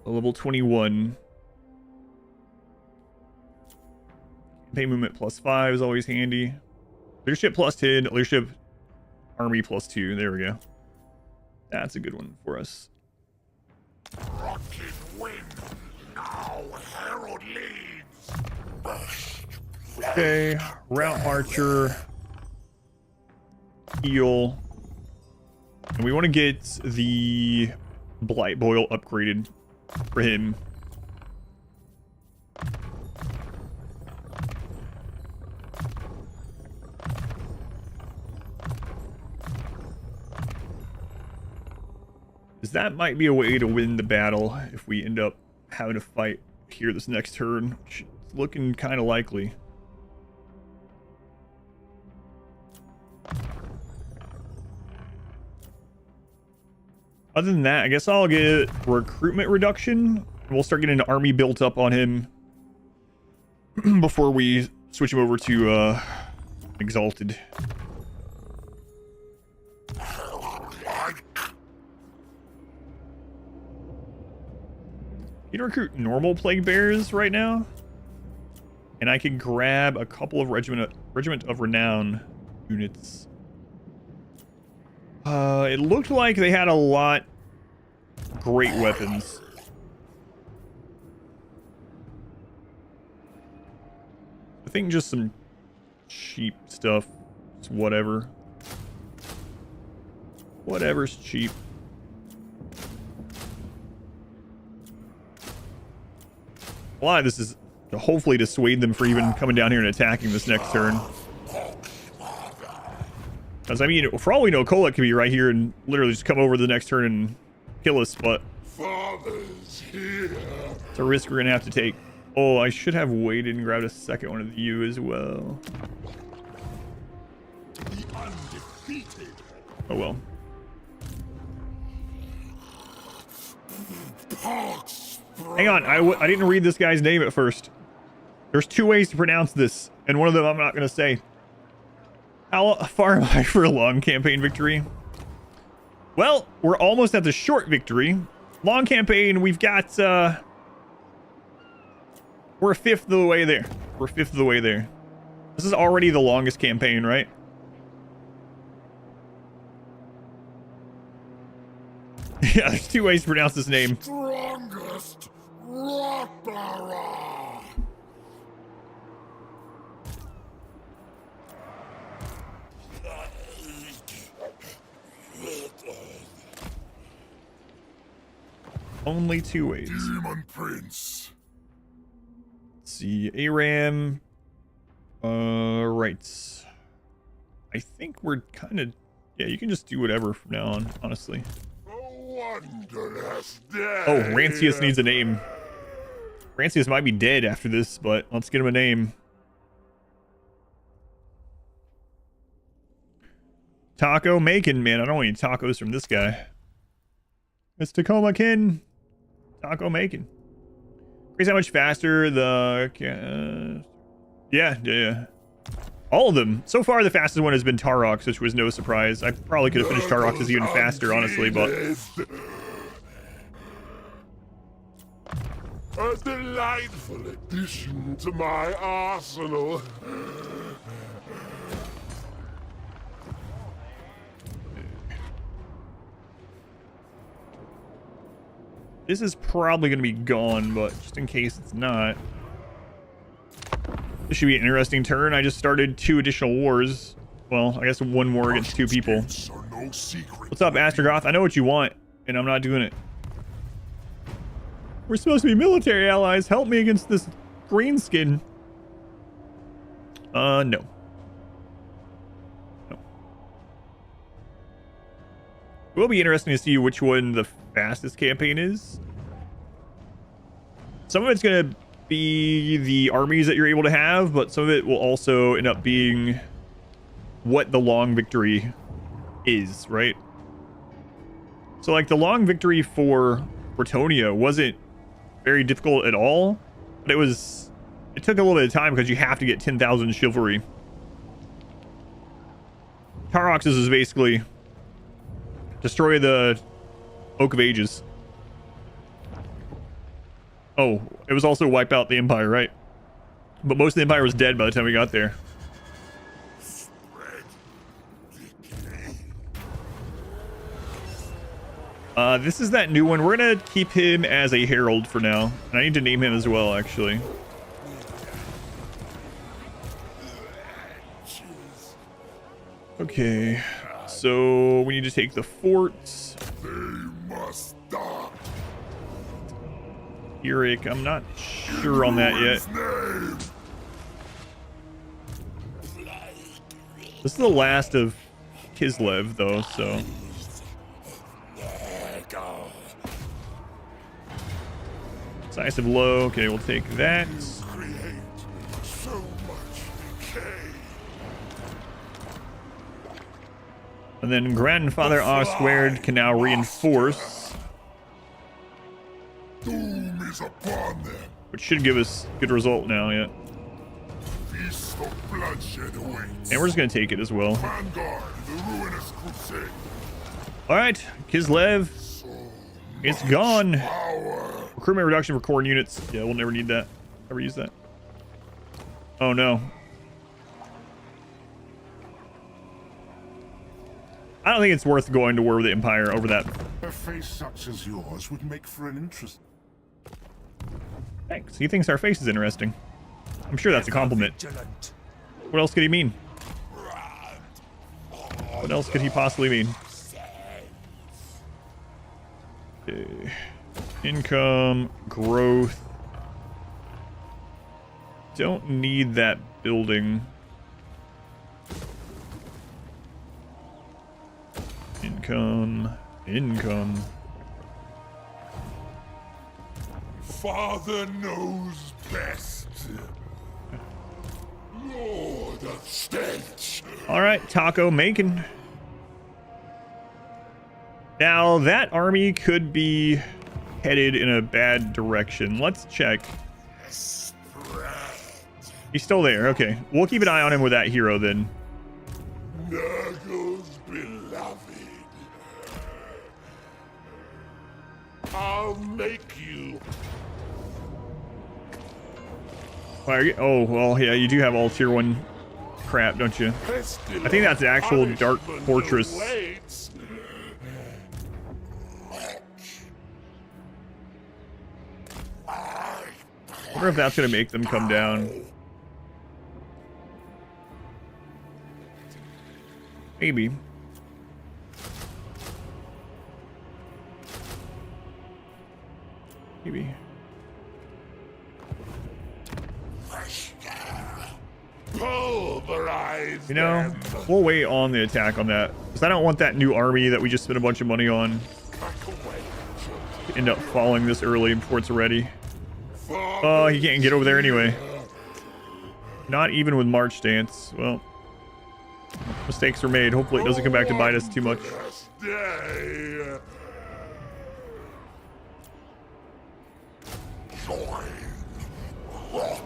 A level 21. Campaign movement +5 is always handy. Leadership +10, leadership army +2. There we go. That's a good one for us. Rocket wind. Now Herald leads. Okay, route marcher, heal, and we want to get the blight boil upgraded for him. Because that might be a way to win the battle if we end up having to fight here this next turn, which is looking kind of likely. Other than that, I guess I'll get recruitment reduction. We'll start getting an army built up on him before we switch him over to Exalted. You can recruit normal plague bears right now, and I can grab a couple of regiment of renown units. It looked like they had a lot great weapons. I think just some cheap stuff, it's whatever. Whatever's cheap. A lot of this is to hopefully dissuade them from even coming down here and attacking this next turn. Because, I mean, for all we know, Kolek could be right here and literally just come over the next turn and kill us, but Father's here. it's a risk we're going to have to take. Oh, I should have waited and grabbed a second one of you as well. The undefeated. Oh, well. Hang on, I didn't read this guy's name at first. There's two ways to pronounce this, and one of them I'm not going to say. How far am I for a long campaign victory? Well, we're almost at the short victory. Long campaign, we've got, we're a fifth of the way there. We're a fifth of the way there. This is already the longest campaign, right? Yeah, there's two ways to pronounce this name. Strongest Rottara. Only two ways. Daemon Prince. Let's see, Aram. Right. I think we're kind of... Yeah, you can just do whatever from now on, honestly. Wondrous day. Oh, Rancius needs a name. Rancius might be dead after this, but let's get him a name. Taco Macon, man. I don't want any tacos from this guy. It's Tacoma Kin. Taco Macon. Crazy how much faster the... Yeah. All of them. So far, the fastest one has been Tarox, which was no surprise. I probably could have finished Tarox's even faster, honestly, but... A delightful addition to my arsenal. This is probably going to be gone, but just in case it's not. This should be an interesting turn. I just started 2 additional wars. Well, I guess one more against 2 people. What's up, Astrogoth? I know what you want, and I'm not doing it. We're supposed to be military allies. Help me against this green skin. No. It will be interesting to see which one the fastest campaign is. Some of it's going to be the armies that you're able to have, but some of it will also end up being what the long victory is, right? So like the long victory for Bretonia wasn't very difficult at all, but it took a little bit of time because you have to get 10,000 chivalry. Tarox's is basically destroy the Oak of Ages. Oh, it was also wipe out the Empire, right? But most of the Empire was dead by the time we got there. This is that new one. We're gonna keep him as a herald for now. And I need to name him as well, actually. Okay. So we need to take the forts. They must stop. Eric, I'm not sure on that yet. This is the last of Kislev, though, so... Decisive low. Okay, we'll take that. So much decay. And then Grandfather R squared can now reinforce, Doom is upon them. which should give us a good result now, yeah. Feast of bloodshed awaits. And we're just gonna take it as well. Vanguard, the ruinous crusade. Alright, Kislev. It's gone. Power. Recruitment reduction for core units. Yeah, we'll never need that. Never use that. Oh no. I don't think it's worth going to war with the Empire over that. A face such as yours would make for an interest. Thanks. He thinks our face is interesting. I'm sure that's a compliment. What else could he mean? What else could he possibly mean? Okay. Income, growth. Don't need that building. Income. Father knows best. Lord of Stench. All right, taco making. Now that army could be headed in a bad direction. Let's check. He's still there. Okay, we'll keep an eye on him with that hero then. Nurgle's beloved. I'll make you. Oh, well, yeah, you do have all tier 1 crap, don't you? I think that's the actual Dark Fortress. I wonder if that's going to make them come down. Maybe. Maybe. Pulverize You know, them. we'll wait on the attack on that. Because I don't want that new army that we just spent a bunch of money on to end up falling this early before it's ready. Oh, he can't get over there anyway. Not even with March Stance. Well, mistakes were made. Hopefully it doesn't come back to bite us too much.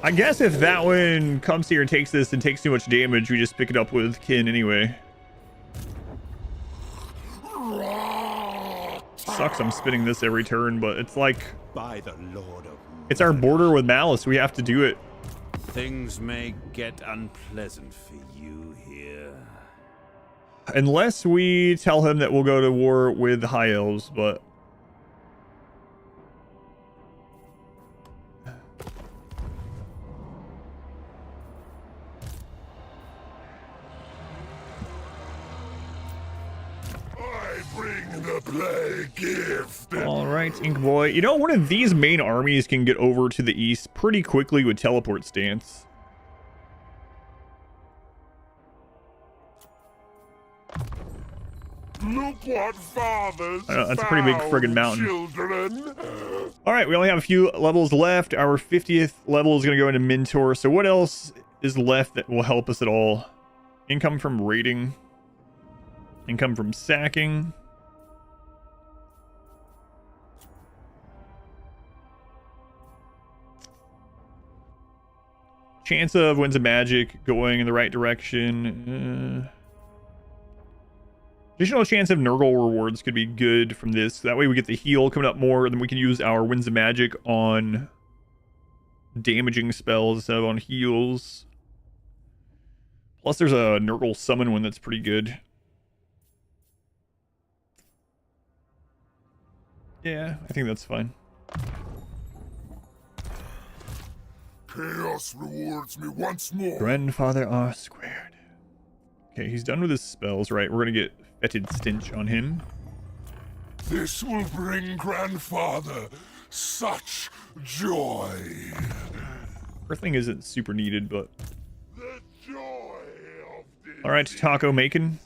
I guess if that one comes here and takes this and takes too much damage, we just pick it up with Kin anyway. Sucks I'm spinning this every turn, but it's like... By the Lord of... It's our border with Malice. We have to do it. Things may get unpleasant for you here. Unless we tell him that we'll go to war with the High Elves, but... All right, Ink Boy. You know, one of these main armies can get over to the east pretty quickly with teleport stance. Look what fathers I know, that's a pretty big friggin' mountain. Children. All right, we only have a few levels left. Our 50th level is going to go into Mentor. So what else is left that will help us at all? Income from raiding. Income from sacking. Chance of Winds of Magic going in the right direction. Additional chance of Nurgle rewards could be good from this. That way we get the heal coming up more, and then we can use our Winds of Magic on damaging spells instead of on heals. Plus there's a Nurgle summon one that's pretty good. Yeah, I think that's fine. Chaos rewards me once more. Grandfather R squared. Okay, he's done with his spells, right? We're gonna get Fetid Stench on him. This will bring Grandfather such joy. Earthling isn't super needed, but... The joy of this. Alright, Taco Macon.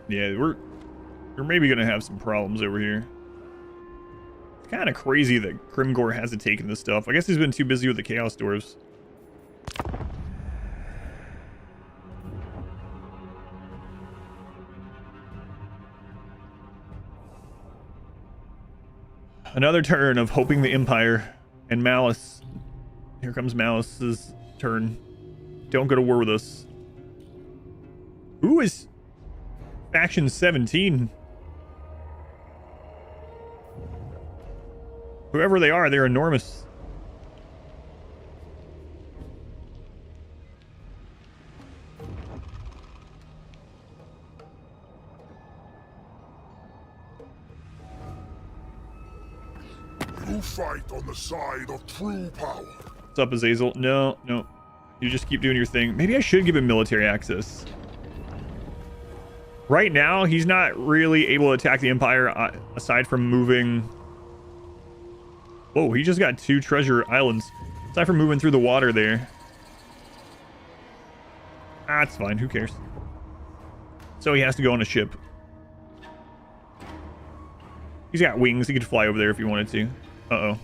Yeah, we're maybe gonna have some problems over here. It's kind of crazy that Grimgor hasn't taken this stuff. I guess he's been too busy with the Chaos Dwarves. Another turn of hoping the Empire and Malice. Here comes Malice's turn. Don't go to war with us. Who is Faction 17? Whoever they are, they're enormous. You You fight on the side of true power. What's up, Azazel? No, no. You just keep doing your thing. Maybe I should give him military access. Right now, he's not really able to attack the Empire aside from moving... Whoa, he just got 2 treasure islands. Aside from moving through the water there. Ah, it's fine. Who cares? So he has to go on a ship. He's got wings. He could fly over there if he wanted to. Uh-oh.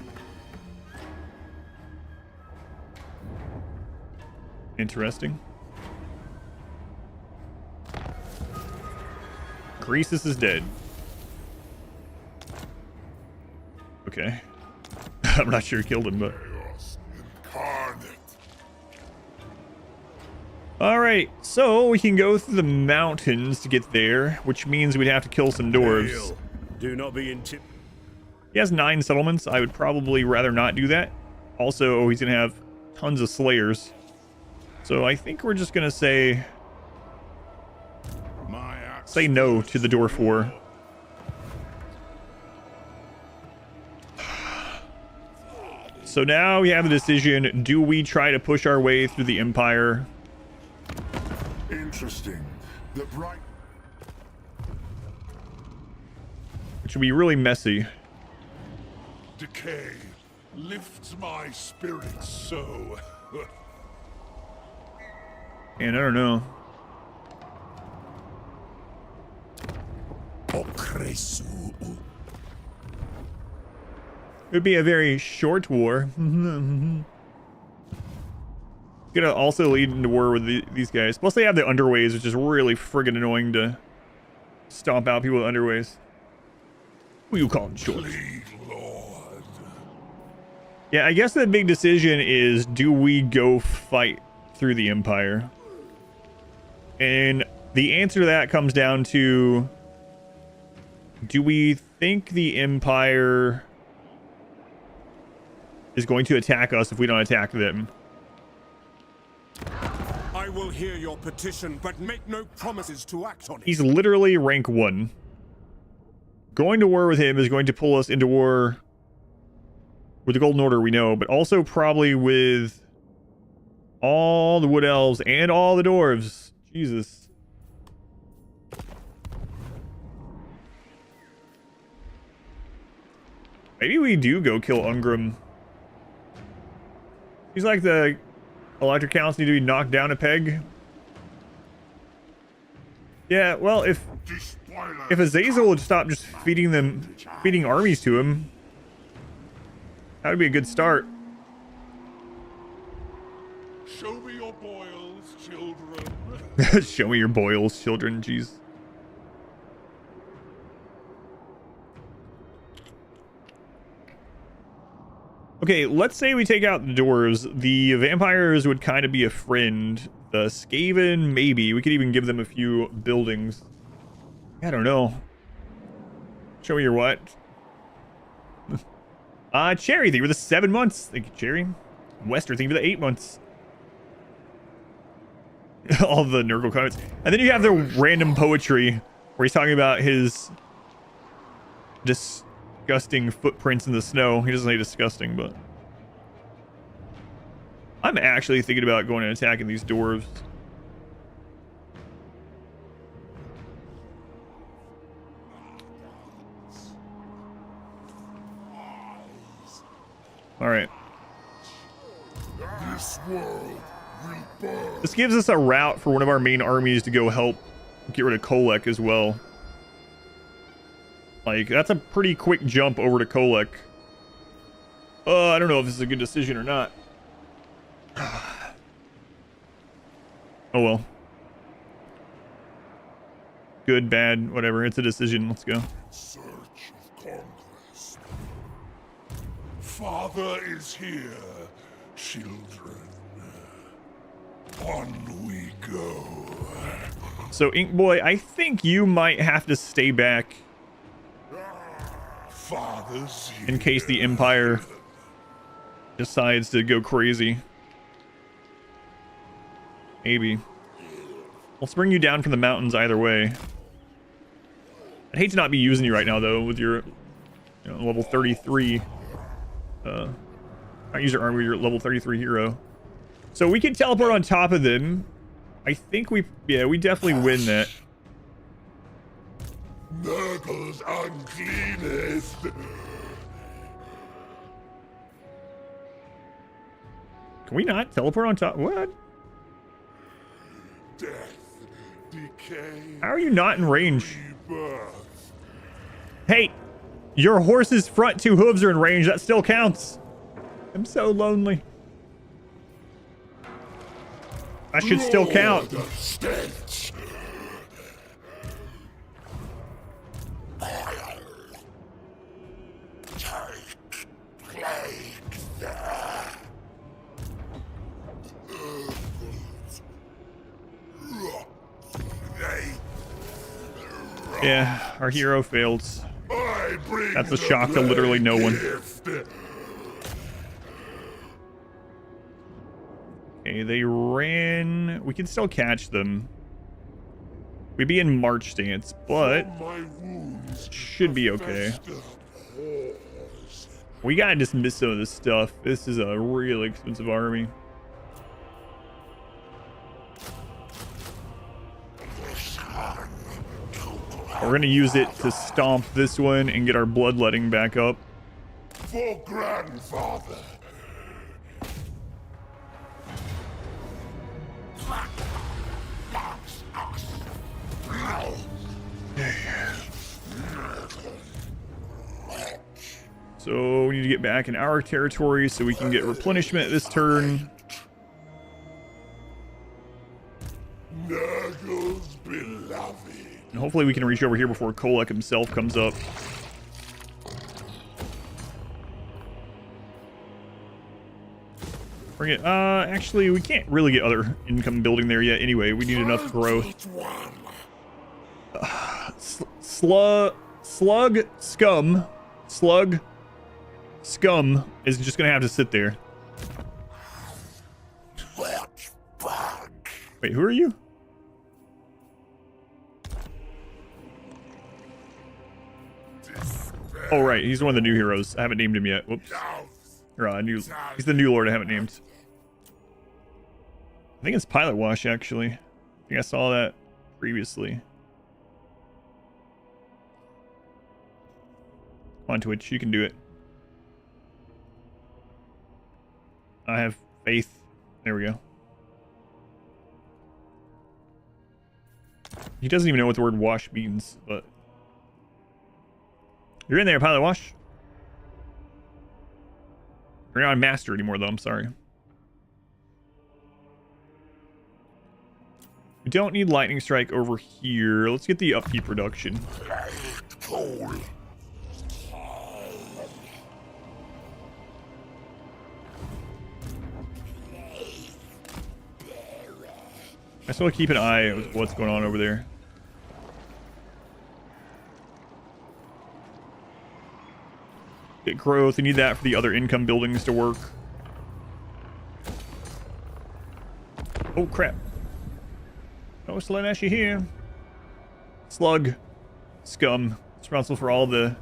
Interesting. Croesus is dead. Okay. I'm not sure he killed him, but... Chaos incarnate. Alright, so we can go through the mountains to get there, which means we'd have to kill some dwarves. Hail. Do not be intimidated. He has 9 settlements. I would probably rather not do that. Also, he's going to have tons of slayers. So I think we're just going to say no to the dwarf war. So now we have the decision, do we try to push our way through the Empire? Interesting. The bright... Which would be really messy. decay lifts my spirits so. And I don't know. It would be a very short war. Gonna also lead into war with these guys. Plus they have the underways, which is really friggin' annoying to stomp out people with underways. Who you calling short? Lord. Yeah, I guess the big decision is, do we go fight through the Empire? And the answer to that comes down to, do we think the Empire is going to attack us if we don't attack them? I will hear your petition, but make no promises to act on it. He's literally rank 1. Going to war with him is going to pull us into war with the Golden Order, we know, but also probably with all the Wood Elves and all the Dwarves. Jesus. Maybe we do go kill Ungrim. He's like the electric counts need to be knocked down a peg. Yeah, well, if Azazel would stop just feeding armies to him, that would be a good start. Show me your boils, children. Show me your boils, children. Jeez. Okay, let's say we take out the dwarves. The vampires would kind of be a friend. The Skaven, maybe. We could even give them a few buildings. I don't know. Show me your what? Cherry, thank you for the 7 months. Thank you, Cherry. Wester, thank you for the 8 months. All the Nurgle comments. And then you have the random poetry where he's talking about his disgusting footprints in the snow. He doesn't say disgusting, but I'm actually thinking about going and attacking these dwarves. All right. This world will burn. This gives us a route for one of our main armies to go help get rid of Kolek as well. Like, that's a pretty quick jump over to Kolek. I don't know if this is a good decision or not. Oh well. Good, bad, whatever. It's a decision. Let's go. Search of conquest. Father is here, children. On we go. So, Ink Boy, I think you might have to stay back Father's here. in case the Empire decides to go crazy. Maybe. Let's bring you down from the mountains either way. I'd hate to not be using you right now, though, with your level 33. Not use your armor, your level 33 hero. So we can teleport on top of them. I think we definitely win that. Nurgle's uncleanest. Can we not teleport on top? What? Death, decay, How are you not in range? rebirth. Hey, your horse's front 2 hooves are in range. That still counts. I'm so lonely. That should still count. Lord of stench. Yeah, our hero failed. I bring That's a the shock to literally no one. gift. Okay, they ran. We can still catch them. We'd be in March stance, but My wounds should be okay. fester pause. We gotta dismiss some of this stuff. This is a really expensive army. We're gonna use it to stomp this one and get our bloodletting back up. For grandfather. So we need to get back in our territory so we can get replenishment this turn. Nurgle's beloved. And hopefully we can reach over here before Kolek himself comes up. Bring it. Actually, we can't really get other income building there yet anyway. We need enough growth. Slug Scum is just gonna have to sit there. Wait, who are you? Oh, right. He's one of the new heroes. I haven't named him yet. Whoops. He's the new lord I haven't named. I think it's Pilot Wash, actually. I think I saw that previously. Come on, Twitch. You can do it. I have faith. There we go. He doesn't even know what the word wash means, but... You're in there, Pilot Wash. You're not a master anymore, though. I'm sorry. We don't need Lightning Strike over here. Let's get the upkeep reduction. I still keep an eye on what's going on over there. Get growth. We need that for the other income buildings to work. Oh, crap. No Slaneshi here. Slug. Scum. Responsible for all the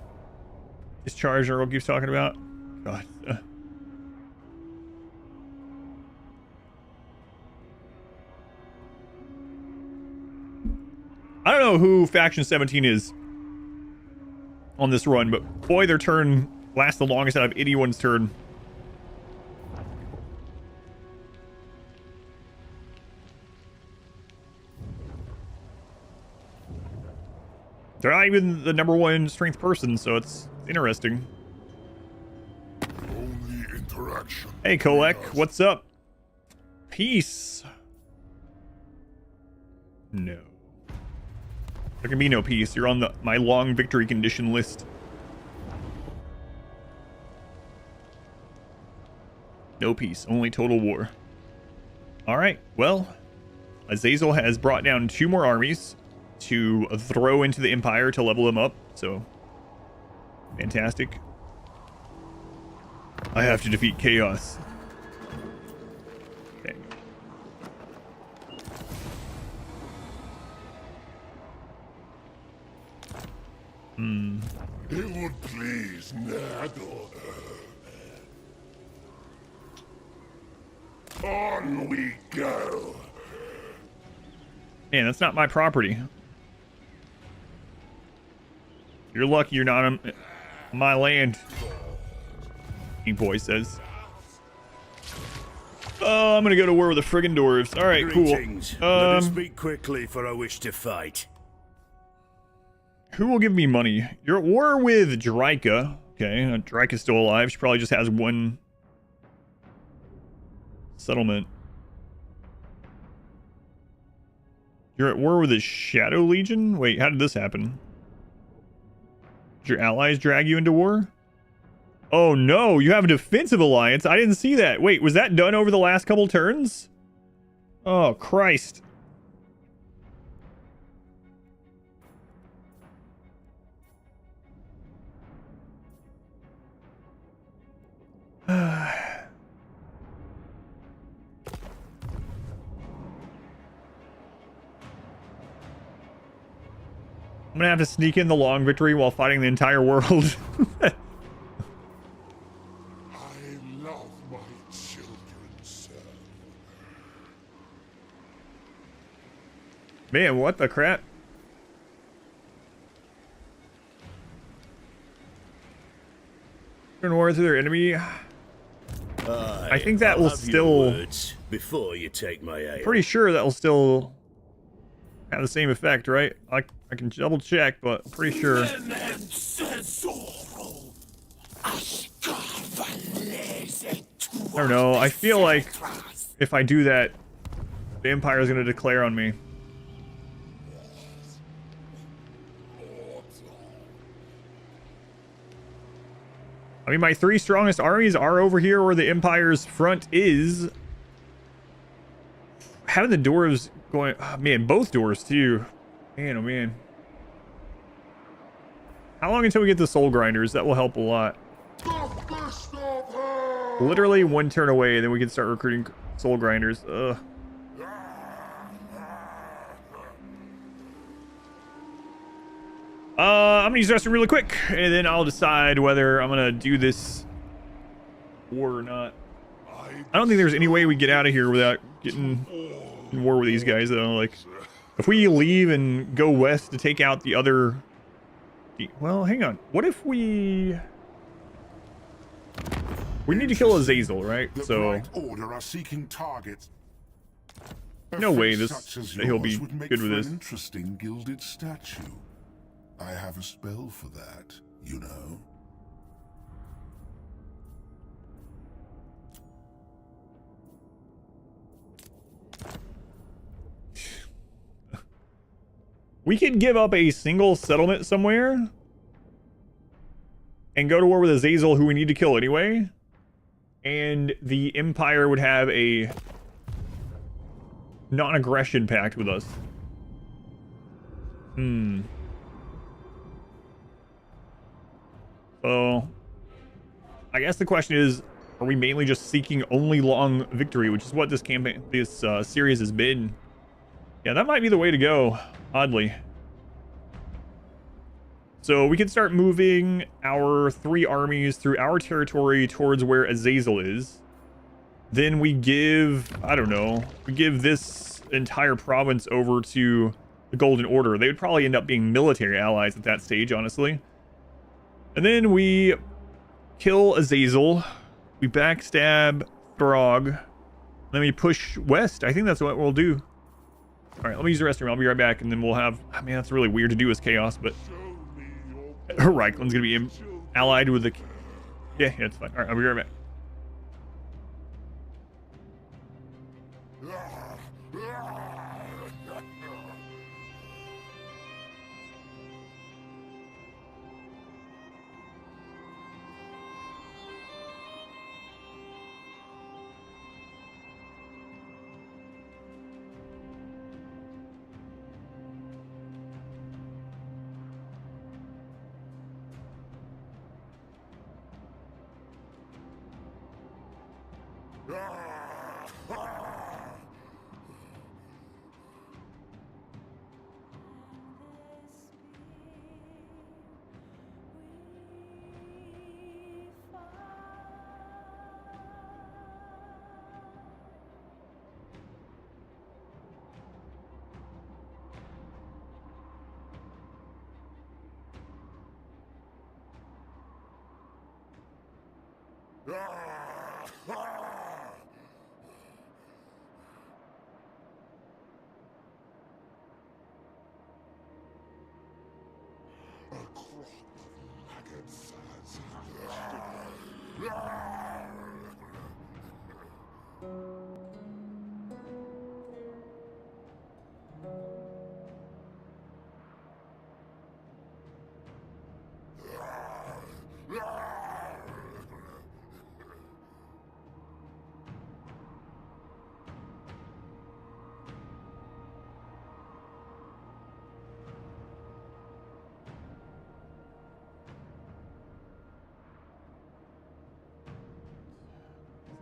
discharge Earl keeps talking about. God. I don't know who Faction 17 is on this run, but boy, their turn lasts the longest out of anyone's turn. They're not even the #1 strength person, so it's interesting. Only interaction. Hey, Kolek, what's up? Peace. No. There can be no peace. You're on my long victory condition list. No peace, only total war. All right, well, Azazel has brought down 2 more armies to throw into the Empire to level them up, so fantastic. I have to defeat Chaos. Okay. It would please Nurgle. On we go. Man, that's not my property. You're lucky you're not on my land. King Boy says. Oh, I'm gonna go to war with the friggin' dwarves. All right, Greetings. cool. Let us speak quickly, for I wish to fight. Who will give me money? You're at war with Draika. Okay, Draika's still alive. She probably just has one settlement. You're at war with the Shadow Legion? Wait, how did this happen? Did your allies drag you into war? Oh no, you have a defensive alliance. I didn't see that. Wait, was that done over the last couple turns? Oh, Christ. I'm gonna have to sneak in the long victory while fighting the entire world. I love my children, sir. Man, what the crap? Turn war through their enemy. I think that will still... Before you take my ale. Pretty sure that will still have the same effect, right? I can double check, but I'm pretty sure. I don't know. I feel like if I do that, the Empire is going to declare on me. I mean, my 3 strongest armies are over here where the Empire's front is. Having the dwarves going... Oh, man, both doors, too. Man, oh, man. How long until we get the soul grinders? That will help a lot. Literally 1 turn away, then we can start recruiting soul grinders. Ugh. I'm gonna use the restroom really quick, and then I'll decide whether I'm gonna do this war or not. I don't think there's any way we get out of here without getting in war with these guys, though. Like, if we leave and go west to take out the other... Well, hang on. What if we... We need to kill Azazel, right? The So... Bright Order are seeking targets. No way Such this as he'll be yours would make good with for this. An interesting gilded statue. I have a spell for that, you know. We could give up a single settlement somewhere and go to war with Azazel, who we need to kill anyway. And the Empire would have a non-aggression pact with us. So, I guess the question is, are we mainly just seeking only long victory, which is what this campaign, this series has been? Yeah, that might be the way to go, oddly. So we can start moving our 3 armies through our territory towards where Azazel is. Then we give, I don't know, we give this entire province over to the Golden Order. They would probably end up being military allies at that stage, honestly. And then we kill Azazel. We backstab Throg. Then we push west. I think that's what we'll do. All right, let me use the restroom. I'll be right back, and then we'll have... I mean, that's really weird to do as Chaos, but... Reikland's going to be allied with the... Yeah, it's fine. All right, I'll be right back.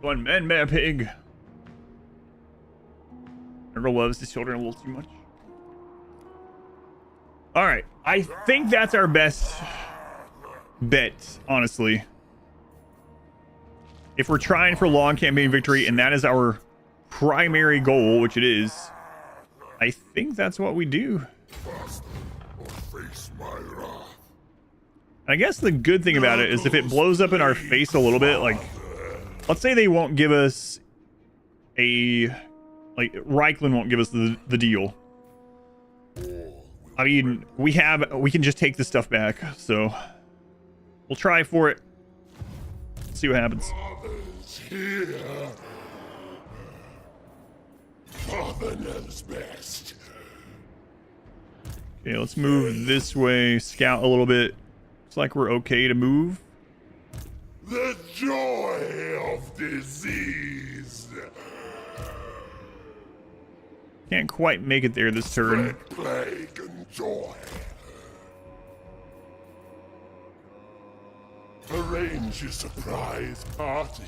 One man, man, pig. Earl loves his children a little too much. All right, I think that's our best bet, honestly. If we're trying for long campaign victory, and that is our primary goal, which it is, I think that's what we do. I guess the good thing about it is if it blows up in our face a little bit, like, let's say they won't give us a, like, Reichland won't give us the deal. I mean, we can just take the stuff back, so we'll try for it. See what happens. Father knows best. Okay, let's move this way, scout a little bit. Looks like we're okay to move. The joy of disease. Can't quite make it there this turn. Spread plague and joy. Arrange a surprise party.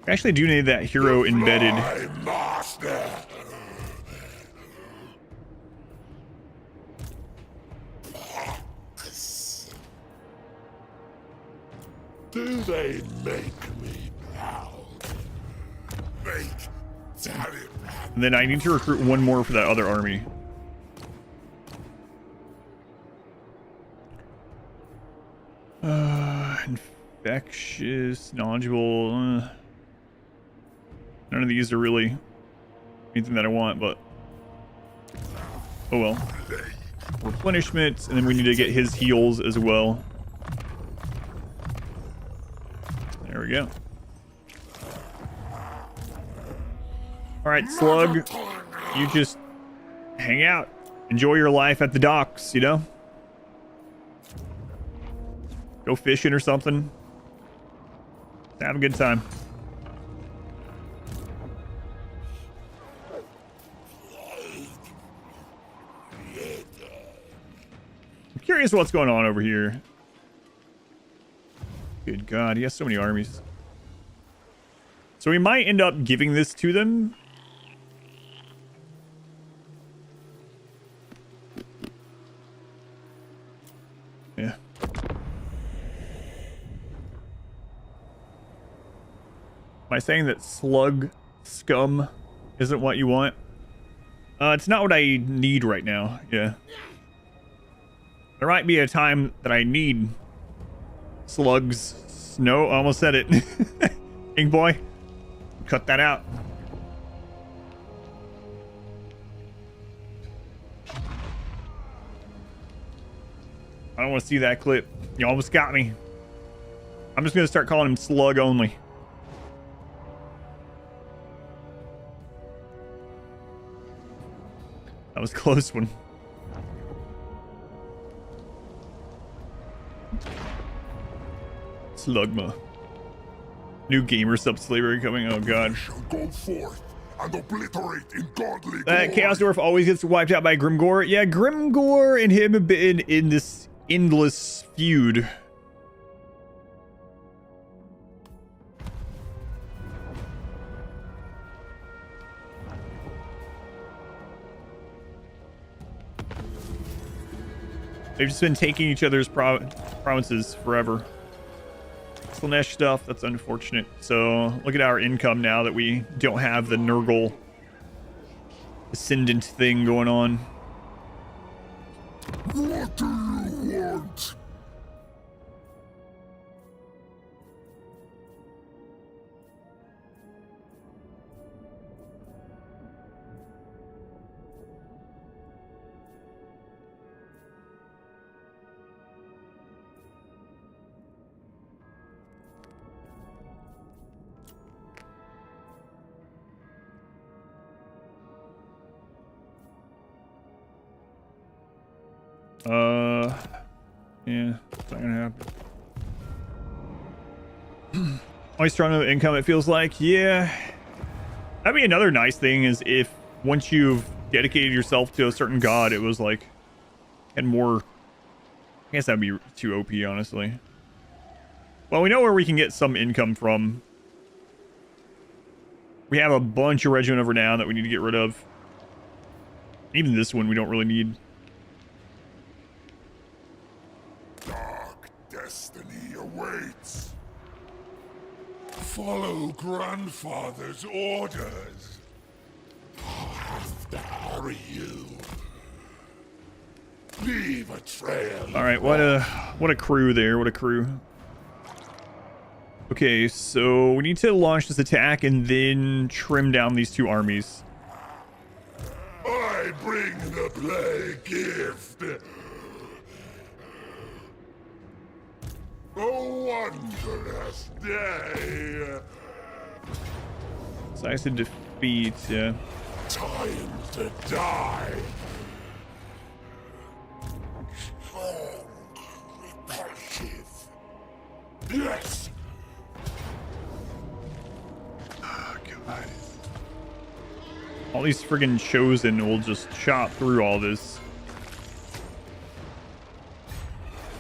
I actually do need that hero embedded. My master. Do they make me proud? Make Daddy proud. And then I need to recruit one more for that other army. Infectious, knowledgeable. None of these are really anything that I want, but oh well. Replenishment, and then we need to get his heals as well. There we go. All right, Slug, you just hang out, enjoy your life at the docks, you know? Go fishing or something. Have a good time. I'm curious what's going on over here. Good God, he has so many armies. So we might end up giving this to them. Yeah. Am I saying that slug scum isn't what you want? It's not what I need right now. Yeah. There might be a time that I need slugs. No, I almost said it. Ink boy, cut that out. I don't want to see that clip. You almost got me. I'm just going to start calling him slug only. That was a close one. Slugma. New gamer sub-slavery coming. Oh god. Shall go forth and obliterate in godly That glory. Chaos Dwarf always gets wiped out by Grimgore. Yeah, Grimgore and him have been in this endless feud. They've just been taking each other's provinces forever. Slanesh stuff, that's unfortunate. So look at our income now that we don't have the Nurgle ascendant thing going on. What do you want? Yeah, it's not gonna happen. Always strong with income, it feels like. Yeah. That'd be another nice thing is if once you've dedicated yourself to a certain god, it was like, and more, I guess that'd be too OP, honestly. Well, we know where we can get some income from. We have a bunch of regiment over now that we need to get rid of. Even this one we don't really need. Dark destiny awaits. Follow grandfather's orders. I'll have to hurry you. Leave a trail. All right, what a crew there. What a crew. Okay, so we need to launch this attack and then trim down these two armies. I bring the plague gift. A wondrous day. Size of defeat. Time to die. Strong, repulsive. Yes. Oh, God. All these friggin' chosen will just chop through all this.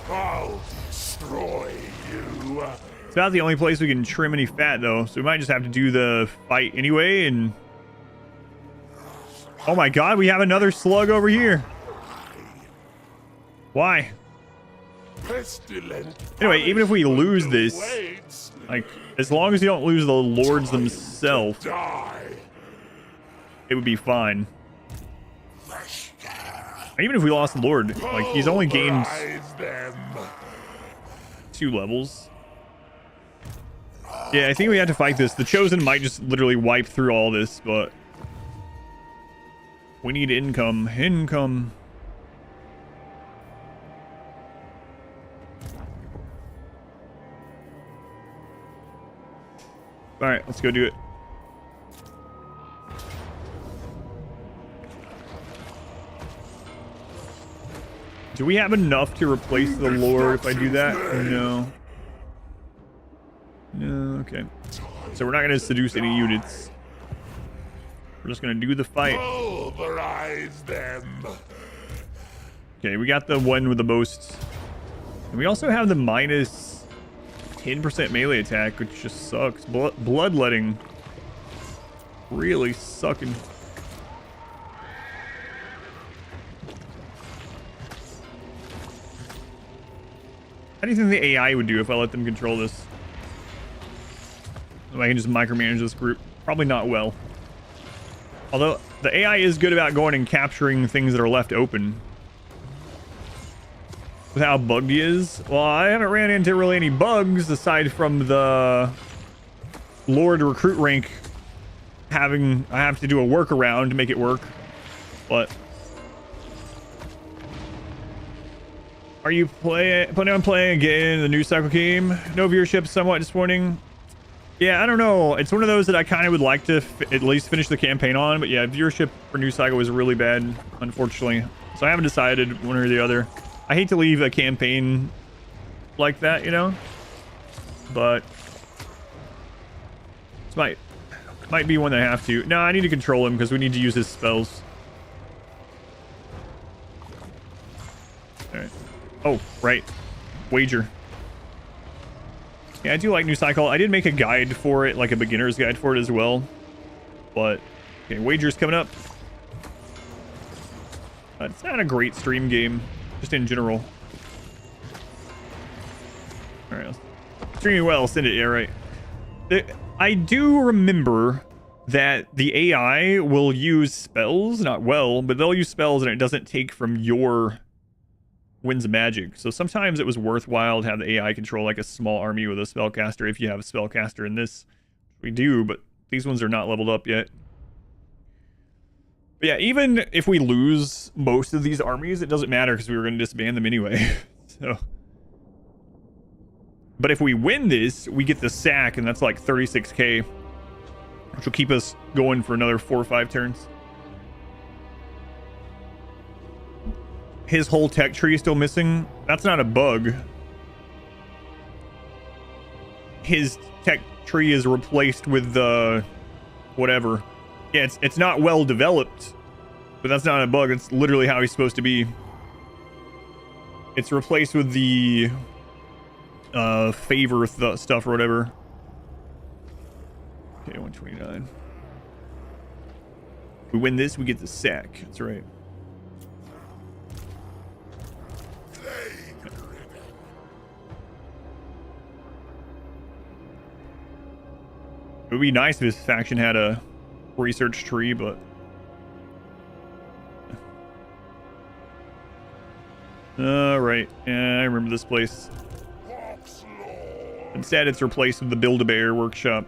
I'll destroy you. It's about the only place we can trim any fat, though, so we might just have to do the fight anyway. And oh my God, we have another slug over here. Why? Pestilent. Anyway, even if we lose this, waits. like, as long as you don't lose the lords themselves, Die. it would be fine. Even if we lost the lord, like, he's only gained Pulverize them. 2 levels. Yeah, I think we have to fight this. The chosen might just literally wipe through all this, but we need income. Income. All right, let's go do it. Do we have enough to replace the lore if I do that? No. No, okay. So we're not going to seduce any units. We're just going to do the fight. Pulverize them. Okay, we got the one with the most. And we also have the minus 10% melee attack, which just sucks. Bloodletting. Really sucking. How do you think the AI would do if I let them control this? If I can just micromanage this group? Probably not well. Although, the AI is good about going and capturing things that are left open. With how bugged he is. Well, I haven't ran into really any bugs aside from the Lord recruit rank I have to do a workaround to make it work. But are you planning on playing again the new cycle game? No viewership, somewhat disappointing. Yeah, I don't know. It's one of those that I kind of would like to at least finish the campaign on. But yeah, viewership for new cycle was really bad, unfortunately. So I haven't decided one or the other. I hate to leave a campaign like that, you know? But this might be one that I have to. No, I need to control him because we need to use his spells. All right. Oh, right. Wager. Yeah, I do like New Cycle. I did make a guide for it, like a beginner's guide for it as well. But, okay, Wager's coming up. It's not a great stream game, just in general. Alright, streaming well, send it, yeah, right. I do remember that the AI will use spells, not well, but they'll use spells and it doesn't take from your Winds of Magic. So sometimes it was worthwhile to have the AI control like a small army with a spellcaster if you have a spellcaster in this. We do, but these ones are not leveled up yet. But yeah, even if we lose most of these armies, it doesn't matter because we were going to disband them anyway. So, but if we win this, we get the sack, and that's like 36k, which will keep us going for another 4 or 5 turns. his whole tech tree is still missing. That's not a bug. His tech tree is replaced with the whatever. Yeah, it's not well developed, but that's not a bug. It's literally how he's supposed to be. It's replaced with the favor stuff or whatever. Okay, 129. We win this, we get the sack. That's right. It would be nice if his faction had a research tree, but right. Yeah, I remember this place. Instead, it's replaced with the Build-A-Bear workshop.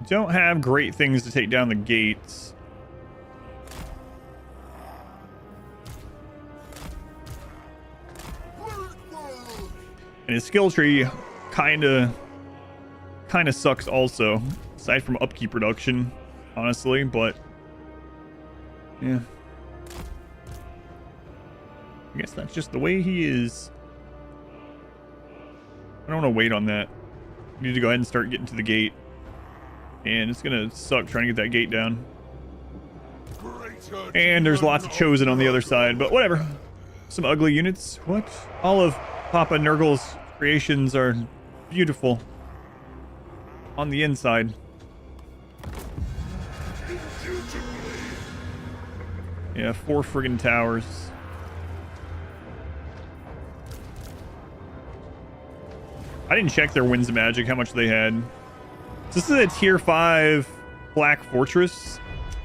Don't have great things to take down the gates. And his skill tree kinda sucks also, aside from upkeep reduction, honestly, but yeah. I guess that's just the way he is. I don't want to wait on that. We need to go ahead and start getting to the gate. And it's gonna suck trying to get that gate down. And there's lots of Chosen on the other side, but whatever. Some ugly units. What? All of Papa Nurgle's creations are beautiful on the inside. Yeah, 4 friggin' towers. I didn't check their Winds of Magic, how much they had. This is a tier 5 Black Fortress.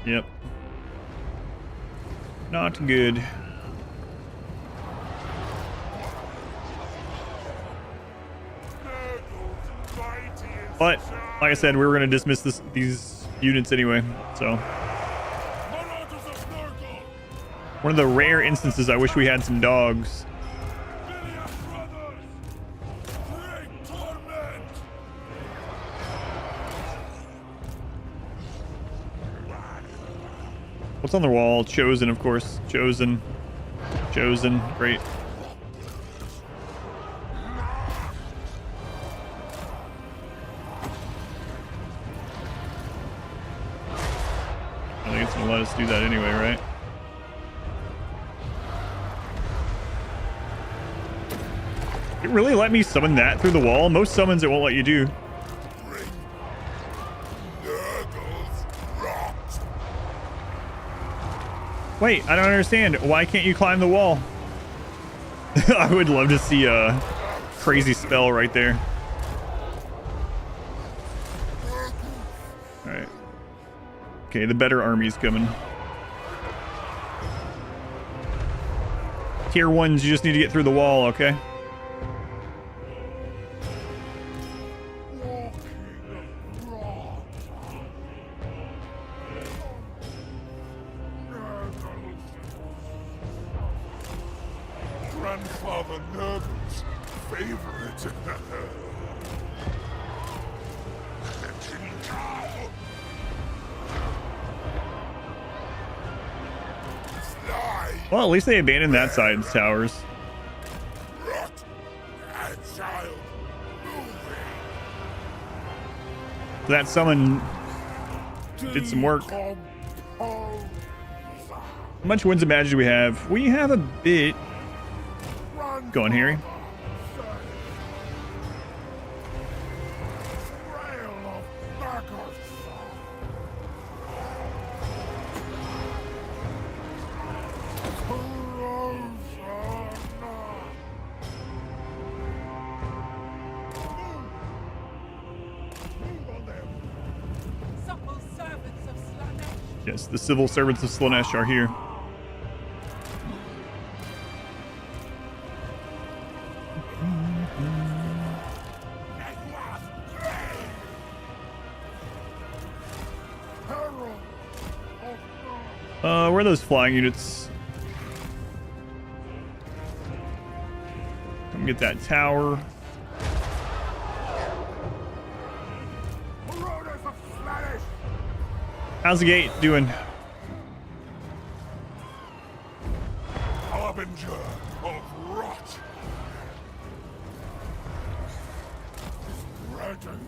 Yep. Not good. But, like I said, we were going to dismiss these units anyway, so. One of the rare instances I wish we had some dogs. What's on the wall? Chosen, of course. Chosen. Chosen. Great. I think it's gonna let us do that anyway, right? It really let me summon that through the wall? Most summons it won't let you do. Wait, I don't understand. Why can't you climb the wall? I would love to see a crazy spell right there. Alright. Okay, the better army's coming. Tier 1s, you just need to get through the wall, okay? Grandfather Nurgle's favorite. Well, at least they abandoned that side's towers. That summon did some work. How much Winds of Magic do we have? We have a bit. Go on, Harry. Yes, the civil servants of Slaanesh are here. Where are those flying units? Get that tower. Marauders of Slanish! How's the gate doing? Harbinger of rot! Spreading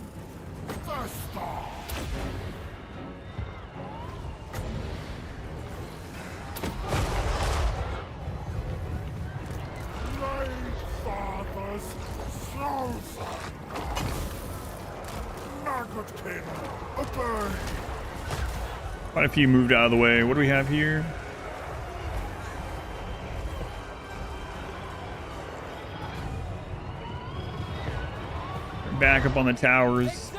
the star! My father's chosen! Magotkin, obey! Quite a few moved out of the way. What do we have here? Back up on the towers.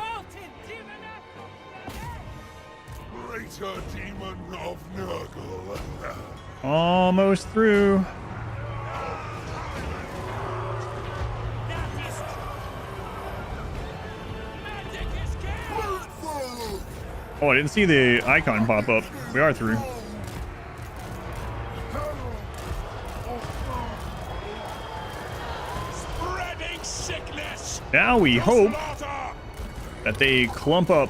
Greater demon of Nurgle. Almost through. Oh, I didn't see the icon pop up. We are through. Spreading sickness. Now we hope that they clump up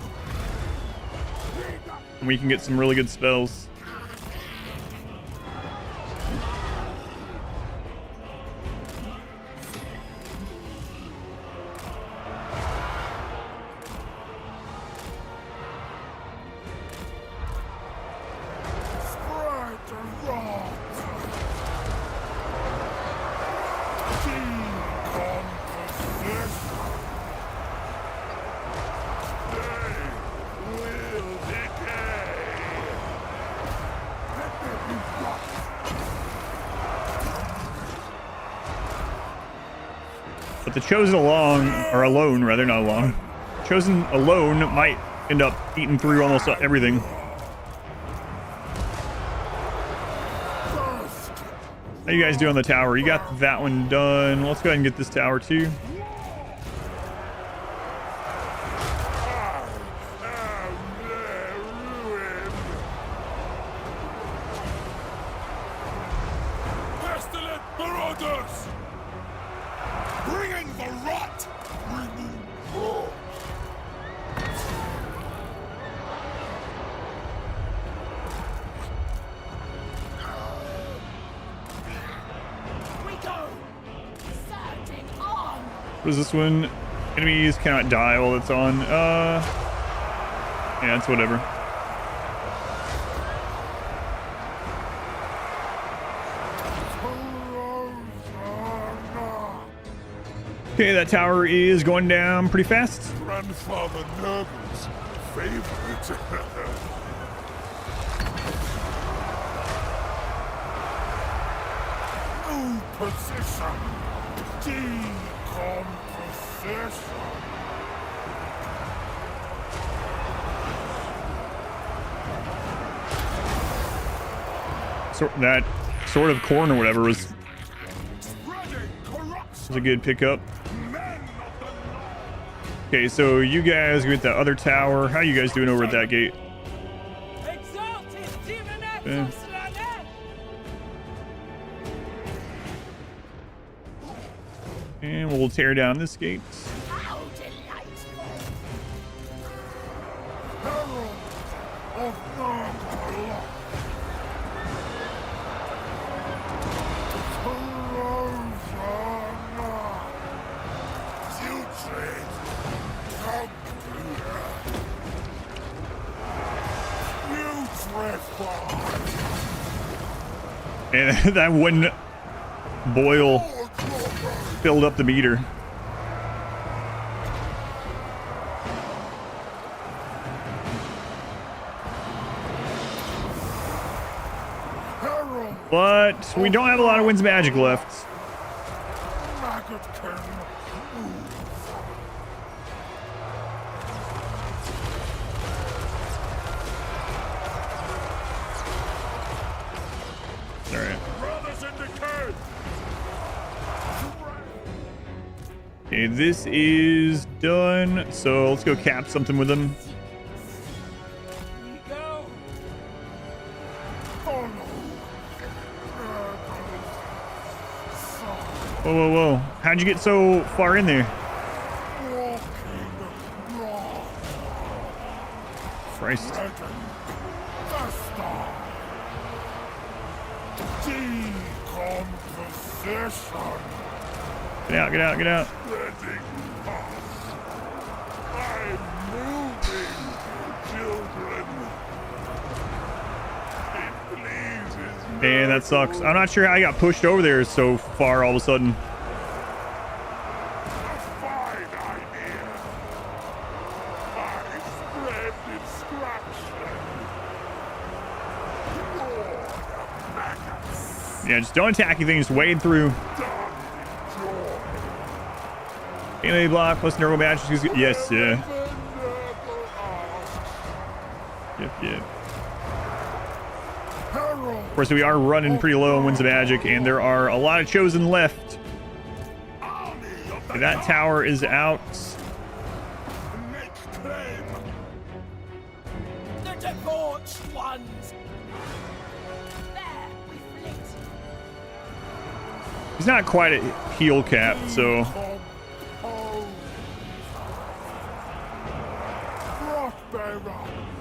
and we can get some really good spells. Spread the rot. Decomposition. They will decay. Let there be rot. But the chosen alone, rather not alone. Chosen alone might end up eating through almost everything. How you guys doing on the tower? You got that one done. Let's go ahead and get this tower too. Pestilent marauders! Bringing the rot! Bringing rot! We go! Surging on! What is this one? Enemies cannot die while it's on. Yeah, it's whatever. Okay, that tower is going down pretty fast. Grandfather Nurgle's favorite. New position. Decomposition. So that sort of corn or whatever was Spreading corruption. a good pickup. Men of the night. Okay, so you guys get the other tower. How you guys doing over at that gate? Exalted Demoness Yeah. of Slanesh! And we'll tear down this gate. How delightful! Herald of Nurgle. Putrid. Come here. Putrid. And that one boil filled up the meter. Herald. But we don't have a lot of Wind's Magic left. Magotkin. Alright. Brothers in decay. Okay, this is done. So let's go cap something with them. We go! Follow. Nurgle's son. Whoa, whoa, whoa. How'd you get so far in there? Christ. Get out, get out, get out. I'm moving, children. It pleases me. Man, that sucks. I'm not sure how I got pushed over there so far all of a sudden. A fine idea. I spread destruction. Lord of maggots. Yeah, just don't attack anything, just wade through. Melee block plus neural matches. Yes, yeah. Yep. Of course, we are running pretty low on Winds of Magic, and there are a lot of Chosen left. Okay, that tower is out. The debauched ones. There, we flit. He's not quite at heal cap, so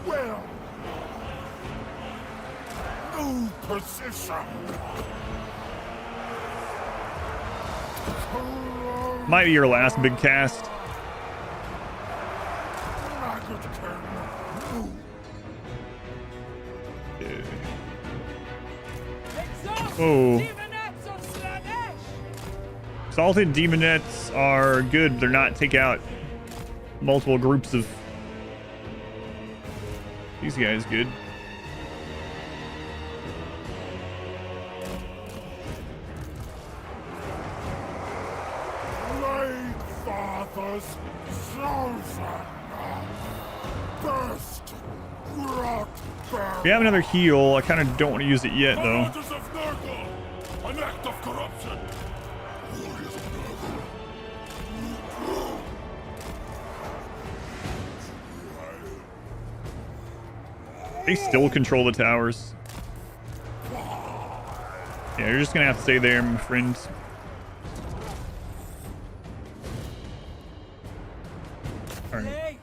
Well, new position. might be your last big cast. Oh. Exalted Demonettes are good. They're not take out multiple groups of these guys. Good. Late fathers, chosen. Burst, rot, We have another heal. I kind of don't want to use it yet, though. An act of corruption. They still control the towers. Yeah, you're just gonna have to stay there, my friends. All right.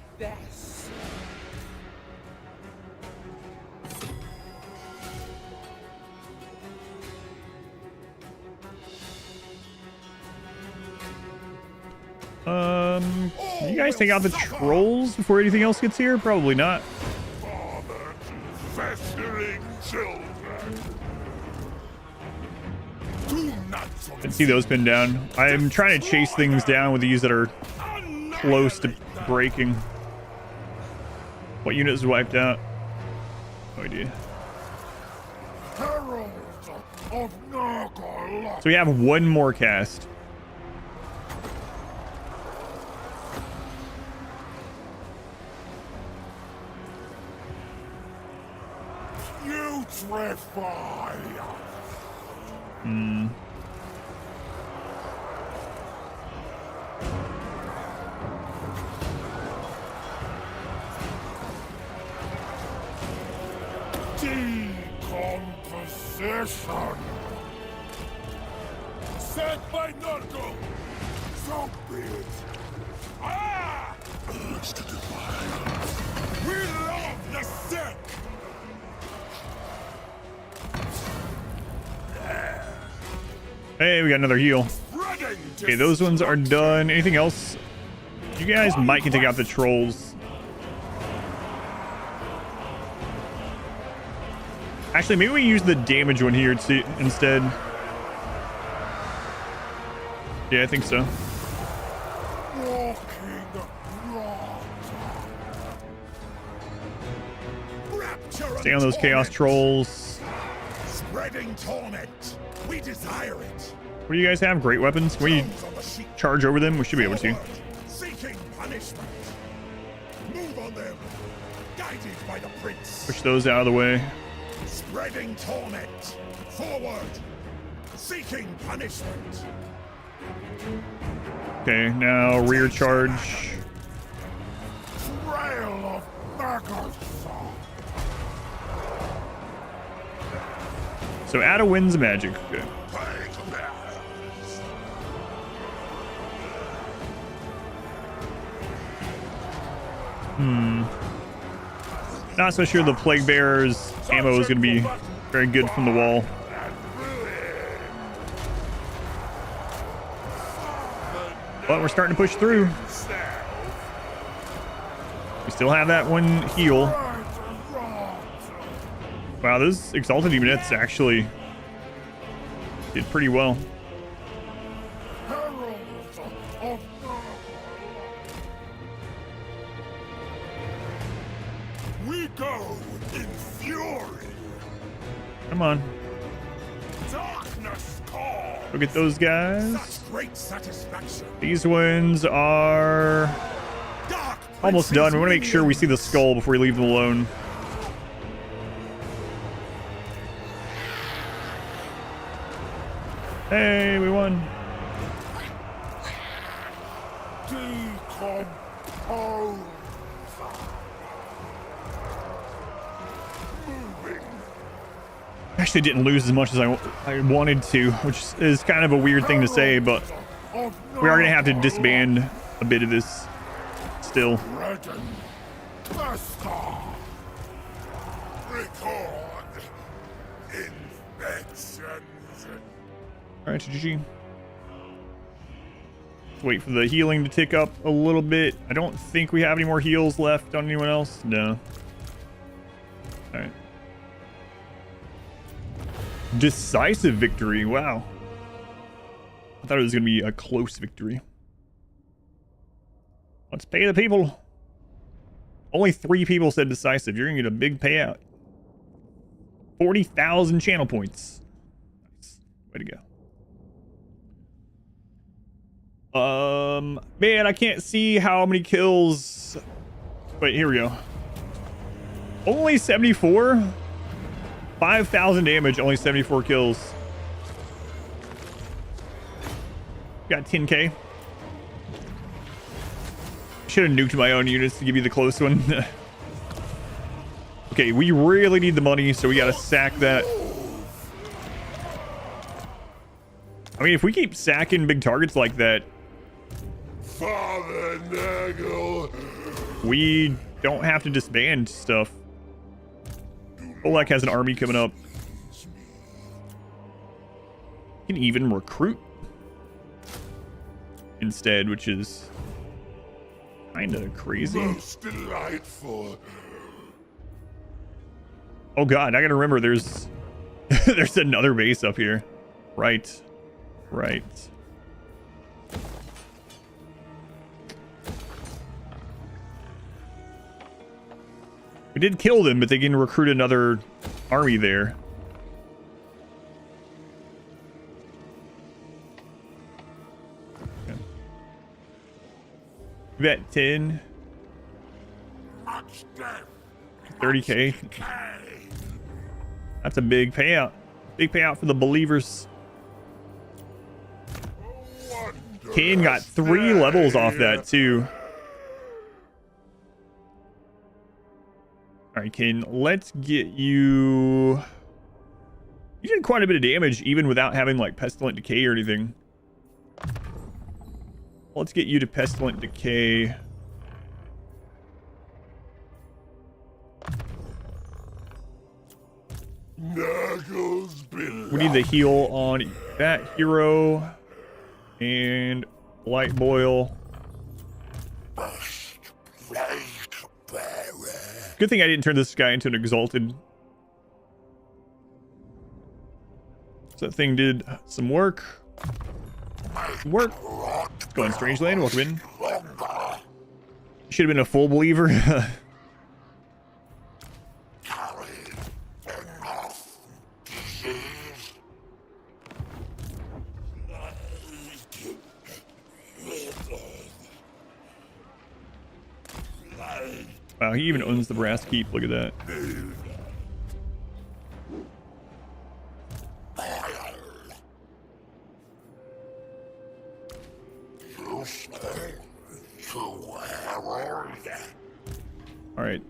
Can you guys take out the trolls before anything else gets here? Probably not. Festering children. Didn't see those pinned down. I'm trying to chase things down with these that are close to breaking. What unit is wiped out? No idea. So we have one more cast. Putrefy. Decomposition. Said by Narco. So be it. Ah! Urge to define. We love the sick. Hey, we got another heal. Okay, those ones are done. Anything else? You guys might can take out the trolls. Actually, maybe we use the damage one here instead. Yeah, I think so. Stay on those chaos trolls. Spreading torment. We desire it. What do you guys have? Great weapons? When you charge over them, we should be able to. Seeking punishment. Move on them. Guided by the prince. Push those out of the way. Spreading torment. Forward. Seeking punishment. Okay, now rear charge. Trail of maggots. So add a Winds of Magic. Okay. Not so sure the Plague Bearer's ammo is going to be very good from the wall. But we're starting to push through. We still have that one heal. Wow, those Exalted Demonettes actually did pretty well. We go in fury. Come on. Darkness calls. Go get those guys. Such great satisfaction. These ones are Dark almost done. We want to make sure we see the skull before we leave them alone. Hey, we won. Decompose. Moving. Actually didn't lose as much as I wanted to, which is kind of a weird thing to say, but we are going to have to disband a bit of this still. Redden. Cluster. Record. Infections. All right, GG. Wait for the healing to tick up a little bit. I don't think we have any more heals left on anyone else. No. All right. Decisive victory. Wow. I thought it was going to be a close victory. Let's pay the people. Only 3 people said decisive. You're going to get a big payout. 40,000 channel points. Nice. Way to go. Man, I can't see how many kills. Wait, here we go. Only 74? 5,000 damage, only 74 kills. Got 10k. Should have nuked my own units to give you the close one. Okay, we really need the money, so we gotta sack that. I mean, if we keep sacking big targets like that, Father Nagel. we don't have to disband stuff. Olek has an army coming up. You can even recruit instead, which is kind of crazy. Most delightful. Oh god, I gotta remember there's there's another base up here. Right. Right. We did kill them, but they can recruit another army there. Okay. We got 10. 30k. That's a big payout. Big payout for the believers. Kane got 3 levels off that too. All right, Kane, let's get you. You did quite a bit of damage even without having like Pestilent Decay or anything. Let's get you to Pestilent Decay. We need the heal on that hero and Light Boil. Good thing I didn't turn this guy into an Exalted. So that thing did some work. Going Strange Land, welcome in. Should have been a full believer. Wow, he even owns the brass keep. Look at that. All right,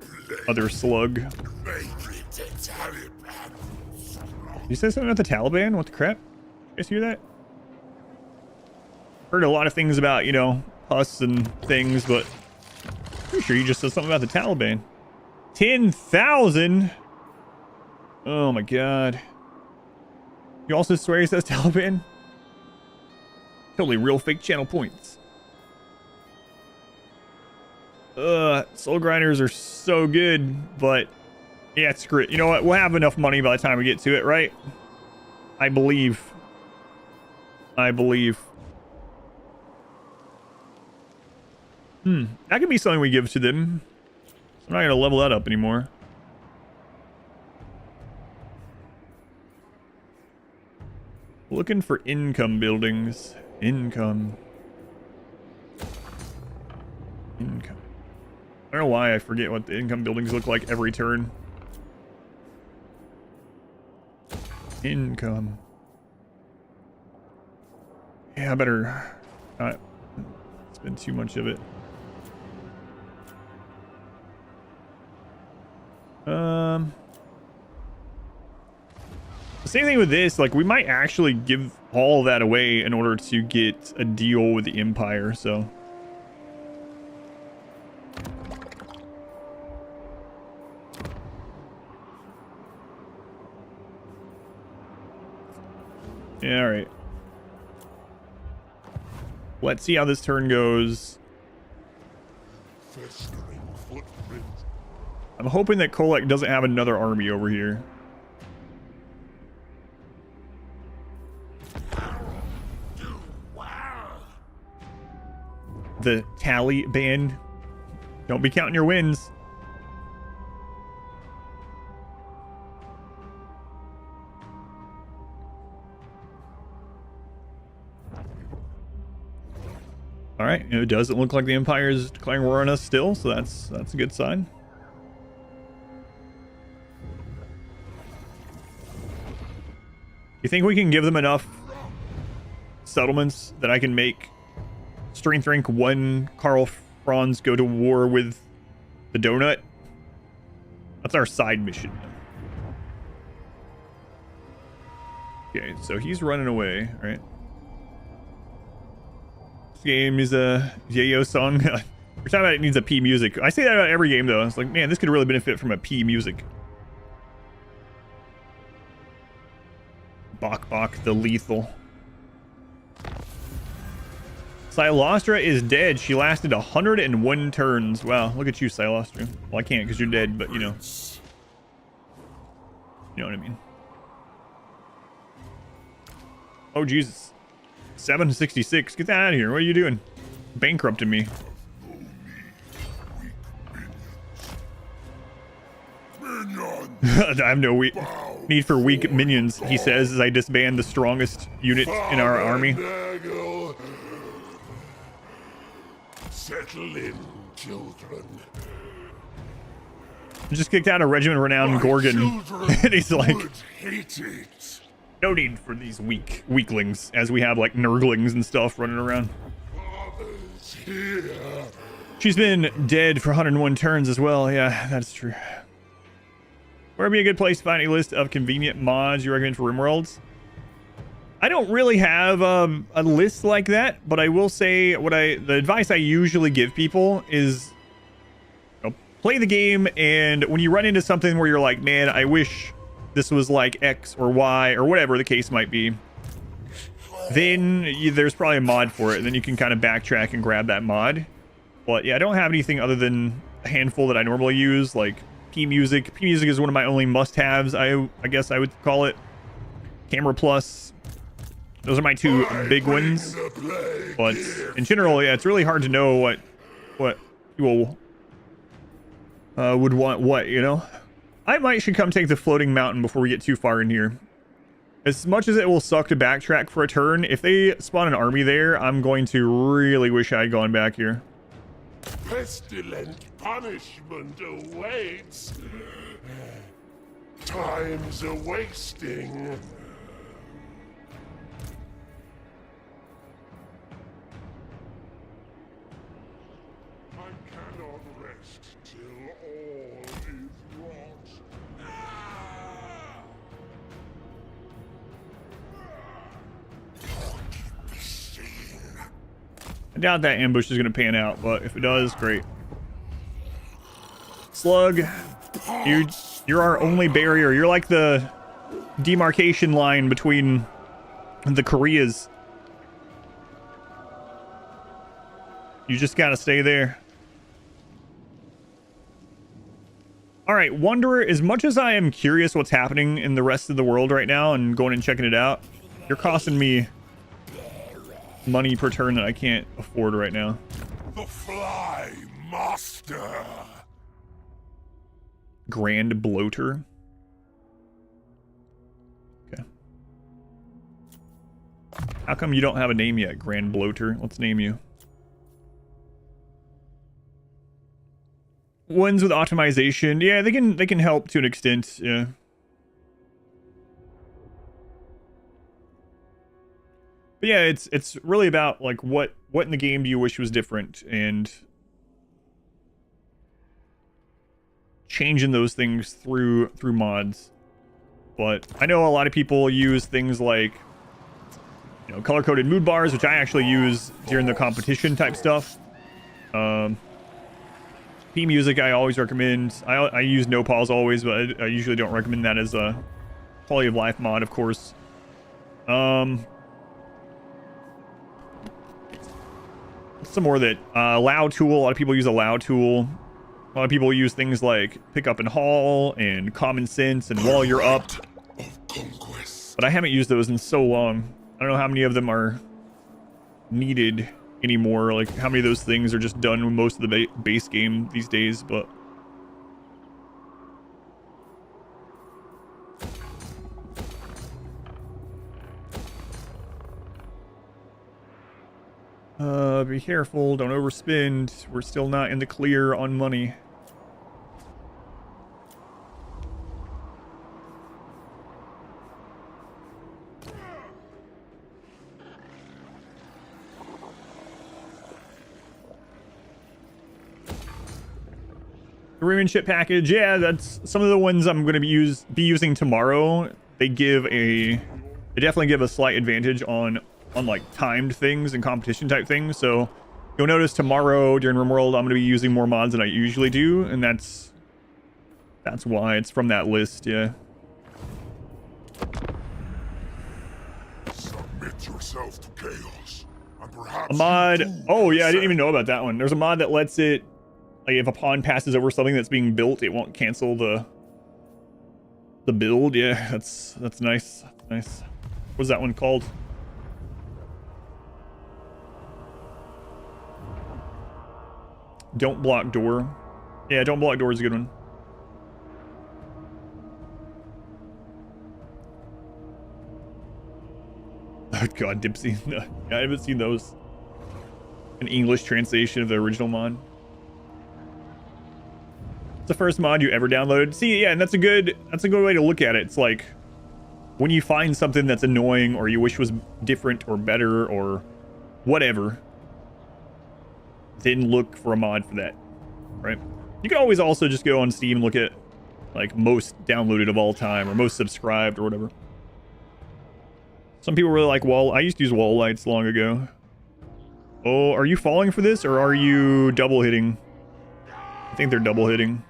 other slug. You said something about the Taliban? What the crap? You guys hear that? Heard a lot of things about, you know, us and things, but Pretty sure he just said something about the Taliban. 10,000? Oh my god. You also swear he says Taliban? Totally real fake channel points. Soul grinders are so good, but yeah, screw it. You know what? We'll have enough money by the time we get to it, right? I believe. That could be something we give to them. I'm not gonna level that up anymore. Looking for income buildings. Income. I don't know why I forget what the income buildings look like every turn. Income. Yeah, I better not spend too much of it. Same thing with this, like we might actually give all that away in order to get a deal with the Empire, so. Yeah, alright. Let's see how this turn goes. I'm hoping that Kolek doesn't have another army over here. The Taliban. Don't be counting your wins. All right, it doesn't look like the Empire is declaring war on us still, so that's a good sign. You think we can give them enough settlements that I can make strength rank 1 Karl Franz go to war with the donut? That's our side mission. Okay, so he's running away, right? This game is a Yayo song. Every time it needs a P music. I say that about every game though. It's like, man, this could really benefit from a P music. Bok the lethal. Silostra is dead. She lasted 101 turns. Wow, look at you, Silostra. Well, I can't because you're dead, but you know. You know what I mean. Oh, Jesus. 766. Get that out of here. What are you doing? Bankrupting me. I have no need for weak minions, he says, as I disband the strongest unit in our army. Settle in, children. Just kicked out a regiment renowned Gorgon. And he's like, no need for these weaklings, as we have like nurglings and stuff running around. She's been dead for 101 turns as well. Yeah, that's true. Where would be a good place to find a list of convenient mods you recommend for RimWorlds? I don't really have a list like that, but I will say the advice I usually give people is, you know, play the game, and when you run into something where you're like, man, I wish this was like X or Y or whatever the case might be, then there's probably a mod for it, and then you can kind of backtrack and grab that mod. But yeah, I don't have anything other than a handful that I normally use, like P Music. P Music is one of my only must-haves, I guess I would call it. Camera Plus. Those are my two big ones. But in general, yeah, it's really hard to know what people would want what, you know? I should come take the floating mountain before we get too far in here. As much as it will suck to backtrack for a turn, if they spawn an army there, I'm going to really wish I had gone back here. Pestilent punishment awaits. Time's a wasting. I cannot rest till all is wrought. I doubt that ambush is going to pan out, but if it does, great. Slug, you're our only barrier. You're like the demarcation line between the Koreas. You just gotta stay there. Alright, Wanderer, as much as I am curious what's happening in the rest of the world right now and going and checking it out, you're costing me money per turn that I can't afford right now. The Fly Master. Grand Bloater. Okay. How come you don't have a name yet, Grand Bloater? Let's name you. Ones with optimization, yeah, they can help to an extent, yeah. But yeah, it's really about like what in the game do you wish was different, and changing those things through mods. But I know a lot of people use things like, you know, color-coded mood bars, which I actually use during the competition type stuff. P music I always recommend. I use no pause always, but I usually don't recommend that as a quality of life mod, of course. Some more that loud tool. A lot of people use a loud tool. A lot of people use things like pick up and haul and common sense and while you're up. But I haven't used those in so long. I don't know how many of them are needed anymore. Like how many of those things are just done with most of the base game these days, but be careful, don't overspend. We're still not in the clear on money. Ruin ship package, yeah, that's some of the ones I'm going to be using tomorrow. They definitely give a slight advantage on like timed things and competition type things. So you'll notice tomorrow during RimWorld I'm going to be using more mods than I usually do, and that's why it's from that list. Yeah. Submit yourself to chaos, and perhaps A mod. Oh yeah, I didn't even know about that one. There's a mod that lets it, like, if a pawn passes over something that's being built, it won't cancel the build. Yeah, that's nice. Nice. What's that one called? Don't block door. Yeah, don't block door is a good one. Oh god, Dipsy. Yeah, I haven't seen those. An English translation of the original mod. It's the first mod you ever downloaded. See, yeah, and that's a good way to look at it. It's like when you find something that's annoying or you wish was different or better or whatever, then look for a mod for that, right? You can always also just go on Steam and look at like most downloaded of all time or most subscribed or whatever. Some people really like I used to use wall lights long ago. Oh, are you falling for this or are you double hitting? I think they're double hitting.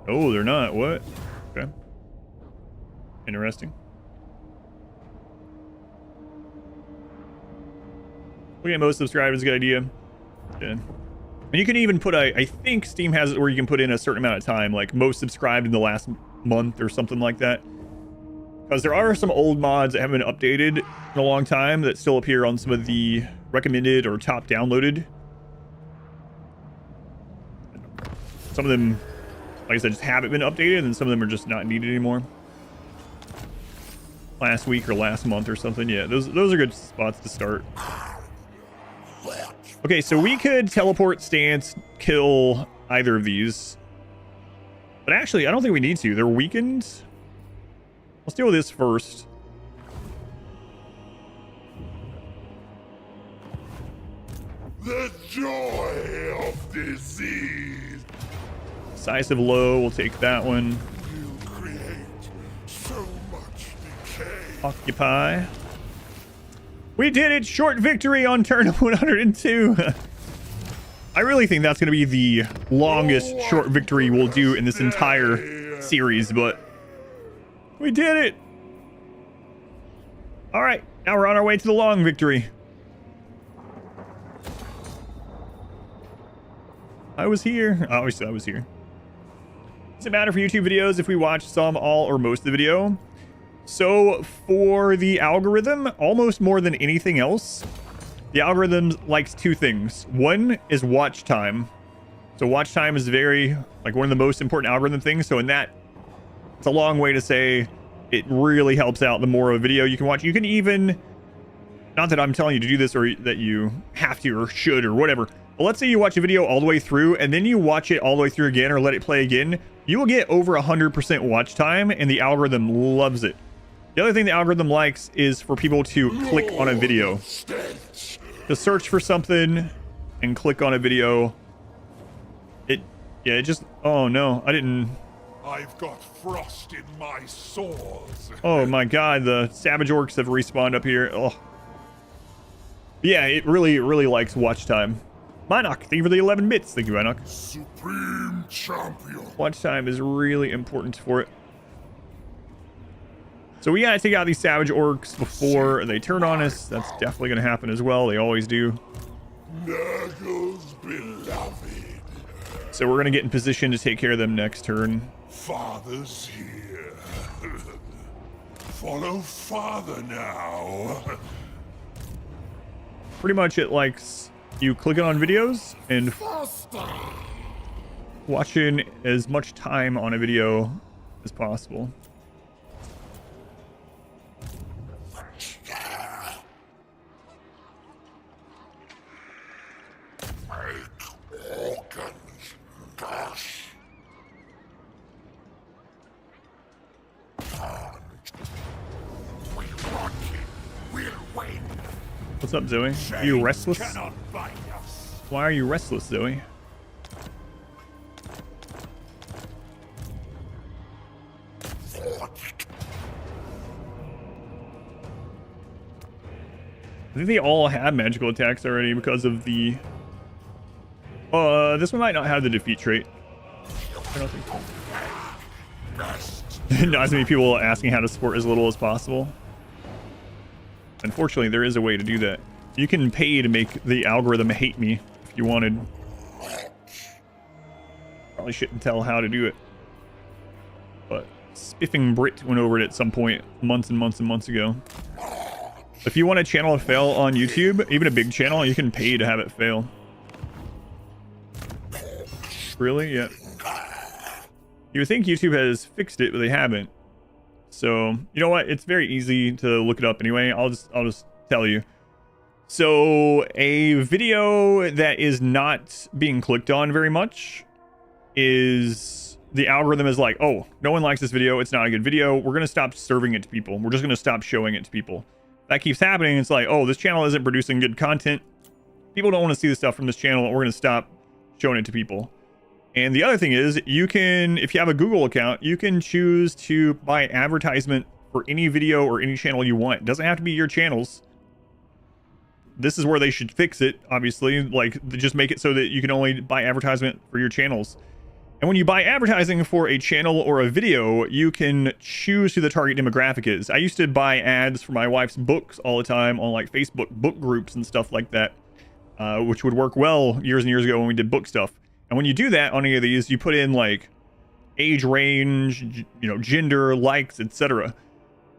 Oh, they're not. What? Okay. Interesting. Looking at most subscribers is a good idea. Yeah. And you can even put I think Steam has it where you can put in a certain amount of time, like most subscribed in the last month or something like that. Because there are some old mods that haven't been updated in a long time that still appear on some of the recommended or top downloaded. Some of them, like I said, just haven't been updated, and some of them are just not needed anymore. Last week or last month or something. Yeah, those are good spots to start. Okay, so we could teleport, stance, kill either of these. But actually, I don't think we need to. They're weakened. Let's deal with this first. the joy of disease. Decisive low, we'll take that one. You create so much decay. Occupy. We did it! Short victory on turn 102. I really think that's going to be the longest short victory we'll do in this entire series, but we did it. All right, now we're on our way to the long victory. I was here. Obviously, I was here. Does it matter for YouTube videos if we watch some, all, or most of the video? So for the algorithm, almost more than anything else, the algorithm likes two things. One is watch time. So watch time is very, like, one of the most important algorithm things. So in that, it's a long way to say it really helps out the more of a video you can watch. You can even, not that I'm telling you to do this or that you have to or should or whatever, but let's say you watch a video all the way through and then you watch it all the way through again or let it play again, you will get over 100% watch time and the algorithm loves it. The other thing the algorithm likes is for people to click on a video. To search for something and click on a video. It just, oh no, I didn't. I've got frost in my sores. Oh my god, the savage orcs have respawned up here. Oh. Yeah, it really likes watch time. Minok, thank you for the 11 bits. Thank you, Minok. Supreme champion. Watch time is really important for it. So we gotta take out these savage orcs before they turn on us. That's definitely gonna happen as well. They always do. Nurgle's beloved. So we're gonna get in position to take care of them next turn. Father's here. Follow father now. Pretty much it likes you clicking on videos and watching as much time on a video as possible. What's up, Zoe? Are you restless? Why are you restless, Zoe? I think they all have magical attacks already because of the... this one might not have the defeat trait. I don't think so. Not as many people asking how to support as little as possible. Unfortunately, there is a way to do that. You can pay to make the algorithm hate me if you wanted. Probably shouldn't tell how to do it. But Spiffing Brit went over it at some point months and months and months ago. If you want a channel to fail on YouTube, even a big channel, you can pay to have it fail. Really? Yeah. You would think YouTube has fixed it, but they haven't. So, you know what? It's very easy to look it up anyway. I'll just tell you. So, a video that is not being clicked on very much is the algorithm is like, oh, no one likes this video. It's not a good video. We're going to stop serving it to people. We're just going to stop showing it to people. That keeps happening. It's like, oh, this channel isn't producing good content. People don't want to see the stuff from this channel. We're going to stop showing it to people. And the other thing is, you can, if you have a Google account, you can choose to buy advertisement for any video or any channel you want. It doesn't have to be your channels. This is where they should fix it, obviously. Like, just make it so that you can only buy advertisement for your channels. And when you buy advertising for a channel or a video, you can choose who the target demographic is. I used to buy ads for my wife's books all the time on like Facebook book groups and stuff like that, which would work well years and years ago when we did book stuff. And when you do that on any of these, you put in like age range, you know, gender, likes, etc.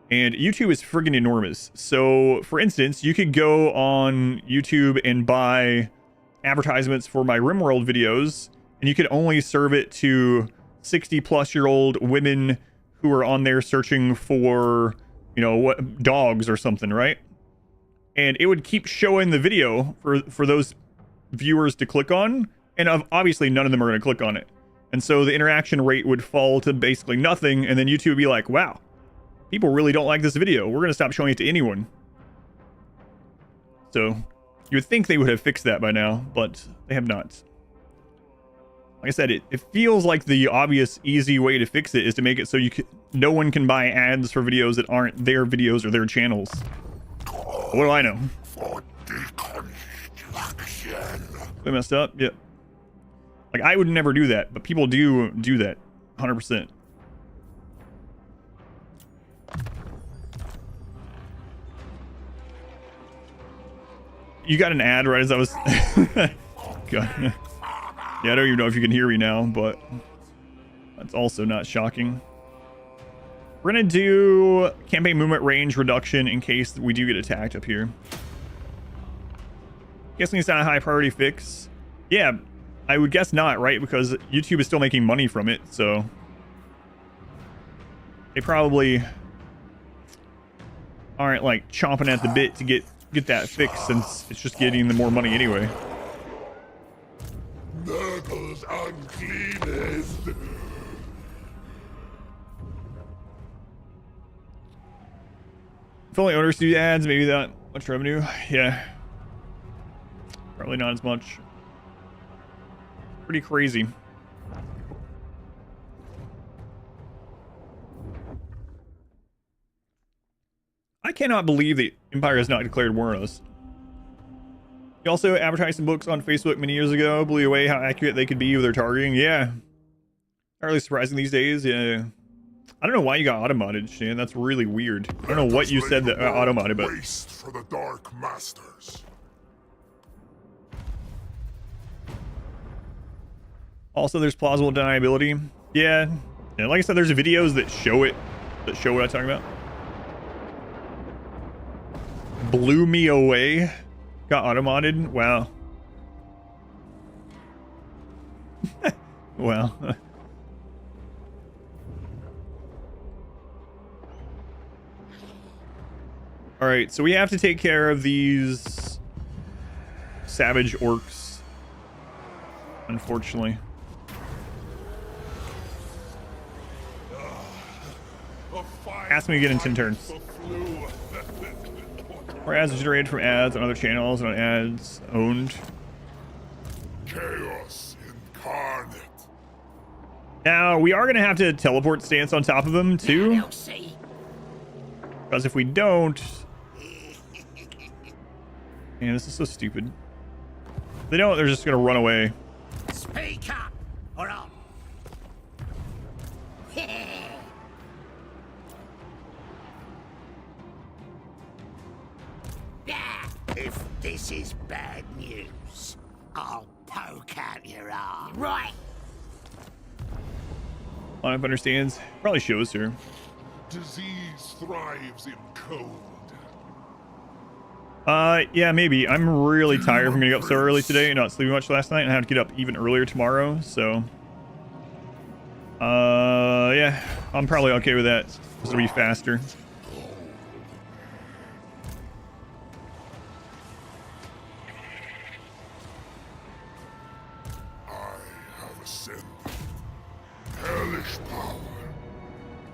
And YouTube is friggin' enormous. So for instance, you could go on YouTube and buy advertisements for my RimWorld videos, and you could only serve it to 60-plus-year-old women who are on there searching for, you know, what dogs or something, right? And it would keep showing the video for those viewers to click on. And obviously, none of them are going to click on it. And so the interaction rate would fall to basically nothing. And then YouTube would be like, wow, people really don't like this video. We're going to stop showing it to anyone. So you would think they would have fixed that by now, but they have not. Like I said, it feels like the obvious, easy way to fix it is to make it so no one can buy ads for videos that aren't their videos or their channels. What do I know? For deconstruction. We messed up? Yep. Like, I would never do that, but people do that 100%. You got an ad right as I was God. Yeah, I don't even know if you can hear me now, but that's also not shocking. We're gonna do campaign movement range reduction in case we do get attacked up here. Guessing it's not a high priority fix. Yeah, I would guess not, right? Because YouTube is still making money from it, so they probably aren't like chomping at the bit to get that fixed, since it's just getting them more money anyway. Nurgle's uncleanest. If only owners do ads, maybe that much revenue. Yeah, probably not as much. Pretty crazy. I cannot believe the Empire has not declared war on us. He also advertised some books on Facebook many years ago, blew away how accurate they could be with their targeting. Yeah. Not really surprising these days. Yeah. I don't know why you got auto-modded, Shan. That's really weird. I don't know what you said that auto-modded, but... Waste for the Dark Masters. Also, there's plausible deniability. Yeah. Yeah, like I said, there's videos that show it. That show what I'm talking about. Blew me away. Got auto-modded. Wow. Wow. All right, so we have to take care of these savage orcs, unfortunately. Ask me again in 10 turns. Or ads are generated from ads on other channels and on ads owned. Chaos incarnate. Now, we are going to have to teleport stance on top of them, too. Because if we don't... Man, this is so stupid. If they don't, they're just going to run away. Speak up, or I'll... If this is bad news, I'll poke out your arm. Right. Lineup understands. Probably shows her. Disease thrives in cold. Yeah, maybe. I'm really tired from getting up so early today and not sleeping much last night, and I have to get up even earlier tomorrow, so... yeah. I'm probably okay with that. This will be faster.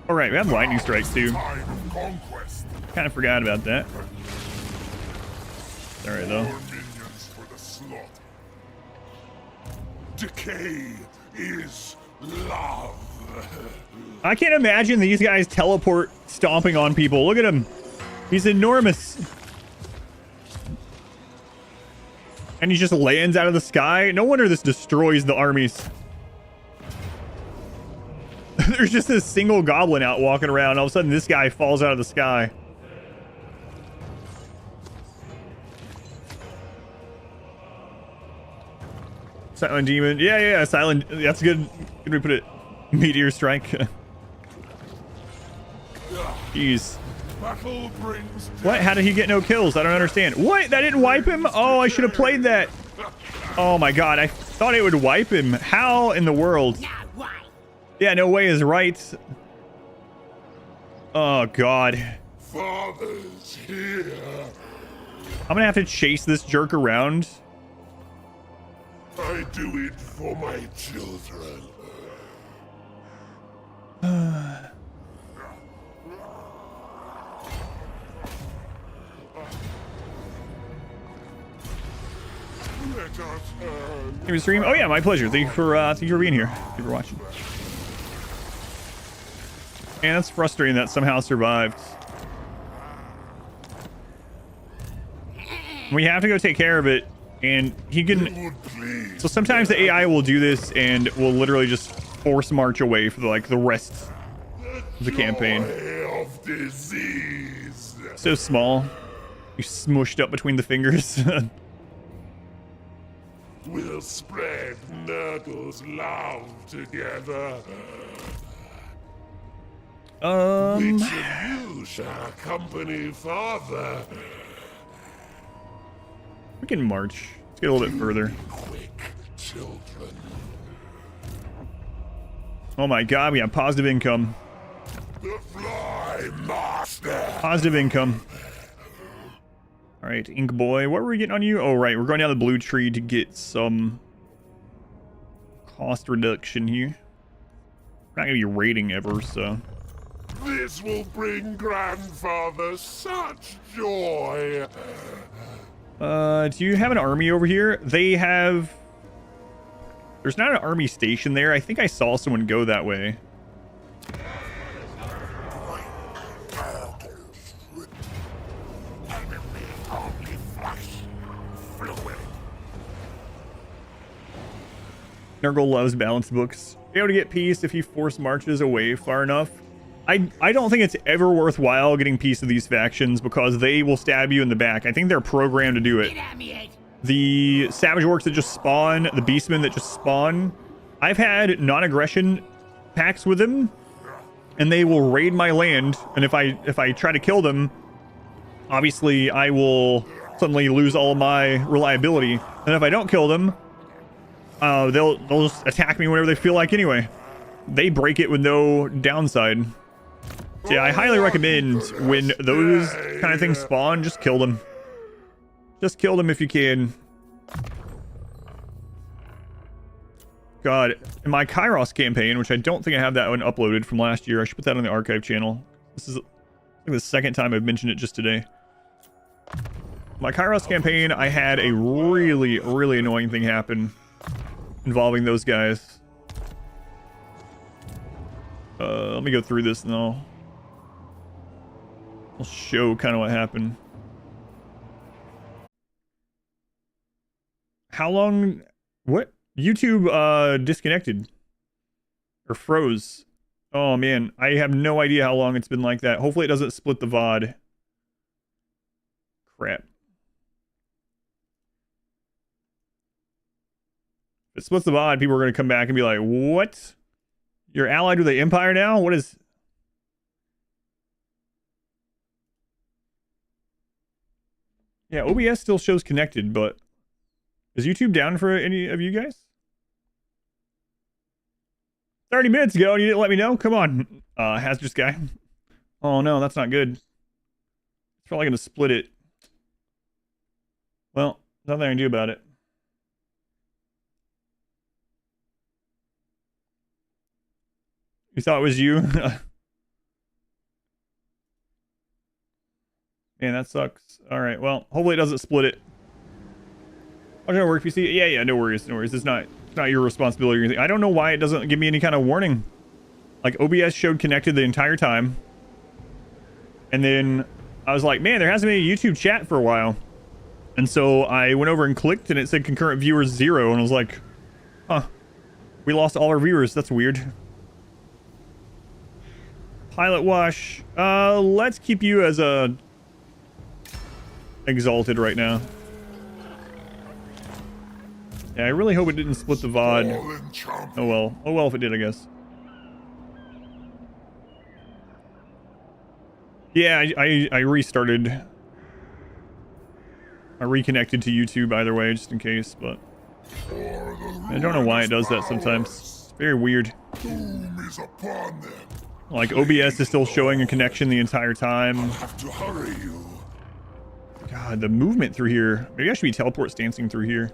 All right, we have lightning strikes too. Kind of forgot about that. All right, though. Decay is love. I can't imagine these guys teleport stomping on people. Look at him. He's enormous. And he just lands out of the sky. No wonder this destroys the armies. There's just this single goblin out walking around. All of a sudden, this guy falls out of the sky. Silent demon. Yeah, silent. That's good. Can we put it? Meteor strike. Jeez. What? How did he get no kills? I don't understand. What? That didn't wipe him? Oh, I should have played that. Oh my god. I thought it would wipe him. How in the world? Yeah, no way is right. Oh god. Father's here. I'm gonna have to chase this jerk around. I do it for my children. Give me a stream. Oh yeah, my pleasure. Thank you for being here. Thank you for watching. And that's frustrating that somehow survived. We have to go take care of it. And he can... So sometimes the AI will do this and will literally just force march away for the rest of the campaign. Of disease. So small. You smushed up between the fingers. We'll spread Nurgle's love together. Which of you shall accompany father? We can march. Let's get a little bit further. Quick, children. Oh my god, we have positive income. The Fly Master. Positive income. Alright, Ink Boy. What were we getting on you? Oh, right. We're going down the blue tree to get some cost reduction here. We're not going to be raiding ever, so... This will bring grandfather such joy. Do you have an army over here? They have... There's not an army station there. I think I saw someone go that way. Nurgle loves balance books. Be able to get peace if he force marches away far enough. I don't think it's ever worthwhile getting peace of these factions because they will stab you in the back. I think they're programmed to do it. The Savage Orcs that just spawn, the Beastmen that just spawn. I've had non-aggression packs with them, and they will raid my land. And if I try to kill them, obviously I will suddenly lose all of my reliability. And if I don't kill them, they'll just attack me whenever they feel like anyway. They break it with no downside. So yeah, I highly recommend when those kind of things spawn, just kill them. Just kill them if you can. God, in my Kairos campaign, which I don't think I have that one uploaded from last year. I should put that on the archive channel. This is I think the second time I've mentioned it just today. My Kairos campaign, I had a really, really annoying thing happen involving those guys. Let me go through this and I'll show kind of what happened. How long? What? YouTube disconnected or froze. Oh man, I have no idea how long it's been like that. Hopefully it doesn't split the VOD. Crap. If it splits the VOD, people are going to come back and be like, what? You're allied with the Empire now? What is... Yeah, OBS still shows connected, but... Is YouTube down for any of you guys? 30 minutes ago and you didn't let me know? Come on, hazardous guy. Oh no, that's not good. It's probably going to split it. Well, nothing I can do about it. You thought it was you? Man, that sucks. Alright, well, hopefully it doesn't split it. I'm gonna work PC. Yeah, no worries, no worries. It's not your responsibility or anything. I don't know why it doesn't give me any kind of warning. Like, OBS showed connected the entire time. And then I was like, man, there hasn't been a YouTube chat for a while. And so I went over and clicked and it said concurrent viewers 0. And I was like, huh, we lost all our viewers. That's weird. Pilot Wash. Let's keep you as a exalted right now. Yeah, I really hope it didn't split the VOD. Oh well. Oh well if it did, I guess. Yeah, I restarted. I reconnected to YouTube either way, just in case, but... I don't know why it does that sometimes. It's very weird. Like, OBS is still showing a connection the entire time. God, the movement through here. Maybe I should be teleport stancing through here.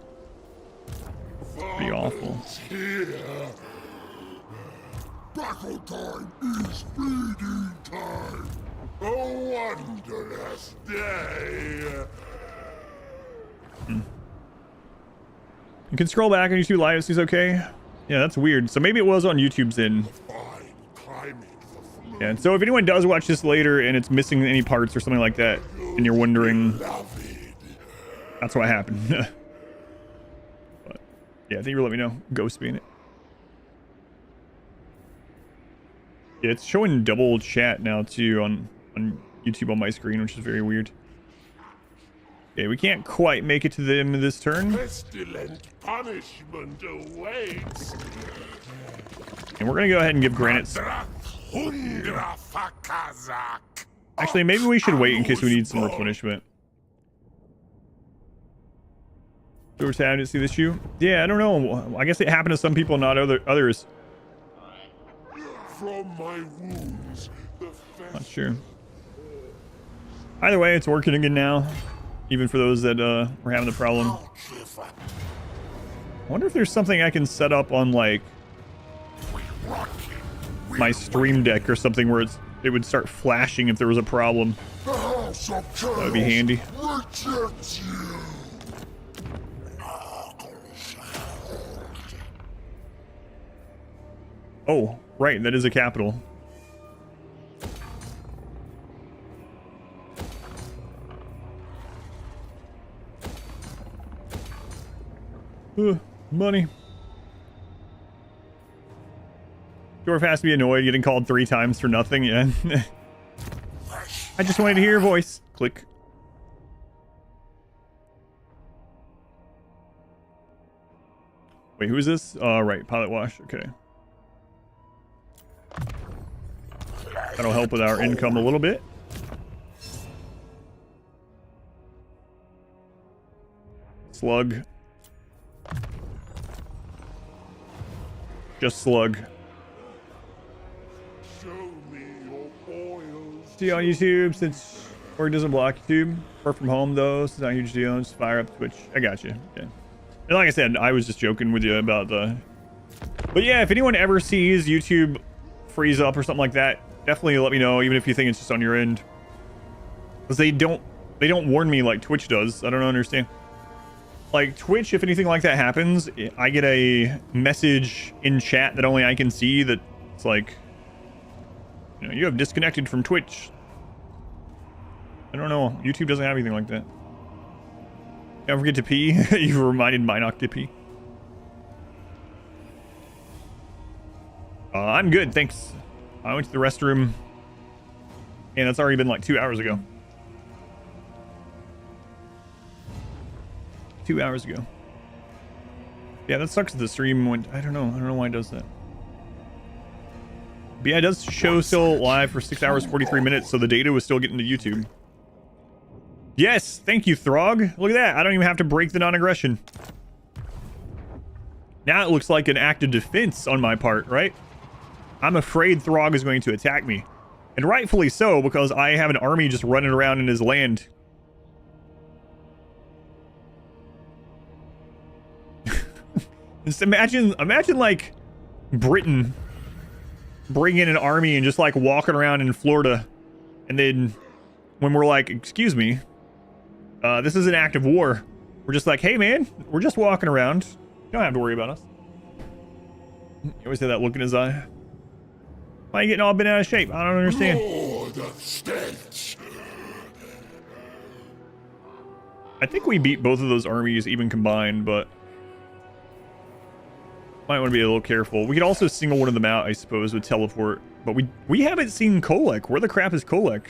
Pretty awful. Battle time is feeding time. A wondrous day. You can scroll back on YouTube Live. He's okay. Yeah, that's weird. So maybe it was on YouTube's end. Yeah, and so if anyone does watch this later and it's missing any parts or something like that, and you're wondering, that's what happened. Yeah, thank you for letting me know. Ghost being it. Yeah, it's showing double chat now too on YouTube on my screen, which is very weird. Okay, we can't quite make it to the end of this turn. Pestilent punishment awaits. And we're gonna go ahead and give Granite. Actually, maybe we should wait in case we need some replenishment. Over time to see this issue? Yeah, I don't know. I guess it happened to some people, not others. From my wounds, the Not sure. Either way, it's working again now. Even for those that were having the problem. I wonder if there's something I can set up on like my stream deck or something where it would start flashing if there was a problem. That would be handy. Oh, right, that is a capital. Money. Dwarf has to be annoyed getting called 3 times for nothing. Yeah. I just wanted to hear your voice. Click. Wait, who is this? Right, Pilot Wash. Okay. That'll help with our income a little bit. Slug. Just slug. See on YouTube since or doesn't block YouTube. Work from home though, so it's not a huge deal. Just fire up Twitch. I got you. Yeah. And like I said, I was just joking with you about the. But yeah, if anyone ever sees YouTube freeze up or something like that, definitely let me know. Even if you think it's just on your end, because they don't warn me like Twitch does. I don't understand. Like Twitch, if anything like that happens, I get a message in chat that only I can see. That it's like, you know, you have disconnected from Twitch. I don't know. YouTube doesn't have anything like that. Don't forget to pee. You reminded Minoc to pee. I'm good, thanks. I went to the restroom, and that's already been like 2 hours ago. 2 hours ago. Yeah, that sucks that the stream went. I don't know why it does that. But yeah, it does show still live for 6 hours 43 minutes, so the data was still getting to YouTube. Yes, thank you, Throg. Look at that. I don't even have to break the non-aggression. Now it looks like an act of defense on my part, right? I'm afraid Throg is going to attack me. And rightfully so, because I have an army just running around in his land. Just imagine like Britain bringing an army and just like walking around in Florida, and then when we're like, excuse me, this is an act of war, we're just like, hey man, we're just walking around, you don't have to worry about us. You always have that look in his eye. Why are you getting all bent out of shape? I don't understand. I think we beat both of those armies even combined, but might want to be a little careful. We could also single one of them out, I suppose, with teleport. But we haven't seen Kolek. Where the crap is Kolek?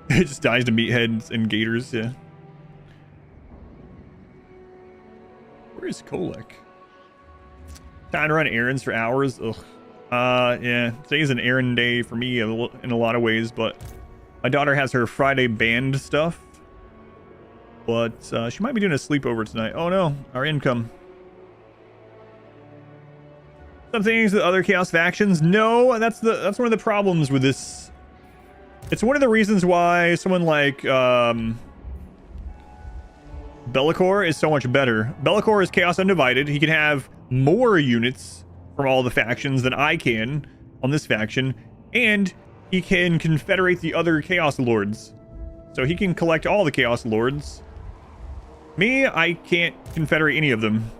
It just dies to meatheads and gators, yeah. Where is Kolek? Time to run errands for hours. Ugh. Yeah, today's an errand day for me in a lot of ways, but my daughter has her Friday band stuff. But she might be doing a sleepover tonight. Oh no, our income. Some things with other chaos factions. No, that's one of the problems with this. It's one of the reasons why someone like Be'lakor is so much better. Be'lakor is chaos undivided. He can have more units from all the factions than I can on this faction, and he can confederate the other chaos lords. So he can collect all the chaos lords. Me, I can't confederate any of them.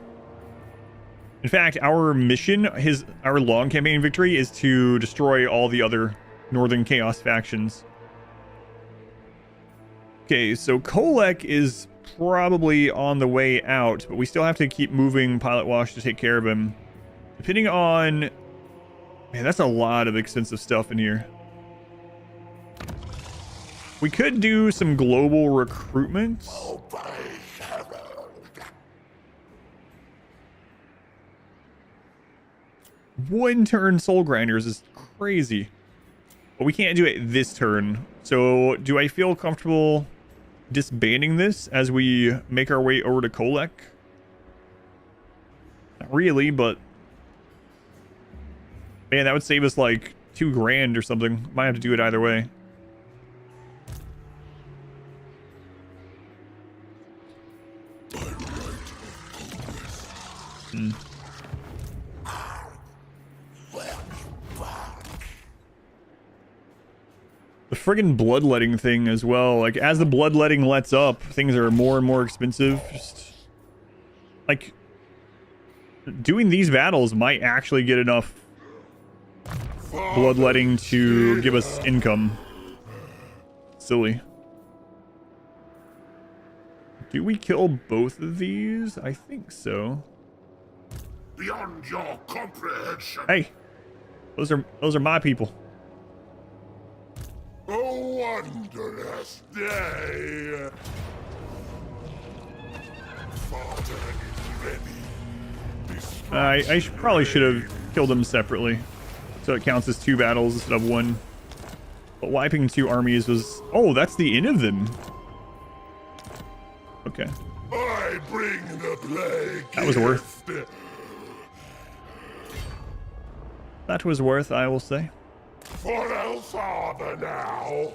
In fact, our mission, our long campaign victory, is to destroy all the other Northern Chaos factions. Okay, so Kolek is probably on the way out, but we still have to keep moving Pilot Wash to take care of him. Depending on... Man, that's a lot of expensive stuff in here. We could do some global recruitment. One turn Soul Grinders is crazy. But we can't do it this turn. So do I feel comfortable disbanding this as we make our way over to Kolek? Not really, but... Man, that would save us like $2 grand or something. Might have to do it either way. The friggin' bloodletting thing as well. Like, as the bloodletting lets up, things are more and more expensive. Just, like, doing these battles might actually get enough bloodletting to give us income. Silly. Do we kill both of these? I think so. Beyond your comprehension. Hey, those are my people. A wondrous day. I probably should have killed them separately, so it counts as 2 battles instead of 1. But wiping 2 armies was... Oh, that's the end of them. Okay. I bring the plague. That was worth. That was worth, I will say. For El Father now.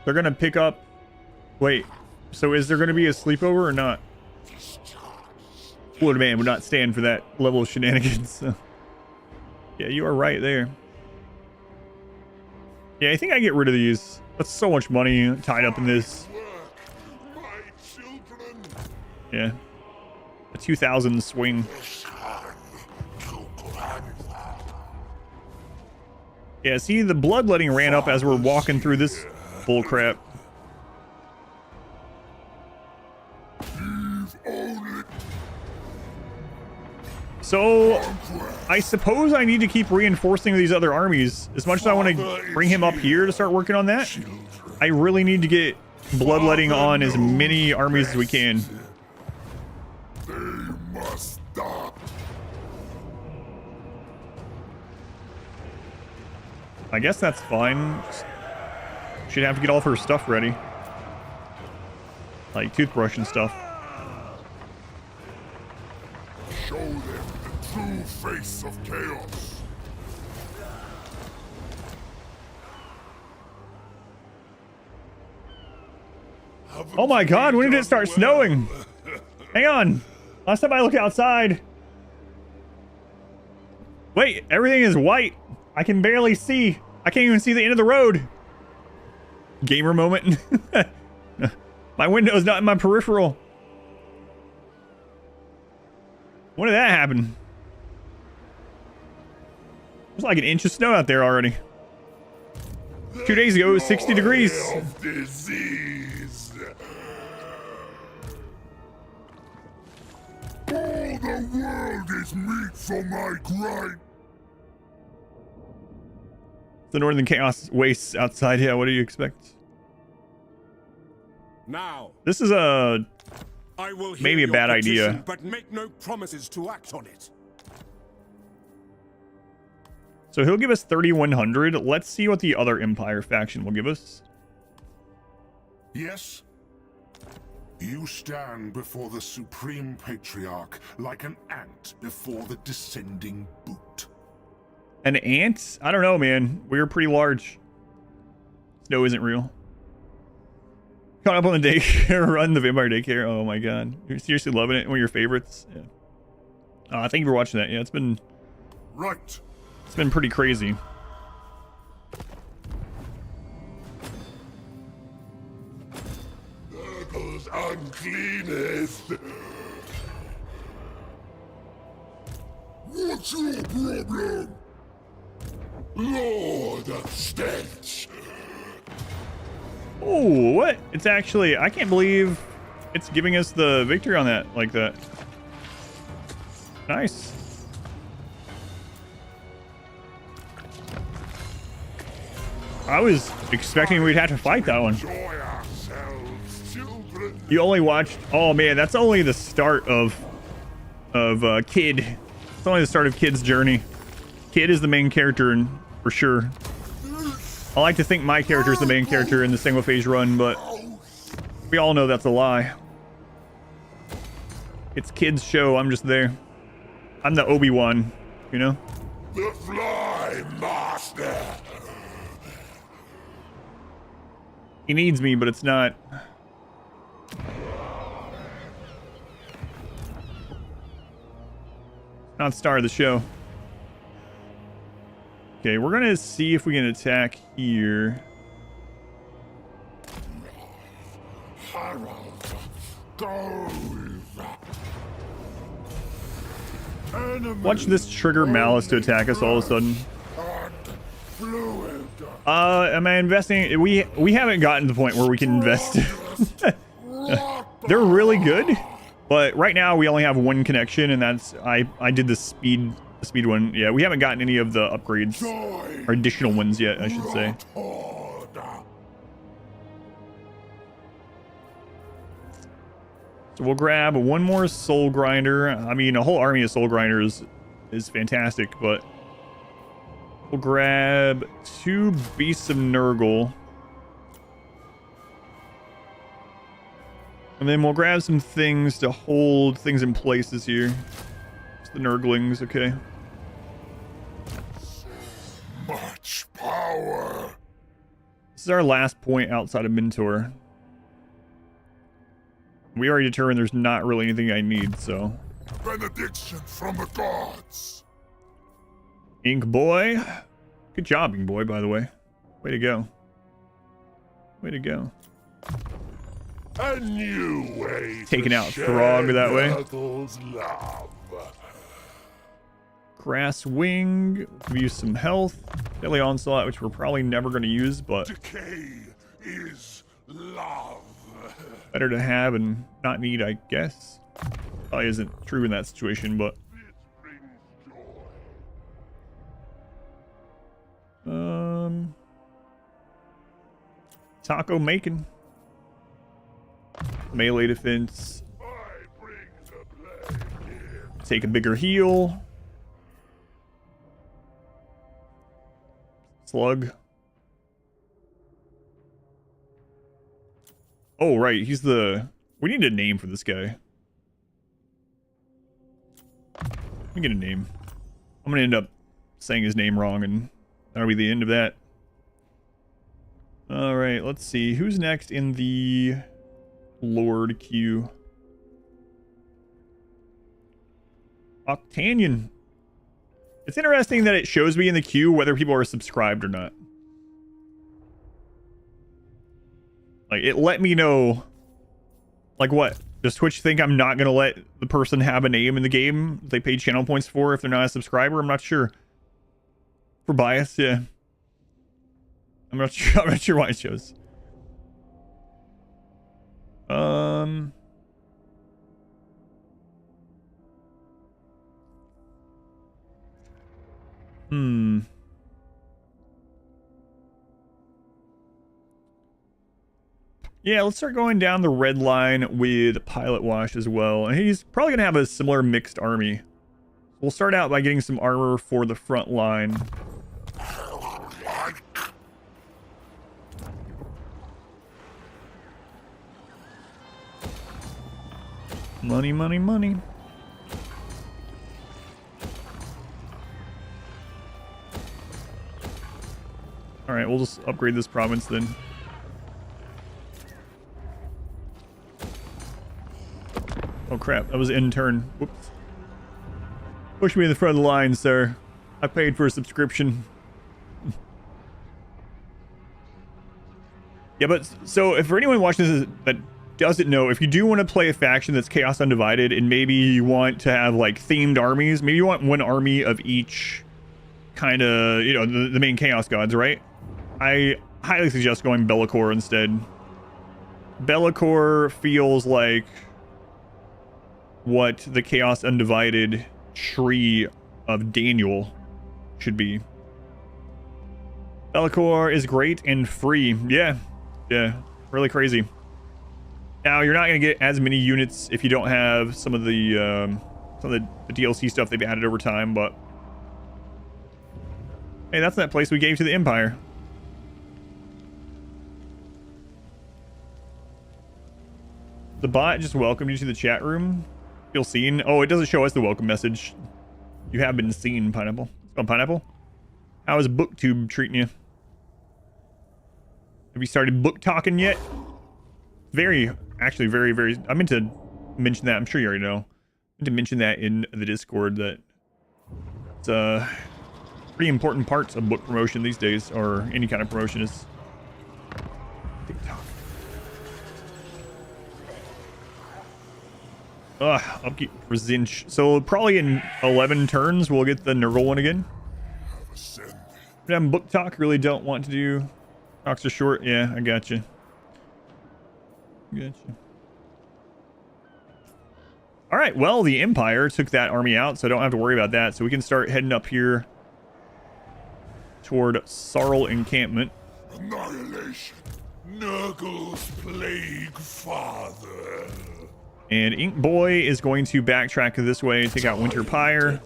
They're gonna pick up... Wait, so is there gonna be a sleepover or not? Wood man would not stand for that level of shenanigans. Yeah, you are right there. Yeah, I think I get rid of these. That's so much money tied up in this. My children. Yeah. A 2,000 swing. Yeah, see, the bloodletting ran up as we're walking through this bullcrap. So, I suppose I need to keep reinforcing these other armies. As much as I want to bring him up here to start working on that, I really need to get bloodletting on as many armies as we can. They must stop. I guess that's fine. She'd have to get all of her stuff ready. Like toothbrush and stuff. Show them the true face of chaos. Oh my god, when did it start snowing? Hang on. Last time I looked outside. Wait, everything is white. I can barely see. I can't even see the end of the road. Gamer moment. My window is not in my peripheral. When did that happen? There's like an inch of snow out there already. 2 days ago, it was 60 degrees. Of disease. All the world is meat for my grind. The Northern Chaos wastes outside. Yeah, what do you expect? Now, This is a I will hear maybe a your bad petition, idea. but make no promises to act on it. So he'll give us 3,100. Let's see what the other Empire faction will give us. Yes? You stand before the Supreme Patriarch like an ant before the descending boot. An ant? I don't know, man. We're pretty large. Snow isn't real. Caught up on the daycare run, the vampire daycare. Oh my god. You're seriously loving it? One of your favorites? Yeah. Thank you for watching that. Yeah, it's been pretty crazy. There goes uncleanest. What's your problem? Lord of Stench. Oh, what? It's actually, I can't believe it's giving us the victory on that like that. Nice. I was expecting we'd have to fight that one. Enjoy ourselves, children. You only watched, oh man, that's only the start of Kid. It's only the start of Kid's journey. Kid is the main character, and for sure. I like to think my character is the main character in the single phase run, but we all know that's a lie. It's Kid's show. I'm just there. I'm the Obi-Wan, you know? The Fly Master. He needs me, but it's not. Not star of the show. Okay, we're gonna see if we can attack here. Harold goes. Enemy Watch this trigger Malice to attack us all of a sudden. and fluid. Am I investing? We haven't gotten to the point where we can invest. They're really good, but right now we only have one connection, and that's I did the speed one. Yeah, we haven't gotten any of the upgrades Joy. or additional ones yet, I should say. Horde. So we'll grab one more soul grinder. I mean, a whole army of soul grinders is fantastic, but we'll grab 2 beasts of Nurgle. And then we'll grab some things to hold things in places here. Just the Nurglings, okay. Much power. This is our last point outside of Mentor. We already determined there's not really anything I need, so. Benediction from the gods. Ink Boy. Good job, Ink Boy, by the way. Way to go. Way to go. A new way. Taking to out share Throg that way. Nurgle's love. Grass Wing. Give you some health. Deadly Onslaught, which we're probably never going to use, but Decay is love. better to have and not need, I guess. Probably isn't true in that situation, but This brings joy. Taco making. Melee defense. I bring the plague. Take a bigger heal. Slug. Oh, right. He's the... We need a name for this guy. Let me get a name. I'm going to end up saying his name wrong, and that'll be the end of that. Alright, let's see. Who's next in the Lord queue? Octanian. It's interesting that it shows me in the queue whether people are subscribed or not. Like, it let me know. Like, what? Does Twitch think I'm not going to let the person have a name in the game they pay channel points for if they're not a subscriber? I'm not sure. For bias, yeah. I'm not sure why it shows. Yeah, let's start going down the red line with Pilot Wash as well. And he's probably going to have a similar mixed army. We'll start out by getting some armor for the front line. Money, money, money. Alright, we'll just upgrade this province then. Oh crap, that was intern. Whoops. Push me in the front of the line, sir. I paid for a subscription. Yeah, but so if for anyone watching this that doesn't know, if you do want to play a faction that's Chaos Undivided and maybe you want to have like themed armies, maybe you want one army of each kind of, you know, the main Chaos gods, right? I highly suggest going Be'lakor instead. Be'lakor feels like what the Chaos Undivided tree of Daniel should be. Be'lakor is great and free. Yeah, really crazy. Now you're not gonna get as many units if you don't have some of the DLC stuff they've added over time, but hey, that's that place we gave to the Empire. The bot just welcomed you to the chat room. Feel seen. Oh, it doesn't show us the welcome message. You have been seen, Pineapple. Oh, Pineapple. How is BookTube treating you? Have you started book talking yet? Actually very, I meant to mention that. I'm sure you already know. I meant to mention that in the Discord that it's pretty important parts of book promotion these days, or any kind of promotion is TikTok. Upkeep for Zinch. So probably in 11 turns we'll get the Nurgle one again. Book talk, really don't want to do. Talks are short. Yeah, I got you. All right, well, the Empire took that army out, so I don't have to worry about that. So we can start heading up here toward Sarl encampment. Annihilation. Nurgle's plague father. And Ink Boy is going to backtrack this way, take out Winter Pyre.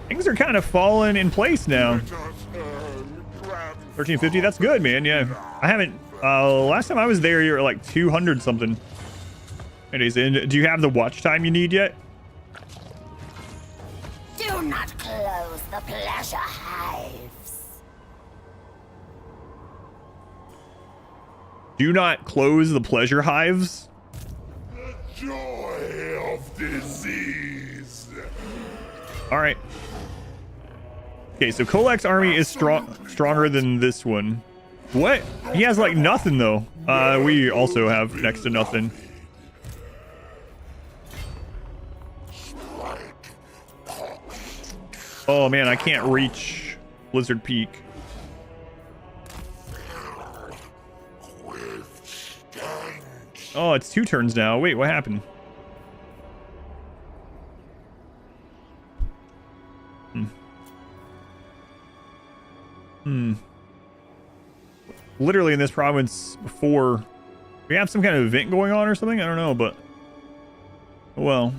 Things are kind of falling in place now. 1350, that's good, man. Yeah, I haven't. Last time I was there, you were like 200 something. Anyways, and do you have the watch time you need yet? Do not close the pleasure hives. Do not close the pleasure hives. The joy of disease. All right. Okay, so Kolak's army is stronger than this one. What? He has like nothing though. We also have next to nothing. Oh man, I can't reach Blizzard Peak. Oh, it's 2 turns now. Wait, what happened? Literally in this province before, we have some kind of event going on or something? I don't know, but well.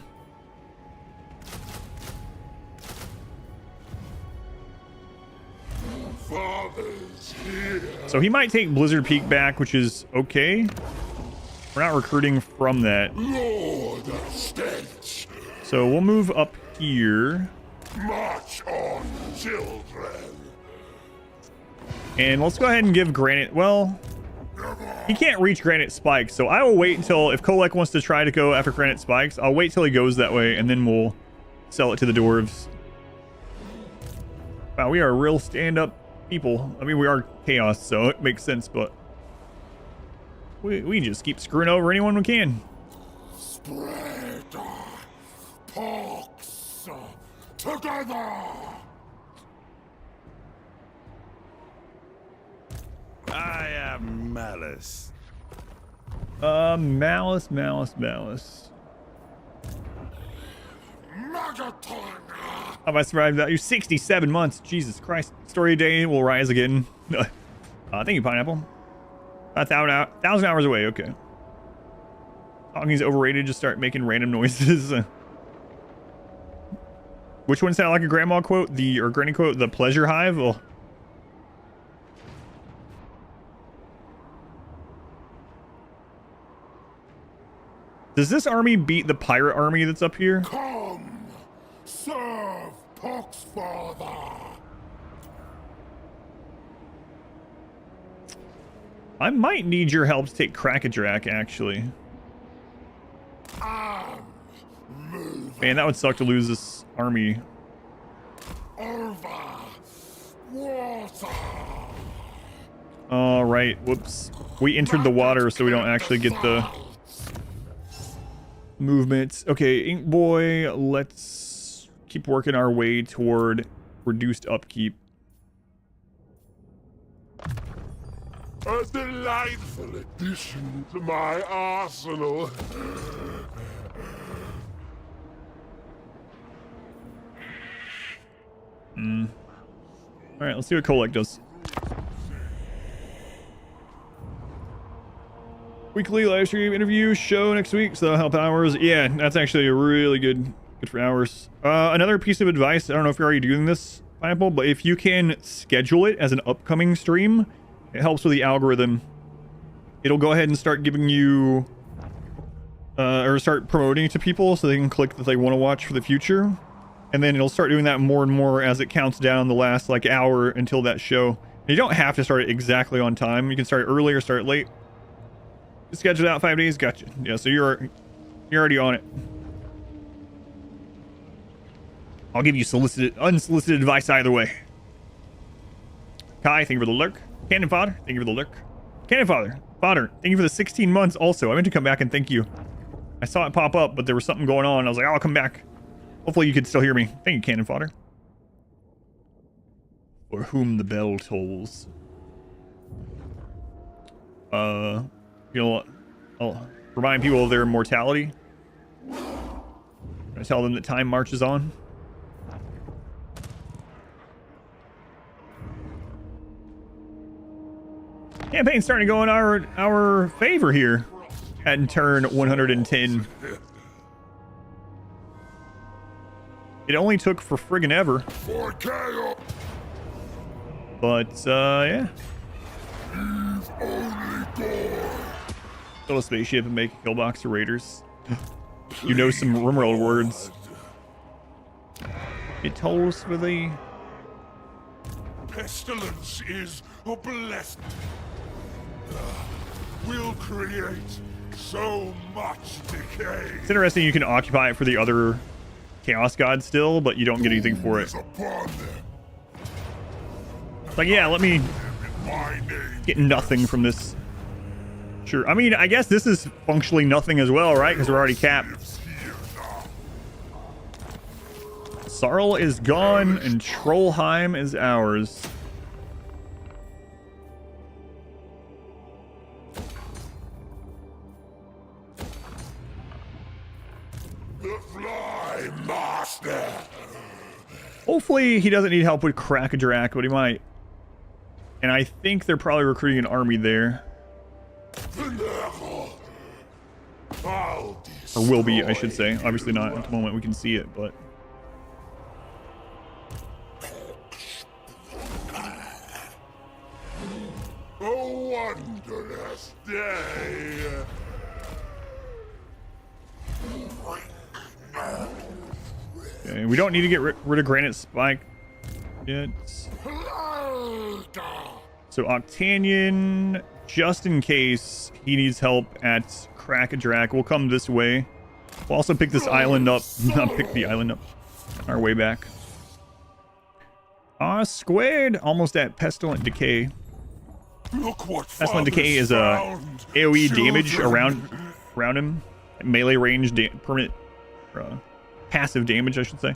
So he might take Blizzard Peak back, which is okay. We're not recruiting from that. So we'll move up here. March on, children. And let's go ahead and give Granite, well, he can't reach Granite Spikes, so I will wait until, if Kolak wants to try to go after Granite Spikes, I'll wait till he goes that way, and then we'll sell it to the Dwarves. Wow, we are real stand-up people. I mean, we are Chaos, so it makes sense, but we just keep screwing over anyone we can. Spread pox together. I am Malice. Malice. Have I survived that? You're 67 months. Jesus Christ. Story day will rise again. Thank you, Pineapple. 1,000 hours away. Okay. Talking's overrated. Just start making random noises. Which one sound like a grandma quote? Or granny quote? The pleasure hive? Oh. Does this army beat the pirate army that's up here? Come, serve Poxfather. I might need your help to take Krakadrak, actually. Man, that would suck to lose this army. Over water. All right, whoops. We entered the water, so we don't actually get the movements. Okay, Ink Boy, let's keep working our way toward reduced upkeep. A delightful addition to my arsenal. Alright, let's see what Kolek does. Weekly live stream interview show next week, so that'll help hours. Yeah, that's actually a really good for hours. Another piece of advice, I don't know if you're already doing this, Pineapple, but if you can schedule it as an upcoming stream, it helps with the algorithm. It'll go ahead and start giving you or start promoting it to people so they can click that they want to watch for the future. And then it'll start doing that more and more as it counts down the last like hour until that show. And you don't have to start it exactly on time. You can start early or start late. Schedule it out 5 days. Gotcha. Yeah, so you're already on it. I'll give you unsolicited advice either way. Kai, thank you for the lurk. Cannon Fodder, thank you for the lurk. Cannon Fodder, thank you for the 16 months also. I meant to come back and thank you. I saw it pop up, but there was something going on. I was like, oh, I'll come back. Hopefully you can still hear me. Thank you, Cannon Fodder. For whom the bell tolls. You know, I'll remind people of their immortality. I tell them that time marches on. Campaign's starting to go in our favor here at turn 110. It only took for friggin' ever. But, yeah. Build a spaceship and make a kill box for raiders. You know some RimWorld words. It tolls for the... Pestilence is a blessing. Will create so much decay. It's interesting you can occupy it for the other Chaos God still, but you don't get anything for it. Like, yeah, let me get nothing from this. Sure. I mean, I guess this is functionally nothing as well, right? Because we're already capped. Sarl is gone and Trollheim is ours. The Fly Master. Hopefully he doesn't need help with Crack-a-Drac, but he might. And I think they're probably recruiting an army there. Or will be, I should say. Obviously not at the moment we can see it, but... A wondrous day. Okay, we don't need to get rid of Granite Spike yet. So Octanian, just in case he needs help at Crack-a-Drac, we'll come this way. We'll also pick this island up. Not pick the island up on our way back. Squared, almost at Pestilent Decay. Pestilent Decay is a AoE damage around him. Melee range, permanent, passive damage, I should say.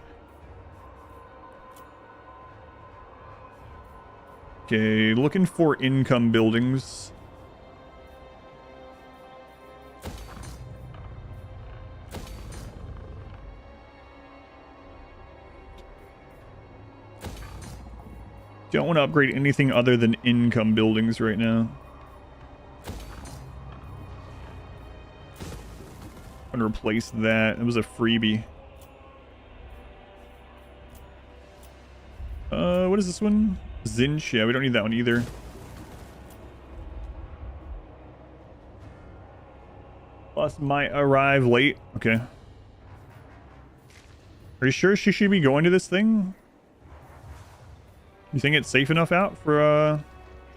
Okay, looking for income buildings. Don't want to upgrade anything other than income buildings right now. I'm gonna replace that. It was a freebie. What is this one? Zinch. Yeah, we don't need that one either. Plus might arrive late. Okay. Are you sure she should be going to this thing? You think it's safe enough out for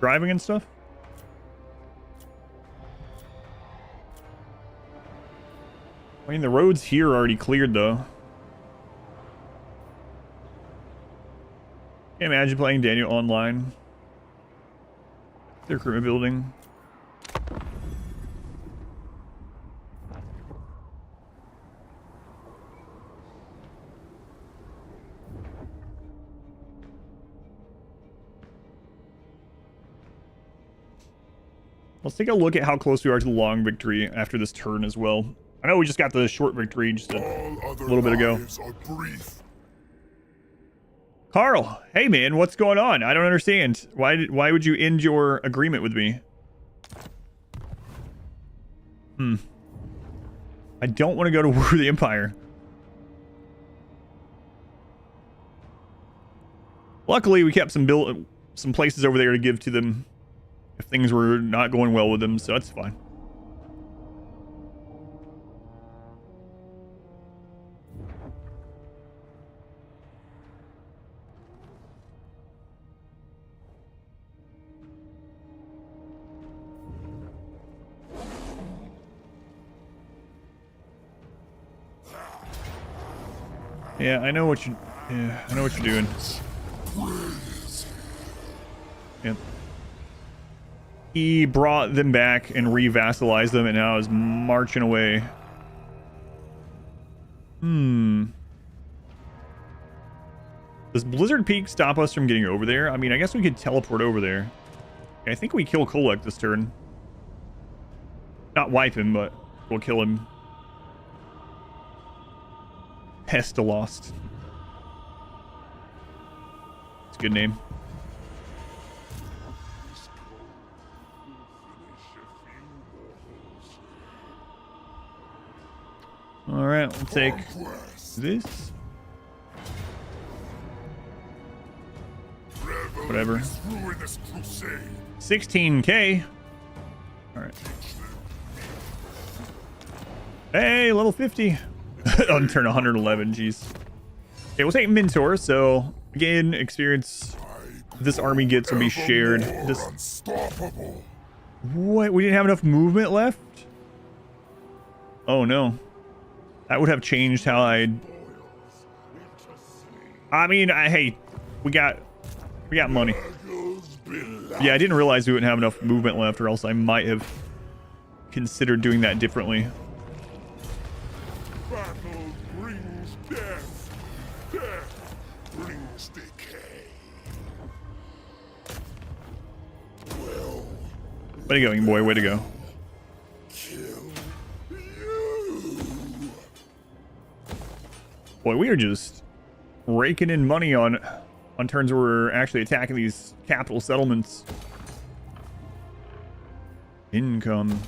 driving and stuff? I mean, the roads here are already cleared though. Can't imagine playing Daniel online. Their recruitment building. Let's take a look at how close we are to the long victory after this turn as well. I know we just got the short victory just a little bit ago. Carl, hey man, what's going on? I don't understand. Why would you end your agreement with me? I don't want to go to war with the Empire. Luckily, we kept some places over there to give to them if things were not going well with them, so that's fine. Yeah, I know what you're doing. Yep. He brought them back and re-vassalized them, and now is marching away. Does Blizzard Peak stop us from getting over there? I mean, I guess we could teleport over there. I think we kill Kolek this turn. Not wipe him, but we'll kill him. Pestalost. It's a good name. Alright, we'll take this. Whatever. 16k. Alright. Hey, level 50. On turn 111, jeez. Okay, we'll take Mentor, so again, experience this army gets will be shared. This... What? We didn't have enough movement left? Oh no. That would have changed how I mean, hey, we got money. Yeah, I didn't realize we wouldn't have enough movement left, or else I might have considered doing that differently. Battle brings death. Death brings decay. Well, Way to go, young boy. Way to go. kill you. Boy, we are just raking in money on turns where we're actually attacking these capital settlements. Income.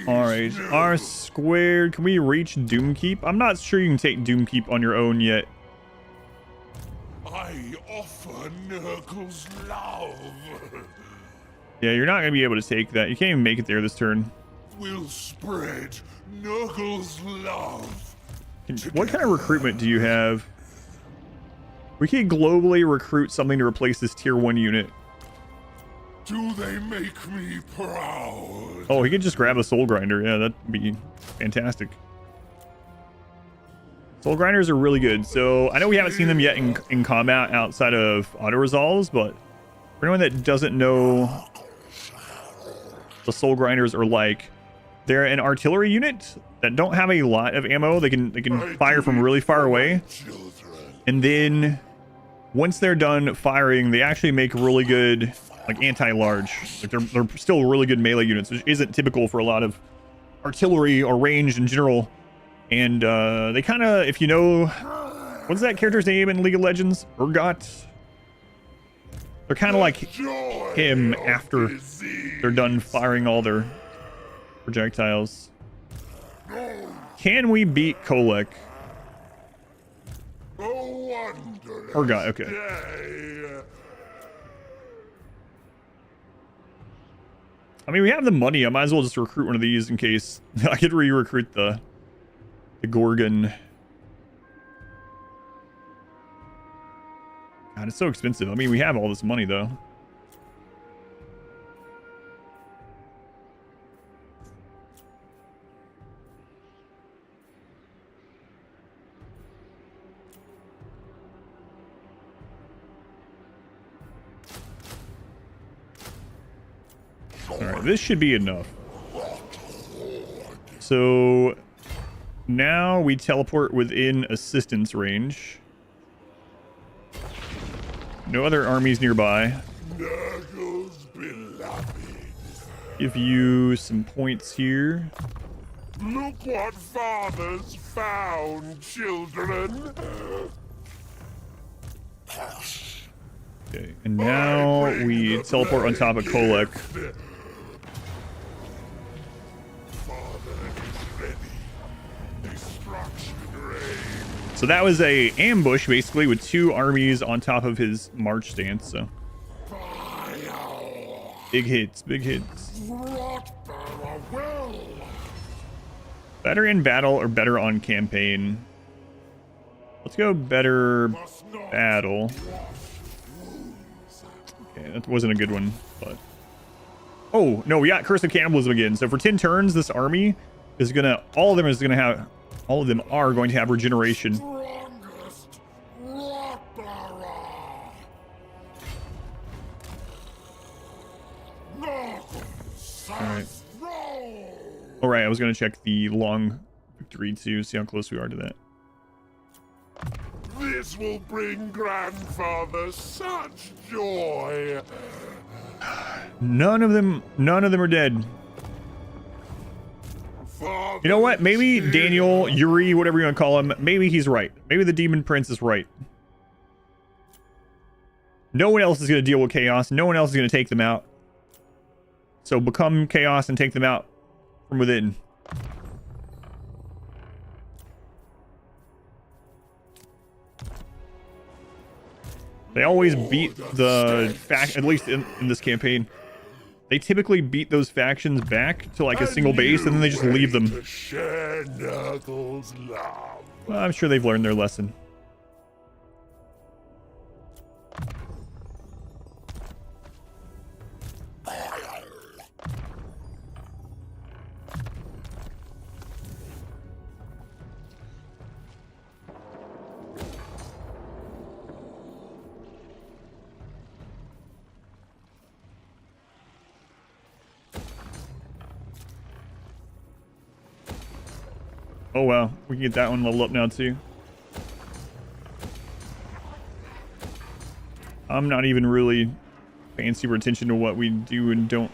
Alright, R squared. Can we reach Doomkeep? I'm not sure you can take Doomkeep on your own yet. I offer Nurgle's love. Yeah, you're not going to be able to take that. You can't even make it there this turn. We'll spread Nurgle's love. What kind of recruitment do you have? We can globally recruit something to replace this tier 1 unit. Do they make me proud? Oh, he could just grab a Soul Grinder. Yeah, that'd be fantastic. Soul Grinders are really good. So I know we haven't seen them yet in combat outside of auto-resolves, but for anyone that doesn't know, the Soul Grinders are like, they're an artillery unit that don't have a lot of ammo. They can fire from really far away. And then once they're done firing, they actually make really good like anti-large. Like they're still really good melee units, which isn't typical for a lot of artillery or range in general. And they kind of, if you know, what's that character's name in League of Legends? Urgot. They're kind of like him after they're done firing all their projectiles. Can we beat Kolek? Urgot, okay. I mean, we have the money. I might as well just recruit one of these in case I could re-recruit the Gorgon. God, it's so expensive. I mean, we have all this money, though. Alright, this should be enough. So now we teleport within assistance range. No other armies nearby. Nurgle's beloved. Give you some points here. Look what father's found, children. Okay, and now we teleport on top of Kolek. Father is ready. Destruction reigns. So that was a ambush, basically, with 2 armies on top of his march stance, so. Big hits, big hits. Better in battle or better on campaign? Let's go better battle. Okay, that wasn't a good one, but... Oh, no, we got Curse of Cannibalism again. So for 10 turns, this army is gonna... All of them are going to have regeneration. Alright, I was gonna check the long victory too, see how close we are to that. This will bring grandfather such joy. None of them are dead. Father, You know what? Maybe Daniel, Yuri, whatever you want to call him, maybe he's right. Maybe the Daemon Prince is right. No one else is going to deal with chaos. No one else is going to take them out. So become chaos and take them out from within. They always beat the fact, at least in this campaign. They typically beat those factions back to like a single base and then they just leave them. Well, I'm sure they've learned their lesson. Oh wow, we can get that one leveled up now too. I'm not even really paying super attention to what we do and don't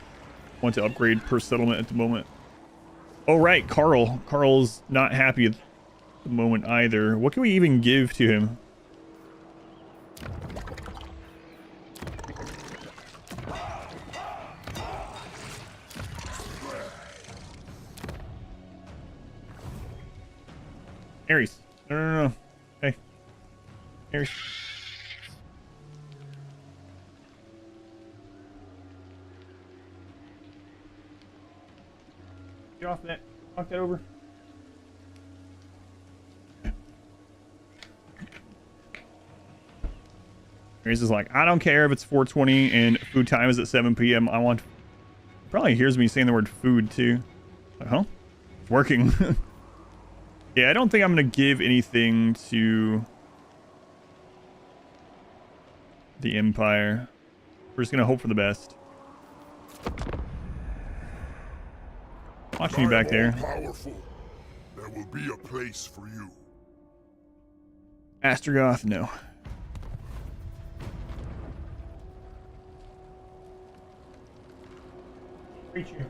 want to upgrade per settlement at the moment. Oh right, Carl. Carl's not happy at the moment either. What can we even give to him? Ares. No. Hey. Ares. Get off that. Knock that over. Ares is like, I don't care if it's 4:20 and food time is at 7 p.m. I want... Probably hears me saying the word food too. Like, huh? It's working. Yeah, I don't think I'm going to give anything to the Empire. We're just going to hope for the best. Watching you back there. Powerful. There will be a place for you. Astrogoth, no. Reach you.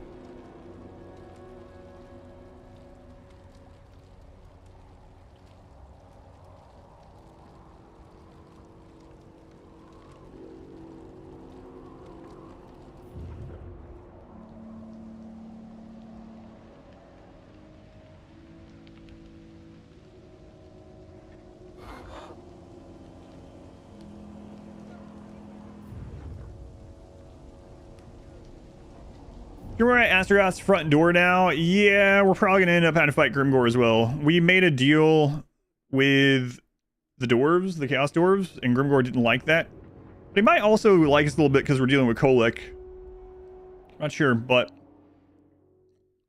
We're at Astrogoth's front door now. Yeah, we're probably going to end up having to fight Grimgor as well. We made a deal with the dwarves, the Chaos Dwarves, and Grimgor didn't like that. They might also like us a little bit because we're dealing with Kolek. Not sure, but...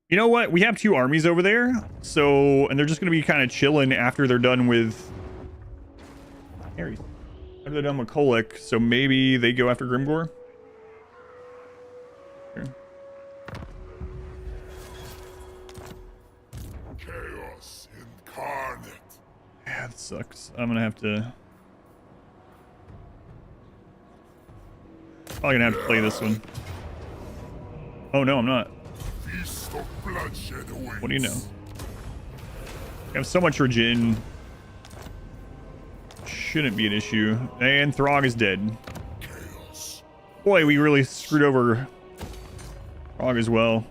You know what? We have 2 armies over there, so... And they're just going to be kind of chilling after they're done with... Ares. After they're done with Kolek, so maybe they go after Grimgor? Sure. Chaos incarnate. Yeah, that sucks. I'm gonna have to... Probably gonna have to play this one. Oh no, I'm not. Feast of bloodshed awaits. What do you know? I have so much regen. Shouldn't be an issue. And Throg is dead. Chaos. Boy, we really screwed over Throg as well.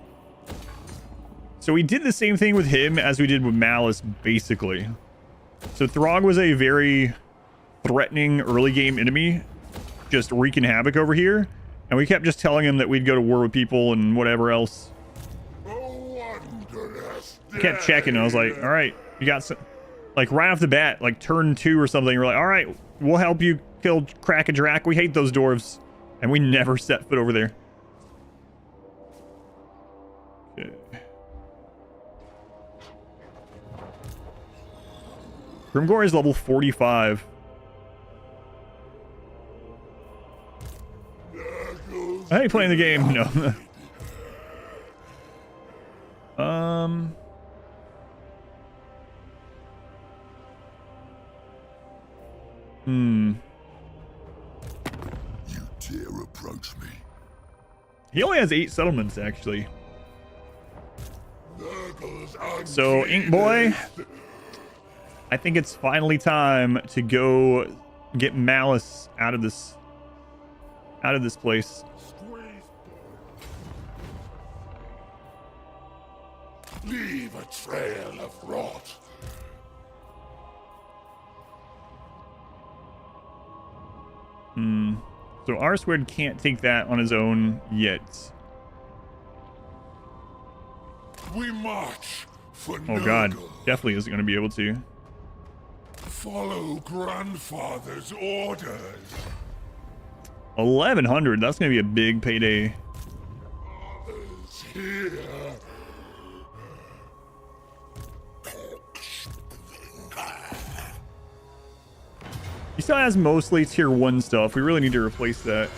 So we did the same thing with him as we did with Malice, basically. So Throg was a very threatening early game enemy, just wreaking havoc over here. And we kept just telling him that we'd go to war with people and whatever else. I kept checking, and I was like, all right, you got some... Like, right off the bat, like, turn 2 or something, we're like, all right, we'll help you kill Krakadrak. We hate those dwarves. And we never set foot over there. Okay. Grimgore is level 45. I ain't playing the game. No. You dare approach me. He only has 8 settlements, actually. So, Ink Boy, I think it's finally time to go get Malice out of this place. Leave a trail of rot. So R Squared can't take that on his own yet. We march for Oh god, Nurgle. definitely isn't going to be able to. Follow grandfather's orders. 1100, that's going to be a big payday. Others here. He still has mostly tier 1 stuff. We really need to replace that.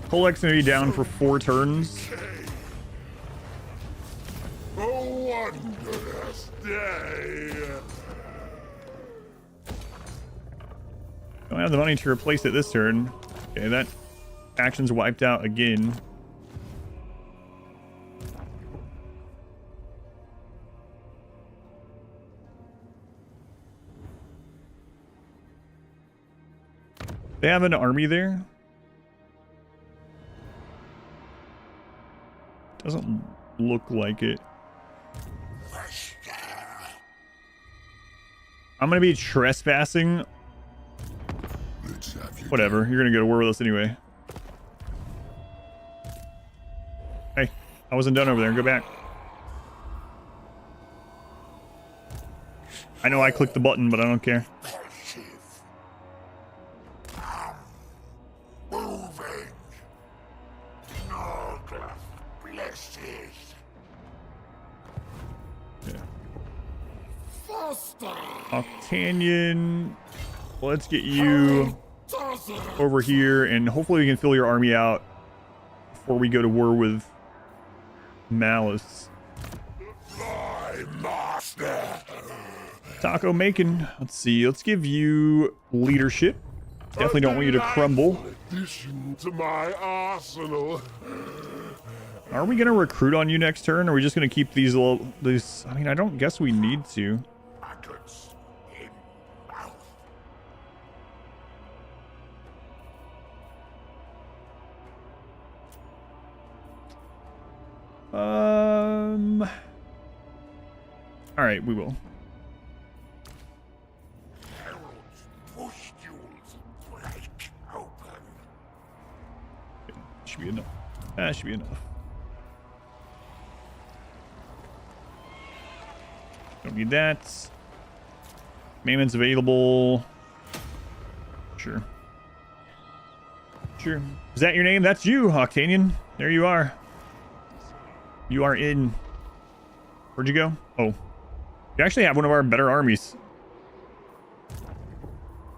Kolek's going to be down for 4 turns. A wondrous day. Don't have the money to replace it this turn. Okay, that action's wiped out again. They have an army there. Doesn't look like it. I'm gonna be trespassing. Let's have you. Whatever, you're gonna go to war with us anyway. Hey, I wasn't done over there. Go back. I know I clicked the button, but I don't care. Moving. Nurgle, blessed. Yeah. Foster. Octanian, let's get you over here, and hopefully we can fill your army out before we go to war with Malice. My master. Taco Macon. Let's see. Let's give you leadership. Definitely don't want you to crumble. Addition to my arsenal. Are we going to recruit on you next turn? Or are we just going to keep these little... I mean, I don't guess we need to. Maggots in mouth. All right, we will. Herald's pustules break open. Should be enough. That should be enough. Don't need that. Maintenance available. Sure. Sure. Is that your name? That's you, Octanian. There you are. You are in. Where'd you go? Oh. You actually have one of our better armies.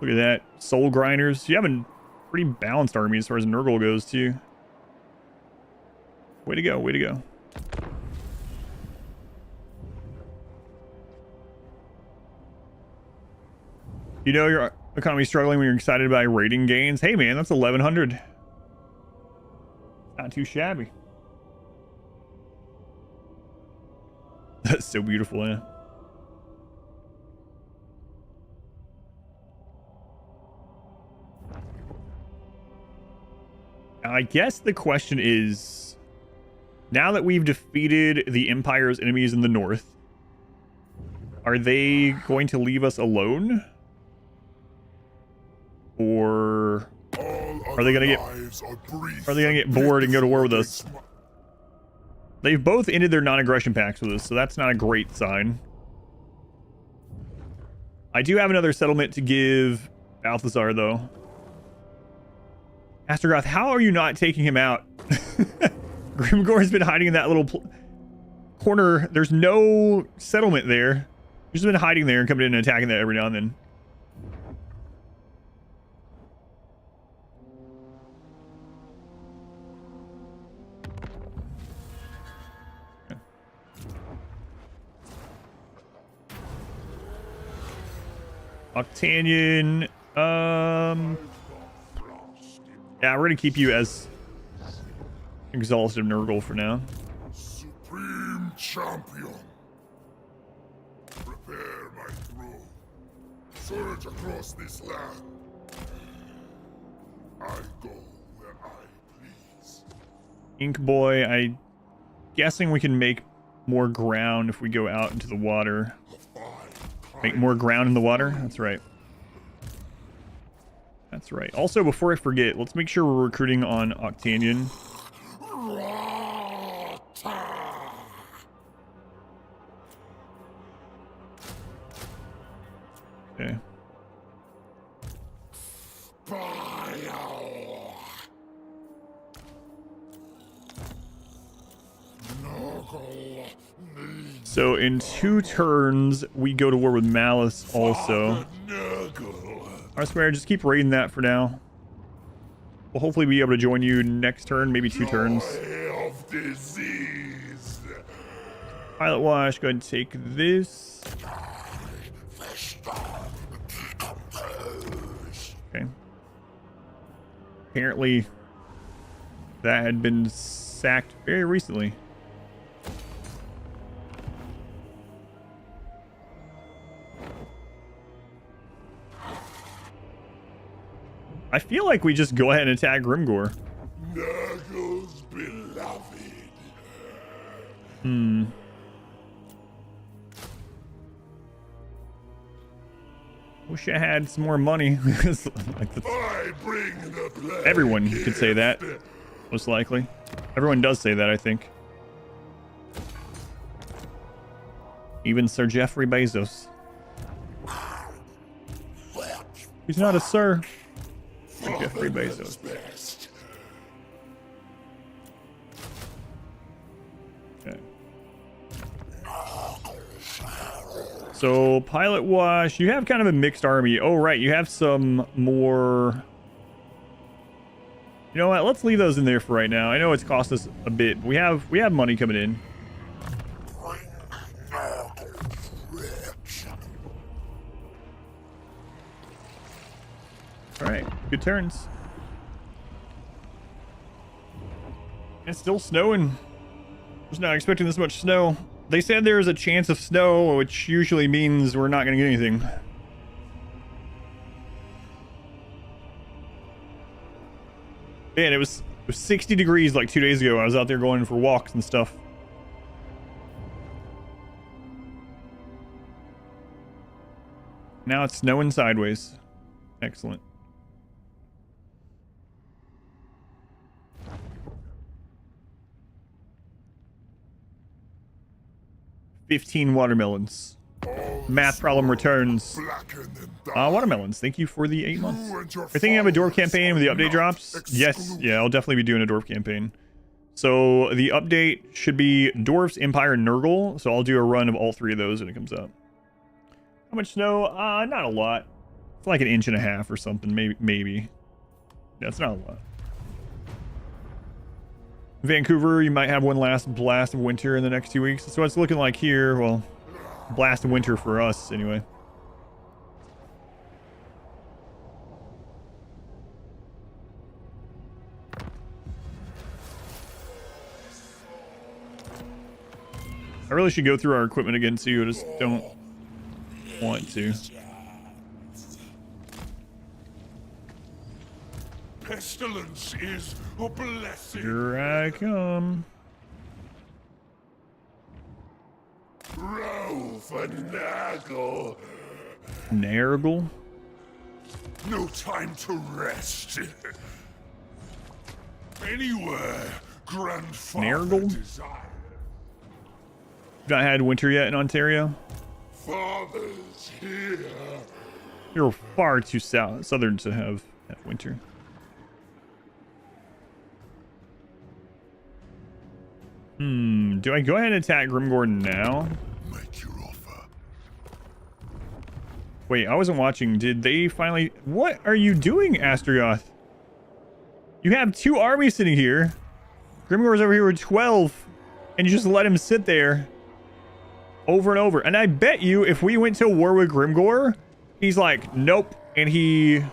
Look at that. Soul Grinders. You have a pretty balanced army as far as Nurgle goes, too. Way to go. Way to go. You know your economy's struggling when you're excited by rating gains. Hey, man, that's 1,100. Not too shabby. That's so beautiful, yeah. I guess the question is, now that we've defeated the Empire's enemies in the north, are they going to leave us alone? Or are they gonna get bored and go to war with us? They've both ended their non-aggression pacts with us, so that's not a great sign. I do have another settlement to give Balthazar, though. Astrogoth, how are you not taking him out? Grimgor's been hiding in that little corner. There's no settlement there. He's just been hiding there and coming in and attacking that every now and then. Octanian, yeah, we're gonna keep you as Exhaustive Nurgle for now. Supreme champion. Prepare my throne. Surge across this land. I go where I please. Ink Boy, I'm guessing we can make more ground if we go out into the water. Make more ground in the water? That's right. That's right. Also, before I forget, let's make sure we're recruiting on Octanian. Okay. So in 2 turns, we go to war with Malice also. I swear, just keep raiding that for now. We'll hopefully be able to join you next turn, maybe 2 turns. Pilot Wash, go ahead and take this. Okay. Apparently, that had been sacked very recently. I feel like we just go ahead and attack Grimgor. Nurgle's beloved. Wish I had some more money. Like I bring the plague. Everyone could say that, most likely. Everyone does say that, I think. Even Sir Jeffrey Bezos. He's not a sir. Jeffrey Bezos. Okay. So, Pilot Wash, you have kind of a mixed army. Oh, right, you have some more... You know what? Let's leave those in there for right now. I know it's cost us a bit, but we have money coming in. Alright, good turns. It's still snowing. I was not expecting this much snow. They said there's a chance of snow, which usually means we're not going to get anything. Man, it was 60 degrees like 2 days ago. I was out there going for walks and stuff. Now it's snowing sideways. Excellent. 15 watermelons. Math problem returns. Watermelons, thank you for the 8 months. Are you thinking of a dwarf campaign with the update drops? Yes, yeah, I'll definitely be doing a dwarf campaign. So the update should be Dwarfs, Empire, and Nurgle. So I'll do a run of all 3 of those when it comes up. How much snow? Not a lot. It's like 1.5 inches or something, maybe. Yeah, it's not a lot. Vancouver, you might have one last blast of winter in the next 2 weeks. So it's looking like here, well, blast of winter for us anyway. I really should go through our equipment again too. I just don't want to. Pestilence is a blessing. Here I come. Row for Nagel. Nargle? No time to rest. Anywhere, grandfather Nargle? desire. Not had winter yet in Ontario? Father's here. You're far too southern to have winter. Do I go ahead and attack Grimgor now? Make your offer. Wait, I wasn't watching. Did they finally... What are you doing, Astrogoth? You have 2 armies sitting here. Grimgor's over here with 12. And you just let him sit there. Over and over. And I bet you if we went to war with Grimgor, he's like, nope. And he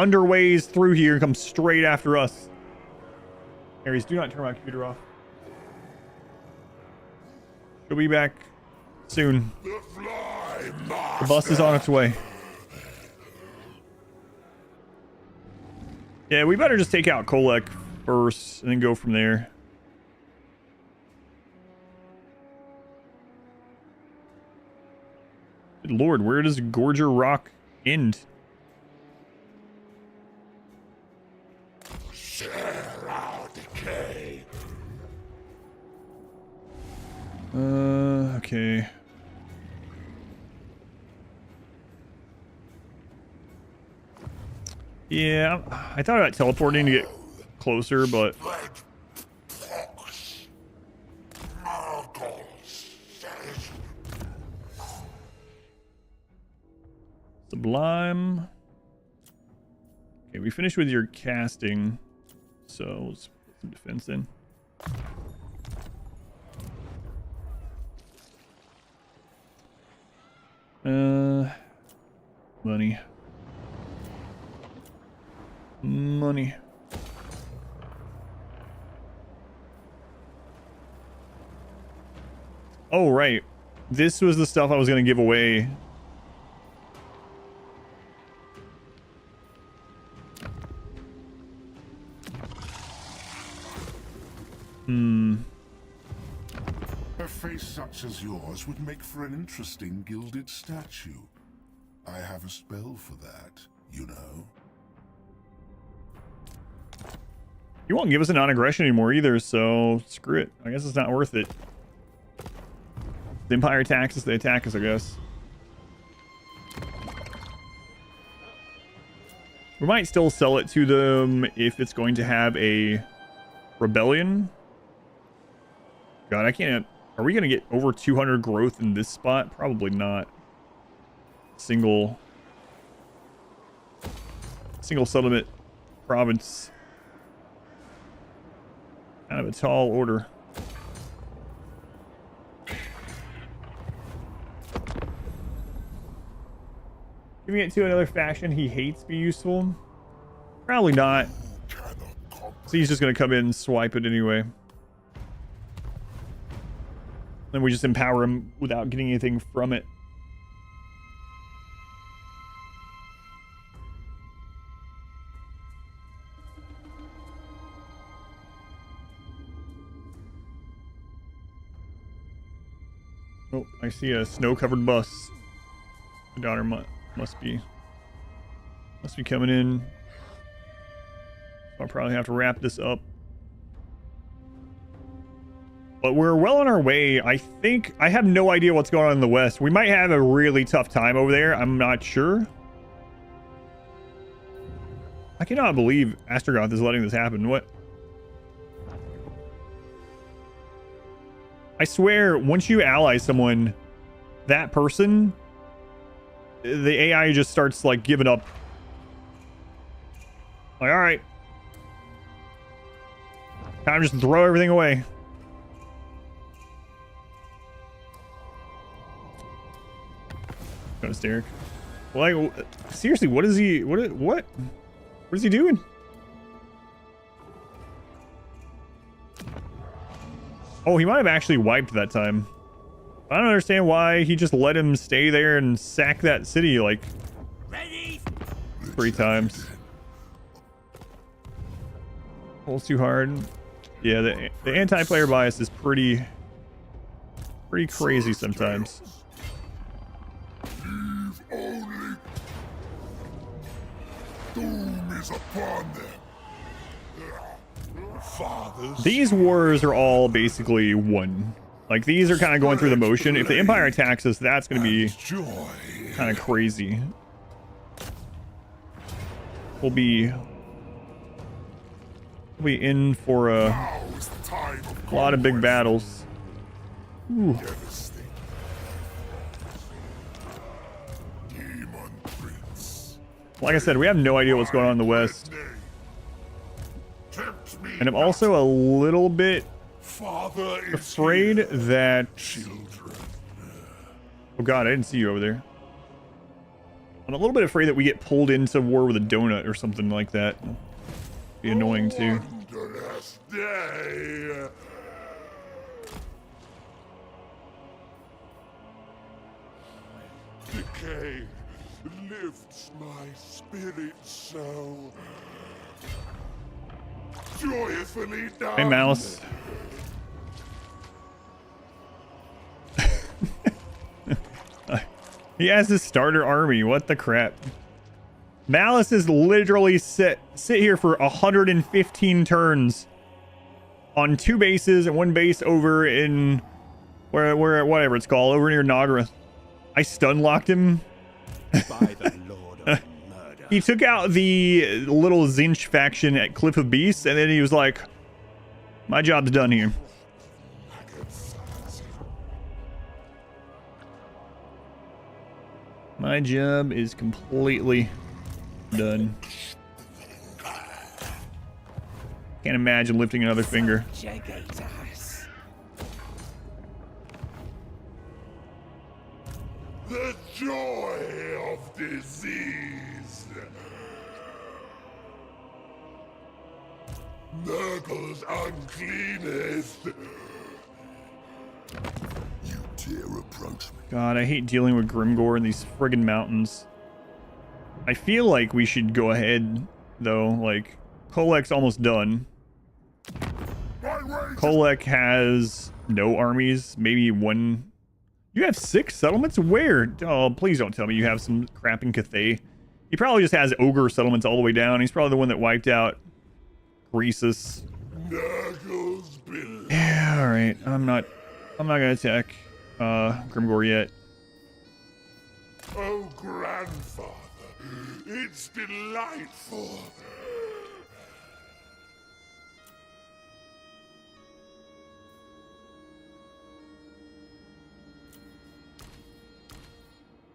underways through here and comes straight after us. Aries, do not turn my computer off. She'll be back soon. The bus is on its way. Yeah, we better just take out Kolek first and then go from there. Good Lord, where does Gorger Rock end? Share our decay. Okay. Yeah, I thought about teleporting to get closer, but Sublime. Okay, we finished with your casting, so let's put some defense in. Money. Money. Oh, right. This was the stuff I was going to give away. A face such as yours would make for an interesting gilded statue. I have a spell for that, you know. You won't give us a non-aggression anymore either, so screw it. I guess it's not worth it. The Empire attacks us, they attack us, I guess. We might still sell it to them if it's going to have a rebellion. God, I can't... Are we going to get over 200 growth in this spot? Probably not. Single settlement province. Kind of a tall order. Giving it to another faction he hates be useful? Probably not. So he's just going to come in and swipe it anyway. Then we just empower him without getting anything from it. Oh, I see a snow-covered bus. My daughter must be coming in. So I'll probably have to wrap this up. But we're well on our way. I think I have no idea what's going on in the west. We might have a really tough time over there. I'm not sure. I cannot believe Astrogoth is letting this happen. What? I swear, once you ally someone, that person, the AI just starts like giving up. Like, all right, time to just throw everything away. Kind of Derek. Like, seriously, what is he? What is he doing? Oh, he might have actually wiped that time. I don't understand why he just let him stay there and sack that city like Ready? 3 times. Pulls too hard. Yeah, the anti-player bias is pretty crazy sometimes. Leave only. Doom is upon them. Fathers. These wars are all basically one. Like, these are kind of going through the motion. If the Empire attacks us, that's going to be Joy. kind of crazy. We'll be in for a Now is the time of lot of big conquest. battles. Ooh. Devastating. Daemon Prince. Like I said, we have no idea what's going on in the west. Tempt me And I'm not. also a little bit Father is afraid here. that... Children. Oh god, I didn't see you over there. I'm a little bit afraid that we get pulled into war with a donut or something like that. Be annoying too. Wondrous day. Decay lifts my spirit so joyfully down. Hey, Malice. He has his starter army. What the crap? Malice is literally sit here for 115 turns on 2 bases and 1 base over in where whatever it's called, over near Nagra. I stun locked him. By the Lord of Murder. He took out the little Zinch faction at Cliff of Beasts, and then he was like, "My job's done here." My job is completely done. Can't imagine lifting another finger. Jagatars. The joy of disease. Nurgle's uncleanest. You dare approach me. God, I hate dealing with Grimgore in these friggin' mountains. I feel like we should go ahead, though. Like, Kolek's almost done. My rage Kolek has no armies, maybe 1. You have 6 settlements? Where? Oh, please don't tell me you have some crap in Cathay. He probably just has ogre settlements all the way down. He's probably the one that wiped out Greasus. Nurgle's beloved. Yeah, all right. I'm not gonna attack Grimgore yet. Oh, grandfather, it's delightful.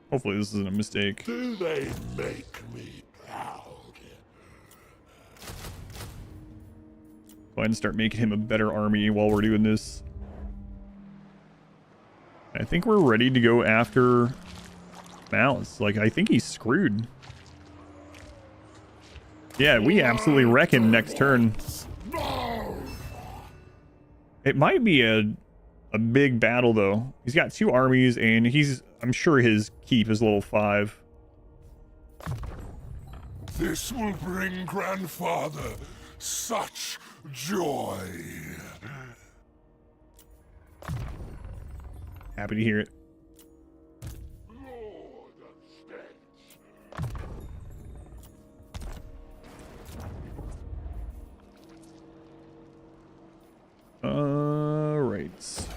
Hopefully this isn't a mistake. Do they make me proud? Go ahead and start making him a better army while we're doing this. I think we're ready to go after Malice. Like, I think he's screwed. Yeah, we absolutely wreck him next turn. No! It might be a big battle, though. He's got 2 armies, and I'm sure his keep is level 5. This will bring grandfather such joy. Happy to hear it. Lord of States. Alright.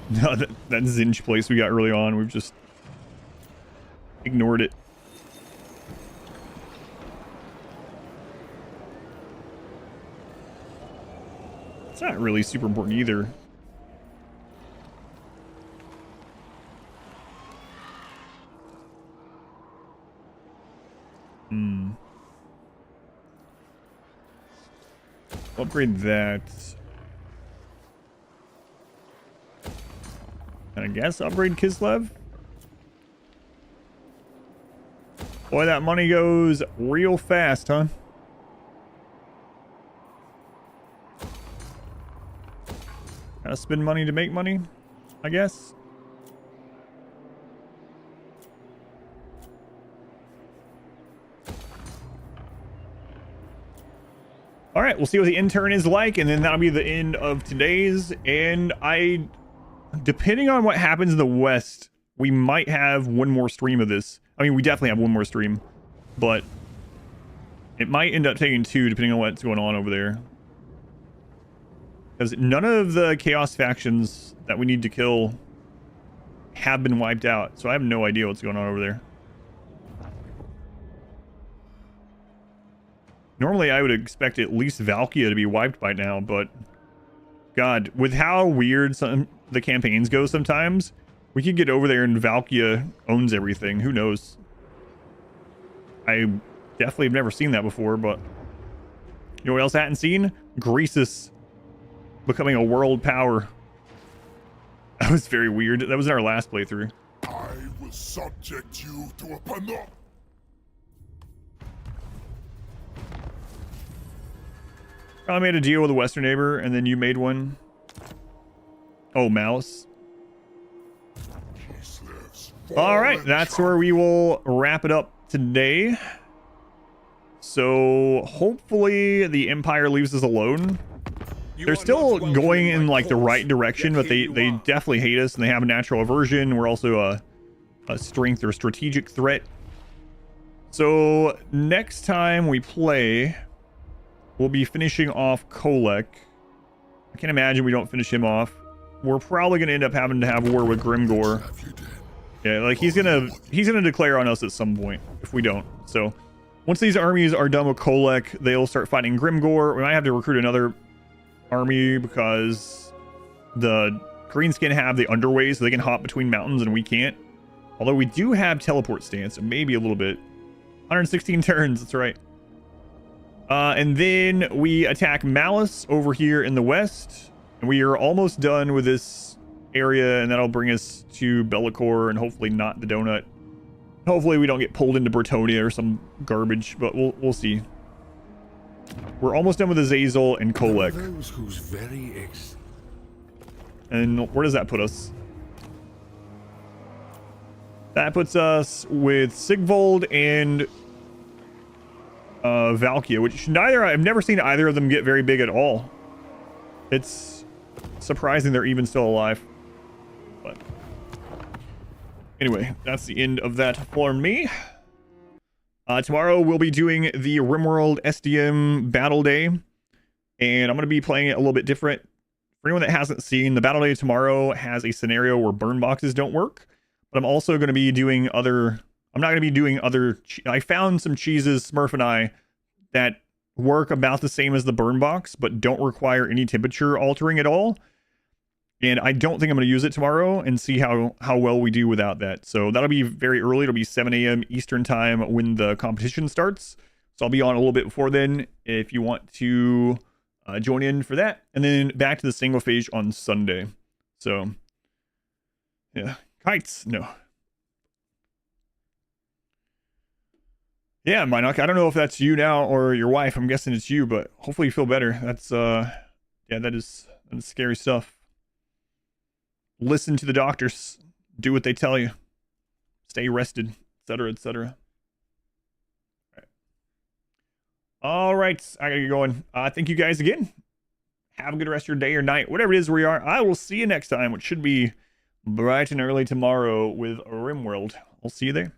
No, that Zinch place we got early on, we've just ignored it. It's not really super important either. Upgrade that. And I guess upgrade Kislev. Boy, that money goes real fast, huh? Gotta spend money to make money, I guess. All right, we'll see what the intern is like, and then that'll be the end of today's. And depending on what happens in the West, we might have one more stream of this. I mean, we definitely have one more stream, but it might end up taking two, depending on what's going on over there. Because none of the Chaos factions that we need to kill have been wiped out. So I have no idea what's going on over there. Normally, I would expect at least Valkia to be wiped by now, but... God, with how weird some the campaigns go sometimes, we could get over there and Valkia owns everything. Who knows? I definitely have never seen that before, but... You know what else I hadn't seen? Greasus becoming a world power. That was very weird. That was in our last playthrough. I will subject you to a panoply. I made a deal with a Western neighbor, and then you made one. Oh, Mouse. All right, that's where we will wrap it up today. So hopefully the Empire leaves us alone. They're still going in like the right direction, but they definitely hate us, and they have a natural aversion. We're also a strength or strategic threat. So next time we play, we'll be finishing off Kolek. I can't imagine we don't finish him off. We're probably going to end up having to have war with Grimgor. Yeah, like he's gonna declare on us at some point if we don't. So once these armies are done with Kolek, they'll start fighting Grimgor. We might have to recruit another army because the Greenskin have the underway, so they can hop between mountains and we can't. Although we do have teleport stance, maybe a little bit. 116 turns, that's right. And then we attack Malice over here in the west, and we are almost done with this area, and that'll bring us to Bellicor and hopefully not the donut. Hopefully we don't get pulled into Bretonia or some garbage, but we'll see. We're almost done with Azazel and Kolek. Those who's very and where does that put us? That puts us with Sigvold and Valkia, which I've never seen either of them get very big at all. It's surprising they're even still alive. But anyway, that's the end of that for me. Tomorrow we'll be doing the RimWorld SDM Battle Day, and I'm going to be playing it a little bit different. For anyone that hasn't seen, the Battle Day tomorrow has a scenario where burn boxes don't work, but I'm also going to be doing other... I'm not going to be doing other... I found some cheeses, Smurf and I, that work about the same as the burn box, but don't require any temperature altering at all. And I don't think I'm going to use it tomorrow, and see how well we do without that. So that'll be very early. It'll be 7 a.m. Eastern time when the competition starts. So I'll be on a little bit before then if you want to join in for that. And then back to the single phase on Sunday. So, yeah. Kites. No. Yeah, Minoc. I don't know if that's you now or your wife. I'm guessing it's you, but hopefully you feel better. That's, yeah, that is scary stuff. Listen to the doctors. Do what they tell you. Stay rested, etc., etc. All right, I gotta get going. Thank you guys again. Have a good rest of your day or night, whatever it is where you are. I will see you next time, which should be bright and early tomorrow with RimWorld. I'll see you there.